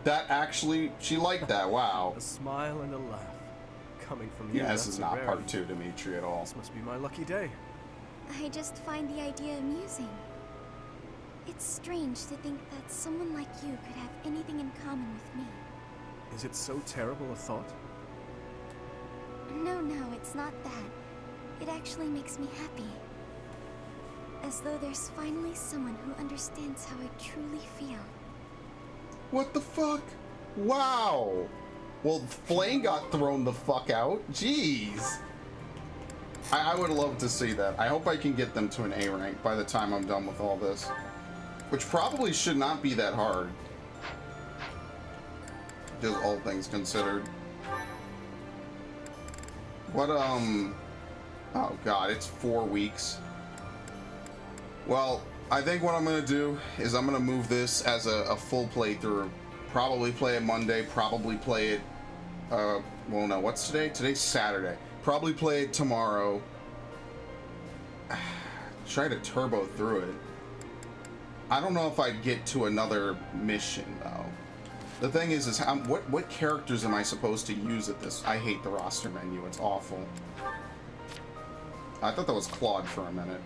That actually, she liked that, wow. A smile and a laugh. Coming from you, Yeah, this that's is a not rarity. part 2, Dimitri, at all. This must be my lucky day. I just find the idea amusing. It's strange to think that someone like you could have anything in common with me. Is it so terrible a thought? No, it's not that. It actually makes me happy. As though there's finally someone who understands how I truly feel. What the fuck? Wow. Well, Flame got thrown the fuck out. Jeez. I would love to see that. I hope I can get them to an A rank by the time I'm done with all this. Which probably should not be that hard. Just all things considered. What, oh god, it's 4 weeks. Well, I think what I'm gonna do is I'm gonna move this as a full playthrough. Probably play it Monday, probably play it, well no, what's today? Today's Saturday. Probably play it tomorrow. Try to turbo through it. I don't know if I'd get to another mission though. The thing is what characters am I supposed to use at this? I hate the roster menu, it's awful. I thought that was Claude for a minute.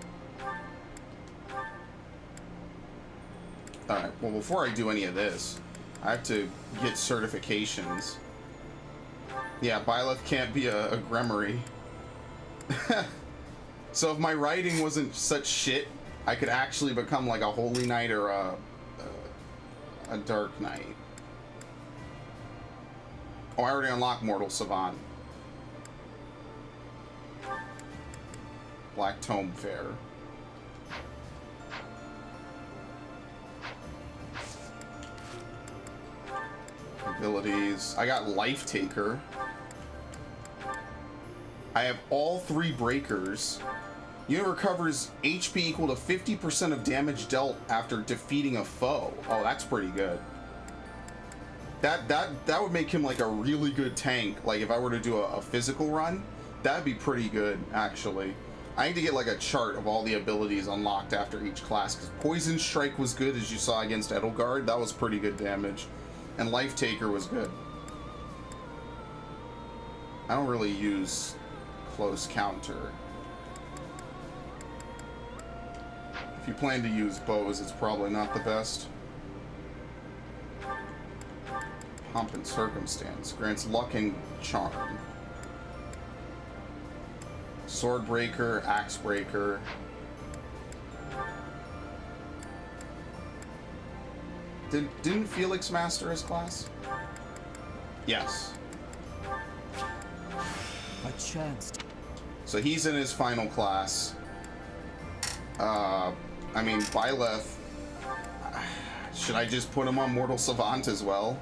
Alright, well before I do any of this, I have to get certifications. Yeah, Byleth can't be a Gremory. So if my writing wasn't such shit, I could actually become like a Holy Knight or a Dark Knight. Oh, I already unlocked Mortal Savant. Black Tome Fair. Abilities. I got Life Taker. I have all 3 breakers. Unit recovers HP equal to 50% of damage dealt after defeating a foe. Oh, that's pretty good. That would make him like a really good tank. Like if I were to do a physical run, that'd be pretty good actually. I need to get like a chart of all the abilities unlocked after each class, because Poison Strike was good, as you saw against Edelgard. That was pretty good damage. And Life Taker was good. I don't really use Close Counter. If you plan to use bows, it's probably not the best. Pomp and Circumstance grants luck and charm. Sword Breaker, Axe Breaker. Didn't Felix master his class? Yes. A chance. So he's in his final class. I mean, Byleth. Should I just put him on Mortal Savant as well?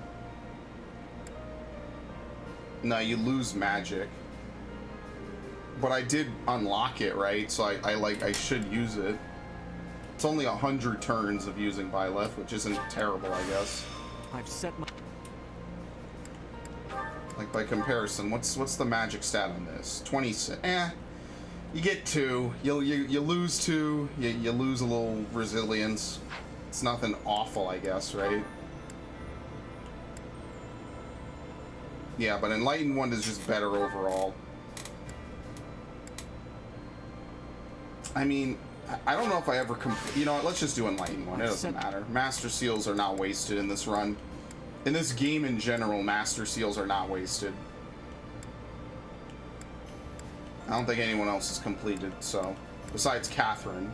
No, you lose magic. But I did unlock it, right? So I should use it. It's only 100 turns of using Byleth, which isn't terrible, I guess. I've set my... Like, by comparison, what's the magic stat on this? 26. You get 2. You lose 2. You lose a little resilience. It's nothing awful, I guess, right? Yeah, but Enlightened 1 is just better overall. I mean, I don't know if I ever you know what, let's just do Enlightened 1. It doesn't matter. Master Seals are not wasted in this run. In this game in general, Master Seals are not wasted. I don't think anyone else has completed, so. Besides Catherine.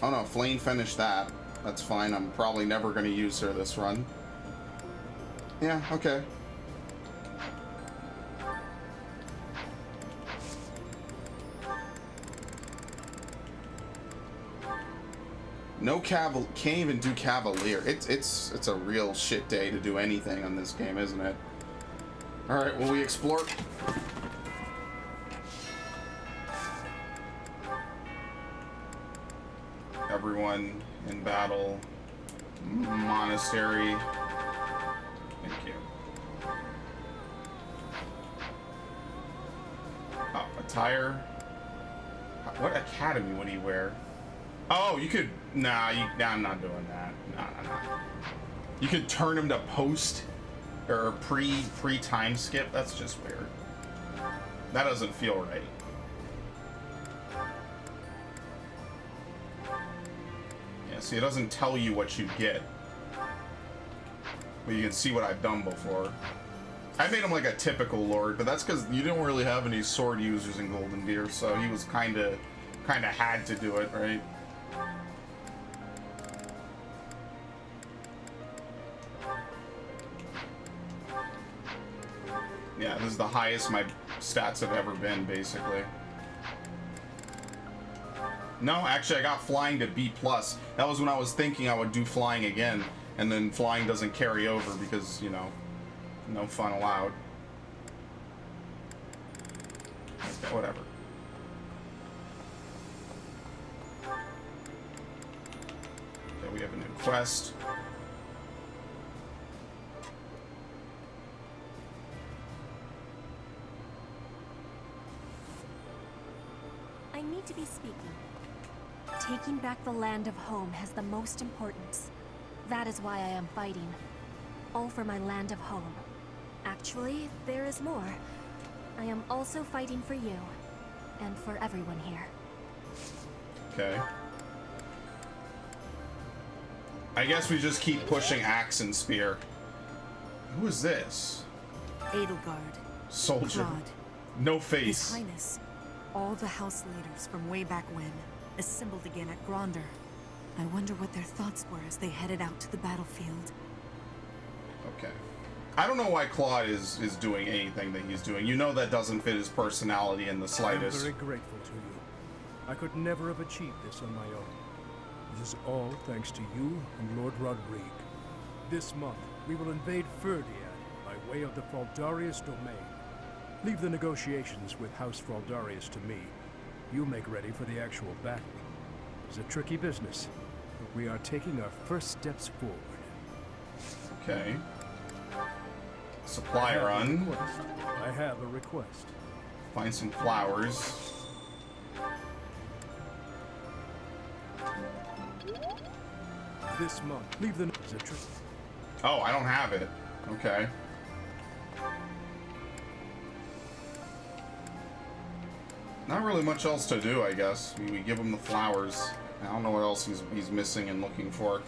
Oh no, Flame finished that. That's fine. I'm probably never going to use her this run. Yeah, okay. No can't even do Cavalier. It's a real shit day to do anything on this game, isn't it? All right, will we explore? Everyone in battle. Monastery. Thank you. Oh, attire. What academy would he wear? Oh, you could. Nah, I'm not doing that. Nah. You could turn him to post or pre time skip. That's just weird. That doesn't feel right. Yeah, see, it doesn't tell you what you get, but you can see what I've done before. I made him like a typical lord, but that's because you don't really have any sword users in Golden Deer, so he was kind of had to do it, right? Yeah, this is the highest my stats have ever been, basically. No, actually, I got flying to B+. That was when I was thinking I would do flying again, and then flying doesn't carry over because, you know, no fun allowed. Okay, whatever. Okay, we have a new quest. I need to be speaking. Taking back the land of home has the most importance. That is why I am fighting. All for my land of home. Actually, there is more. I am also fighting for you. And for everyone here. Okay. I guess we just keep pushing axe and spear. Who is this? Edelgard. Soldier. Rod. No face. His Highness. All the house leaders from way back when assembled again at Gronder. I wonder what their thoughts were as they headed out to the battlefield. Okay. I don't know why Claude is doing anything that he's doing. You know that doesn't fit his personality in the I'm slightest. very grateful to you. I could never have achieved this on my own. This is all thanks to you and Lord Rodrigue. This month, we will invade Ferdiad by way of the Fraldarius domain. Leave the negotiations with House Fraldarius to me. You make ready for the actual battle. It's a tricky business, but we are taking our first steps forward. Okay. Supply run. I have a request. Find some flowers. This month, leave the... Is it true? Oh, I don't have it. Okay. Not really much else to do, I guess. We give him the flowers. I don't know what else he's missing and looking for.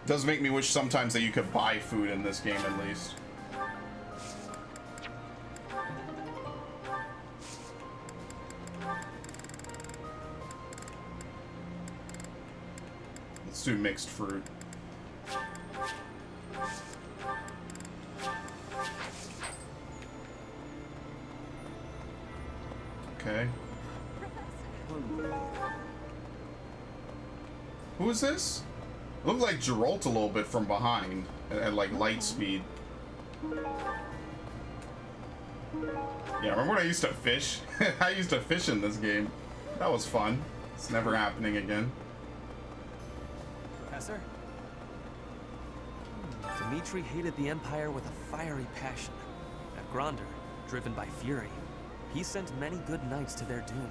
Does make me wish sometimes that you could buy food in this game at least. Let's do mixed fruit. Okay. Who is this? It looked like Geralt a little bit from behind at like light speed. Yeah, remember when I used to fish? I used to fish in this game. That was fun. It's never happening again. Professor? Dimitri hated the Empire with a fiery passion. At Gronder, driven by fury, he sent many good knights to their doom.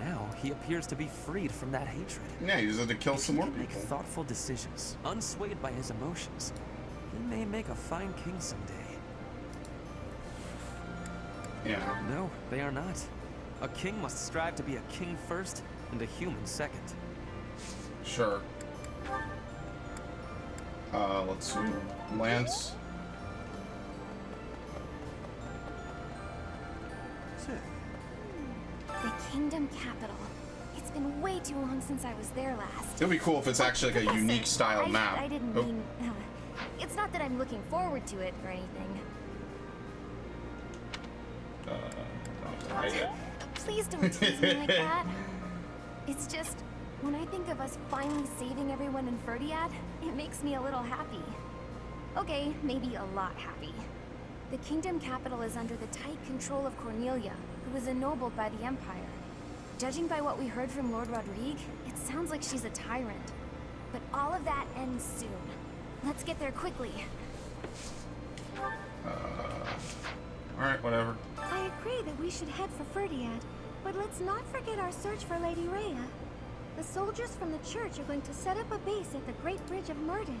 Now, he appears to be freed from that hatred. Yeah, he just had to kill some more people. Make people. thoughtful decisions, unswayed by his emotions. He may make a fine king someday. Yeah. No, they are not. A king must strive to be a king first, and a human second. Sure. Let's see. Lance. The Kingdom Capital. It's been way too long since I was there last. It'd be cool if it's actually like a unique style map. I didn't mean... it's not that I'm looking forward to it or anything. Please don't tease me like that. It's just, when I think of us finally saving everyone in Ferdiad, it makes me a little happy. Okay, maybe a lot happy. The Kingdom Capital is under the tight control of Cornelia, who was ennobled by the Empire. Judging by what we heard from Lord Rodrigue, it sounds like she's a tyrant. But all of that ends soon. Let's get there quickly. Alright, whatever. I agree that we should head for Ferdiad, but let's not forget our search for Lady Rhea. The soldiers from the church are going to set up a base at the Great Bridge of Murden.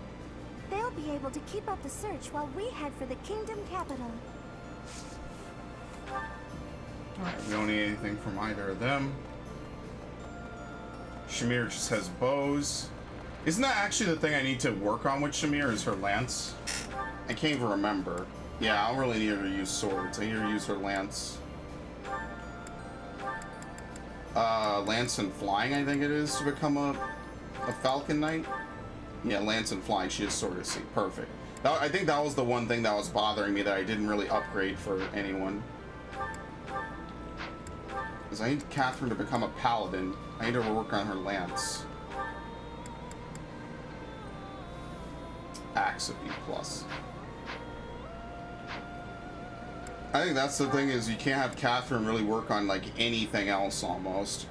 They'll be able to keep up the search while we head for the Kingdom Capital. Alright, we don't need anything from either of them. Shamir just has bows. Isn't that actually the thing I need to work on with Shamir, is her lance? I can't even remember. Yeah, I don't really need her to use swords. I need her to use her lance. Lance and flying, I think it is, to become a Falcon Knight. Yeah, lance and flying, she has sword of sea. Perfect. I think that was the one thing that was bothering me that I didn't really upgrade for anyone. Because I need Catherine to become a paladin. I need her to work on her lance. Axe of B+. I think that's the thing, is you can't have Catherine really work on like anything else almost.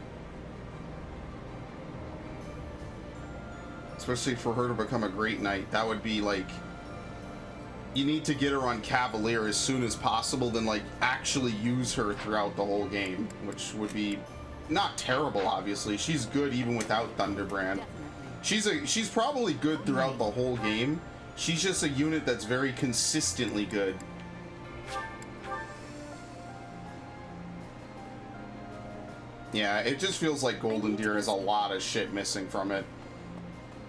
Especially for her to become a great knight. That would be like, you need to get her on Cavalier as soon as possible, then like actually use her throughout the whole game, which would be not terrible. Obviously she's good even without Thunderbrand. She's probably good throughout the whole game. She's just a unit that's very consistently good. Yeah, it just feels like Golden Deer has a lot of shit missing from it.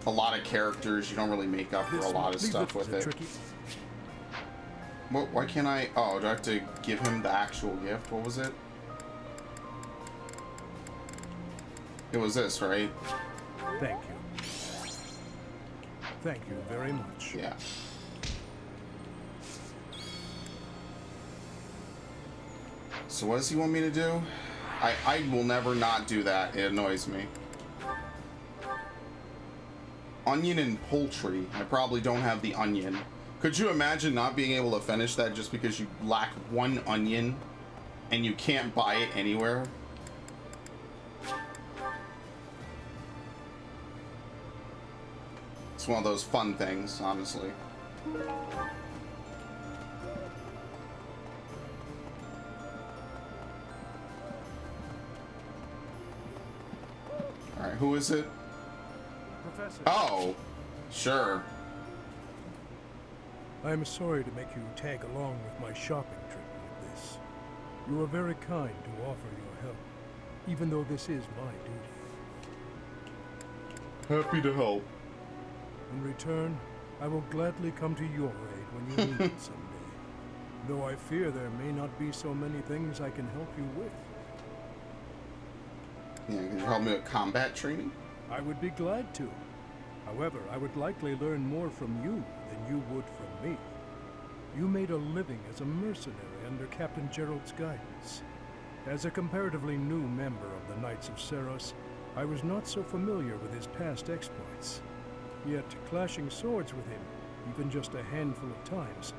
A lot of characters, you don't really make up for a lot of stuff with it. What, why can't I? Oh, do I have to give him the actual gift? What was it? It was this, right? Thank you. Thank you very much. Yeah. So what does he want me to do? I will never not do that. It annoys me. Onion and poultry. I probably don't have the onion. Could you imagine not being able to finish that just because you lack one onion and you can't buy it anywhere? It's one of those fun things, honestly. Alright, who is it? Professor. Oh, sure. I am sorry to make you tag along with my shopping trip like this. You are very kind to offer your help, even though this is my duty. Happy to help. In return, I will gladly come to your aid when you need it someday. Though I fear there may not be so many things I can help you with. Yeah, can you help me with combat training? I would be glad to. However, I would likely learn more from you than you would from me. You made a living as a mercenary under Captain Gerald's guidance. As a comparatively new member of the Knights of Seros, I was not so familiar with his past exploits. Yet, clashing swords with him, even just a handful of times,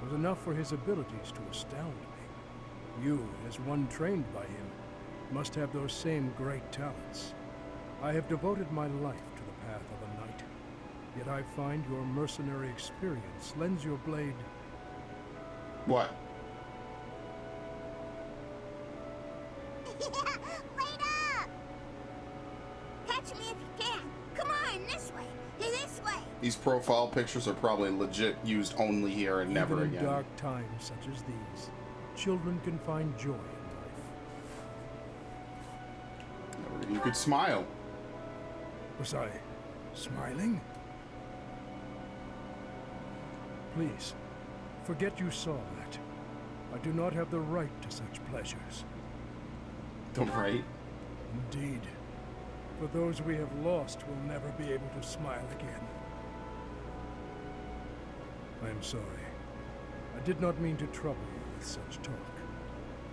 was enough for his abilities to astound me. You, as one trained by him, must have those same great talents. I have devoted my life to the path of a knight, yet I find your mercenary experience lends your blade... What? Wait up! Catch me if you can. Come on, this way. This way. These profile pictures are probably legit used only here and never Even in again. dark times such as these, children can find joy in life. You could smile. Was I smiling? Please, forget you saw that. I do not have the right to such pleasures. The right? Indeed. For those we have lost will never be able to smile again. I am sorry. I did not mean to trouble you with such talk.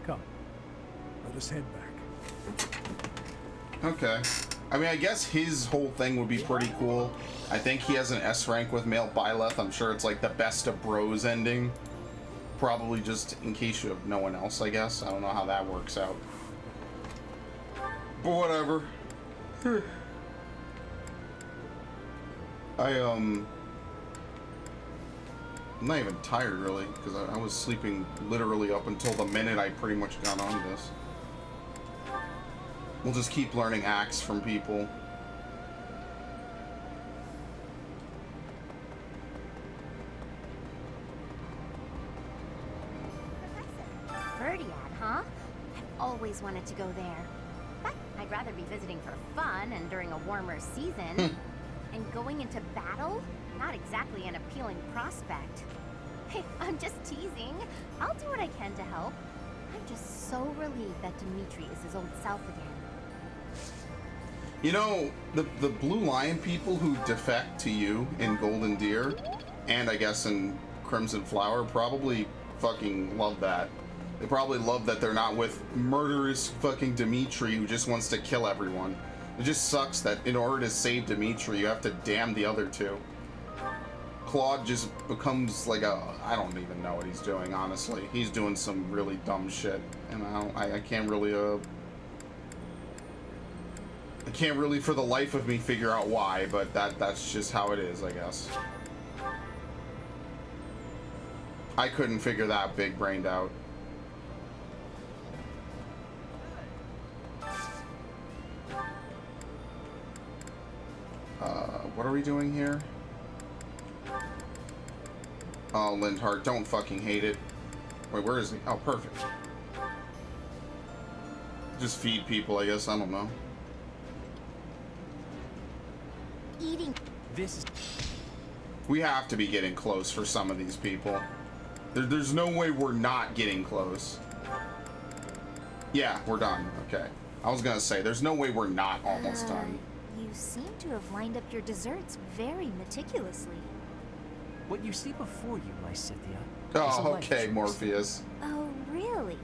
Come, let us head back. Okay. I mean, I guess his whole thing would be pretty cool. I think he has an S rank with male Byleth. I'm sure it's like the best of bros ending. Probably just in case you have no one else, I guess. I don't know how that works out. But whatever. I'm not even tired really, because I was sleeping literally up until the minute I pretty much got on this. We'll just keep learning hacks from people. Verdiad, huh? I've always wanted to go there. But I'd rather be visiting for fun and during a warmer season. And going into battle? Not exactly an appealing prospect. Hey, I'm just teasing. I'll do what I can to help. I'm just so relieved that Dimitri is his old self again. You know, the Blue Lion people who defect to you in Golden Deer, and I guess in Crimson Flower, probably fucking love that. They probably love that they're not with murderous fucking Dimitri who just wants to kill everyone. It just sucks that in order to save Dimitri, you have to damn the other two. Claude just becomes like I don't even know what he's doing, honestly. He's doing some really dumb shit, and I can't really, I can't really for the life of me figure out why, but that's just how it is, I guess. I couldn't figure that big-brained out. What are we doing here? Oh, Lindhart, don't fucking hate it. Wait, where is he? Oh, perfect. Just feed people, I guess. I don't know. Eating. This is... We have to be getting close for some of these people. There's no way we're not getting close. Yeah, we're done. Okay. I was gonna say, there's no way we're not almost done. You seem to have lined up your desserts very meticulously. What you see before you, my Scythia, Oh, okay, Morpheus. Oh, really?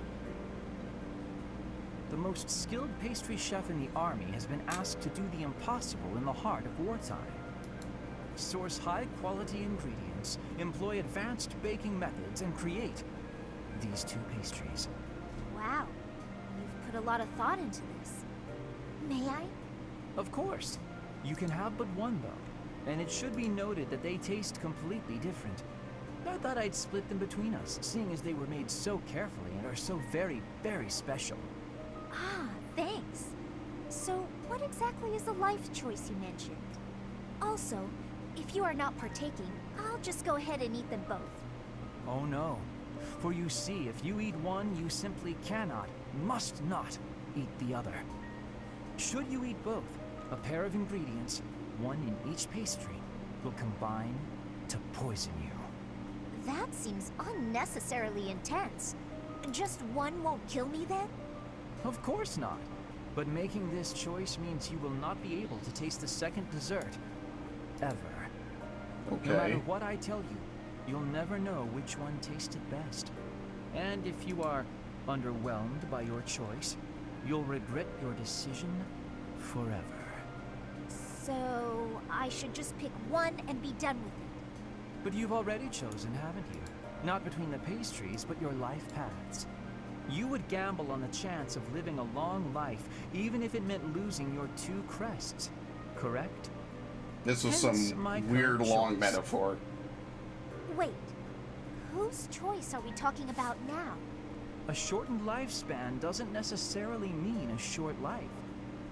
The most skilled pastry chef in the army has been asked to do the impossible in the heart of wartime. Source high-quality ingredients, employ advanced baking methods, and create these two pastries. Wow. You've put a lot of thought into this. May I? Of course. You can have but one, though. And it should be noted that they taste completely different. I thought I'd split them between us, seeing as they were made so carefully and are so very, very special. Ah, thanks. So, what exactly is the life choice you mentioned? Also, if you are not partaking, I'll just go ahead and eat them both. Oh no. For you see, if you eat one, you simply cannot, must not, eat the other. Should you eat both, a pair of ingredients, one in each pastry, will combine to poison you. That seems unnecessarily intense. Just one won't kill me then? Of course not. But making this choice means you will not be able to taste the second dessert. Ever. Okay. No matter what I tell you, you'll never know which one tasted best. And if you are underwhelmed by your choice, you'll regret your decision forever. So, I should just pick one and be done with it. But you've already chosen, haven't you? Not between the pastries, but your life paths. You would gamble on the chance of living a long life, even if it meant losing your two crests. Correct? This was Hence some my weird current long choice. metaphor. Wait, whose choice are we talking about now? A shortened lifespan doesn't necessarily mean a short life.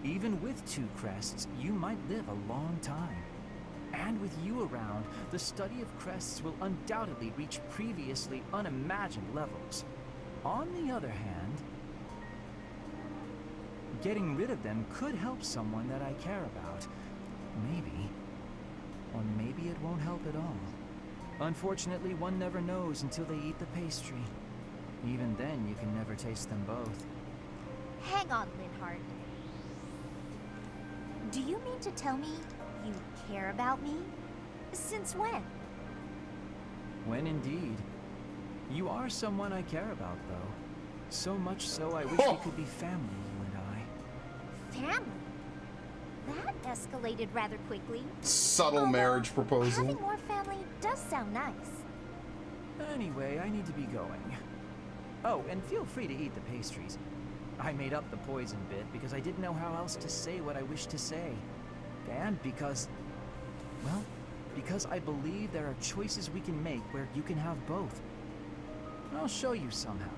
Even with two crests, you might live a long time. And with you around, the study of crests will undoubtedly reach previously unimagined levels. On the other hand, getting rid of them could help someone that I care about. Maybe. Or maybe it won't help at all. Unfortunately, one never knows until they eat the pastry. Even then, you can never taste them both. Hang on, Linhart. Do you mean to tell me you care about me? Since when? When indeed. You are someone I care about, though. So much so I wish we could be family, you and I. Family? That escalated rather quickly. Subtle marriage proposal. Having more family does sound nice. Anyway, I need to be going. Oh, and feel free to eat the pastries. I made up the poison bit because I didn't know how else to say what I wished to say. And because, well, because I believe there are choices we can make where you can have both. I'll show you somehow,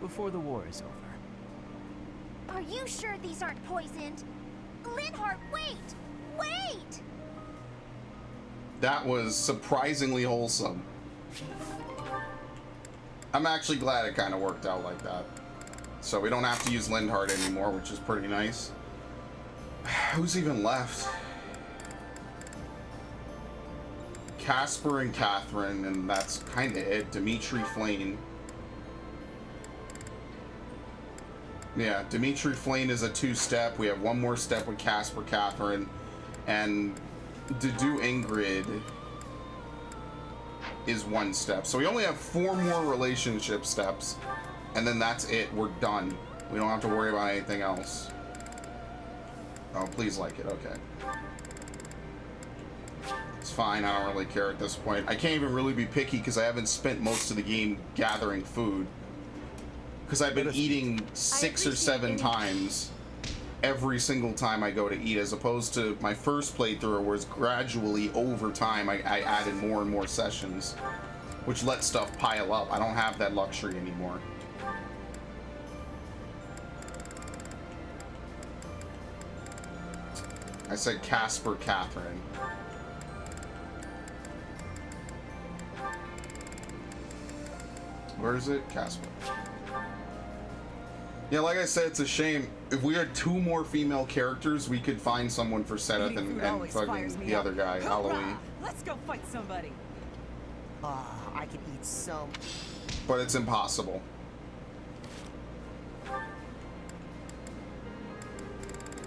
before the war is over. Are you sure these aren't poisoned? Linhart, wait! Wait! That was surprisingly wholesome. I'm actually glad it kind of worked out like that. So we don't have to use Lindhart anymore, which is pretty nice. Who's even left? Casper and Catherine, and that's kind of it. Dimitri Flane. Yeah, Dimitri Flane is a 2-step. We have one more step with Casper, Catherine, and Dedu Ingrid is 1 step. So we only have 4 more relationship steps, and then that's it. We're done. We don't have to worry about anything else. Oh, please like it. Okay. It's fine. I don't really care at this point. I can't even really be picky because I haven't spent most of the game gathering food. Because I've been eating 6 or 7 times every single time I go to eat, as opposed to my first playthrough where it's gradually over time I added more and more sessions, which let stuff pile up. I don't have that luxury anymore. I said Casper, Catherine. Where is it? Casper. Yeah, like I said, it's a shame. If we had 2 more female characters, we could find someone for Seth and fucking the other guy, Halloween. Let's go fight somebody. I could eat some. But it's impossible.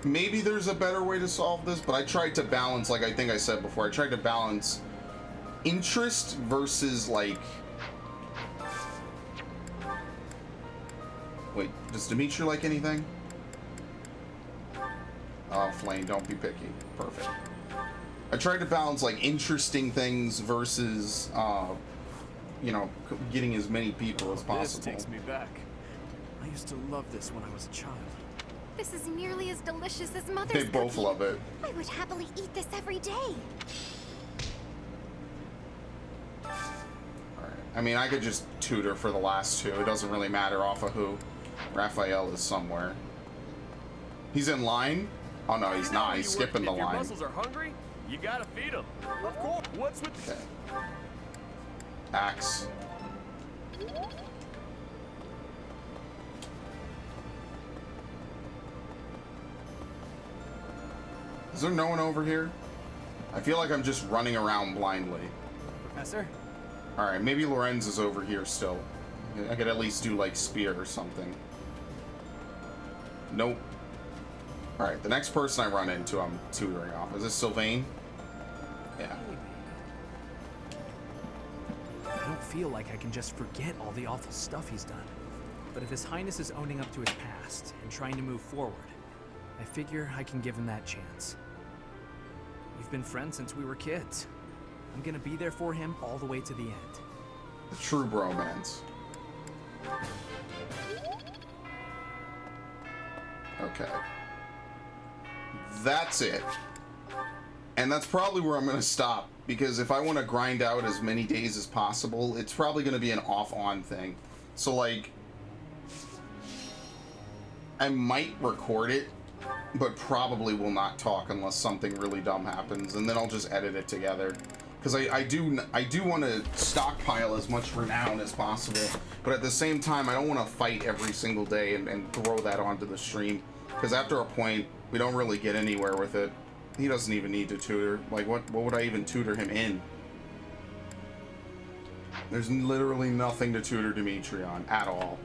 Maybe there's a better way to solve this, but I tried to balance, like I think I said before, I tried to balance interest versus, like... Wait, does Dimitri like anything? Oh, Flame, don't be picky. Perfect. I tried to balance, like, interesting things versus, you know, getting as many people as possible. This takes me back. I used to love this when I was a child. This is nearly as delicious as Mother's They both cookie. love it. I would happily eat this every day. Alright. I mean, I could just tutor for the last 2. It doesn't really matter off of who. Raphael is somewhere. He's in line? Oh no, he's not. He's skipping the If your line. muscles are hungry, you gotta feed them. Of course. What's with Okay. Axe. Is there no one over here? I feel like I'm just running around blindly. Professor? Alright, maybe Lorenz is over here still. I could at least do, like, spear or something. Nope. Alright, the next person I run into, I'm tutoring off. Is this Sylvain? Yeah. I don't feel like I can just forget all the awful stuff he's done. But if His Highness is owning up to his past and trying to move forward, I figure I can give him that chance. We've been friends since we were kids. I'm gonna be there for him all the way to the end. The true bromance. Okay. That's it. And that's probably where I'm going to stop, because if I want to grind out as many days as possible, it's probably going to be an off-on thing. So, like, I might record it, but probably will not talk unless something really dumb happens, and then I'll just edit it together. Because I do want to stockpile as much renown as possible, but at the same time, I don't want to fight every single day and throw that onto the stream. Because after a point, we don't really get anywhere with it. He doesn't even need to tutor. Like, what would I even tutor him in? There's literally nothing to tutor Dimitri on at all.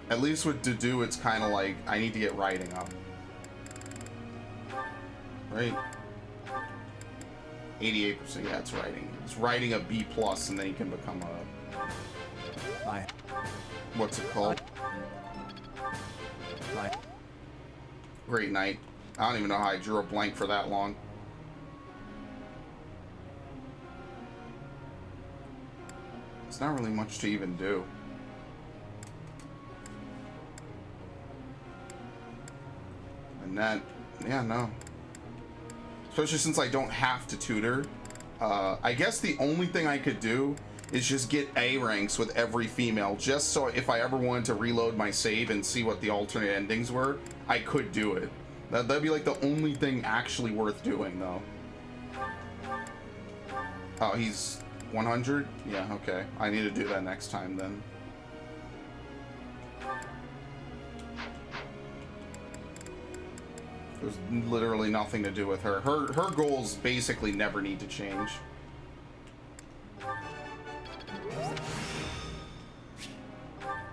At least with Dedu, it's kind of like, I need to get writing up. Right? 88%, yeah, it's writing. It's writing a B+, and then he can become a... What's it called? Great night. I don't even know how I drew a blank for that long. It's not really much to even do. And that, yeah, no. Especially since I don't have to tutor. I guess the only thing I could do is just get A ranks with every female, just so if I ever wanted to reload my save and see what the alternate endings were, I could do it. That'd be like the only thing actually worth doing, though. Oh, he's 100? Yeah, okay. I need to do that next time, then. There's literally nothing to do with her. Her goals basically never need to change.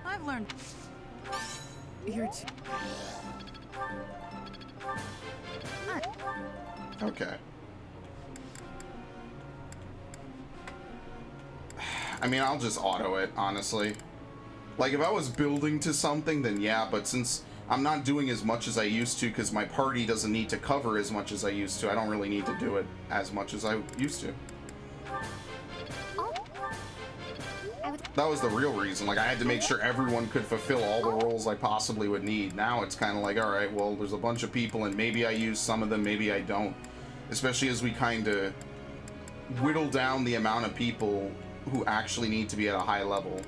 I've learned. You're Okay. I mean, I'll just auto it, honestly. Like, if I was building to something, then yeah, but since I'm not doing as much as I used to because my party doesn't need to cover as much as I used to, I don't really need to do it as much as I used to. That was the real reason. Like, I had to make sure everyone could fulfill all the roles I possibly would need. Now it's kind of like, all right, well, there's a bunch of people, and maybe I use some of them, maybe I don't. Especially as we kind of whittle down the amount of people who actually need to be at a high level.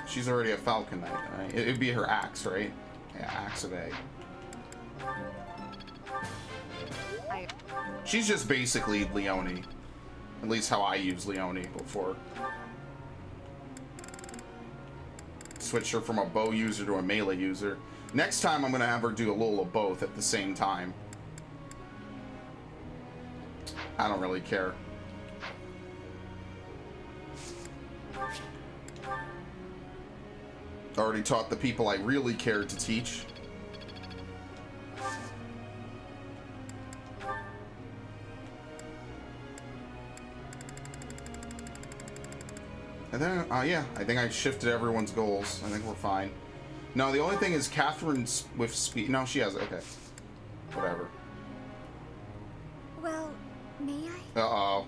She's already a Falcon Knight, right? It'd be her axe, right? Yeah, Axe of A. She's just basically Leone. At least how I use Leone before. Switched her from a bow user to a melee user. Next time I'm gonna have her do a little of both at the same time. I don't really care. Already taught the people I really cared to teach. And then, yeah, I think I shifted everyone's goals. I think we're fine. No, the only thing is Catherine's with speed. No, she has it. Okay. Whatever. Well, may I? Uh-oh.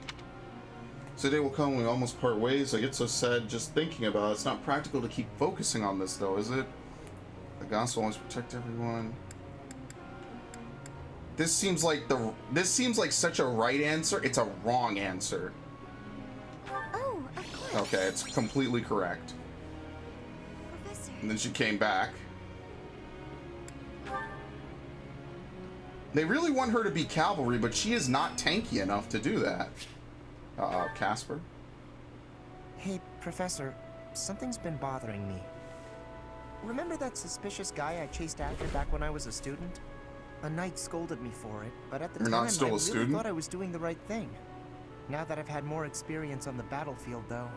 So day will come when we almost part ways. I get so sad just thinking about it. It's not practical to keep focusing on this, though, is it? The gospel always protect everyone. This seems like such a right answer. It's a wrong answer. Oh, of course. Okay, it's completely correct. Professor. And then she came back. They really want her to be cavalry, but she is not tanky enough to do that. Casper? Hey, Professor, something's been bothering me. Remember that suspicious guy I chased after back when I was a student? A knight scolded me for it, but at the time I really thought I was doing the right thing. Now that I've had more experience on the battlefield, though.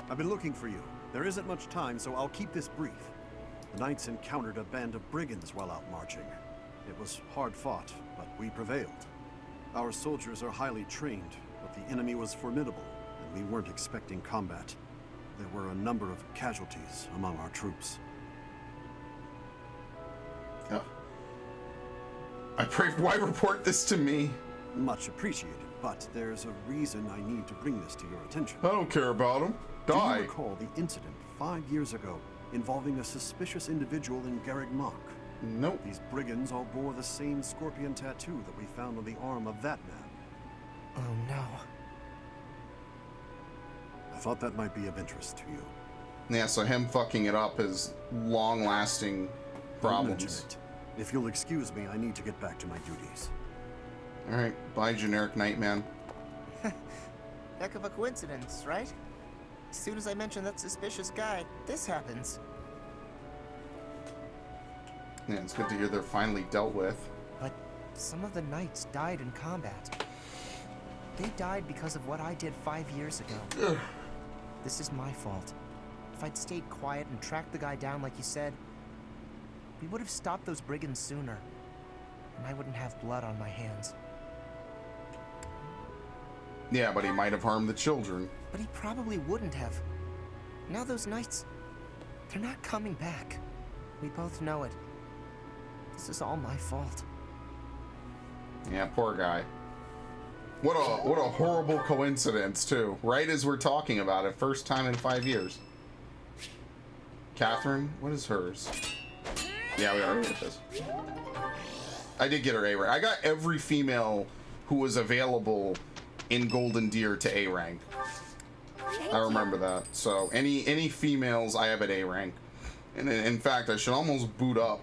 I've been looking for you. There isn't much time, so I'll keep this brief. The knights encountered a band of brigands while out marching. It was hard fought, but we prevailed. Our soldiers are highly trained, but the enemy was formidable, and we weren't expecting combat. There were a number of casualties among our troops. Yeah. I pray. Why report this to me? Much appreciated, but there's a reason I need to bring this to your attention. I don't care about him. Do Die. you recall the incident 5 years ago involving a suspicious individual in Garreg Mach? Nope. These brigands all bore the same scorpion tattoo that we found on the arm of that man. Oh no. I thought that might be of interest to you. Yeah, so him fucking it up is long-lasting Don't mention problems. it. If you'll excuse me, I need to get back to my duties. Alright, bye, generic Nightman. Heck of a coincidence, right? As soon as I mention that suspicious guy, this happens. Yeah, it's good to hear they're finally dealt with. But some of the knights died in combat. They died because of what I did 5 years ago. This is my fault. If I'd stayed quiet and tracked the guy down like you said, we would have stopped those brigands sooner. And I wouldn't have blood on my hands. Yeah, but he might have harmed the children. But he probably wouldn't have. Now those knights, they're not coming back. We both know it. This is all my fault. Yeah, poor guy. What a horrible coincidence, too. Right as we're talking about it, first time in 5 years. Catherine, what is hers? Yeah, we already did this. I did get her A rank. I got every female who was available in Golden Deer to A rank. I remember that. So any females I have at A rank. And in fact, I should almost boot up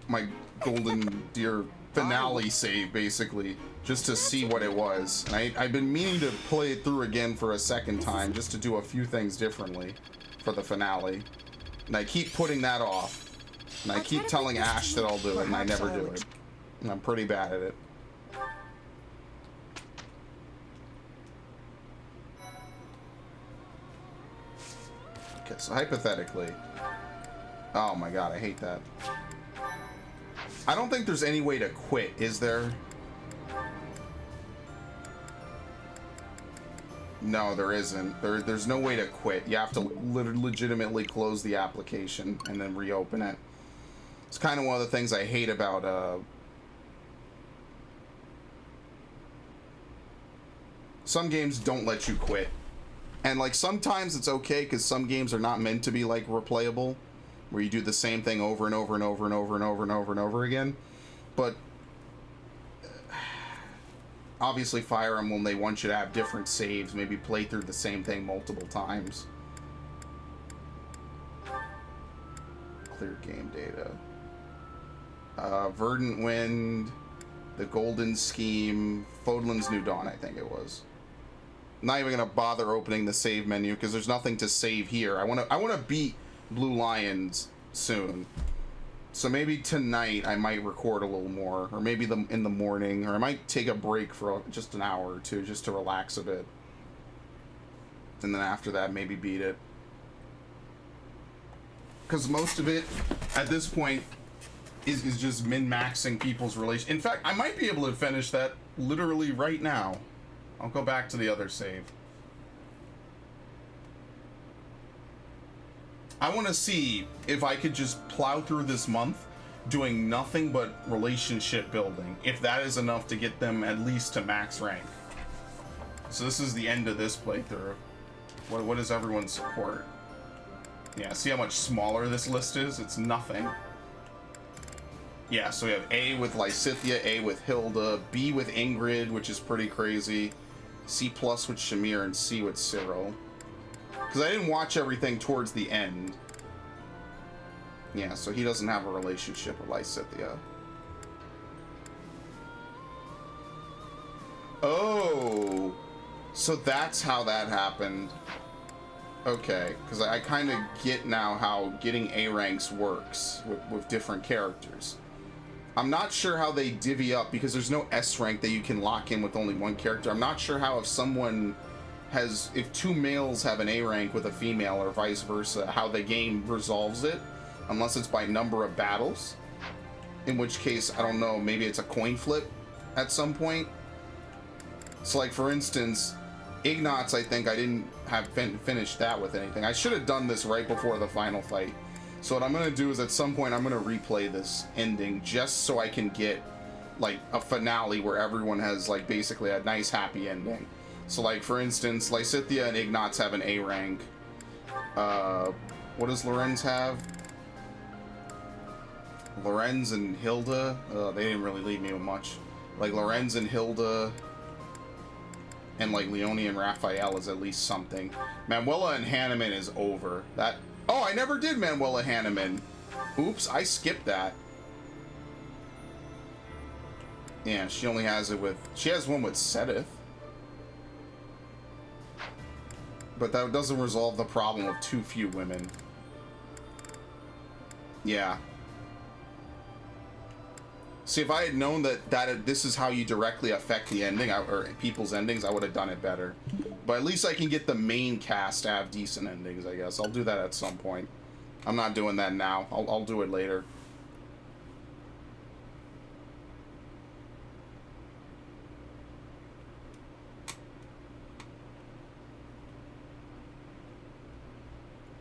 my Golden Deer finale save, basically, just to see what it was. And I've been meaning to play it through again for a second time, just to do a few things differently for the finale. And I keep putting that off. And I keep telling Ash that I'll do it, and I never do it. And I'm pretty bad at it. Okay, so hypothetically... Oh my god, I hate that. I don't think there's any way to quit, is there? No, there isn't. There's no way to quit. You have to legitimately close the application and then reopen it. It's kind of one of the things I hate about some games don't let you quit. And like sometimes it's okay because some games are not meant to be like replayable, where you do the same thing over and over and over and over and over and over and over again. But obviously Fire Emblem, they want you to have different saves, maybe play through the same thing multiple times. Clear game data. Verdant Wind, The Golden Scheme, Fodlan's New Dawn, I think it was. I'm not even gonna bother opening the save menu because there's nothing to save here. I wanna beat Blue Lions soon. So maybe tonight I might record a little more, or maybe in the morning, or I might take a break for just an hour or two just to relax a bit. And then after that, maybe beat it. Because most of it, at this point, is just min-maxing people's relation. In fact, I might be able to finish that literally right now. I'll go back to the other save. I want to see if I could just plow through this month doing nothing but relationship building, if that is enough to get them at least to max rank. So this is the end of this playthrough. What is everyone's support? Yeah, see how much smaller this list is? It's nothing. Yeah, so we have A with Lysithea, A with Hilda, B with Ingrid, which is pretty crazy, C plus with Shamir, and C with Cyril. Because I didn't watch everything towards the end. Yeah, so he doesn't have a relationship with Lysithea. Oh, so that's how that happened. Okay, because I kind of get now how getting A ranks works with different characters. I'm not sure how they divvy up, because there's no S rank that you can lock in with only one character. I'm not sure how if two males have an A rank with a female or vice versa, how the game resolves it, unless it's by number of battles. In which case, I don't know, maybe it's a coin flip at some point. So like for instance, Ignatz, I think I didn't have finished that with anything. I should have done this right before the final fight. So what I'm gonna do is at some point I'm gonna replay this ending just so I can get like a finale where everyone has like basically a nice happy ending. So like for instance, Lysithea and Ignatz have an A rank. What does Lorenz have? Lorenz and Hilda, they didn't really leave me with much. Like Lorenz and Hilda and like Leonie and Raphael is at least something. Manuela and Hanneman is over. Oh, I never did Manuela Hanneman. Oops, I skipped that. Yeah, she only has it with... She has one with Sedith. But that doesn't resolve the problem of too few women. Yeah. See, if I had known that this is how you directly affect the ending, or people's endings, I would have done it better. But at least I can get the main cast to have decent endings, I guess. I'll do that at some point. I'm not doing that now. I'll do it later.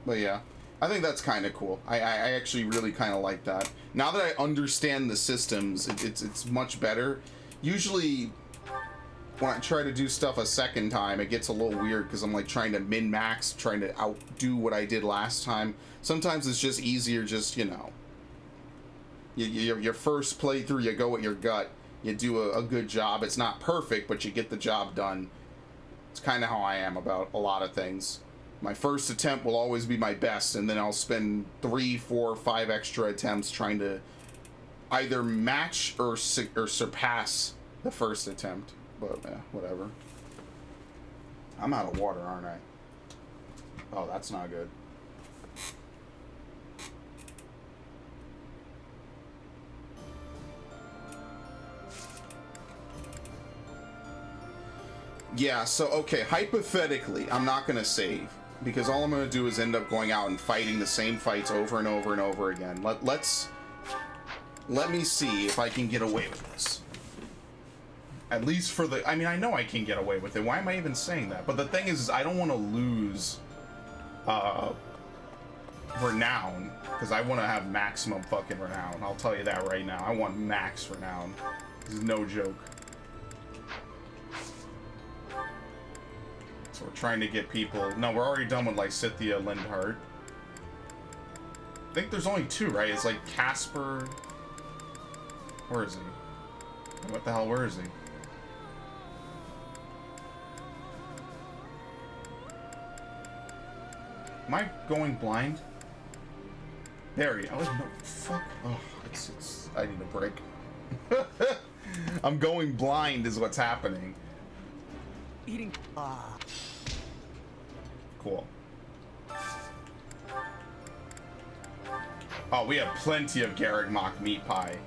But yeah, I think that's kind of cool. I actually really kind of like that. Now that I understand the systems, it's much better. Usually, when I try to do stuff a second time, it gets a little weird because I'm like trying to min-max, trying to outdo what I did last time. Sometimes it's just easier, just, you know, your first playthrough, you go with your gut, you do a good job. It's not perfect, but you get the job done. It's kind of how I am about a lot of things. My first attempt will always be my best, and then I'll spend 3, 4, 5 extra attempts trying to either match or surpass the first attempt. But yeah, whatever. I'm out of water, aren't I? Oh, that's not good. Yeah, so, okay, hypothetically, I'm not going to save, because all I'm going to do is end up going out and fighting the same fights over and over and over again. Let me see if I can get away with this. At least for the... I mean, I know I can get away with it. Why am I even saying that? But the thing is I don't want to lose renown, because I want to have maximum fucking renown. I'll tell you that right now. I want max renown. This is no joke. So we're trying to get people... No, we're already done with Lysithea Lindhart. I think there's only 2, right? It's like Casper... Where is he? What the hell, where is he? Am I going blind? There he... Oh, no, fuck. Oh, it's... I need a break. I'm going blind is what's happening. Eating... Cool. Oh, we have plenty of Garreg Mach meat pie.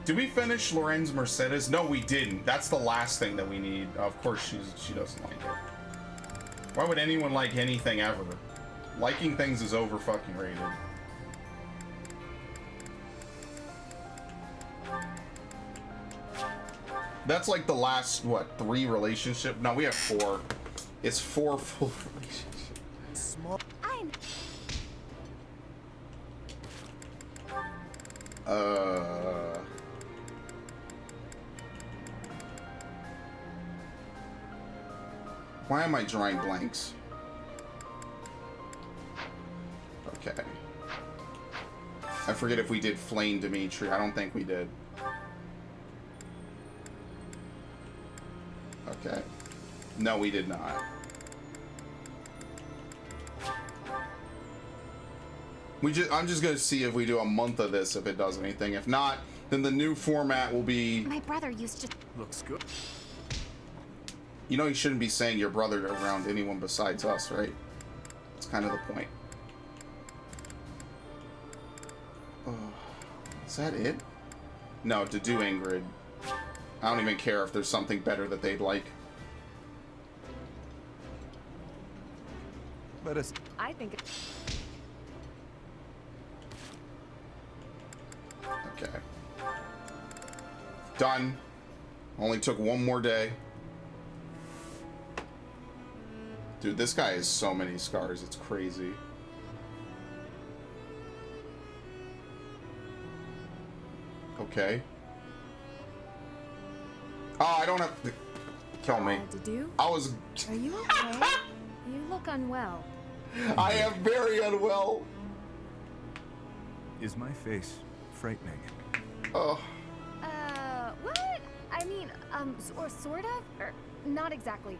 Did we finish Lorenz Mercedes? No, we didn't. That's the last thing that we need. Of course, she doesn't like it. Why would anyone like anything ever? Liking things is over fucking rated. That's like the last, what, 3 relationship? No, we have 4. It's 4 full relationships. Small. Why am I drawing blanks? Okay. I forget if we did Flame Dimitri. I don't think we did. Okay. No, we did not. I'm just gonna see if we do a month of this, if it does anything. If not, then the new format will be... My brother used to... Looks good. You know you shouldn't be saying your brother around anyone besides us, right? That's kind of the point. Is that it? No, to do Ingrid. I don't even care if there's something better that they'd like. Let us... I think... Okay. Done. Only took 1 more day. Dude, this guy has so many scars, it's crazy. Okay. Oh, I don't have to... Kill me. I was... Are you okay? You look unwell. I am very unwell. Is my face frightening? Oh. What? I mean, or sort of? Or not exactly.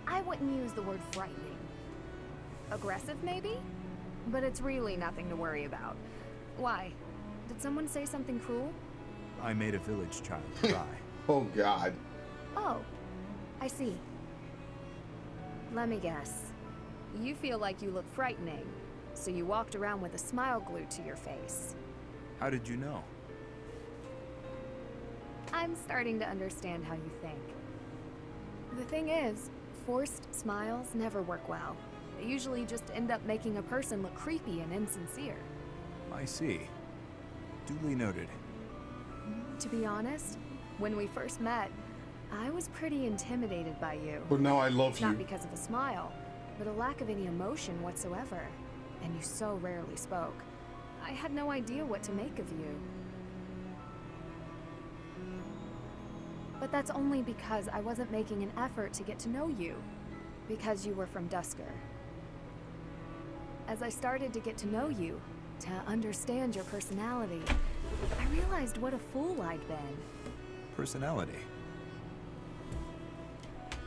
I wouldn't use the word frightening. Aggressive, maybe? But it's really nothing to worry about. Why? Did someone say something cruel? I made a village child cry. Oh, God. Oh, I see. Let me guess. You feel like you look frightening, so you walked around with a smile glued to your face. How did you know? I'm starting to understand how you think. The thing is, forced smiles never work well. They usually just end up making a person look creepy and insincere. I see. Duly noted. To be honest, when we first met, I was pretty intimidated by you. But now I love you. Not because of a smile, but a lack of any emotion whatsoever. And you so rarely spoke. I had no idea what to make of you. But that's only because I wasn't making an effort to get to know you. Because you were from Dusker. As I started to get to know you, to understand your personality, I realized what a fool I'd been. Personality.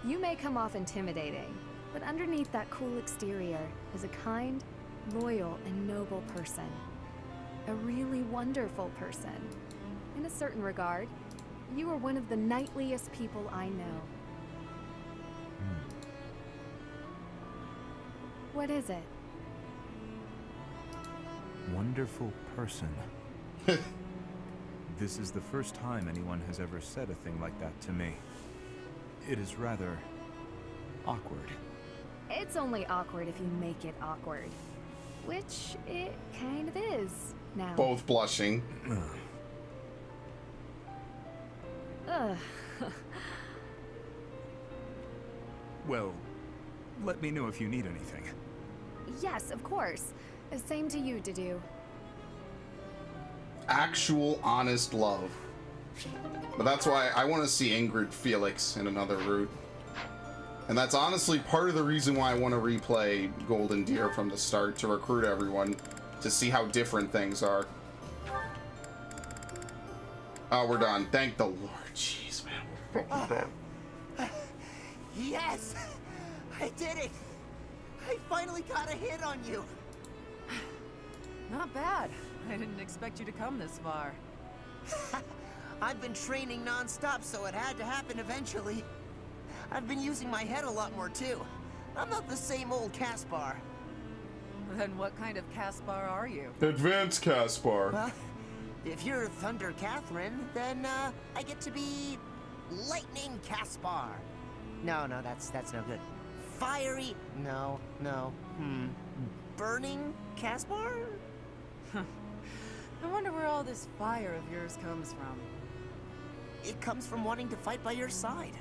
You may come off intimidating, but underneath that cool exterior is a kind, loyal, and noble person. A really wonderful person. In a certain regard, you are one of the knightliest people I know. What is it? Wonderful person. This is the first time anyone has ever said a thing like that to me. It is rather awkward. It's only awkward if you make it awkward. Which it kind of is now. Both blushing. Ugh. Well, let me know if you need anything. Yes, of course. Same to you, Dedu. Actual honest love. But that's why I want to see Ingrid Felix in another route. And that's honestly part of the reason why I want to replay Golden Deer from the start, to recruit everyone, to see how different things are. Oh, we're done. Thank the Lord. Jeez, man. We're freaking done. Yes! I did it! I finally got a hit on you! Not bad. I didn't expect you to come this far. I've been training non-stop, so it had to happen eventually. I've been using my head a lot more, too. I'm not the same old Caspar. Then what kind of Caspar are you? Advanced Caspar. Well, if you're Thunder Catherine, then, I get to be... Lightning Caspar. No, that's no good. Fiery... No. Burning Caspar? I wonder where all this fire of yours comes from. It comes from wanting to fight by your side.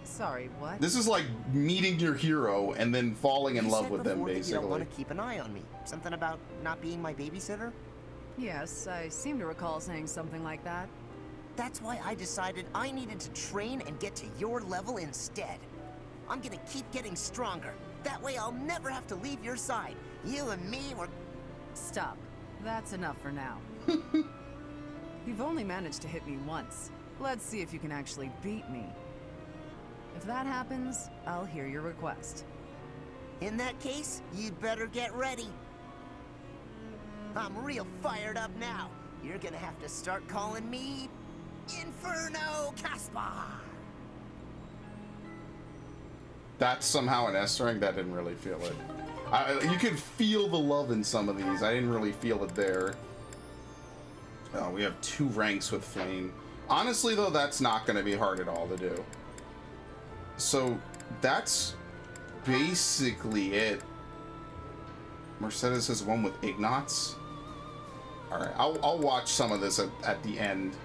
Sorry, what? This is like meeting your hero and then falling in love with them, You basically. don't want to keep an eye on me. Something about not being my babysitter? Yes, I seem to recall saying something like that. That's why I decided I needed to train and get to your level instead. I'm gonna keep getting stronger. That way I'll never have to leave your side. You and me were... Stop. That's enough for now. You've only managed to hit me once. Let's see if you can actually beat me. If that happens, I'll hear your request. In that case, you'd better get ready. I'm real fired up now. You're gonna have to start calling me... Inferno Caspar! That's somehow an S rank. That didn't really feel it. You could feel the love in some of these. I didn't really feel it there. Oh, we have 2 ranks with Flame. Honestly, though, that's not going to be hard at all to do. So, that's basically it. Mercedes has one with Ignatz. Alright, I'll watch some of this at the end.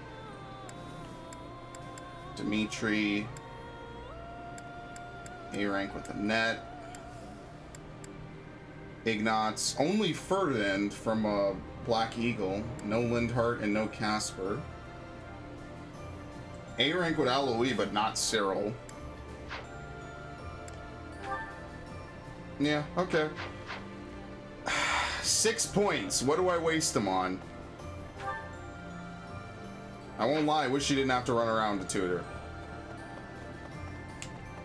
Dimitri. A rank with the net. Ignatz. Only Ferdinand from Black Eagle. No Lindhart and no Casper. A rank with Aloy, but not Cyril. Yeah, okay. 6 points. What do I waste them on? I won't lie, I wish you didn't have to run around to tutor.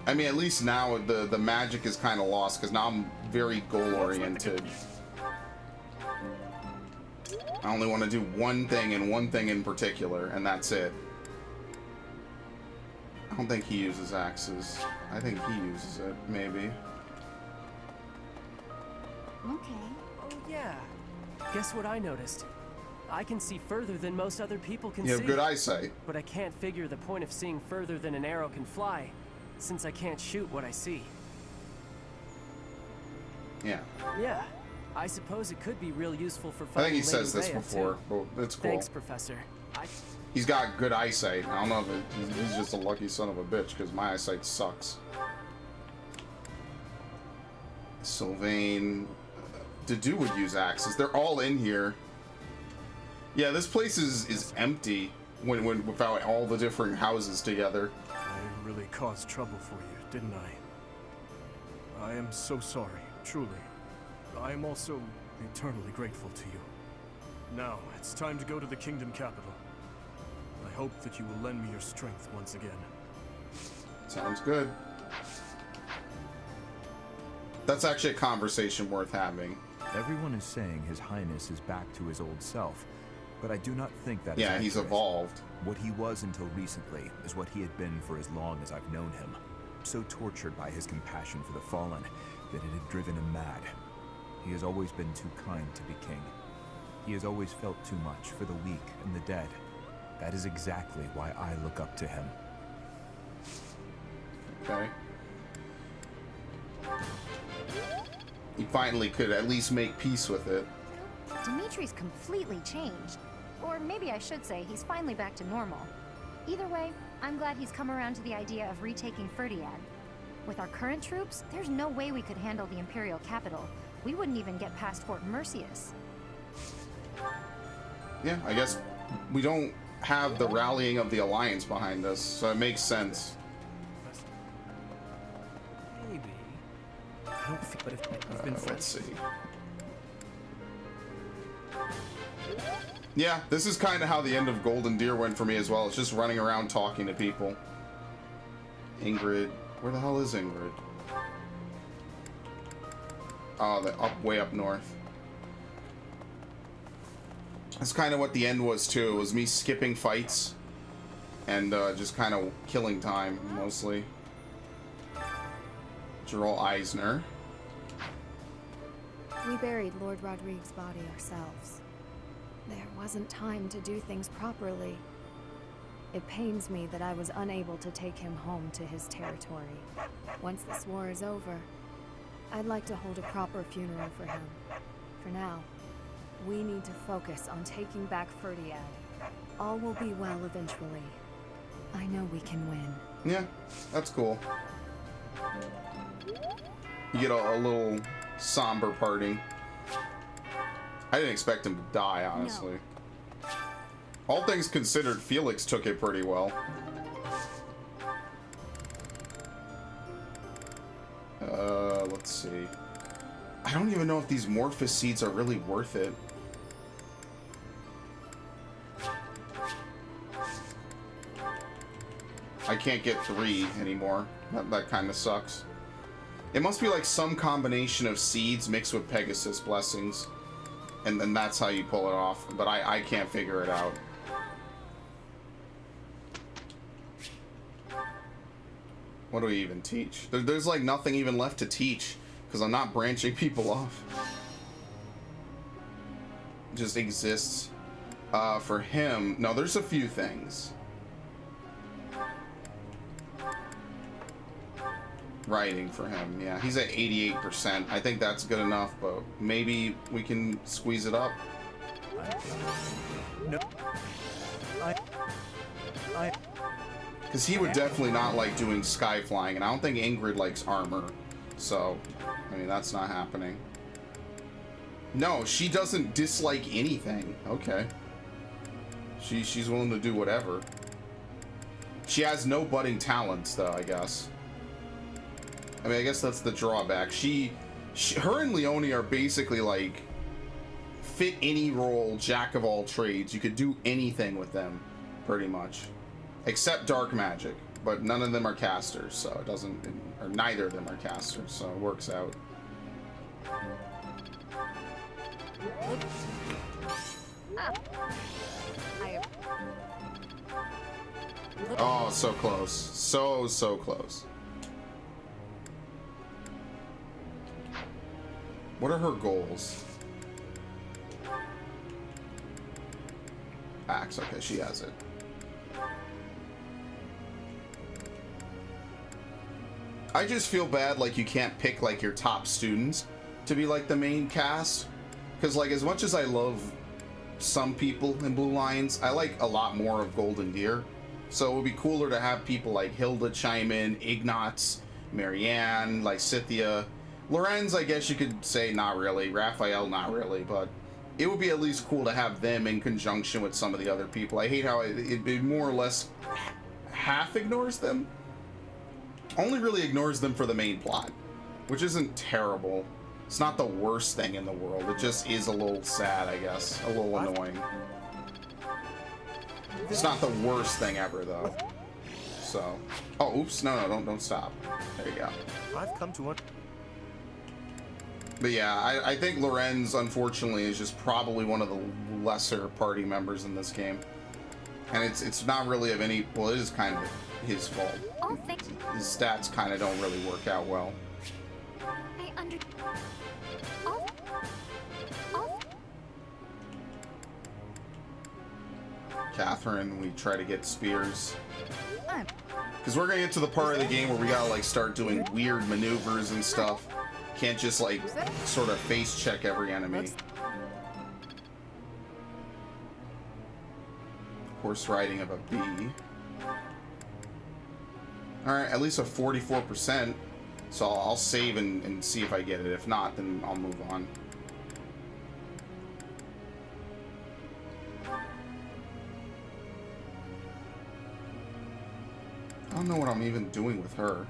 I mean, at least now the magic is kind of lost, because now I'm very goal-oriented. I only want to do one thing and one thing in particular, and that's it. I don't think he uses axes. I think he uses it, maybe. Okay. Oh, yeah. Guess what I noticed? I can see further than most other people can see. You have good eyesight. But I can't figure the point of seeing further than an arrow can fly, since I can't shoot what I see. Yeah. Yeah. I suppose it could be real useful for I think fighting he says Lady this Rhea, before, too. but it's cool. Thanks, Professor. He's got good eyesight. I don't know if he's just a lucky son of a bitch, because my eyesight sucks. Sylvain. Dedu would use axes. They're all in here. Yeah, this place is empty when without all the different houses together. I really caused trouble for you, didn't I? I am so sorry, truly. I am also eternally grateful to you. Now, it's time to go to the Kingdom Capital. I hope that you will lend me your strength once again. Sounds good. That's actually a conversation worth having. Everyone is saying His Highness is back to his old self, but I do not think that is Yeah, he's accurate. evolved. What he was until recently is what he had been for as long as I've known him. So tortured by his compassion for the fallen that it had driven him mad. He has always been too kind to be king. he has always felt too much for the weak and the dead. That is exactly why I look up to him. Okay. He finally could at least make peace with it. Dimitri's completely changed. Or maybe I should say he's finally back to normal. Either way, I'm glad he's come around to the idea of retaking Ferdiad. With our current troops, there's no way we could handle the Imperial capital. We wouldn't even get past Fort Mercius. Yeah, I guess we don't have the rallying of the Alliance behind us, so it makes sense. Maybe. I don't feel, but if we've been Let's see. Yeah, this is kind of how the end of Golden Deer went for me as well. It's just running around talking to people. Ingrid. Where the hell is Ingrid? Oh, way up north. That's kind of what the end was too. It was me skipping fights and just kind of killing time mostly. Gerald Eisner. We buried Lord Rodrigue's body ourselves. There wasn't time to do things properly. It pains me that I was unable to take him home to his territory. Once this war is over, I'd like to hold a proper funeral for him. For now, we need to focus on taking back Ferdiad. All will be well eventually. I know we can win. Yeah, that's cool. You get a little somber parting. I didn't expect him to die, honestly. No. All things considered, Felix took it pretty well. Let's see. I don't even know if these Morphus seeds are really worth it. I can't get 3 anymore. That kind of sucks. It must be like some combination of seeds mixed with Pegasus blessings. And then that's how you pull it off. But I can't figure it out. What do we even teach? There's like nothing even left to teach. Because I'm not branching people off. It just exists. For him, no, there's a few things. Writing for him, yeah. He's at 88%. I think that's good enough, but maybe we can squeeze it up. No. Because he would definitely not like doing sky flying, and I don't think Ingrid likes armor. So, I mean, that's not happening. No, she doesn't dislike anything. Okay. She's willing to do whatever. She has no budding talents, though, I guess. I mean, I guess that's the drawback. Her and Leonie are basically like fit any role, jack of all trades. You could do anything with them, pretty much, except dark magic. But none of them are casters, so it doesn't, or neither of them are casters, so it works out. Oh, so close. So close. What are her goals? Axe, okay, she has it. I just feel bad like you can't pick like your top students to be like the main cast. Because like as much as I love some people in Blue Lions, I like a lot more of Golden Deer. So it would be cooler to have people like Hilda chime in, Ignatz, Marianne, Lysithia. Lorenz, I guess you could say not really. Raphael, not really. But it would be at least cool to have them in conjunction with some of the other people. I hate how it more or less half ignores them. Only really ignores them for the main plot, which isn't terrible. It's not the worst thing in the world. It just is a little sad, I guess. A little annoying. It's not the worst thing ever, though. So, oh, oops, no, don't stop. There you go. I've come to one. But yeah, I think Lorenz, unfortunately, is just probably one of the lesser party members in this game. And it's not really of any, well, it is kind of his fault. His stats kind of don't really work out well. Catherine, we try to get spears. Because we're gonna get to the part of the game where we gotta like start doing weird maneuvers and stuff. Can't just like sort of face check every enemy. Horse riding of a bee. Alright, at least a 44%. So I'll save and see if I get it. If not, then I'll move on. I don't know what I'm even doing with her.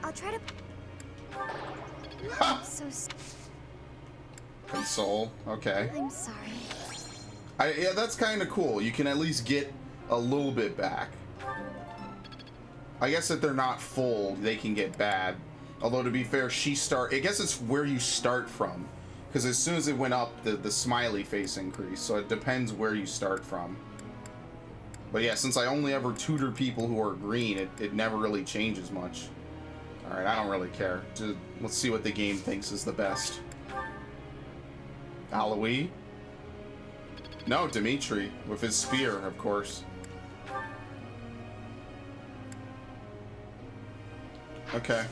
I'll try to... I'm so... Console. Okay. I'm sorry. Yeah, that's kind of cool. You can at least get a little bit back. I guess if they're not full, they can get bad. Although, to be fair, I guess it's where you start from. Because as soon as it went up, the smiley face increased. So it depends where you start from. But yeah, since I only ever tutor people who are green, it never really changes much. Alright, I don't really care. Let's see what the game thinks is the best. Aloy? No, Dimitri, with his spear, of course. Okay.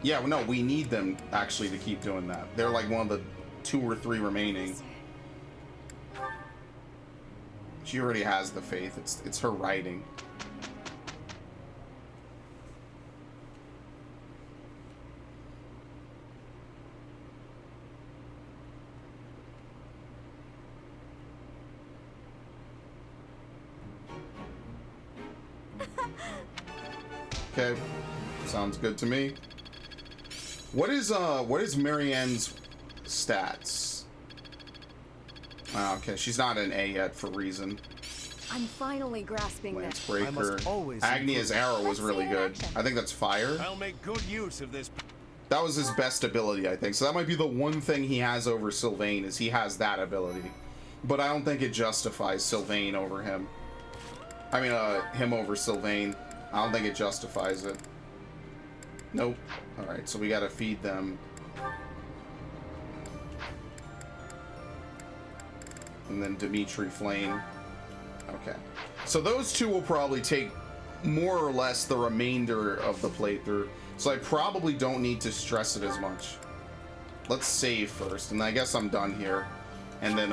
Yeah, no, we need them, actually, to keep doing that. They're like one of the 2 or 3 remaining. She already has the faith. It's her writing. Okay, sounds good to me. What is Marianne's stats? Okay, she's not an A yet for reason. I'm finally grasping Lance this. Breaker. Agnia's arrow was really good. I think that's fire. I'll make good use of this. That was his best ability, I think. So that might be the one thing he has over Sylvain, is he has that ability. But I don't think it justifies Sylvain over him. I mean, him over Sylvain. I don't think it justifies it. Nope. Alright, so we gotta feed them. And then Dimitri Flame. Okay. So those two will probably take more or less the remainder of the playthrough. So I probably don't need to stress it as much. Let's save first, and I guess I'm done here. And then,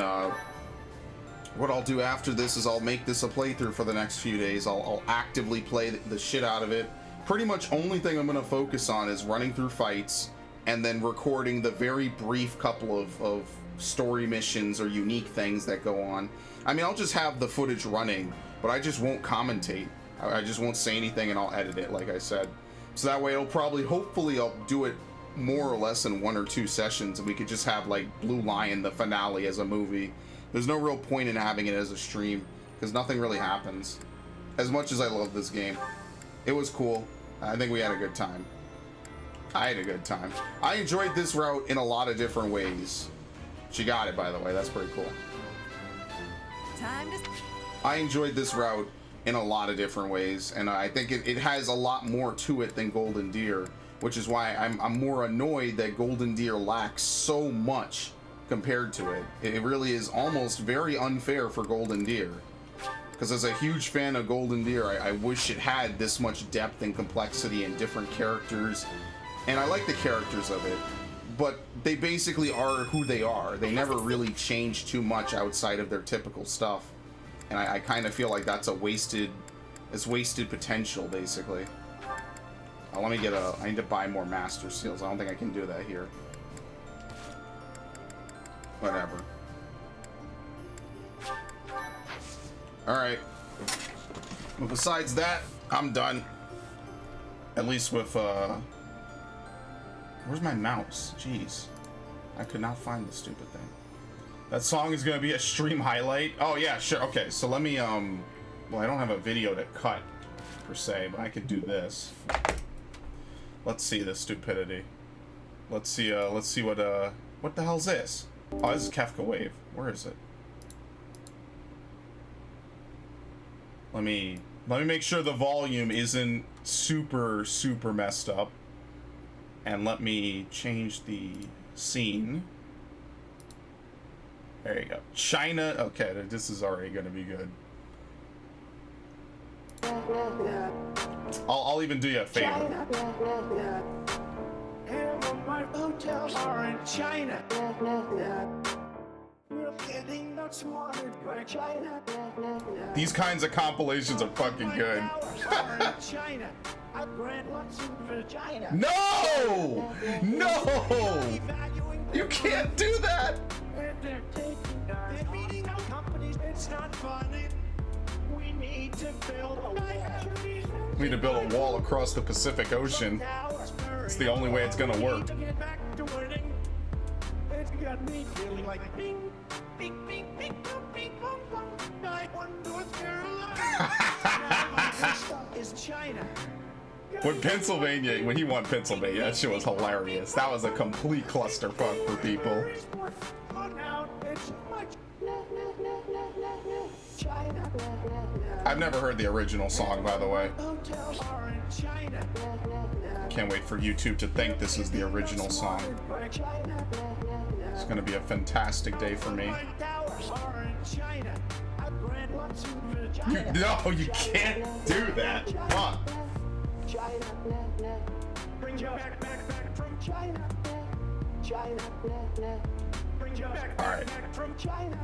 what I'll do after this is I'll make this a playthrough for the next few days. I'll actively play the shit out of it. Pretty much only thing I'm going to focus on is running through fights and then recording the very brief couple of story missions or unique things that go on. I mean, I'll just have the footage running, but I just won't commentate. I just won't say anything and I'll edit it, like I said. So that way it'll hopefully I'll do it more or less in 1 or 2 sessions and we could just have like Blue Lion, the finale, as a movie. There's no real point in having it as a stream because nothing really happens. As much as I love this game, it was cool. I think we had a good time. I had a good time. I enjoyed this route in a lot of different ways. She got it, by the way. That's pretty cool. I enjoyed this route in a lot of different ways, and I think it has a lot more to it than Golden Deer, which is why I'm more annoyed that Golden Deer lacks so much compared to it. It really is almost very unfair for Golden Deer. Because as a huge fan of Golden Deer, I wish it had this much depth and complexity and different characters. And I like the characters of it, but they basically are who they are. They never really change too much outside of their typical stuff. And I kind of feel like that's wasted potential, basically. Let me I need to buy more Master Seals. I don't think I can do that here. Whatever. Alright. Well, besides that, I'm done. At least with, where's my mouse? Jeez. I could not find the stupid thing. That song is gonna be a stream highlight? Oh, yeah, sure. Okay, so let me, well, I don't have a video to cut, per se, but I could do this. Let's see this stupidity. Let's see what the hell's this? Oh, this is Kefka Wave. Where is it? Let me make sure the volume isn't super messed up. And let me change the scene. There you go. China. Okay, this is already going to be good. I'll even do you a favor. My hotels are in China. We're getting outsmarted by China. These kinds of compilations are fucking good. China. I grant lots of vagina. No! No! You can't do that! They're beating out companies. It's not funny. We need to build a wall. We need to build a wall across the Pacific Ocean. It's the only way it's gonna work. Get back to winning. It's got me feeling like bing, bing, bing, bing, bing, bong, bong. I won North Carolina. Is China. When Pennsylvania, when he won Pennsylvania, that shit was hilarious. That was a complete clusterfuck for people. I've never heard the original song, by the way. Can't wait for YouTube to think this is the original song. It's gonna be a fantastic day for me. No, you can't do that. Come on. Bring you back from China. Bring you back from China.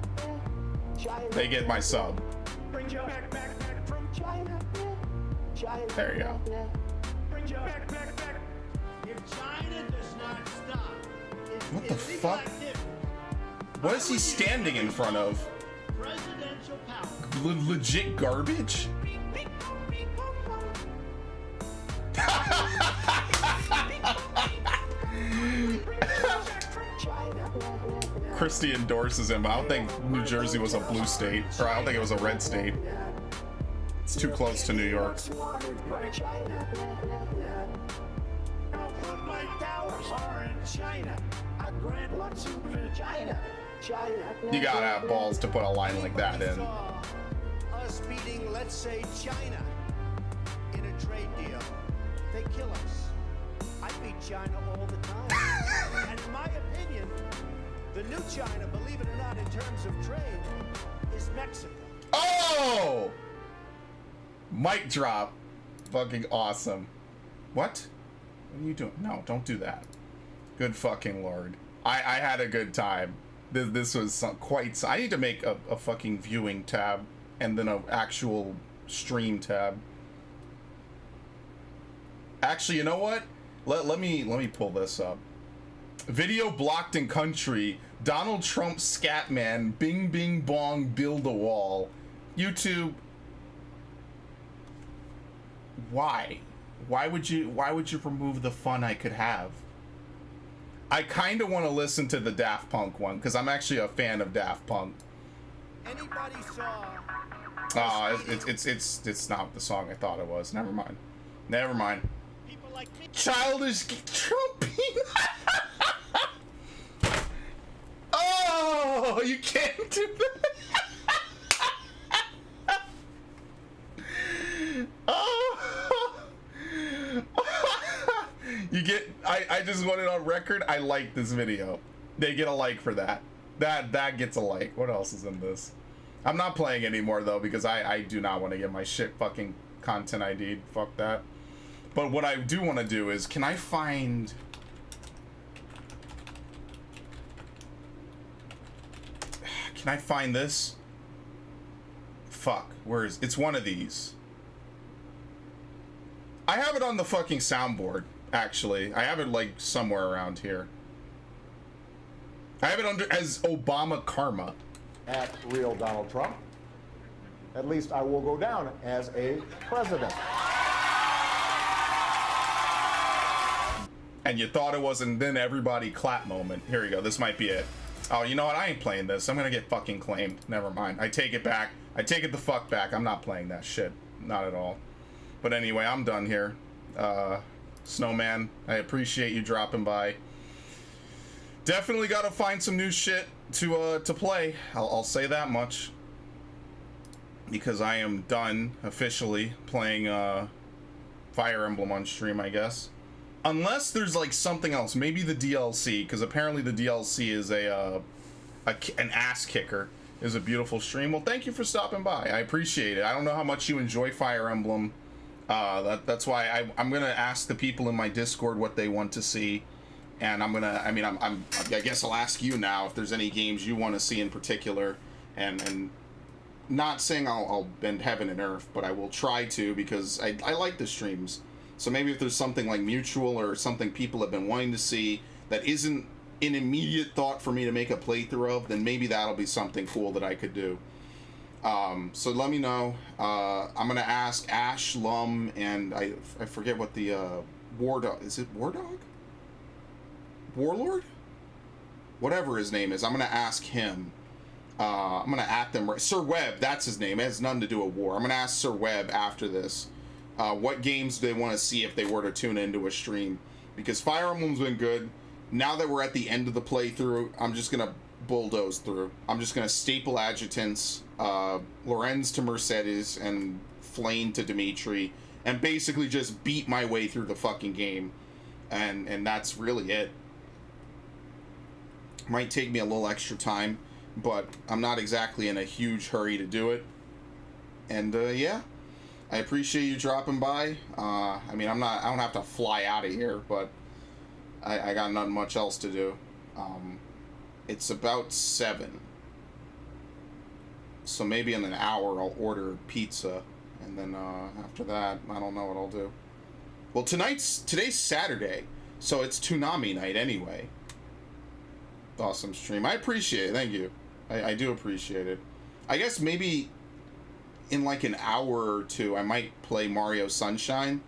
They get my sub. Bring you back from China. There you go. Bring you back. If China does not stop, What the fuck? What is he standing in front of? presidential power. Legit garbage? Christie endorses him. I don't think New Jersey was a blue state, or I don't think it was a red state. It's too close to New York. You gotta have balls to put a line like that in. Us beating, let's say, China in a trade deal. They kill us. I beat China all the time. And in my opinion, the new China, believe it or not, in terms of trade, is Mexico. Oh! Mic drop. Fucking awesome. What? What are you doing? No, don't do that. Good fucking lord. I had a good time. This was quite... I need to make a fucking viewing tab and then an actual stream tab. Actually, you know what? Let me pull this up. Video blocked in country. Donald Trump Scatman. Bing bing bong build a wall. YouTube. Why? Why would you remove the fun I could have? I kind of want to listen to the Daft Punk one because I'm actually a fan of Daft Punk. Anybody saw? It's not the song I thought it was. Never mind. Never mind. Childish Trump. Oh, you can't do that. Oh. You get. I just want it on record. I like this video. They get a like for that. That gets a like. What else is in this? I'm not playing anymore though because I do not want to get my shit fucking content ID'd. Fuck that. But what I do want to do is, can I find... Can I find this? Fuck, where is... It's one of these. I have it on the fucking soundboard, actually. I have it, like, somewhere around here. I have it under as Obama Karma. At real Donald Trump. At least I will go down as a president. And you thought it wasn't, then everybody clap moment. Here we go, this might be it. Oh, you know what, I ain't playing this. I'm gonna get fucking claimed. Never mind, I take it back. I take it the fuck back. I'm not playing that shit. Not at all. But anyway, I'm done here. Snowman, I appreciate you dropping by. Definitely gotta find some new shit to play. I'll say that much. Because I am done, officially, playing Fire Emblem on stream, I guess. Unless there's like something else, maybe the DLC, because apparently the DLC is an ass kicker. Is a beautiful stream. Well, thank you for stopping by. I appreciate it. I don't know how much you enjoy Fire Emblem. That's why I'm gonna ask the people in my Discord what they want to see, and I guess I'll ask you now if there's any games you want to see in particular, and not saying I'll bend heaven and earth, but I will try to, because I like the streams. So maybe if there's something like Mutual or something people have been wanting to see that isn't an immediate thought for me to make a playthrough of, then maybe that'll be something cool that I could do. So let me know. I'm gonna ask Ash, Lum, and I forget what the War Dog, is it War Dog? Warlord? Whatever his name is, I'm gonna ask him. I'm gonna at them. Sir Webb, that's his name. It has nothing to do with war. I'm gonna ask Sir Webb after this. What games do they want to see if they were to tune into a stream? Because Fire Emblem's been good. Now that we're at the end of the playthrough, I'm just gonna bulldoze through. I'm just gonna staple adjutants, Lorenz to Mercedes, and Flame to Dimitri, and basically just beat my way through the fucking game. And that's really it. Might take me a little extra time, but I'm not exactly in a huge hurry to do it. And yeah, I appreciate you dropping by. I mean, I don't have to fly out of here, but I got nothing much else to do. It's about 7, so maybe in an hour I'll order pizza, and then after that I don't know what I'll do. Well, today's Saturday, so it's Toonami night anyway. Awesome stream. I appreciate it. Thank you. I do appreciate it. I guess maybe in like an hour or two I might play Mario Sunshine,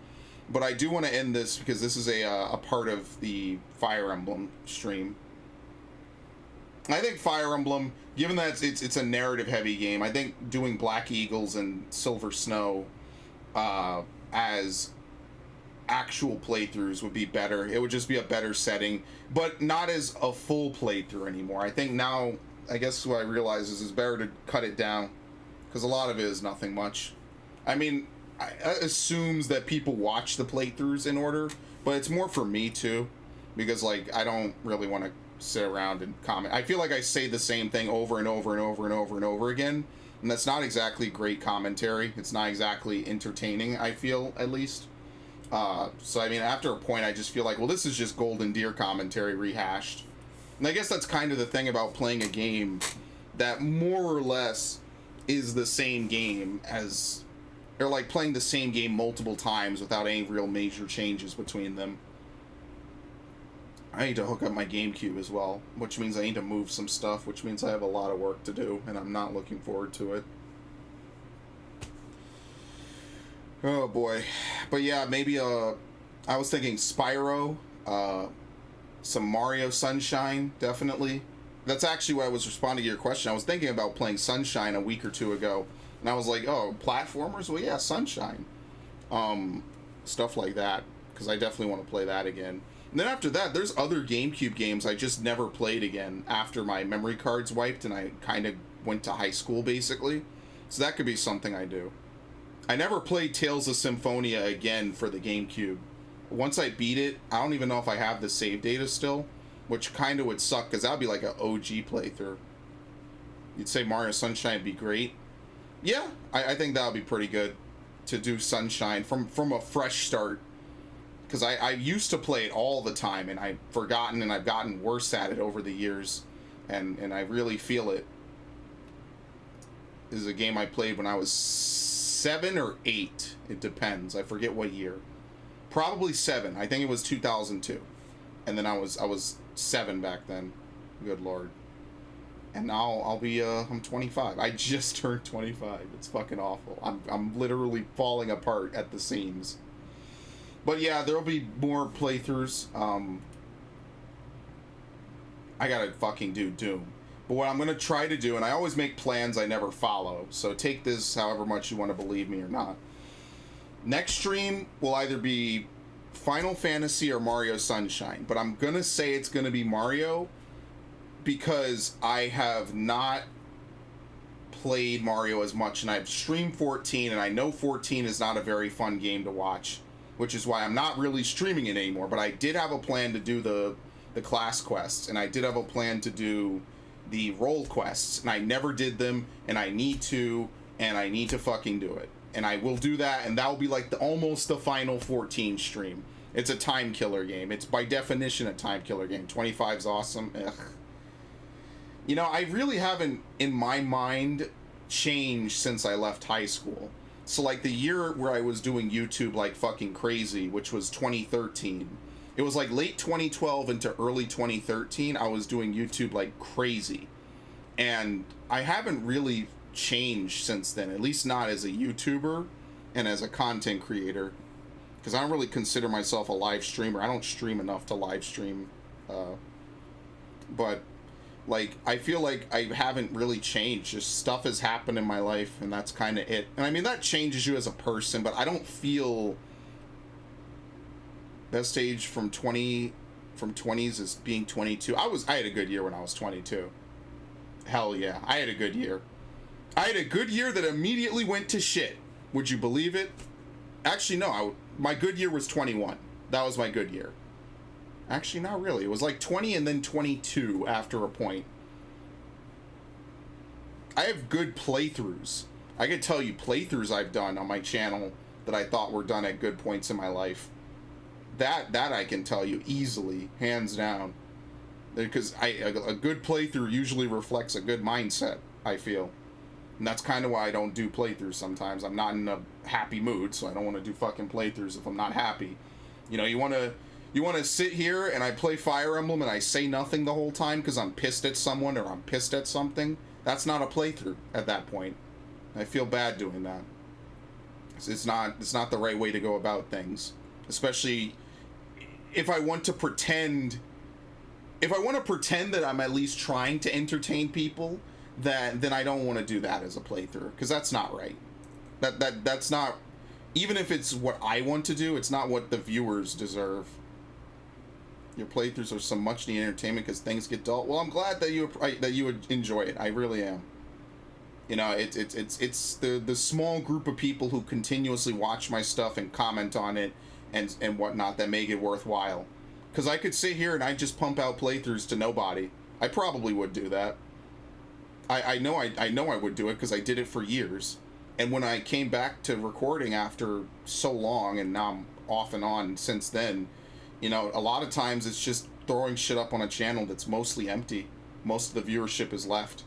but I do want to end this because this is a part of the Fire Emblem stream. I think Fire Emblem, given that it's a narrative heavy game, I think doing Black Eagles and Silver Snow as actual playthroughs would be better. It would just be a better setting, but not as a full playthrough anymore. I think now, I guess what I realize is it's better to cut it down, because a lot of it is nothing much. I mean, it assumes that people watch the playthroughs in order, but it's more for me too, because like I don't really want to sit around and comment. I feel like I say the same thing over and over and over and over and over again, and that's not exactly great commentary. It's not exactly entertaining, I feel, at least. So I mean, after a point I just feel like, well, this is just Golden Deer commentary rehashed. And I guess that's kind of the thing about playing a game that more or less is the same game as, or like playing the same game multiple times without any real major changes between them. I need to hook up my GameCube as well, which means I need to move some stuff, which means I have a lot of work to do, and I'm not looking forward to it. Oh boy. But yeah, maybe I was thinking Spyro, some Mario Sunshine, definitely. That's actually why I was responding to your question. I was thinking about playing Sunshine a week or two ago, and I was like, oh, platformers? Well, yeah, Sunshine. Stuff like that, because I definitely want to play that again. And then after that, there's other GameCube games I just never played again after my memory cards wiped and I kind of went to high school, basically. So that could be something I do. I never played Tales of Symphonia again for the GameCube. Once I beat it, I don't even know if I have the save data still, which kind of would suck, because that would be like an OG playthrough. You'd say Mario Sunshine would be great. Yeah, I think that would be pretty good to do Sunshine from a fresh start. Because I used to play it all the time, and I've forgotten, and I've gotten worse at it over the years. And I really feel it. This is a game I played when I was 7 or 8. It depends. I forget what year. Probably 7. I think it was 2002. And then I was 7 back then. Good lord. And now I'll be I'm 25. I just turned 25. It's fucking awful. I'm literally falling apart at the seams. But yeah, there'll be more playthroughs. I gotta fucking do Doom. But what I'm gonna try to do, and I always make plans I never follow, so take this however much you want to believe me or not. Next stream will either be Final Fantasy or Mario Sunshine, but I'm gonna say it's gonna be Mario because I have not played Mario as much, and I've streamed 14, and I know 14 is not a very fun game to watch. which is why I'm not really streaming it anymore. But I did have a plan to do the class quests, and I did have a plan to do the role quests, and I never did them, and I need to fucking do it. And I will do that, and that will be like almost the final 14 stream. It's a time killer game. It's by definition a time killer game. 25's awesome. Ugh. You know, I really haven't, in my mind, changed since I left high school. So like the year where I was doing YouTube like fucking crazy, which was 2013. It was like late 2012 into early 2013, I was doing YouTube like crazy. And I haven't really changed since then, at least not as a YouTuber and as a content creator, because I don't really consider myself a live streamer. I don't stream enough to live stream, but like I feel like I haven't really changed. Just stuff has happened in my life, and that's kind of it. And I mean, that changes you as a person, but I don't feel best age from 20s is being 22. I had a good year when I was 22. Hell yeah, I had a good year. I had a good year that immediately went to shit. Would you believe it? Actually, no. My good year was 21. That was my good year. Actually, not really. It was like 20 and then 22 after a point. I have good playthroughs. I could tell you playthroughs I've done on my channel that I thought were done at good points in my life. That I can tell you easily, hands down. Because a good playthrough usually reflects a good mindset, I feel. And that's kind of why I don't do playthroughs sometimes. I'm not in a happy mood, so I don't want to do fucking playthroughs if I'm not happy. You know, you want to sit here and I play Fire Emblem and I say nothing the whole time because I'm pissed at someone or I'm pissed at something. That's not a playthrough at that point. I feel bad doing that. It's not the right way to go about things. Especially if I want to pretend that I'm at least trying to entertain people, then I don't want to do that as a playthrough, because that's not right. That's not, even if it's what I want to do, it's not what the viewers deserve. Your playthroughs are some much needed entertainment because things get dull. Well, I'm glad that you would enjoy it. I really am. You know, it's the small group of people who continuously watch my stuff and comment on it and whatnot that make it worthwhile. Because I could sit here and I just pump out playthroughs to nobody. I probably would do that. I know I would do it because I did it for years. And when I came back to recording after so long, and now I'm off and on since then, you know, a lot of times it's just throwing shit up on a channel that's mostly empty. Most of the viewership is left.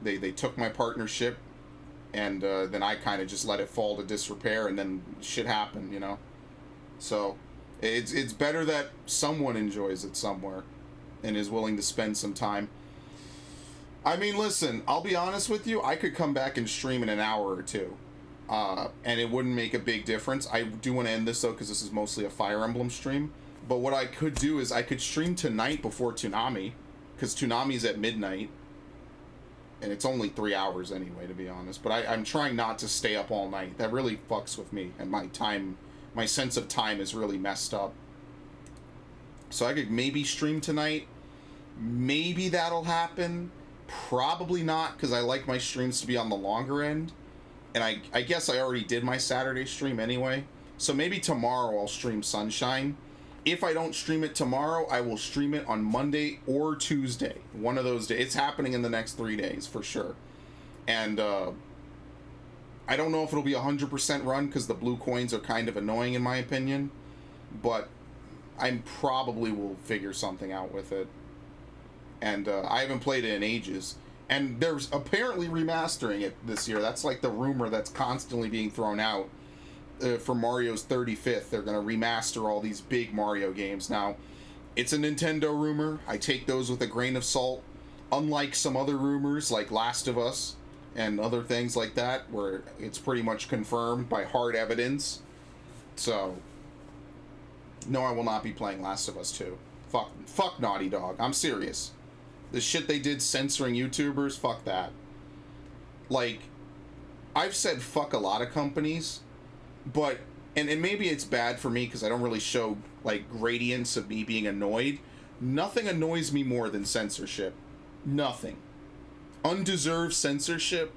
They took my partnership, and then I kind of just let it fall to disrepair, and then shit happened, you know. So it's better that someone enjoys it somewhere and is willing to spend some time. I mean, listen, I'll be honest with you, I could come back and stream in an hour or two, and it wouldn't make a big difference. I do want to end this, though, because this is mostly a Fire Emblem stream. But what I could do is I could stream tonight before Toonami, because Toonami's at midnight, and it's only 3 hours anyway, to be honest. But I'm trying not to stay up all night. That really fucks with me, and my sense of time is really messed up. So I could maybe stream tonight. Maybe that'll happen. Probably not, because I like my streams to be on the longer end. And I guess I already did my Saturday stream anyway. So maybe tomorrow I'll stream Sunshine. If I don't stream it tomorrow, I will stream it on Monday or Tuesday. One of those days. It's happening in the next 3 days, for sure. And I don't know if it'll be 100% run, because the blue coins are kind of annoying in my opinion. But I probably will figure something out with it. And I haven't played it in ages. And there's apparently remastering it this year. That's like the rumor that's constantly being thrown out. For Mario's 35th, they're going to remaster all these big Mario games. Now, it's a Nintendo rumor. I take those with a grain of salt. Unlike some other rumors, like Last of Us and other things like that, where it's pretty much confirmed by hard evidence. So, no, I will not be playing Last of Us 2. Fuck Naughty Dog. I'm serious. The shit they did censoring YouTubers, fuck that. Like, I've said fuck a lot of companies, but, and maybe it's bad for me because I don't really show, like, gradients of me being annoyed. Nothing annoys me more than censorship. Nothing. Undeserved censorship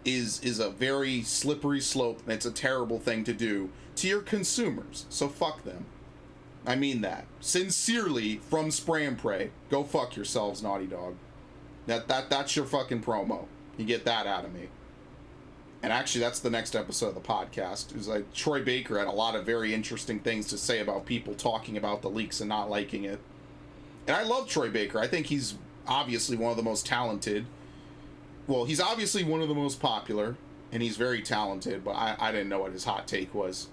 is a very slippery slope, and it's a terrible thing to do to your consumers. So fuck them. I mean that. Sincerely, from Spray and Pray. Go fuck yourselves, Naughty Dog. That's your fucking promo. You get that out of me. And actually, that's the next episode of the podcast. Is like Troy Baker had a lot of very interesting things to say about people talking about the leaks and not liking it. And I love Troy Baker. I think he's obviously one of the most talented. Well, he's obviously one of the most popular, and he's very talented. But I didn't know what his hot take was.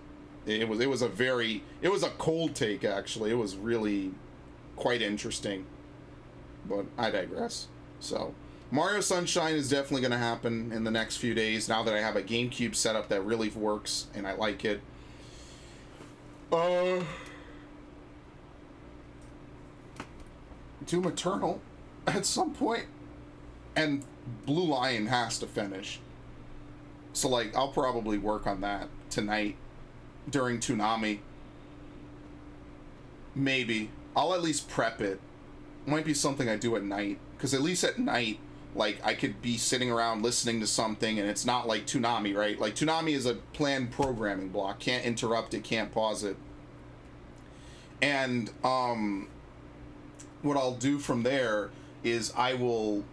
It was a cold take, actually. It was really quite interesting. But I digress. So Mario Sunshine is definitely going to happen in the next few days, now that I have a GameCube setup that really works and I like it. Doom Eternal at some point, and Blue Lion has to finish. So like, I'll probably work on that tonight during Toonami. Maybe. I'll at least prep it. Might be something I do at night, because at least at night, like, I could be sitting around listening to something, and it's not like Toonami, right? Like, Toonami is a planned programming block. Can't interrupt it, can't pause it. And, what I'll do from there is I will,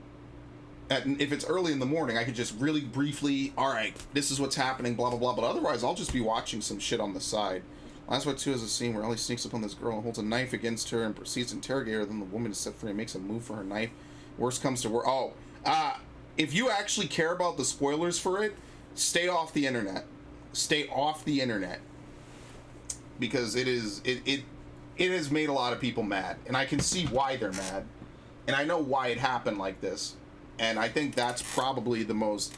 if it's early in the morning, I could just really briefly, alright, this is what's happening, blah, blah, blah, but otherwise, I'll just be watching some shit on the side. Last One 2 is a scene where Ellie sneaks upon this girl and holds a knife against her and proceeds to interrogate her. Then the woman is set free and makes a move for her knife. Worst comes to worst. Oh, if you actually care about the spoilers for it, stay off the internet. Stay off the internet. Because it has made a lot of people mad. And I can see why they're mad. And I know why it happened like this. And I think that's probably the most...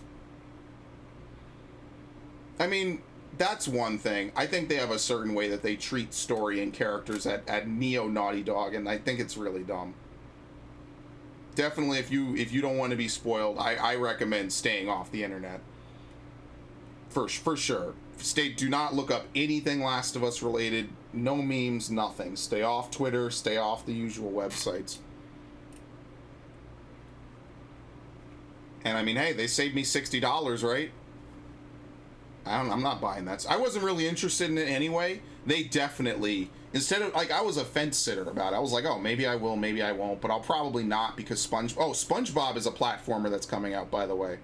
I mean... That's one thing. I think they have a certain way that they treat story and characters at Neo Naughty Dog, and I think it's really dumb. Definitely, if you don't want to be spoiled, I recommend staying off the internet. For sure. Do not look up anything Last of Us related. No memes, nothing. Stay off Twitter, stay off the usual websites. And I mean, hey, they saved me $60, right? I'm not buying that. I wasn't really interested in it anyway. They definitely, instead of, like, I was a fence sitter about it. I was like, oh, maybe I will, maybe I won't, but I'll probably not, because SpongeBob is a platformer that's coming out, by the way.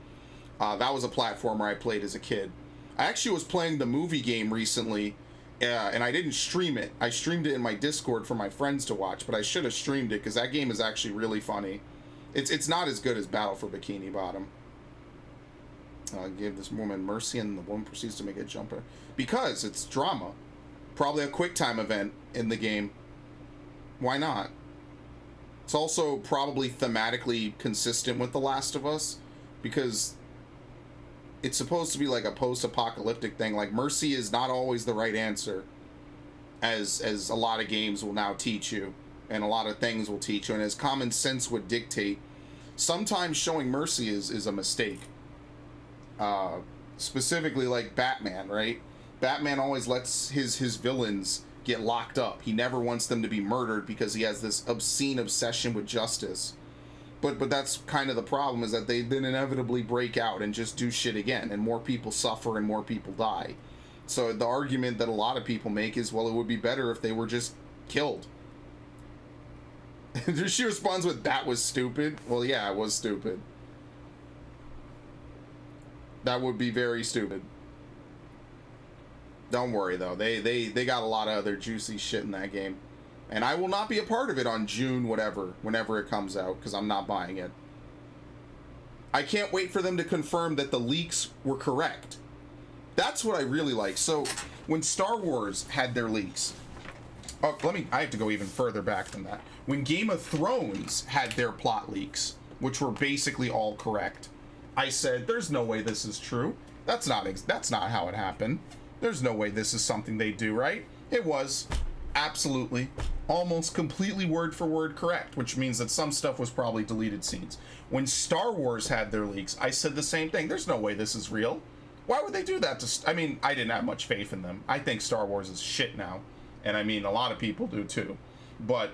That was a platformer I played as a kid. I actually was playing the movie game recently, and I didn't stream it. I streamed it in my Discord for my friends to watch, but I should have streamed it, because that game is actually really funny. It's not as good as Battle for Bikini Bottom. Give this woman mercy, and the woman proceeds to make a jumper. Because it's drama. Probably a quick time event in the game. Why not? It's also probably thematically consistent with The Last of Us, because it's supposed to be like a post-apocalyptic thing. Like, mercy is not always the right answer, as a lot of games will now teach you, and a lot of things will teach you, and as common sense would dictate, sometimes showing mercy is a mistake. Specifically like Batman, right? Batman always lets his villains get locked up. He never wants them to be murdered because he has this obscene obsession with justice. But that's kind of the problem, is that they then inevitably break out and just do shit again, and more people suffer and more people die. So the argument that a lot of people make is, well, it would be better if they were just killed. She responds with, that was stupid. Well, yeah, it was stupid. That would be very stupid. Don't worry, though. They got a lot of other juicy shit in that game. And I will not be a part of it on June whenever it comes out, because I'm not buying it. I can't wait for them to confirm that the leaks were correct. That's what I really like. So, when Star Wars had their leaks... Oh, I have to go even further back than that. When Game of Thrones had their plot leaks, which were basically all correct, I said, there's no way this is true. That's not how it happened. There's no way this is something they do, right? It was absolutely, almost completely word for word correct, which means that some stuff was probably deleted scenes. When Star Wars had their leaks, I said the same thing. There's no way this is real. Why would they do that I mean, I didn't have much faith in them. I think Star Wars is shit now. And I mean, a lot of people do too. But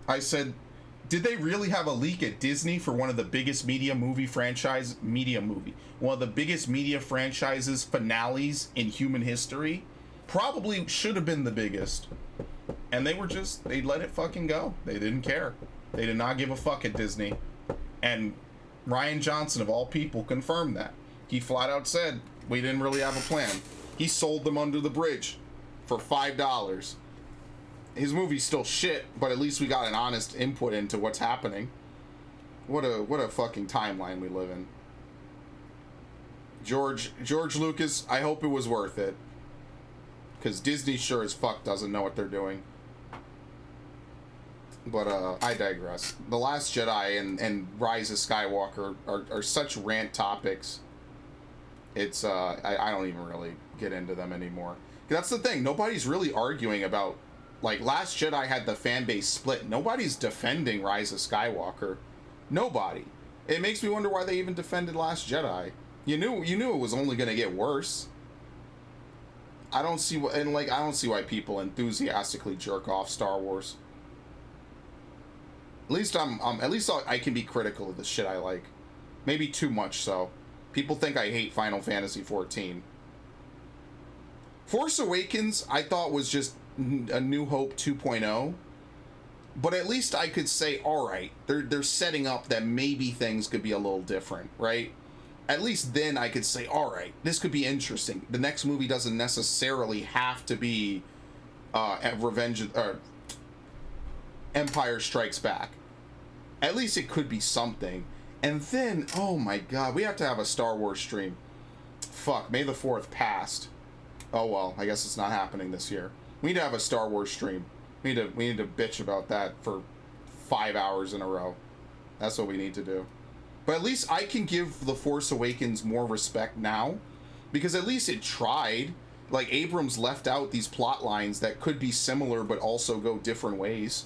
I said, Did they really have a leak at Disney for one of the biggest one of the biggest media franchises finales in human history? Probably should have been the biggest. And they let it fucking go. They didn't care. They did not give a fuck at Disney. And Rian Johnson, of all people, confirmed that. He flat out said, we didn't really have a plan. He sold them under the bridge for $5. His movie's still shit, but at least we got an honest input into what's happening. What a fucking timeline we live in. George Lucas, I hope it was worth it. Because Disney sure as fuck doesn't know what they're doing. But I digress. The Last Jedi and Rise of Skywalker are such rant topics. It's I don't even really get into them anymore. That's the thing. Nobody's really arguing about, like, Last Jedi had the fan base split. Nobody's defending Rise of Skywalker. Nobody. It makes me wonder why they even defended Last Jedi. You knew it was only going to get worse. I don't see why people enthusiastically jerk off Star Wars. At least I can be critical of the shit I like. Maybe too much so. People think I hate Final Fantasy XIV. Force Awakens, I thought, was just a New Hope 2.0. But at least I could say, alright, they're setting up that maybe things could be a little different, right? At least then I could say, alright, this could be interesting. The next movie doesn't necessarily have to be Empire Strikes Back. At least it could be something. And then, oh my god, we have to have a Star Wars stream. Fuck, May the 4th passed. Oh well, I guess it's not happening this year. We need to have a Star Wars stream. We need to bitch about that for 5 hours in a row. That's what we need to do. But at least I can give The Force Awakens more respect now, because at least it tried. Like, Abrams left out these plot lines that could be similar but also go different ways.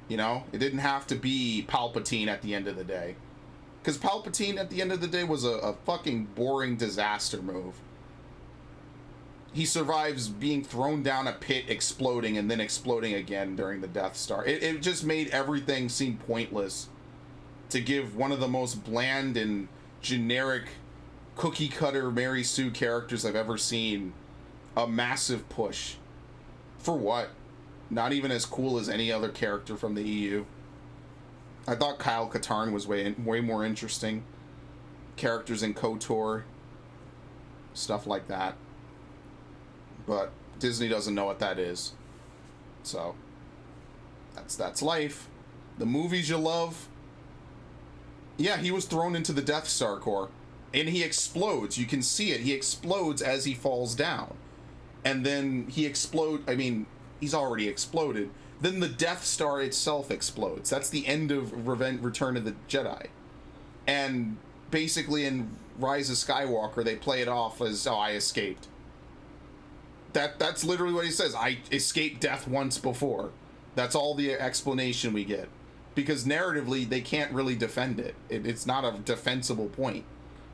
You know, it didn't have to be Palpatine at the end of the day. Because Palpatine at the end of the day was a fucking boring disaster move. He survives being thrown down a pit, exploding, and then exploding again during the Death Star. It just made everything seem pointless to give one of the most bland and generic cookie cutter Mary Sue characters I've ever seen a massive push. For what? Not even as cool as any other character from the EU. I thought Kyle Katarn was way more interesting. Characters in KOTOR, stuff like that. But Disney doesn't know what that is. So that's life. The movies you love. Yeah, he was thrown into the Death Star core, and he explodes. You can see it. He explodes as he falls down, and then he he's already exploded. Then the Death Star itself explodes. That's the end of Return of the Jedi. And basically in Rise of Skywalker, they play it off as, oh, I escaped. That's literally what he says. I escaped death once before. That's all the explanation we get. Because narratively, they can't really defend it. It's not a defensible point.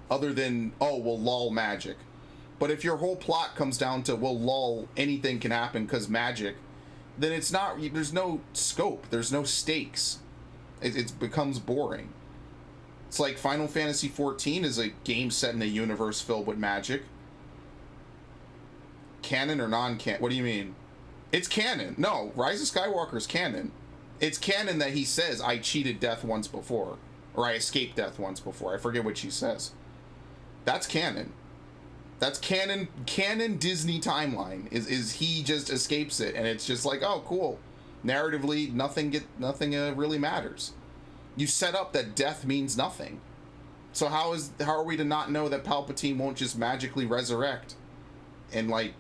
Other than, oh, well, lol, magic. But if your whole plot comes down to, well, lol, anything can happen because magic, then it's not, there's no scope, there's no stakes. It becomes boring. It's like Final Fantasy XIV is a game set in a universe filled with magic. Canon or non-canon? What do you mean? It's canon. No, Rise of Skywalker is canon. It's canon that he says, I cheated death once before. Or I escaped death once before. I forget what she says. That's canon. That's canon Disney timeline. Is he just escapes it, and it's just like, oh, cool. Narratively, nothing really matters. You set up that death means nothing. So how are we to not know that Palpatine won't just magically resurrect in like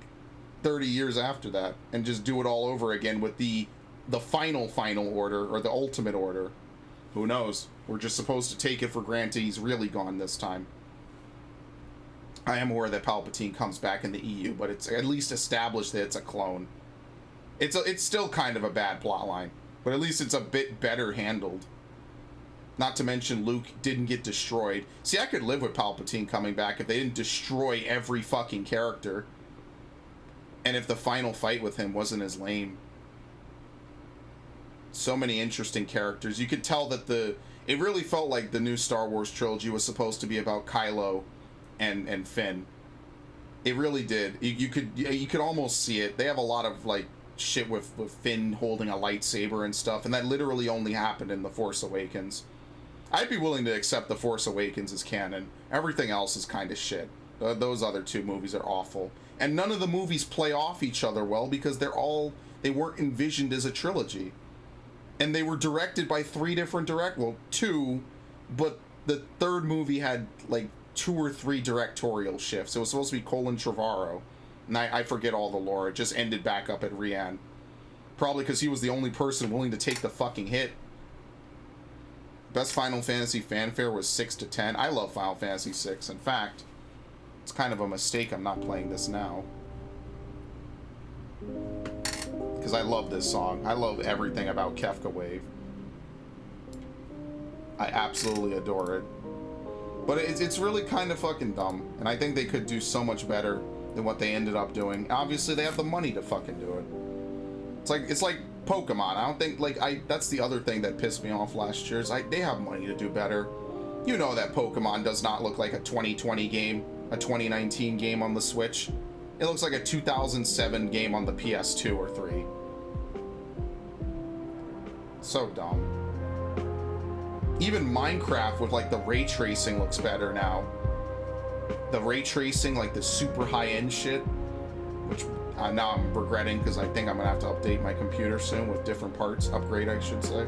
30 years after that and just do it all over again with the final order or the ultimate order? Who knows? We're just supposed to take it for granted he's really gone this time. I am aware that Palpatine comes back in the EU, but it's at least established that it's a clone. It's still kind of a bad plotline, but at least it's a bit better handled. Not to mention Luke didn't get destroyed. See, I could live with Palpatine coming back if they didn't destroy every fucking character. And if the final fight with him wasn't as lame. so many interesting characters. You could tell that it really felt like the new Star Wars trilogy was supposed to be about Kylo and Finn. It really did. You could almost see it. They have a lot of like shit with Finn holding a lightsaber and stuff, and that literally only happened in The Force Awakens. I'd be willing to accept The Force Awakens as canon. Everything else is kind of shit. Those other two movies are awful. And none of the movies play off each other well because they weren't envisioned as a trilogy. And they were directed by two, but the third movie had like 2 or 3 directorial shifts. It was supposed to be Colin Trevorrow. And I forget all the lore. It just ended back up at Rian. Probably because he was the only person willing to take the fucking hit. Best Final Fantasy fanfare was 6 to 10. I love Final Fantasy 6. In fact, it's kind of a mistake I'm not playing this now. Because I love this song. I love everything about Kefka Wave. I absolutely adore it. But it's really kind of fucking dumb. And I think they could do so much better than what they ended up doing. Obviously, they have the money to fucking do it. It's like Pokemon. I don't think, that's the other thing that pissed me off last year, is they have money to do better. You know that Pokemon does not look like a 2020 game, a 2019 game on the Switch. It looks like a 2007 game on the PS2 or 3. So dumb. Even Minecraft with like the ray tracing looks better now. The ray tracing, like the super high-end shit, which now I'm regretting because I think I'm gonna have to update my computer soon with different parts. Upgrade, I should say.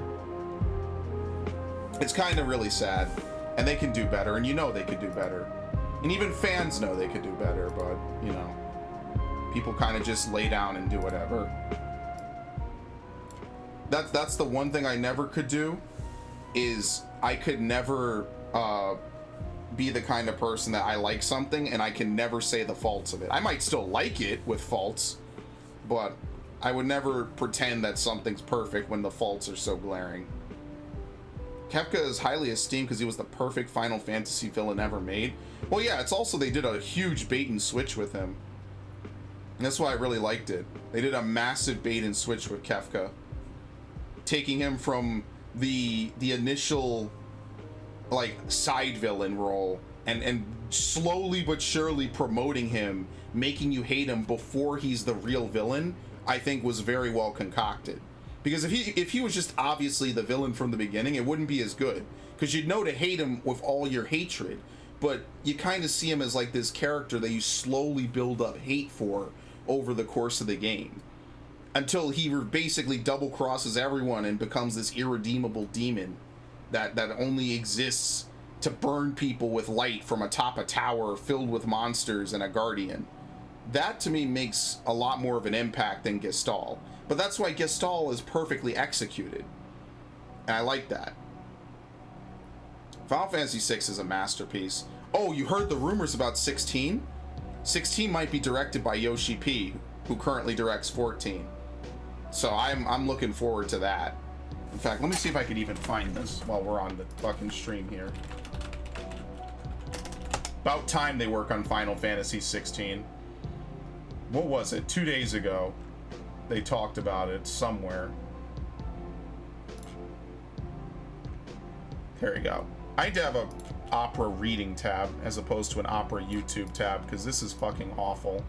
It's kind of really sad. And they can do better, and you know they could do better. And even fans know they could do better, but, you know, people kind of just lay down and do whatever. That's the one thing I never could do, is I could never be the kind of person that I like something and I can never say the faults of it. I might still like it with faults, but I would never pretend that something's perfect when the faults are so glaring. Kefka is highly esteemed because he was the perfect Final Fantasy villain ever made. Well, yeah, it's also they did a huge bait and switch with him. And that's why I really liked it. They did a massive bait and switch with Kefka, taking him from the initial like side villain role and slowly but surely promoting him, making you hate him before he's the real villain. I think was very well concocted. Because if he was just obviously the villain from the beginning, it wouldn't be as good. Because you'd know to hate him with all your hatred. But you kind of see him as like this character that you slowly build up hate for over the course of the game. Until he basically double crosses everyone and becomes this irredeemable demon that only exists to burn people with light from atop a tower filled with monsters and a guardian. That to me makes a lot more of an impact than Gestalt. But that's why Gestalt is perfectly executed. And I like that. Final Fantasy VI is a masterpiece. Oh, you heard the rumors about 16? 16 might be directed by Yoshi P, who currently directs 14. So I'm looking forward to that. In fact, let me see if I could even find this while we're on the fucking stream here. About time they work on Final Fantasy 16. What was it? 2 days ago. They talked about it somewhere. There you go. I need to have a Opera reading tab as opposed to an Opera YouTube tab because this is fucking awful.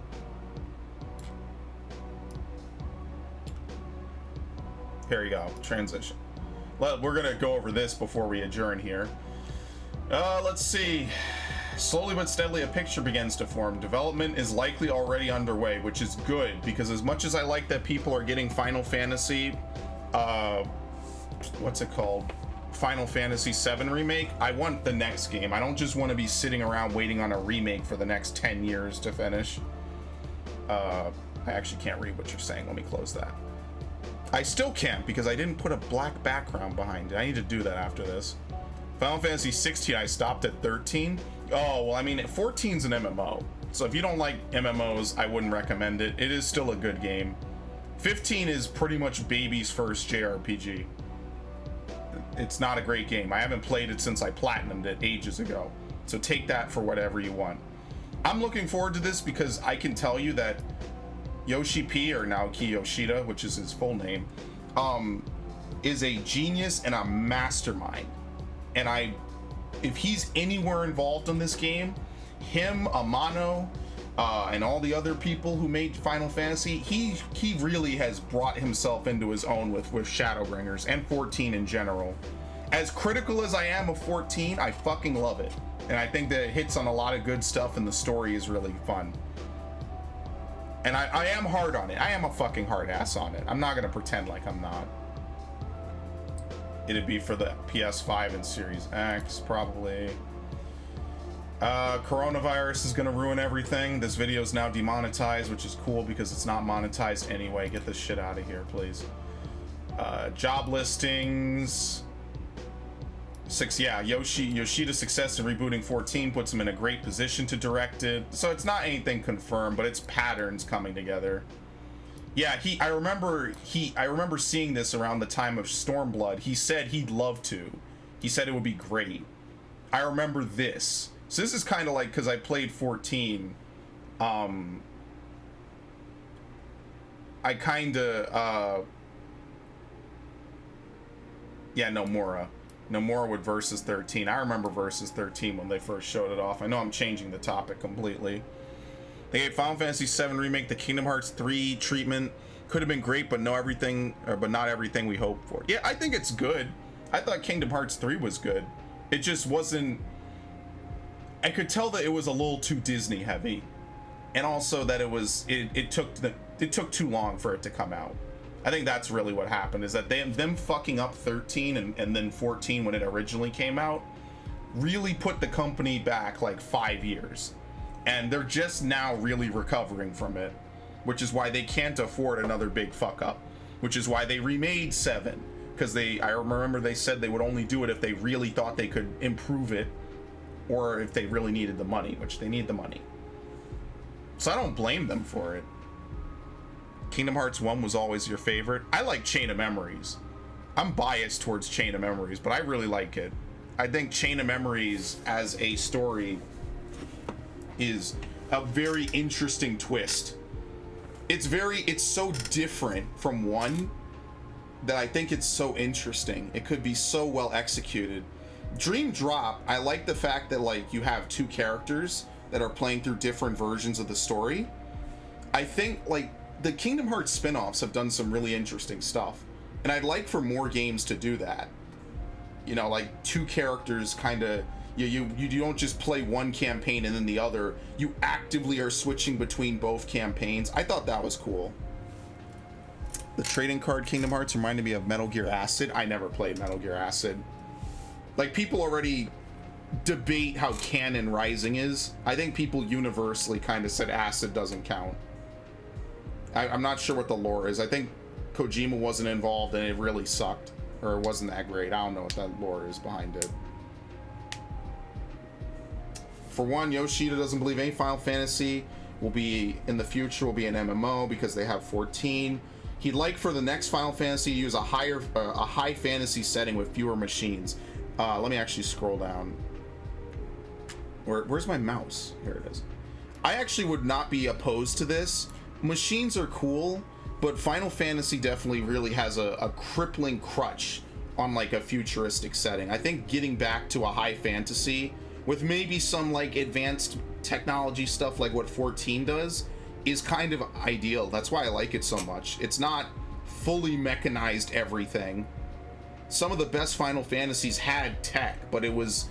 Here you go. Transition. We're gonna go over this before we adjourn here. Let's see. Slowly but steadily, a picture begins to form. Development is likely already underway, which is good, because as much as I like that people are getting Final Fantasy, what's it called? Final Fantasy VII Remake, I want the next game. I don't just want to be sitting around waiting on a remake for the next 10 years to finish. I actually can't read what you're saying. Let me close that. I still can't, because I didn't put a black background behind it. I need to do that after this. Final Fantasy 16, I stopped at 13. Oh, well, I mean, 14's an MMO. So if you don't like MMOs, I wouldn't recommend it. It is still a good game. 15 is pretty much baby's first JRPG. It's not a great game. I haven't played it since I platinumed it ages ago. So take that for whatever you want. I'm looking forward to this because I can tell you that Yoshi P, or now Kiyoshida, which is his full name, is a genius and a mastermind. And if he's anywhere involved in this game, him, Amano, and all the other people who made Final Fantasy, he really has brought himself into his own with Shadowbringers and 14 in general. As critical as I am of 14, I fucking love it. And I think that it hits on a lot of good stuff, and the story is really fun. And I am hard on it. I am a fucking hard ass on it. I'm not gonna pretend like I'm not. It'd be for the PS5 and Series X, probably. Coronavirus is gonna ruin everything. This video is now demonetized, which is cool because it's not monetized anyway. Get this shit out of here, please. Job listings. 6, yeah, Yoshida's success in rebooting 14 puts him in a great position to direct it. So it's not anything confirmed, but it's patterns coming together. Yeah, I remember seeing this around the time of Stormblood. He said he'd love to. He said it would be great. I remember this. So this is kind of like, because I played 14, I kind of, yeah, Nomura with Versus 13. I remember Versus 13 when they first showed it off. I know I'm changing the topic completely. They gave Final Fantasy VII Remake the Kingdom Hearts 3 treatment. Could have been great, but not everything we hoped for. Yeah, I think it's good. I thought Kingdom Hearts 3 was good. It just wasn't... I could tell that it was a little too Disney heavy. And also that it took too long for it to come out. I think that's really what happened, is that them fucking up 13 and then 14 when it originally came out really put the company back like 5 years. And they're just now really recovering from it, which is why they can't afford another big fuck up, which is why they remade 7, because I remember they said they would only do it if they really thought they could improve it, or if they really needed the money, which they need the money. So I don't blame them for it. Kingdom Hearts 1 was always your favorite. I like Chain of Memories. I'm biased towards Chain of Memories, but I really like it. I think Chain of Memories as a story is a very interesting twist. It's so different from 1 that I think it's so interesting. It could be so well executed. Dream Drop, I like the fact that like you have 2 characters that are playing through different versions of the story. I think like the Kingdom Hearts spin-offs have done some really interesting stuff, and I'd like for more games to do that. You know, like 2 characters kind of, you don't just play one campaign and then the other. You actively are switching between both campaigns. I thought that was cool. The trading card Kingdom Hearts reminded me of Metal Gear Acid. I never played Metal Gear Acid. Like, people already debate how canon Rising is. I think people universally kind of said Acid doesn't count. I'm not sure what the lore is. I think Kojima wasn't involved and it really sucked, or it wasn't that great. I don't know what that lore is behind it. For one, Yoshida doesn't believe any Final Fantasy will be in the future will be an MMO because they have 14. He'd like for the next Final Fantasy to use a high fantasy setting with fewer machines. Let me actually scroll down. Where's my mouse? Here it is. I actually would not be opposed to this. Machines are cool, but Final Fantasy definitely really has a crippling crutch on like a futuristic setting. I think getting back to a high fantasy with maybe some like advanced technology stuff like what 14 does is kind of ideal. That's why I like it so much. It's not fully mechanized everything. Some of the best Final Fantasies had tech, but it was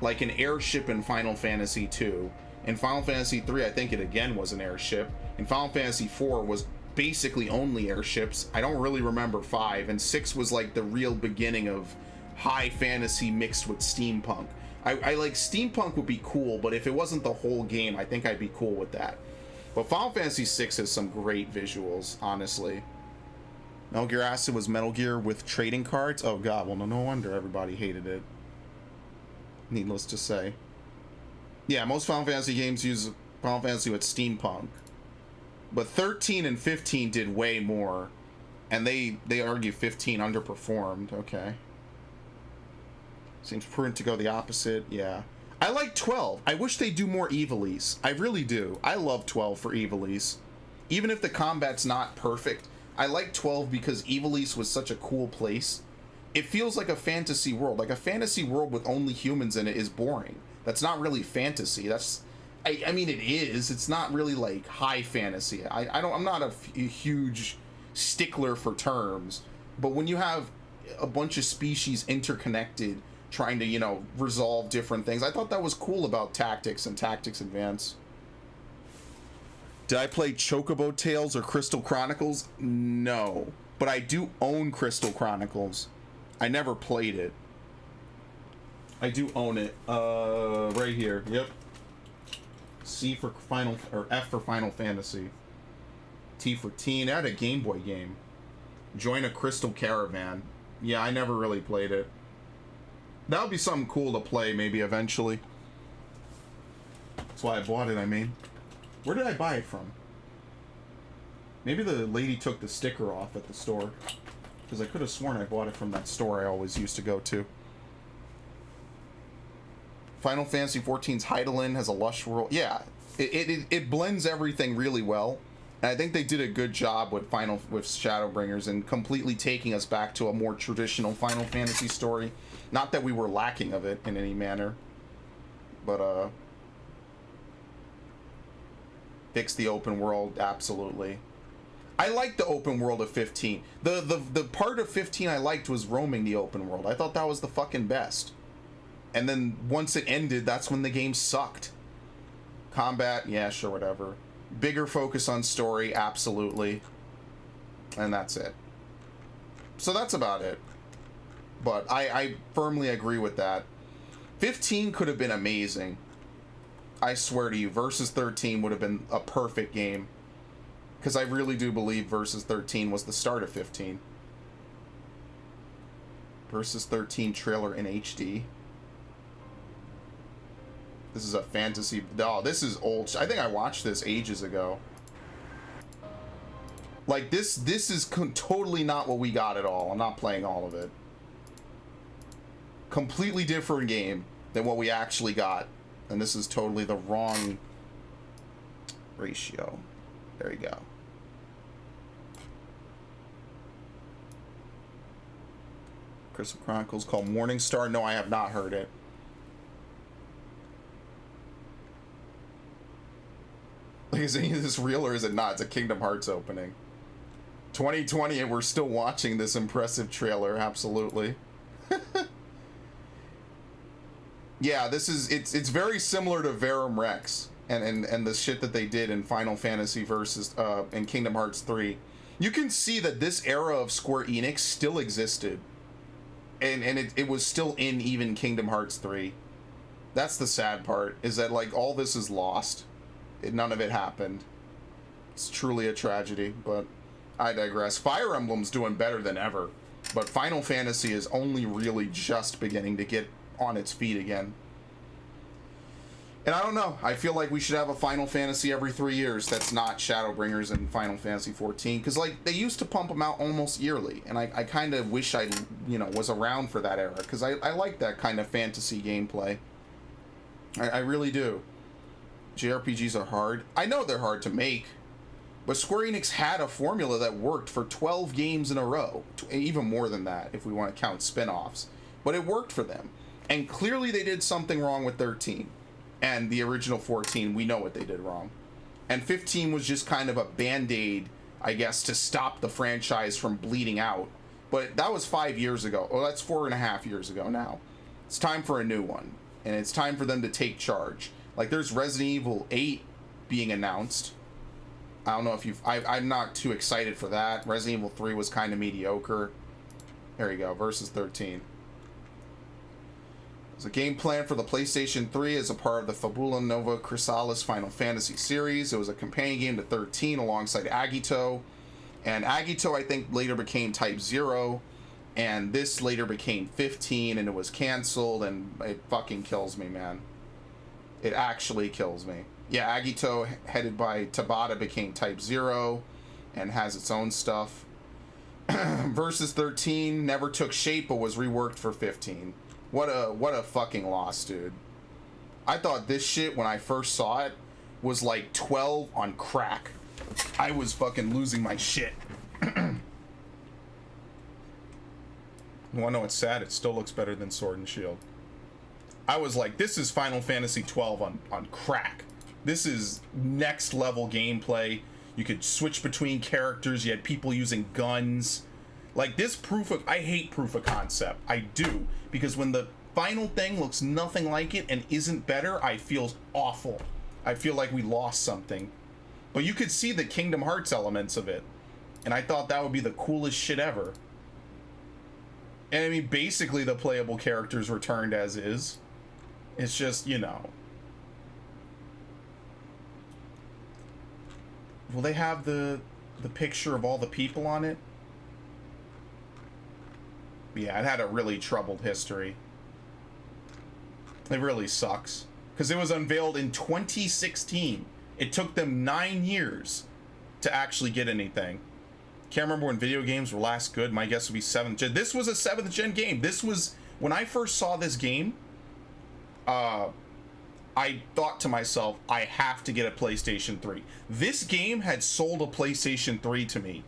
like an airship in Final Fantasy 2. In Final Fantasy 3, I think it again was an airship. In Final Fantasy 4 was basically only airships. I don't really remember 5, and 6 was like the real beginning of high fantasy mixed with steampunk. I like steampunk would be cool, but if it wasn't the whole game, I think I'd be cool with that. But Final Fantasy 6 has some great visuals, honestly. Metal Gear Acid was Metal Gear with trading cards? Oh god, well no wonder everybody hated it. Needless to say. Yeah, most Final Fantasy games use Final Fantasy with steampunk. But 13 and 15 did way more. And they argue 15 underperformed. Okay. Seems prudent to go the opposite. Yeah. I like 12. I wish they do more Ivalice. I really do. I love 12 for Ivalice. Even if the combat's not perfect, I like 12 because Ivalice was such a cool place it feels like a fantasy world. Like a fantasy world with only humans in it is boring. That's not really fantasy. That's, I mean, it is. It's not really like high fantasy. I'm not a huge stickler for terms, but when you have a bunch of species interconnected, trying to, you know, resolve different things, I thought that was cool about Tactics and Tactics Advance. Did I play Chocobo Tales or Crystal Chronicles? No, but I do own Crystal Chronicles. I never played it. I do own it. Right here. Yep. C for Final, or F for Final Fantasy. T for Teen. I had a Game Boy game. Join a Crystal Caravan. Yeah, I never really played it. That would be something cool to play maybe eventually. That's why I bought it, I mean. Where did I buy it from? Maybe the lady took the sticker off at the store. Because I could have sworn I bought it from that store I always used to go to. Final Fantasy XIV's Hydaelyn has a lush world. Yeah, it blends everything really well. And I think they did a good job with Shadowbringers and completely taking us back to a more traditional Final Fantasy story. Not that we were lacking of it in any manner. But, fix the open world, absolutely. I liked the open world of 15. The part of 15 I liked was roaming the open world. I thought that was the fucking best. And then once it ended, that's when the game sucked. Combat, yeah, sure, whatever. Bigger focus on story, absolutely. And that's it. So that's about it. But I firmly agree with that. 15 could have been amazing. I swear to you, Versus 13 would have been a perfect game. Because I really do believe Versus 13 was the start of 15. Versus 13 trailer in HD. This is a fantasy. Oh, this is old. I think I watched this ages ago. Like, this is totally not what we got at all. I'm not playing all of it. Completely different game than what we actually got. And this is totally the wrong ratio. There you go. Crystal Chronicles called Morningstar. No, I have not heard it. Like, is any of this real or is it not? It's a Kingdom Hearts opening. 2020 and we're still watching this impressive trailer. Absolutely. Yeah, this is it's very similar to Verum Rex and the shit that they did in Final Fantasy versus in Kingdom Hearts 3. You can see that this era of Square Enix still existed. And it was still in even Kingdom Hearts 3. That's the sad part, is that like all this is lost. None of it happened. It's truly a tragedy, but I digress. Fire Emblem's doing better than ever, but Final Fantasy is only really just beginning to get on its feet again. And I don't know, I feel like we should have a Final Fantasy every 3 years that's not Shadowbringers and Final Fantasy 14, because like they used to pump them out almost yearly, and I kind of wish I, you know, was around for that era, because I like that kind of fantasy gameplay. I really do. JRPGs are hard. I know they're hard to make, but Square Enix had a formula that worked for 12 games in a row, even more than that if we want to count spin-offs, but it worked for them. And clearly they did something wrong with 13. And the original 14, we know what they did wrong. And 15 was just kind of a band-aid, I guess, to stop the franchise from bleeding out. But that was 5 years ago. Well, that's 4.5 years ago now. It's time for a new one. And it's time for them to take charge. Like, there's Resident Evil 8 being announced. I don't know if you've... I'm not too excited for that. Resident Evil 3 was kind of mediocre. There you go, Versus 13. There's a game plan for the PlayStation 3 as a part of the Fabula Nova Chrysalis Final Fantasy series. It was a companion game to 13 alongside Agito. And Agito, I think, later became Type 0. And this later became 15, and it was canceled, and it fucking kills me, man. It actually kills me. Yeah, Agito, headed by Tabata, became Type 0 and has its own stuff. Versus 13 never took shape but was reworked for 15. What a fucking loss, dude. I thought this shit, when I first saw it, was like 12 on crack. I was fucking losing my shit. You wanna know what's sad? It still looks better than Sword and Shield. I was like, this is Final Fantasy 12 on crack. This is next level gameplay. You could switch between characters. You had people using guns. Like this I hate proof of concept. I do. Because when the final thing looks nothing like it and isn't better, I feel awful. I feel like we lost something. But you could see the Kingdom Hearts elements of it. And I thought that would be the coolest shit ever. And I mean, basically the playable characters returned as is. It's just, you know. Will they have the picture of all the people on it? Yeah, it had a really troubled history. It really sucks. Because it was unveiled in 2016. It took them 9 years to actually get anything. Can't remember when video games were last good. My guess would be 7th gen. This was a 7th gen game. This was, when I first saw this game, I thought to myself, I have to get a PlayStation 3. This game had sold a PlayStation 3 to me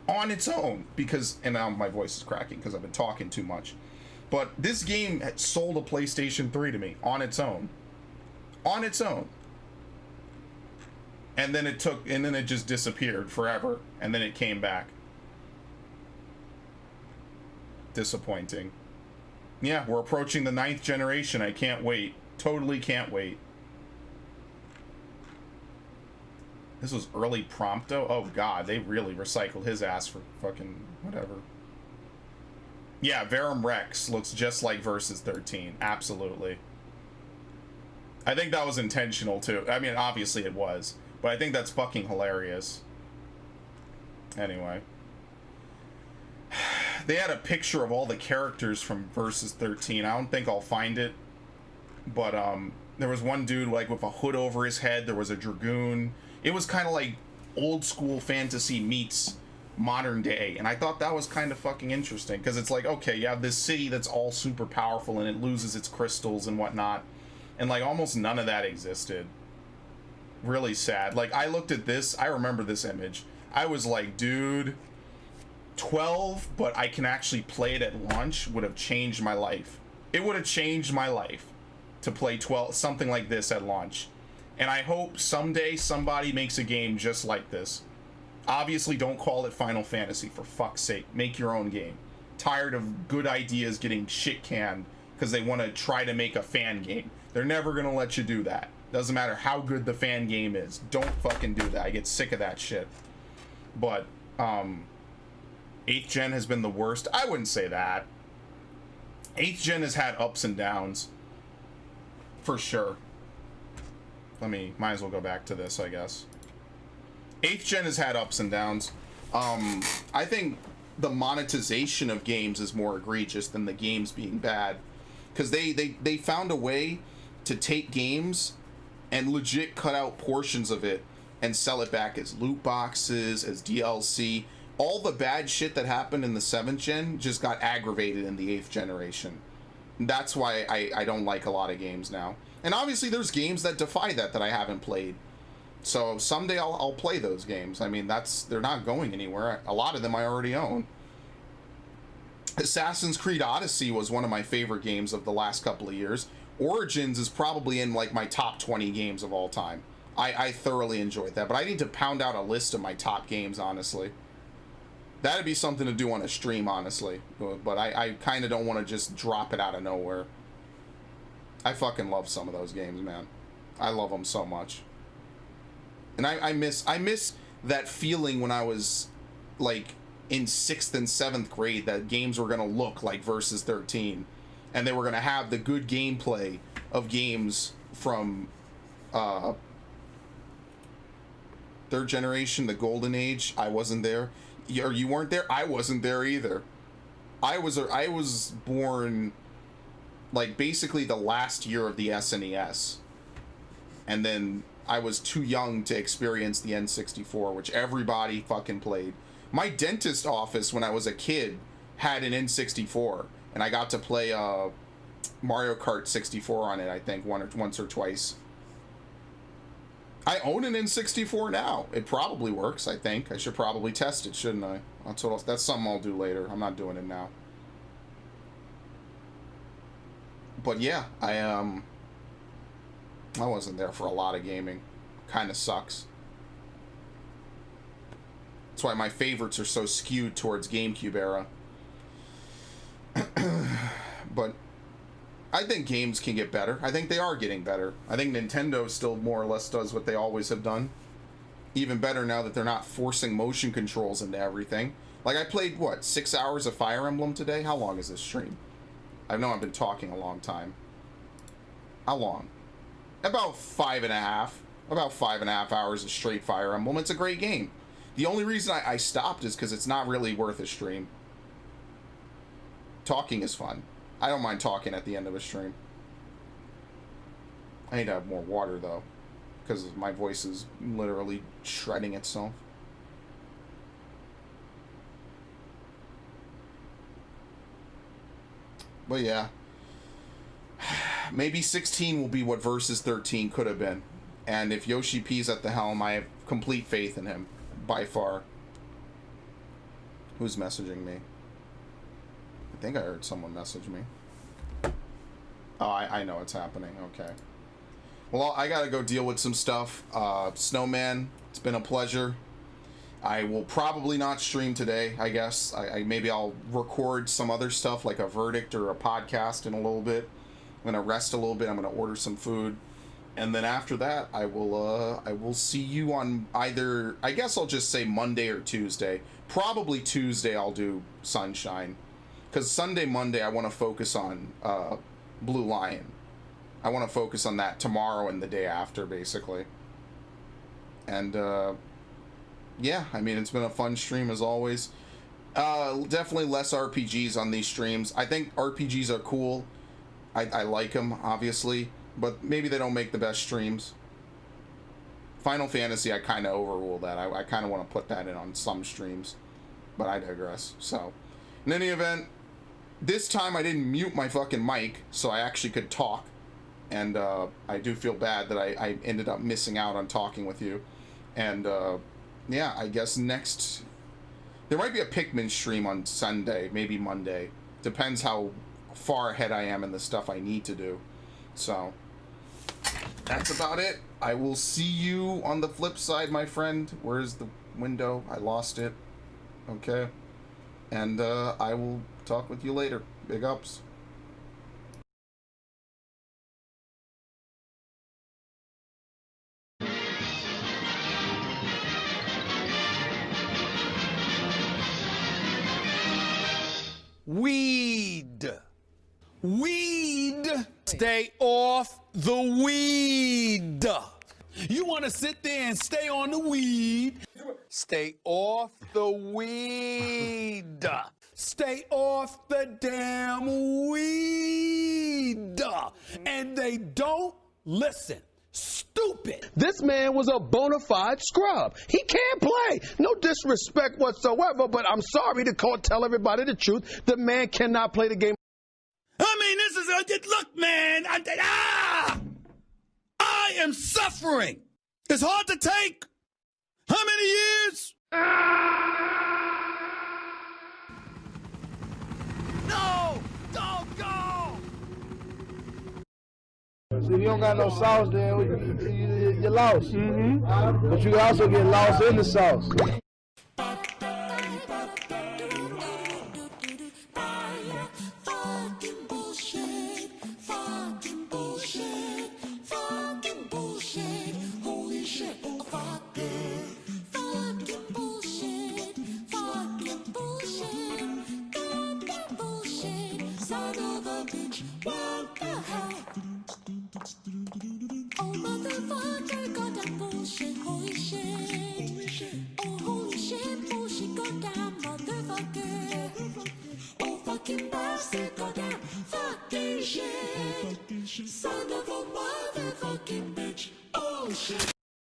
on its own because, and now my voice is cracking because I've been talking too much. But this game had sold a PlayStation 3 to me on its own. On its own. And then it just disappeared forever. And then it came back. Disappointing. Yeah, we're approaching the 9th generation. I can't wait. Totally can't wait. This was early Prompto? Oh god, they really recycled his ass for fucking whatever. Yeah, Verum Rex looks just like Versus 13. Absolutely. I think that was intentional too. I mean, obviously it was. But I think that's fucking hilarious. Anyway. They had a picture of all the characters from Versus 13. I don't think I'll find it. But there was one dude like with a hood over his head. There was a dragoon. It was kind of like old school fantasy meets modern day. And I thought that was kind of fucking interesting. Because it's like, okay, you have this city that's all super powerful and it loses its crystals and whatnot. And like almost none of that existed. Really sad. Like I looked at this. I remember this image. I was like, dude, 12, but I can actually play it at launch would have changed my life. It would have changed my life to play 12, something like this at launch. And I hope someday somebody makes a game just like this. Obviously, don't call it Final Fantasy, for fuck's sake. Make your own game. Tired of good ideas getting shit canned because they want to try to make a fan game. They're never going to let you do that. Doesn't matter how good the fan game is. Don't fucking do that. I get sick of that shit. But, 8th gen has been the worst. I wouldn't say that. 8th gen has had ups and downs. For sure. Might as well go back to this, I guess. 8th gen has had ups and downs. I think the monetization of games is more egregious than the games being bad. Because they found a way to take games and legit cut out portions of it and sell it back as loot boxes, as DLC. All the bad shit that happened in the 7th gen just got aggravated in the 8th generation. That's why I don't like a lot of games now. And obviously there's games that defy that I haven't played. So someday I'll play those games. I mean, they're not going anywhere. A lot of them I already own. Assassin's Creed Odyssey was one of my favorite games of the last couple of years. Origins is probably in like my top 20 games of all time. I thoroughly enjoyed that, but I need to pound out a list of my top games, honestly. That'd be something to do on a stream, honestly. But I kind of don't want to just drop it out of nowhere. I fucking love some of those games, man. I love them so much. And I miss that feeling when I was like in 6th and 7th grade that games were gonna look like Versus 13, and they were gonna have the good gameplay of games from 3rd generation, the golden age. I wasn't there. Or you weren't there? I wasn't there either. I was born like basically the last year of the SNES, and then I was too young to experience the N64, which everybody fucking played. My dentist office when I was a kid had an N64, and I got to play Mario Kart 64 on it, I think, once or twice. I own an N64 now. It probably works, I think. I should probably test it, shouldn't I? That's something I'll do later. I'm not doing it now. But yeah, I wasn't there for a lot of gaming. Kind of sucks. That's why my favorites are so skewed towards GameCube era. But I think games can get better. I think they are getting better. I think Nintendo still more or less does what they always have done. Even better now that they're not forcing motion controls into everything. Like, I played, what, 6 hours of Fire Emblem today? How long is this stream? I know I've been talking a long time. How long? About 5.5. About 5.5 hours of straight Fire Emblem. It's a great game. The only reason I stopped is because it's not really worth a stream. Talking is fun. I don't mind talking at the end of a stream. I need to have more water, though, because my voice is literally shredding itself. But yeah. Maybe 16 will be what Versus 13 could have been. And if Yoshi P's at the helm, I have complete faith in him. By far. Who's messaging me? I think I heard someone message me. Oh, I know it's happening. Okay. Well, I gotta go deal with some stuff. Snowman, it's been a pleasure. I will probably not stream today, I guess. Maybe I'll record some other stuff, like a verdict or a podcast in a little bit. I'm gonna rest a little bit. I'm gonna order some food. And then after that, I will see you on either, I guess I'll just say Monday or Tuesday. Probably Tuesday I'll do Sunshine. Because Sunday, Monday, I want to focus on Blue Lion. I want to focus on that tomorrow and the day after, basically. And, yeah, I mean, it's been a fun stream as always. Definitely less RPGs on these streams. I think RPGs are cool. I like them, obviously. But maybe they don't make the best streams. Final Fantasy, I kind of overrule that. I kind of want to put that in on some streams. But I digress. So, in any event, this time I didn't mute my fucking mic, so I actually could talk. And I do feel bad that I ended up missing out on talking with you. And, yeah, I guess next... There might be a Pikmin stream on Sunday, maybe Monday. Depends how far ahead I am in the stuff I need to do. So... that's about it. I will see you on the flip side, my friend. Where's the window? I lost it. Okay. And I will talk with you later. Big ups. Weed. Weed. Stay off the weed. You want to sit there and stay on the weed? Stay off the weed. Stay off the damn weed. And they don't listen. Stupid. This man was a bona fide scrub. He can't play. No disrespect whatsoever, but I'm sorry to tell everybody the truth. The man cannot play the game. I mean, this is a look, man. I am suffering. It's hard to take. How many years? No! Don't go! So if you don't got no sauce, then you're lost. But you can also get lost in the sauce. Oh, motherfucker, goddamn bullshit, holy shit. Oh, holy shit, bullshit, goddamn motherfucker. Oh, fucking bastard, goddamn fucking shit. Son of a motherfucking bitch, oh shit.